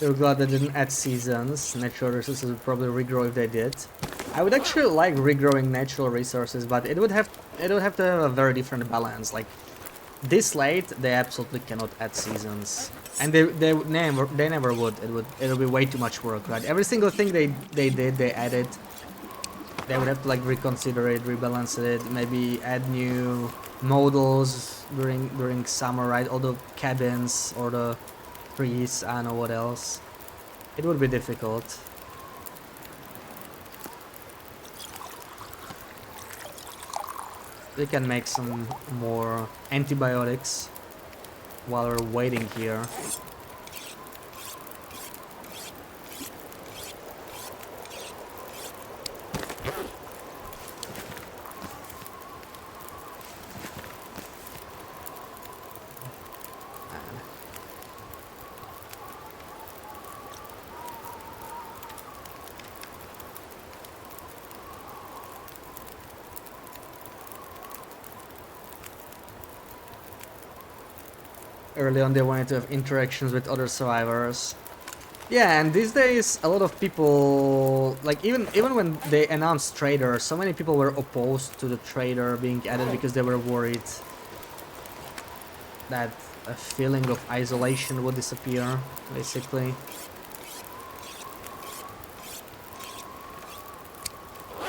They're glad they didn't add seasons. Natural resources would probably regrow if they did. I would actually like regrowing natural resources, but it would have to have a very different balance. Like this late, they absolutely cannot add seasons, and they never would. It'll be way too much work, right? Every single thing they added, they would have to like reconsider it, rebalance it, maybe add new models during summer, right? All the cabins or the trees, I don't know what else. It would be difficult. We can make some more antibiotics while we're waiting here. Early on they wanted to have interactions with other survivors. Yeah, and these days a lot of people, like even when they announced trader, so many people were opposed to the trader being added because they were worried that a feeling of isolation would disappear, basically.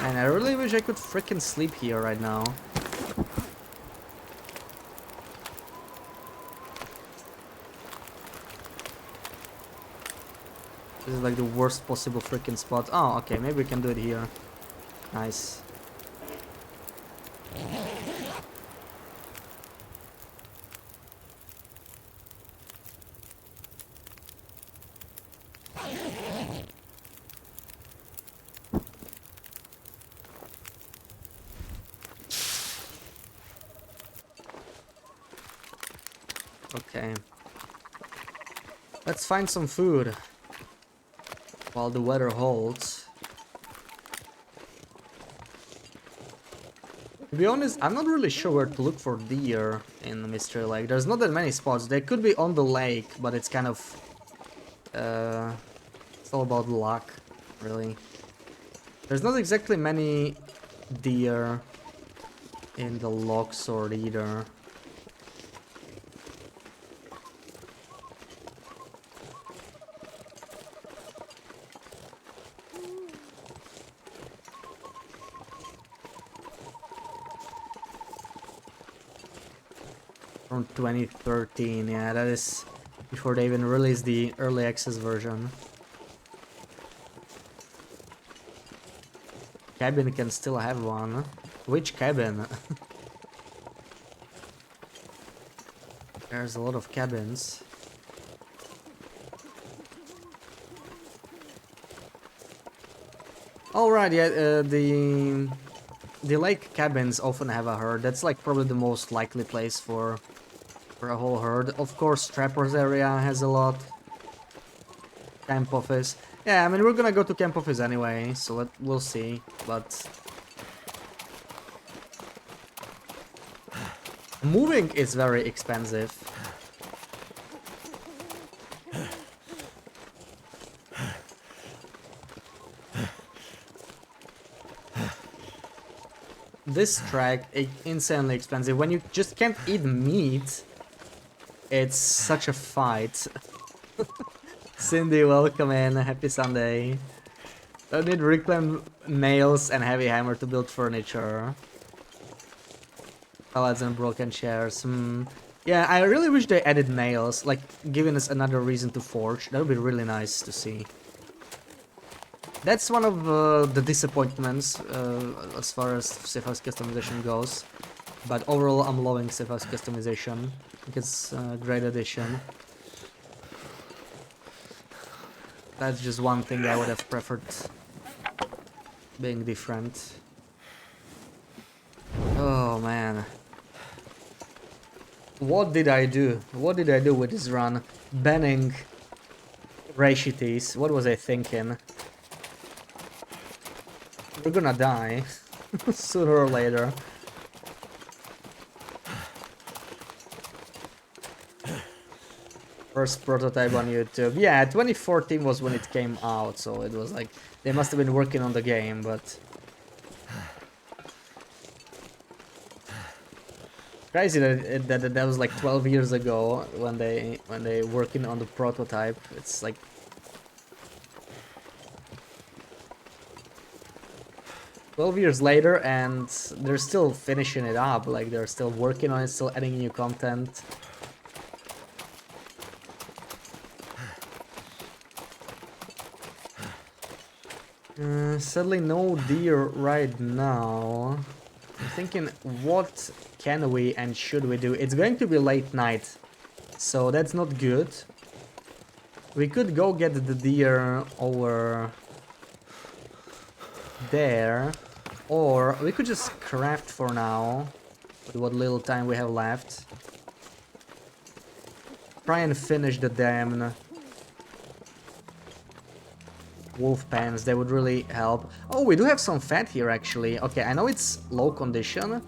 And I really wish I could freaking sleep here right now. This is like the worst possible freaking spot. Oh, okay, maybe we can do it here. Nice. Okay. Let's find some food while the weather holds. To be honest, I'm not really sure where to look for deer in the Mystery Lake. There's not that many spots. They could be on the lake, but it's kind of... it's all about luck, really. There's not exactly many deer in the log sword either. From 2013, yeah, that is before they even released the early access version. Cabin can still have one. Which cabin? There's a lot of cabins. Alright, yeah, the lake cabins often have a herd. That's like probably the most likely place for a whole herd. Of course, Trapper's area has a lot. Camp office. Yeah, I mean, we're gonna go to camp office anyway, so we'll see. But moving is very expensive. This track is insanely expensive. When you just can't eat meat, it's such a fight. Cindy, welcome in. Happy Sunday. Don't need reclaimed nails and heavy hammer to build furniture. Pallets and broken chairs. Yeah, I really wish they added nails, like giving us another reason to forge. That would be really nice to see. That's one of the disappointments as far as Safe House customization goes. But overall, I'm loving Safe House customization. I think it's a great addition. That's just one thing I would have preferred being different. Oh man. What did I do? What did I do with this run? Banning Rashities. What was I thinking? We're gonna die. Sooner or later. First prototype on YouTube. Yeah, 2014 was when it came out, so it was like... They must have been working on the game, but... Crazy that was like 12 years ago when they working on the prototype. It's like 12 years later and they're still finishing it up. Like they're still working on it, still adding new content. Sadly no deer right now. I'm thinking what can we and should we do? It's going to be late night, so that's not good. We could go get the deer over there, or we could just craft for now with what little time we have left. Try and finish the damn wolf pens, they would really help. Oh, we do have some fat here actually. Okay, I know it's low condition,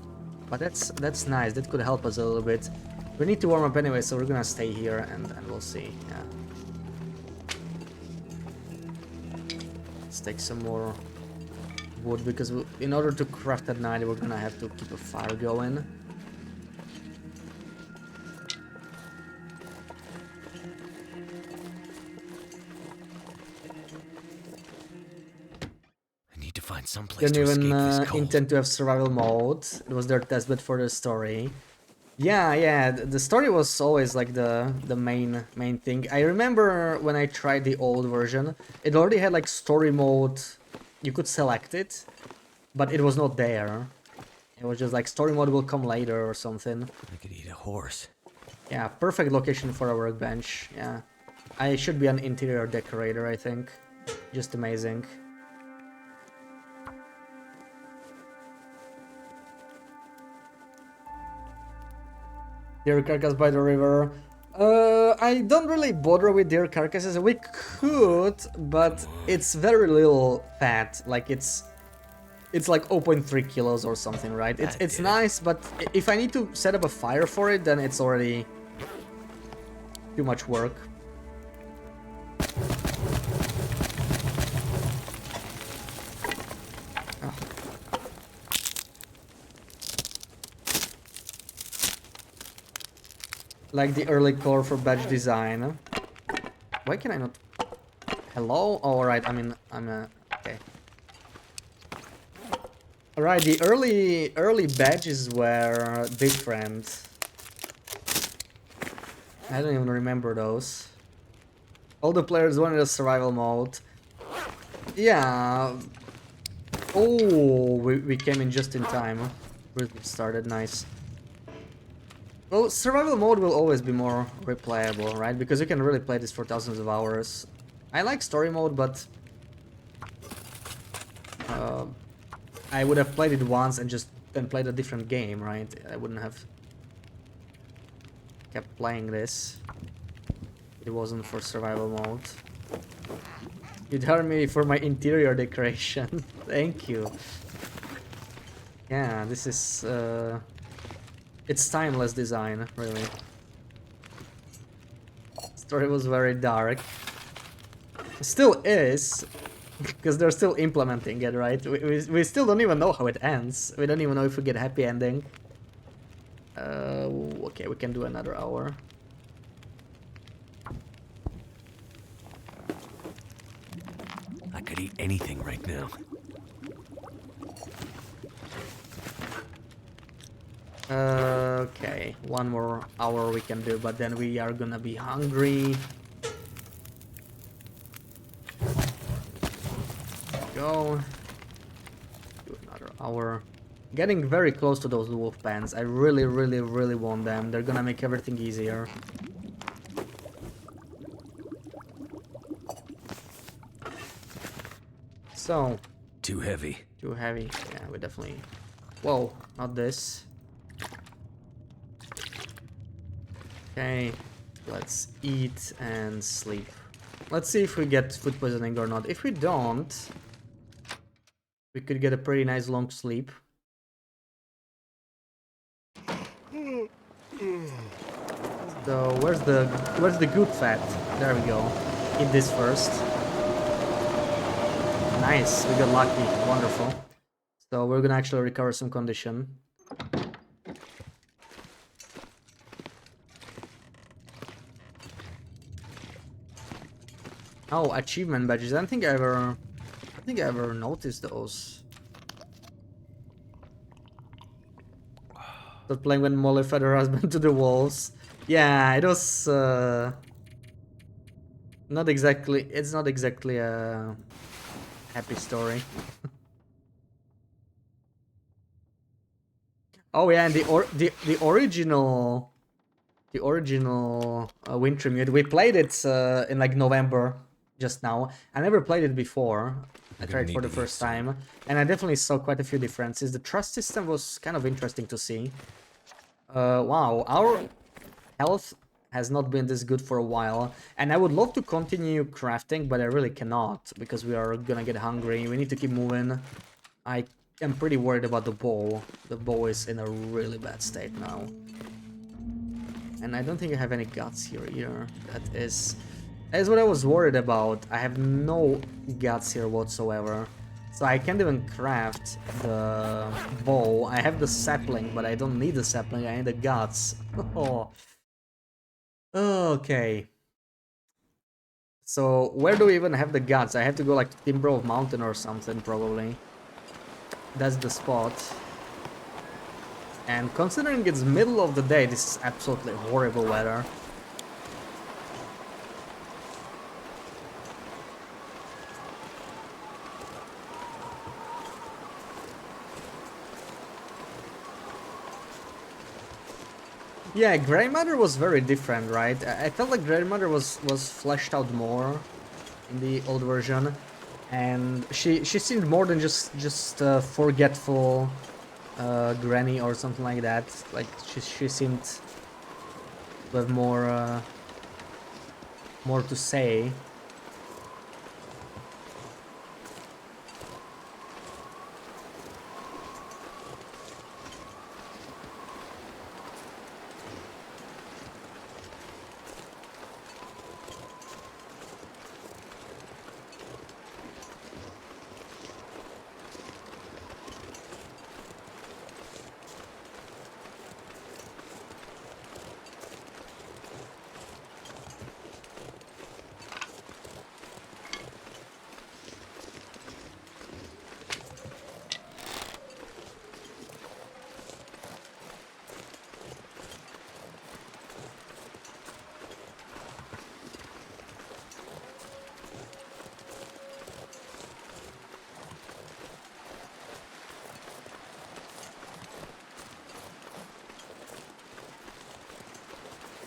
but that's nice. That could help us a little bit. We need to warm up anyway, so we're gonna stay here and we'll see. Yeah. Let's take some more wood because in order to craft at night, we're gonna have to keep a fire going. Find some place Didn't to even escape this cold. intend to have survival mode. It was their testbed for the story. Yeah, the story was always like the main thing. I remember when I tried the old version, it already had like story mode. You could select it, but it was not there. It was just like story mode will come later or something. I could eat a horse. Yeah, perfect location for a workbench. Yeah, I should be an interior decorator, I think. Just amazing. Deer carcass by the river. I don't really bother with deer carcasses. We could, but it's very little fat. Like it's like 0.3 kilos or something, right? It's nice, but if I need to set up a fire for it, then it's already too much work. Like the early core for badge design. Why can I not? Hello? Oh, alright, I mean, okay. Alright, the early badges were different. I don't even remember those. All the players wanted a survival mode. Yeah. Oh, we came in just in time. We started, nice. Well, survival mode will always be more replayable, right? Because you can really play this for thousands of hours. I like story mode, but I would have played it once and just then played a different game, right? I wouldn't have kept playing this. It wasn't for survival mode. You'd hire me for my interior decoration. Thank you. Yeah, this is it's timeless design, really. Story was very dark. Still is, because they're still implementing it, right? We still don't even know how it ends. We don't even know if we get a happy ending. Okay, we can do another hour. I could eat anything right now. Okay, one more hour we can do, but then we are gonna be hungry. Go. Do another hour. Getting very close to those wolf pens. I really want them. They're gonna make everything easier. So. Too heavy. Too heavy. Yeah, we definitely. Whoa, not this. Okay, let's eat and sleep. Let's see if we get food poisoning or not. If we don't, we could get a pretty nice long sleep. So where's the good fat? There we go. Eat this first. Nice, we got lucky. Wonderful. So we're gonna actually recover some condition. Oh, achievement badges. I don't think I ever noticed those. Start playing when Molly fed her husband to the wolves. Yeah, it was not exactly. It's not exactly a happy story. Oh yeah, and the original Winter Mute. We played it in like November just now. I never played it before. I We're gonna tried for need the to eat first soon. time, and I definitely saw quite a few differences. The trust system was kind of interesting to see. Wow, our health has not been this good for a while, and I would love to continue crafting, but I really cannot because we are gonna get hungry. We need to keep moving. I am pretty worried about the bow. The bow is in a really bad state now. And I don't think I have any guts here either. That is what I was worried about. I have no guts here whatsoever. So I can't even craft the bow. I have the sapling, but I don't need the sapling, I need the guts. Oh. Okay. So where do we even have the guts? I have to go like to Timber of Mountain or something probably. That's the spot. And considering it's middle of the day, this is absolutely horrible weather. Yeah, Grey Matter was very different, right? I felt like Grey Matter was fleshed out more in the old version, and she seemed more than just forgetful granny or something like that. Like she seemed to have more to say.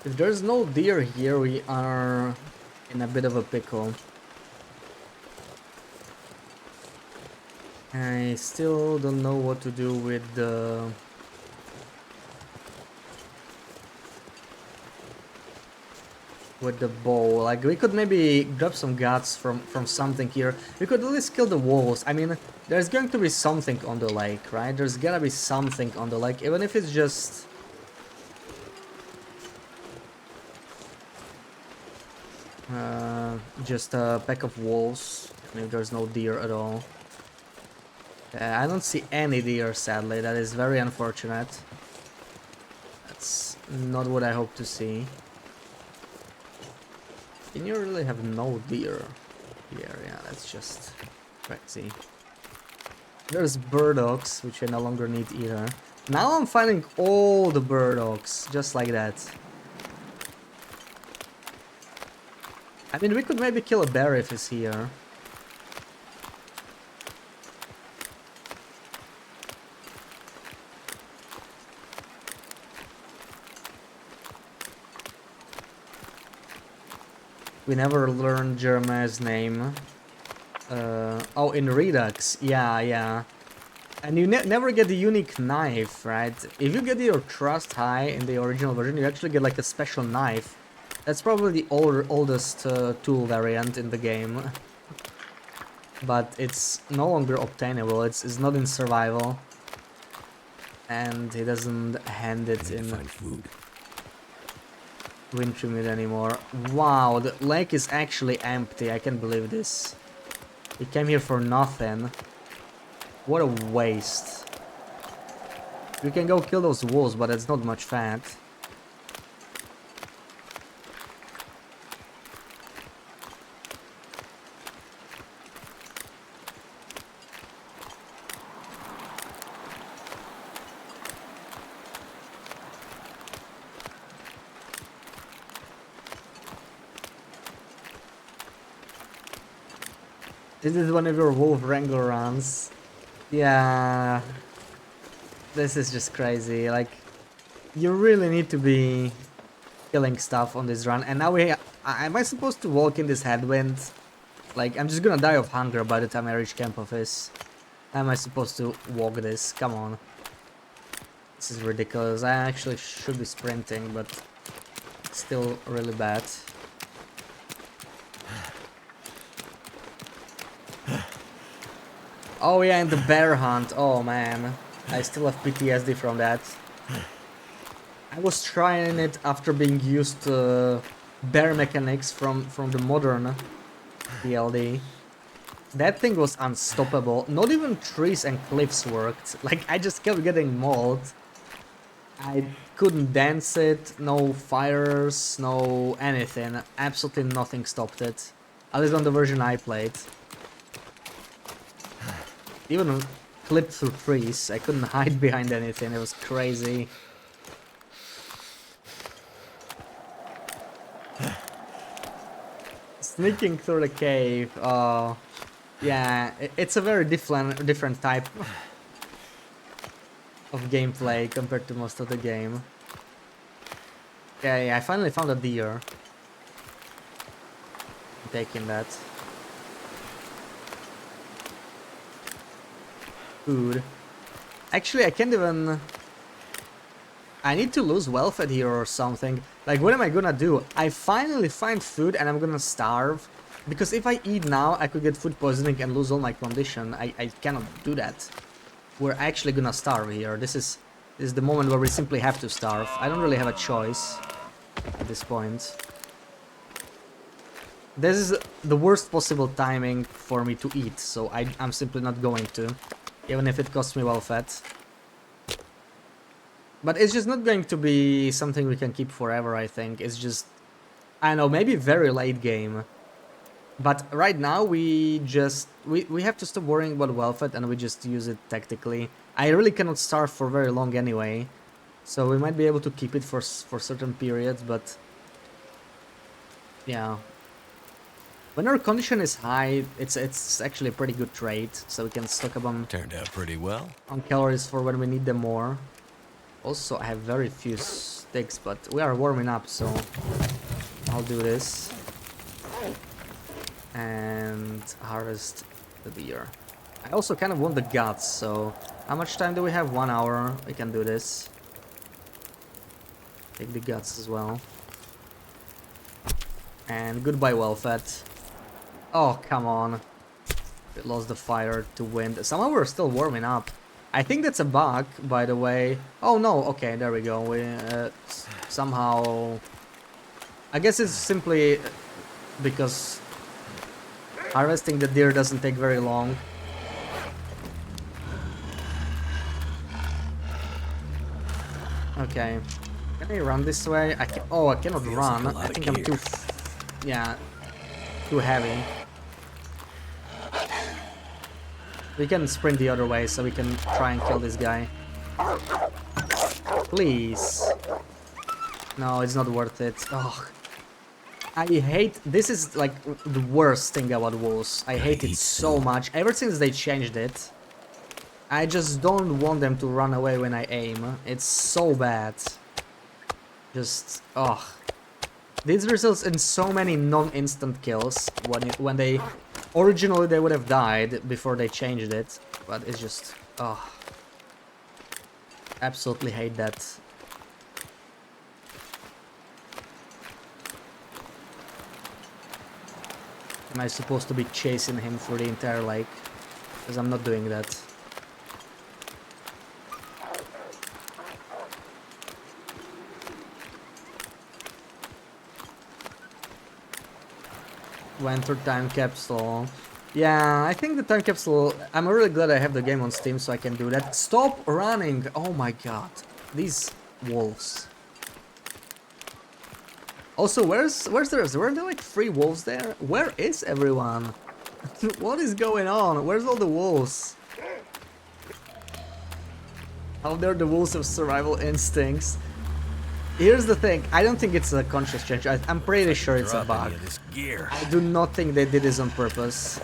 If there's no deer here, we are in a bit of a pickle. I still don't know what to do with the bow. Like, we could maybe grab some guts from something here. We could at least kill the wolves. I mean, there's going to be something on the lake, right? There's gotta be something on the lake, even if it's just a pack of wolves. And if there's no deer at all. I don't see any deer, sadly. That is very unfortunate. That's not what I hope to see. Can you really have no deer here? Yeah, that's just crazy. There's burdocks, which I no longer need either. Now I'm finding all the burdocks, just like that. I mean, we could maybe kill a bear if it's here. We never learned Jeremiah's name. Oh, in Redux, yeah. And you never get the unique knife, right? If you get your trust high in the original version, you actually get like a special knife. That's probably the oldest tool variant in the game. But it's no longer obtainable, it's not in survival. And he doesn't hand it in Find food. Winter Mid anymore. Wow, the lake is actually empty, I can't believe this. He came here for nothing. What a waste. We can go kill those wolves, but it's not much fat. This is one of your wolf wrangler runs. Yeah. This is just crazy. Like, you really need to be killing stuff on this run. And now am I supposed to walk in this headwind? Like, I'm just gonna die of hunger by the time I reach camp office. How am I supposed to walk this? Come on. This is ridiculous. I actually should be sprinting, but it's still really bad. Oh yeah, and the bear hunt. Oh man. I still have PTSD from that. I was trying it after being used to bear mechanics from the modern DLD. That thing was unstoppable. Not even trees and cliffs worked. Like, I just kept getting mauled. I couldn't dance it, no fires, no anything. Absolutely nothing stopped it. At least on the version I played. Even clipped through trees, I couldn't hide behind anything, it was crazy. Sneaking through the cave, oh... Yeah, it's a very different type of gameplay compared to most of the game. Yeah, I finally found a deer. I'm taking that. Food. Actually, I can't even... I need to lose welfare here or something. Like, what am I gonna do? I finally find food and I'm gonna starve. Because if I eat now, I could get food poisoning and lose all my condition. I cannot do that. We're actually gonna starve here. This is the moment where we simply have to starve. I don't really have a choice at this point. This is the worst possible timing for me to eat, so I'm simply not going to. Even if it costs me welfare. But it's just not going to be something we can keep forever, I think. It's just... I don't know, maybe very late game. But right now we just... We have to stop worrying about welfare and we just use it tactically. I really cannot starve for very long anyway. So we might be able to keep it for certain periods, but... Yeah. When our condition is high, it's actually a pretty good trait. So we can stock up on... Turned out pretty well. On calories for when we need them more. Also, I have very few sticks, but we are warming up, so... I'll do this. And harvest the deer. I also kind of want the guts, so how much time do we have? 1 hour. We can do this. Take the guts as well. And goodbye, well-fed. Oh, come on. We lost the fire to wind. Somehow we're still warming up. I think that's a bug, by the way. Oh no, okay, there we go. We somehow... I guess it's simply because harvesting the deer doesn't take very long. Okay. Can I run this way? I cannot run. I think I'm too... Yeah. Too heavy. We can sprint the other way so we can try and kill this guy. Please. No, it's not worth it. Oh. I hate... This is like the worst thing about wolves. I hate it so much. Ever since they changed it, I just don't want them to run away when I aim. It's so bad. Just... Oh. This results in so many non-instant kills when they... Originally they would have died before they changed it. But it's just... Oh. Absolutely hate that. Am I supposed to be chasing him for the entire lake? Because I'm not doing that. Winter time capsule. Yeah, I think the time capsule... I'm really glad I have the game on Steam so I can do that. Stop running! Oh my god. These wolves. Also, where's the rest? Were there like 3 wolves there? Where is everyone? What is going on? Where's all the wolves? How dare the wolves have survival instincts? Here's the thing, I don't think it's a conscious change. I'm pretty sure it's a bug. I do not think they did this on purpose.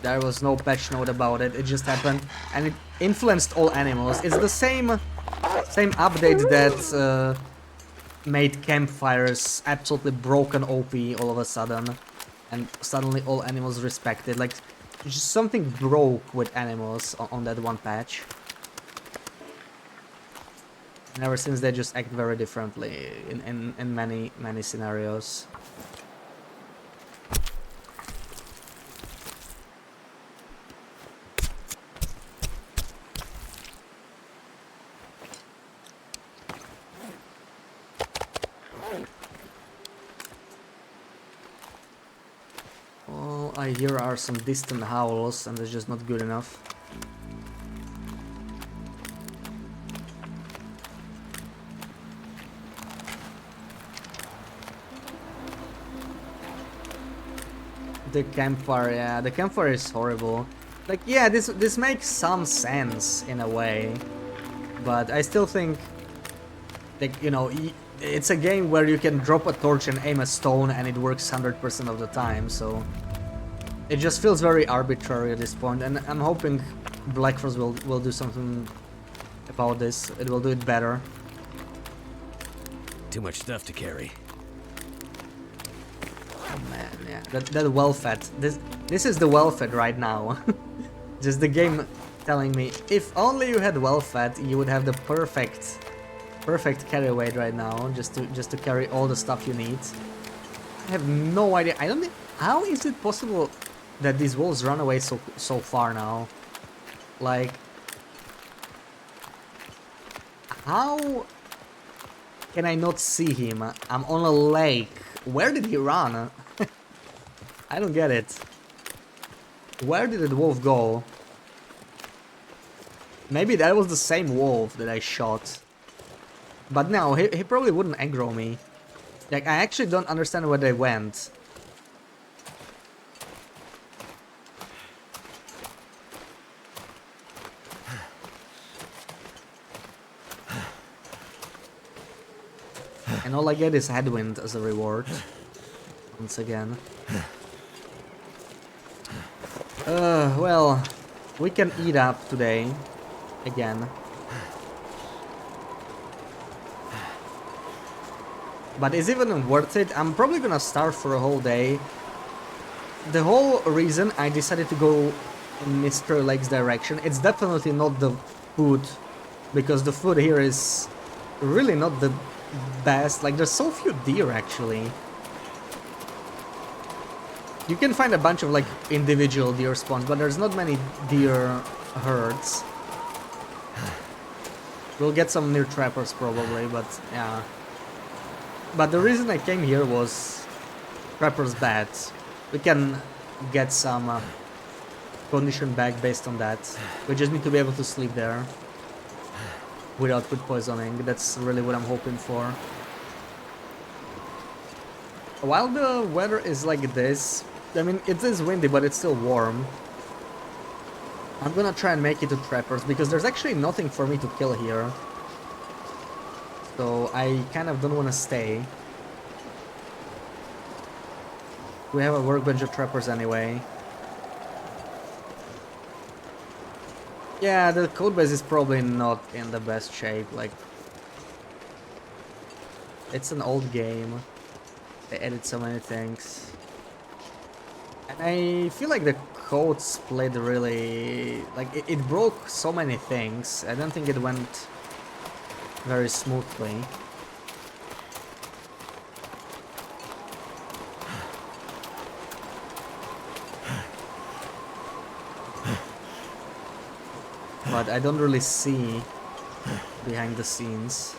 There was no patch note about it, it just happened, and it influenced all animals. It's the same update that made campfires absolutely broken OP all of a sudden, and suddenly all animals respected. Like, just something broke with animals on that one patch. And ever since they just act very differently in many scenarios. All I hear are some distant howls, and it's just not good enough. The campfire, yeah, the campfire is horrible. Like, yeah, this makes some sense in a way, but I still think, like, you know, it's a game where you can drop a torch and aim a stone and it works 100% of the time, so it just feels very arbitrary at this point, and I'm hoping Black Frost will do something about this. It will do it better. Too much stuff to carry. Oh man, yeah, that well-fed. This is the well-fed right now. Just the game telling me, if only you had well-fed, you would have the perfect carry weight right now, just to carry all the stuff you need. I have no idea. I don't think, how is it possible that these wolves run away so far now? Like, how can I not see him? I'm on a lake. Where did he run? I don't get it. Where did the wolf go? Maybe that was the same wolf that I shot. But no, he probably wouldn't aggro me. Like, I actually don't understand where they went. And all I get is headwind as a reward. Once again. Well, we can eat up today. Again. But is it even worth it? I'm probably gonna starve for a whole day. The whole reason I decided to go in Mr. Lake's direction, it's definitely not the food. Because the food here is really not the best. Like, there's so few deer actually. You can find a bunch of like individual deer spawns, but there's not many deer herds. We'll get some near trappers probably, but yeah. But the reason I came here was trappers bad. We can get some condition back based on that. We just need to be able to sleep there without food poisoning. That's really what I'm hoping for. While the weather is like this, I mean, it is windy, but it's still warm. I'm gonna try and make it to trappers, because there's actually nothing for me to kill here. So I kind of don't want to stay. We have a workbench of trappers anyway. Yeah, the codebase is probably not in the best shape, like... It's an old game. They added so many things. And I feel like the code split really... Like, it broke so many things. I don't think it went very smoothly. But I don't really see behind the scenes.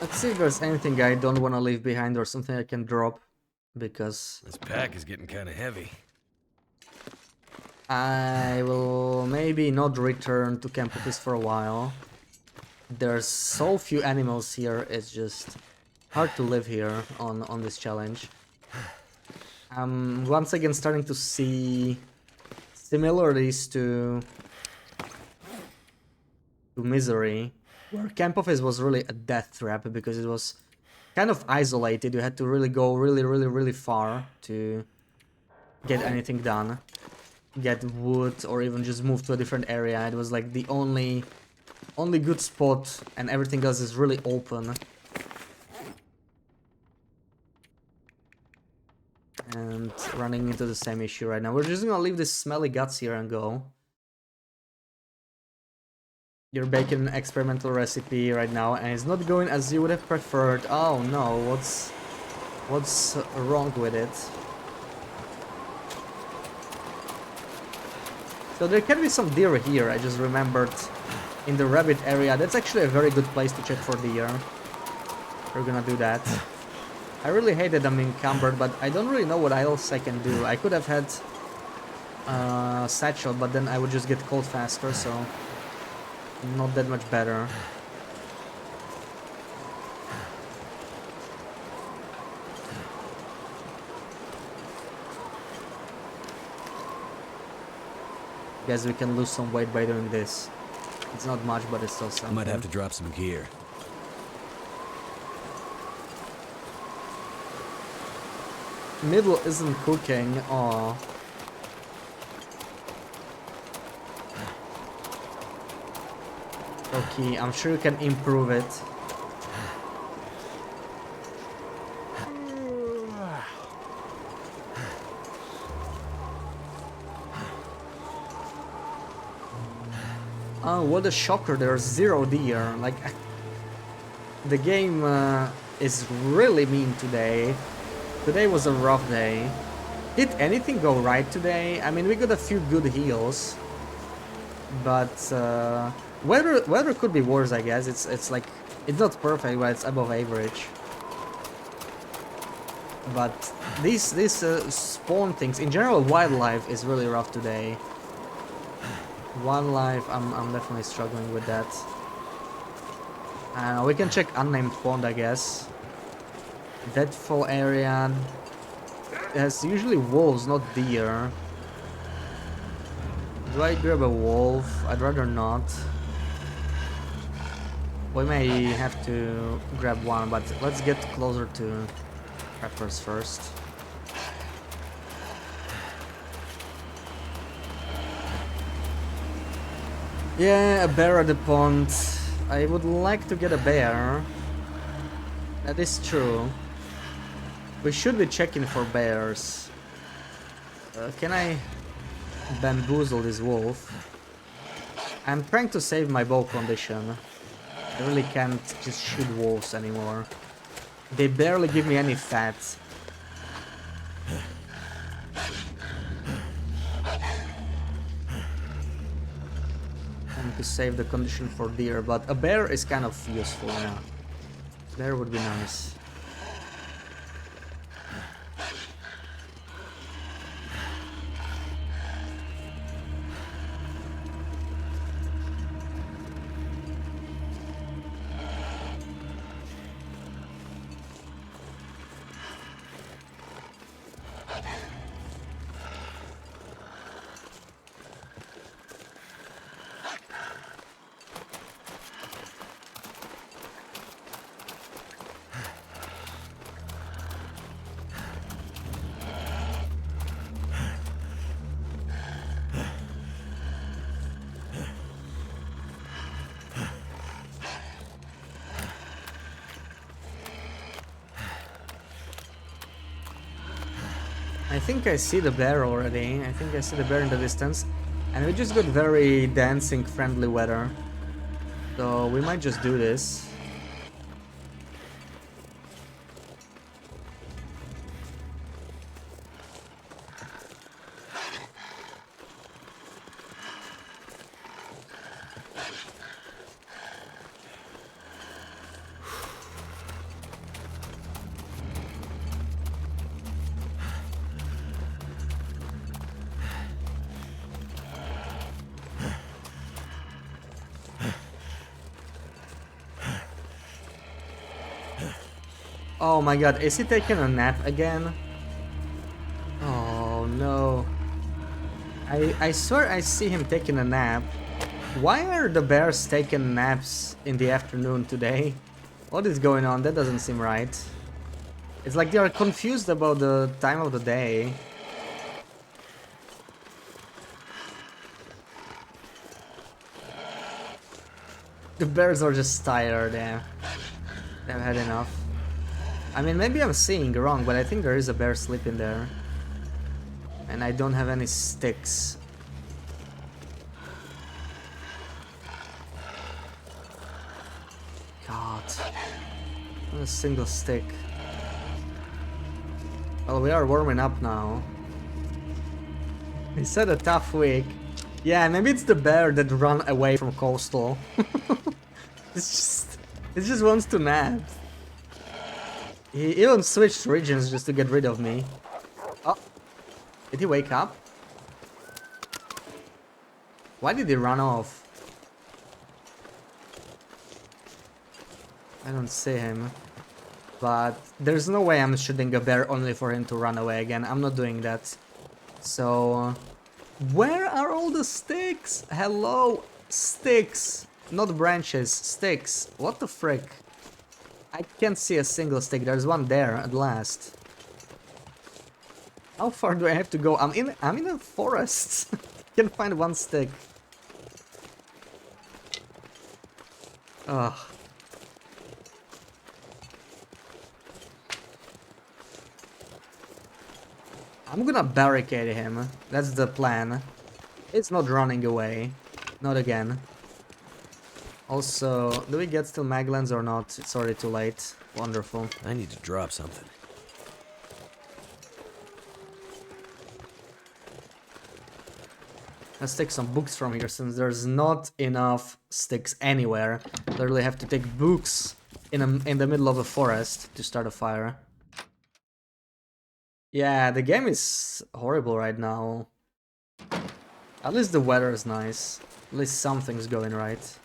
Let's see if there's anything I don't want to leave behind or something I can drop, because... This pack is getting kind of heavy. I will maybe not return to camp office for a while. There's so few animals here, it's just hard to live here on this challenge. I'm once again starting to see similarities to Misery, where camp office was really a death trap because it was kind of isolated. You had to really go really far to get anything done, get wood, or even just move to a different area. It was like the only good spot, and everything else is really open. And running into the same issue right now. We're just gonna leave this smelly guts here and go. You're baking an experimental recipe right now, and it's not going as you would have preferred. Oh no, what's wrong with it? So there can be some deer here. I just remembered in the rabbit area. That's actually a very good place to check for deer. We're gonna do that. I really hate that I'm encumbered, but I don't really know what else I can do. I could have had satchel, but then I would just get cold faster, so not that much better. Guess we can lose some weight by doing this. It's not much, but it's still something. I might have to drop some gear. Middle isn't cooking. Oh. Okay, I'm sure you can improve it. Oh, what a shocker, there's 0 deer. Like, the game is really mean today. Today was a rough day. Did anything go right today? I mean, we got a few good heals. But weather could be worse, I guess. It's like, it's not perfect, but it's above average. But these spawn things, in general, wildlife is really rough today. Wildlife, I'm definitely struggling with that. We can check unnamed pond, I guess. Deadfall area has usually wolves, not deer. Do I grab a wolf? I'd rather not. We may have to grab one, but let's get closer to preppers first. Yeah, a bear at the pond. I would like to get a bear. That is true. We should be checking for bears. Can I bamboozle this wolf? I'm trying to save my bow condition. I really can't just shoot wolves anymore. They barely give me any fat. And to save the condition for deer, but a bear is kind of useful, yeah. Bear would be nice. I think I see the bear already. I think I see the bear in the distance. And we just got very dancing friendly weather. So we might just do this. Oh my god, is he taking a nap again? Oh no. I swear I see him taking a nap. Why are the bears taking naps in the afternoon today? What is going on? That doesn't seem right. It's like they are confused about the time of the day. The bears are just tired, yeah. They've had enough. I mean, maybe I'm seeing wrong, but I think there is a bear sleeping there. And I don't have any sticks. God. Not a single stick. Well, we are warming up now. He said a tough week. Yeah, maybe it's the bear that ran away from coastal. It just wants to nap. He even switched regions just to get rid of me. Oh, did he wake up? Why did he run off? I don't see him. But there's no way I'm shooting a bear only for him to run away again. I'm not doing that. So, where are all the sticks? Hello, sticks. Not branches, sticks. What the frick? I can't see a single stick. There's one there at last. How far do I have to go? I'm in a forest. Can't find one stick. Ugh. I'm gonna barricade him. That's the plan. It's not running away. Not again. Also, do we get still maglans or not? It's already too late. Wonderful. I need to drop something. Let's take some books from here since there's not enough sticks anywhere. Literally have to take books in the middle of a forest to start a fire. Yeah, the game is horrible right now. At least the weather is nice. At least something's going right.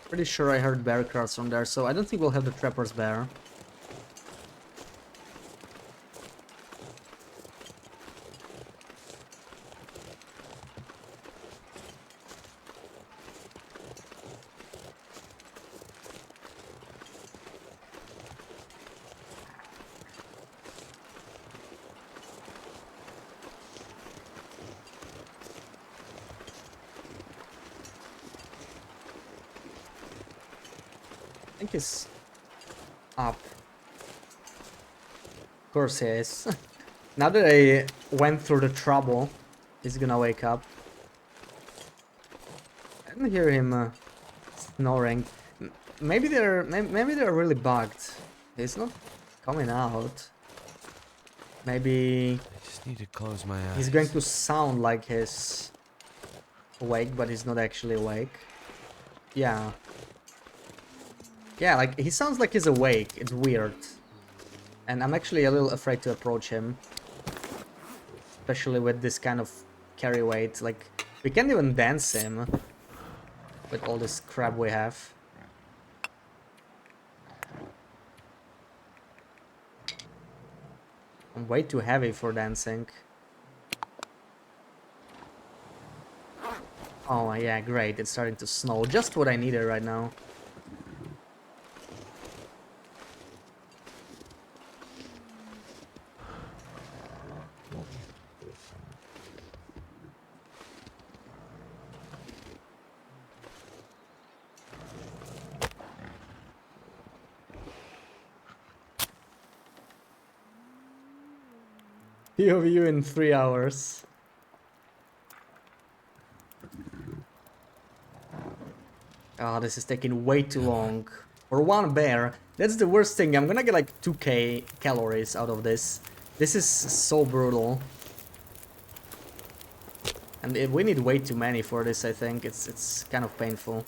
Pretty sure I heard bear cries from there, so I don't think we'll have the trapper's bear. I think he's up. Of course he is. Now that I went through the trouble, he's gonna wake up. I don't hear him snoring. Maybe they're really bugged. He's not coming out. Maybe I just need to close my eyes. he's going to sound like he's awake, but he's not actually awake. Yeah. Yeah, like, he sounds like he's awake. It's weird. And I'm actually a little afraid to approach him. Especially with this kind of carry weight. Like, we can't even dance him with all this crap we have. I'm way too heavy for dancing. Oh, yeah, great. It's starting to snow. Just what I needed right now. POV in 3 hours. Oh, this is taking way too long. For one bear, that's the worst thing. I'm gonna get like 2k calories out of this. This is so brutal. And we need way too many for this, I think. It's kind of painful.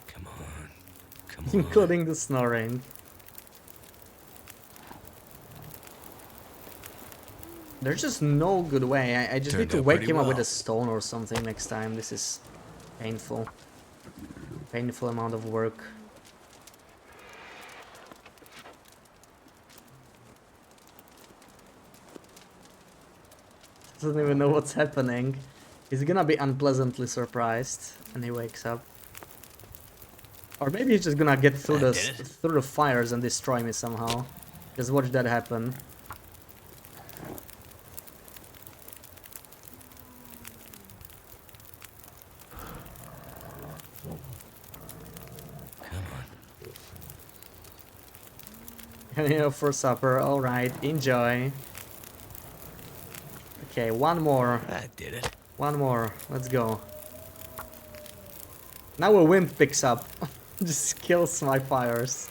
Come on. Come on. Including the snoring. There's just no good way. I just need Turned to out wake pretty him up with well. a stone or something next time. This is painful. Painful amount of work. Doesn't even know what's happening. He's gonna be unpleasantly surprised when he wakes up. Or maybe he's just gonna get through That did it. through the fires and destroy me somehow. Just watch that happen. Come on. You know, for supper. All right, enjoy. Okay, one more. That did it. One more. Let's go. Now a wind picks up. Just kills my fires.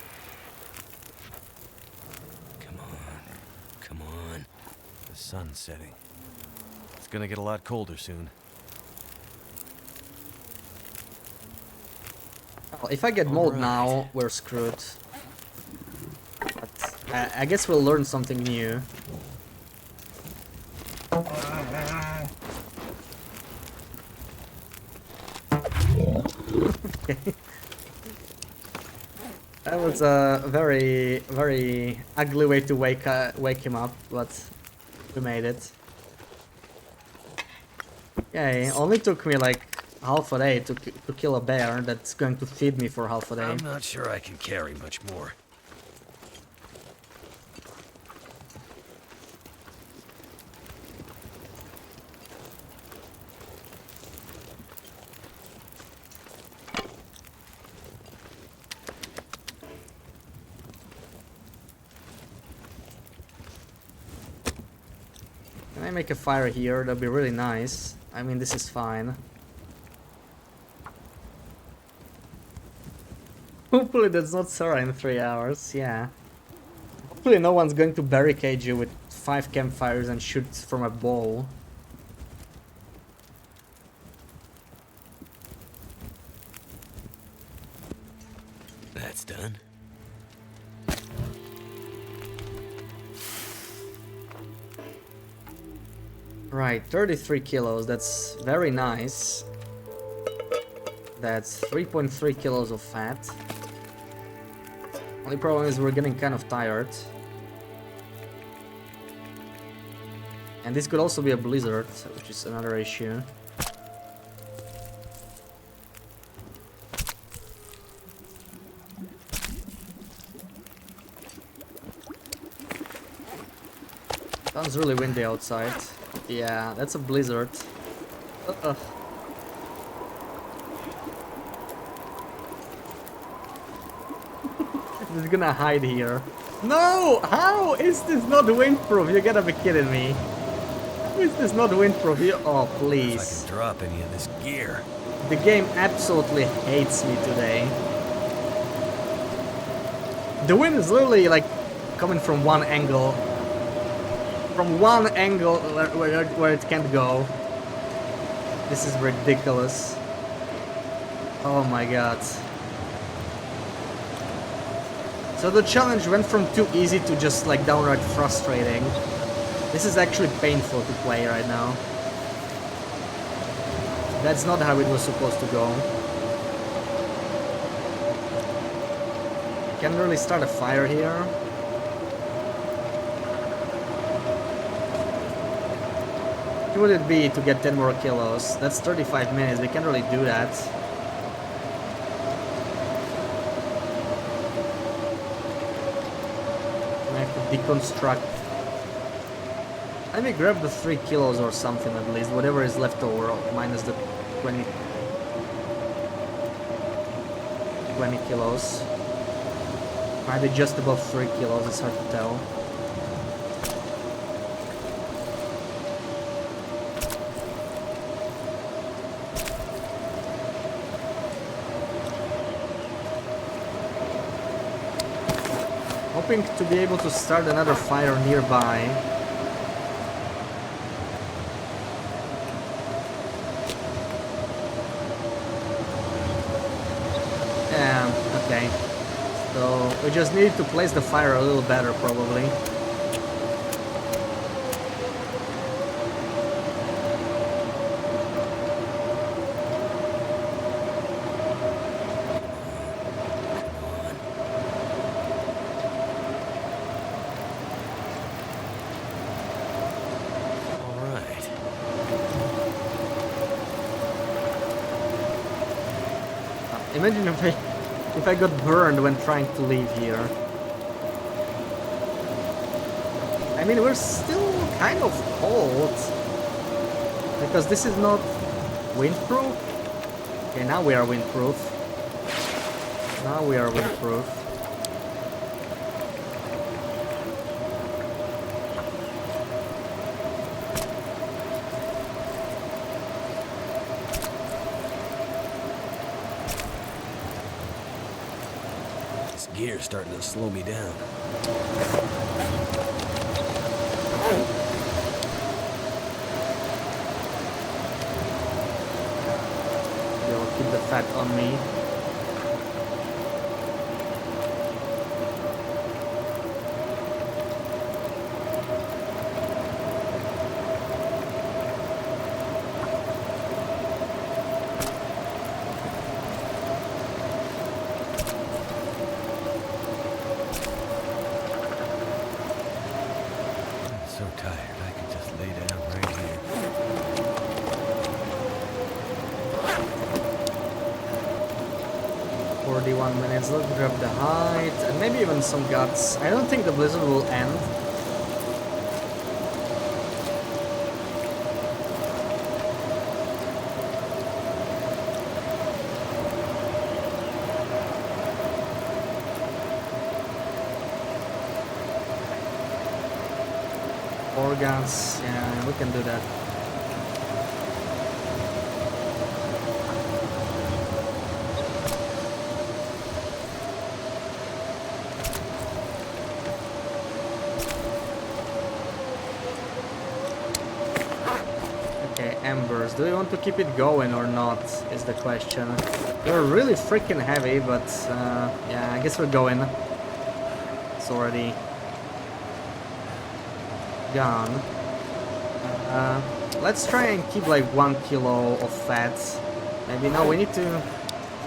Come on. Come on. The sun's setting. It's gonna get a lot colder soon. Well, if I get mold Alright. now, we're screwed. But I guess we'll learn something new. Okay. That was a very, very ugly way to wake him up, but we made it. Yay, only took me like half a day to kill a bear that's going to feed me for half a day. I'm not sure I can carry much more. Can I make a fire here? That'd be really nice. I mean, this is fine. Hopefully that's not Sarah in 3 hours, yeah. Hopefully no one's going to barricade you with 5 campfires and shoot from a bow. That's done. Right, 33 kilos, that's very nice. That's 3.3 kilos of fat. Only problem is we're getting kind of tired. And this could also be a blizzard, which is another issue. Sounds really windy outside. Yeah, that's a blizzard. It's gonna hide here. No! How is this not windproof? You gotta be kidding me. How is this not windproof? Oh, If I please. can drop any of this gear. The game absolutely hates me today. The wind is literally like coming from one angle. From one angle where it can't go. This is ridiculous. Oh my god. So the challenge went from too easy to just like downright frustrating. This is actually painful to play right now. That's not how it was supposed to go. Can't really start a fire here. What would it be to get 10 more kilos? That's 35 minutes, we can't really do that. I have to deconstruct. Let me grab the 3 kilos or something at least, whatever is left over, minus the 20 kilos. Might be just above 3 kilos, it's hard to tell. Hoping to be able to start another fire nearby. Yeah, okay. So we just need to place the fire a little better probably. Imagine if I got burned when trying to leave here. I mean, we're still kind of cold because this is not windproof. Okay, now we are windproof. Now we are windproof. This gear's starting to slow me down. You'll keep the fat on me. I'm so tired, I could just lay down right here. 41 minutes. Let's grab the height and maybe even some guts. I don't think the blizzard will end. Or guns. Yeah, we can do that. Okay, embers. Do we want to keep it going or not, is the question. They're really freaking heavy, but yeah, I guess we're going. It's already gone. Let's try and keep like 1 kilo of fat. Maybe no, we need to...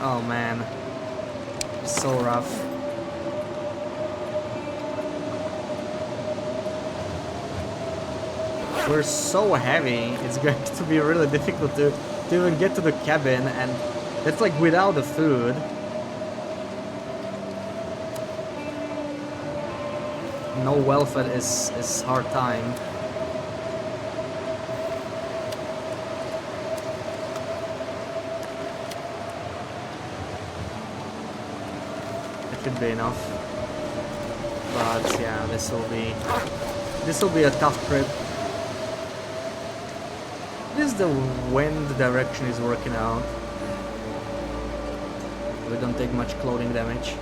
Oh man, it's so rough. We're so heavy, it's going to be really difficult to even get to the cabin, and that's like without the food. No well-fed is hard time. It should be enough. But yeah, this will be a tough trip. At least the wind direction is working out. We don't take much clothing damage.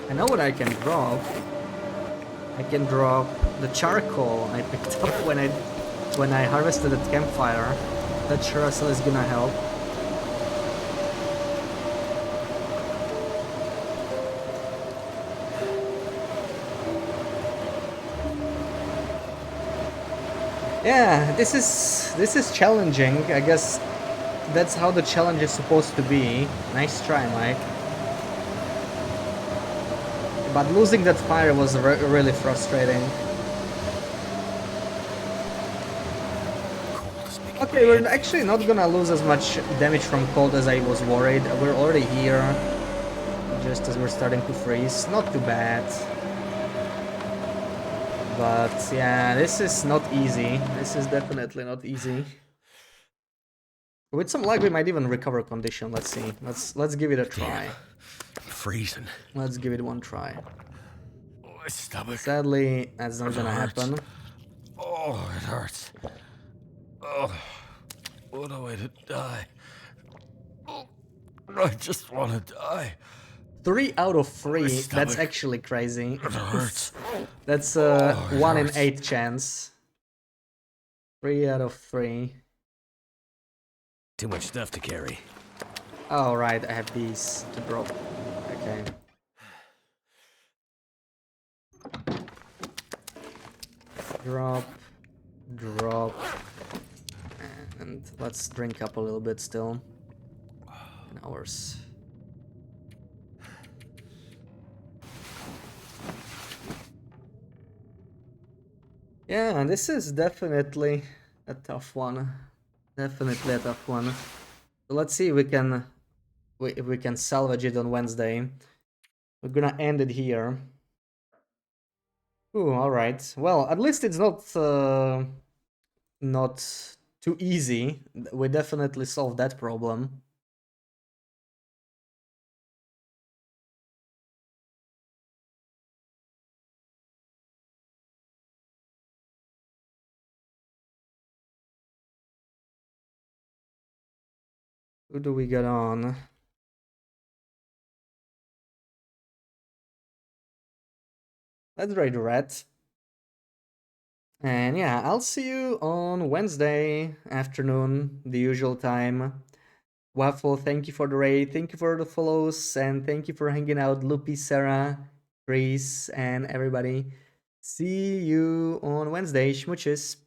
I know what I can drop. I can drop the charcoal I picked up when I harvested the campfire. That sure as hell is gonna help. Yeah, this is challenging. I guess that's how the challenge is supposed to be. Nice try, Mike. But losing that fire was really frustrating. Okay, we're actually not gonna lose as much damage from cold as I was worried. We're already here, just as we're starting to freeze. Not too bad. But yeah, this is not easy. This is definitely not easy. With some luck, we might even recover condition. Let's see. Let's give it a try. I'm freezing. Let's give it one try. My stomach. Sadly, that's not gonna happen. Oh, it hurts. Oh, what a way to die. Oh, I just want to die. 3 out of 3. That's stomach. actually crazy. It hurts. That's Oh, it 1 in hurts. 8 chance. 3 out of 3. Too much stuff to carry. Oh right, I have these to drop. Okay. Drop, drop, and let's drink up a little bit still. 10 hours. Yeah, this is definitely a tough one. Definitely a tough one. So let's see if we can salvage it on Wednesday. We're gonna end it here. Ooh, all right. Well, at least it's not too easy. We definitely solved that problem. Who do we get on? Let's raid Red. And yeah, I'll see you on Wednesday afternoon, the usual time. Waffle, thank you for the raid, thank you for the follows, and thank you for hanging out, Loopy, Sarah, Chris, and everybody. See you on Wednesday. Schmooches.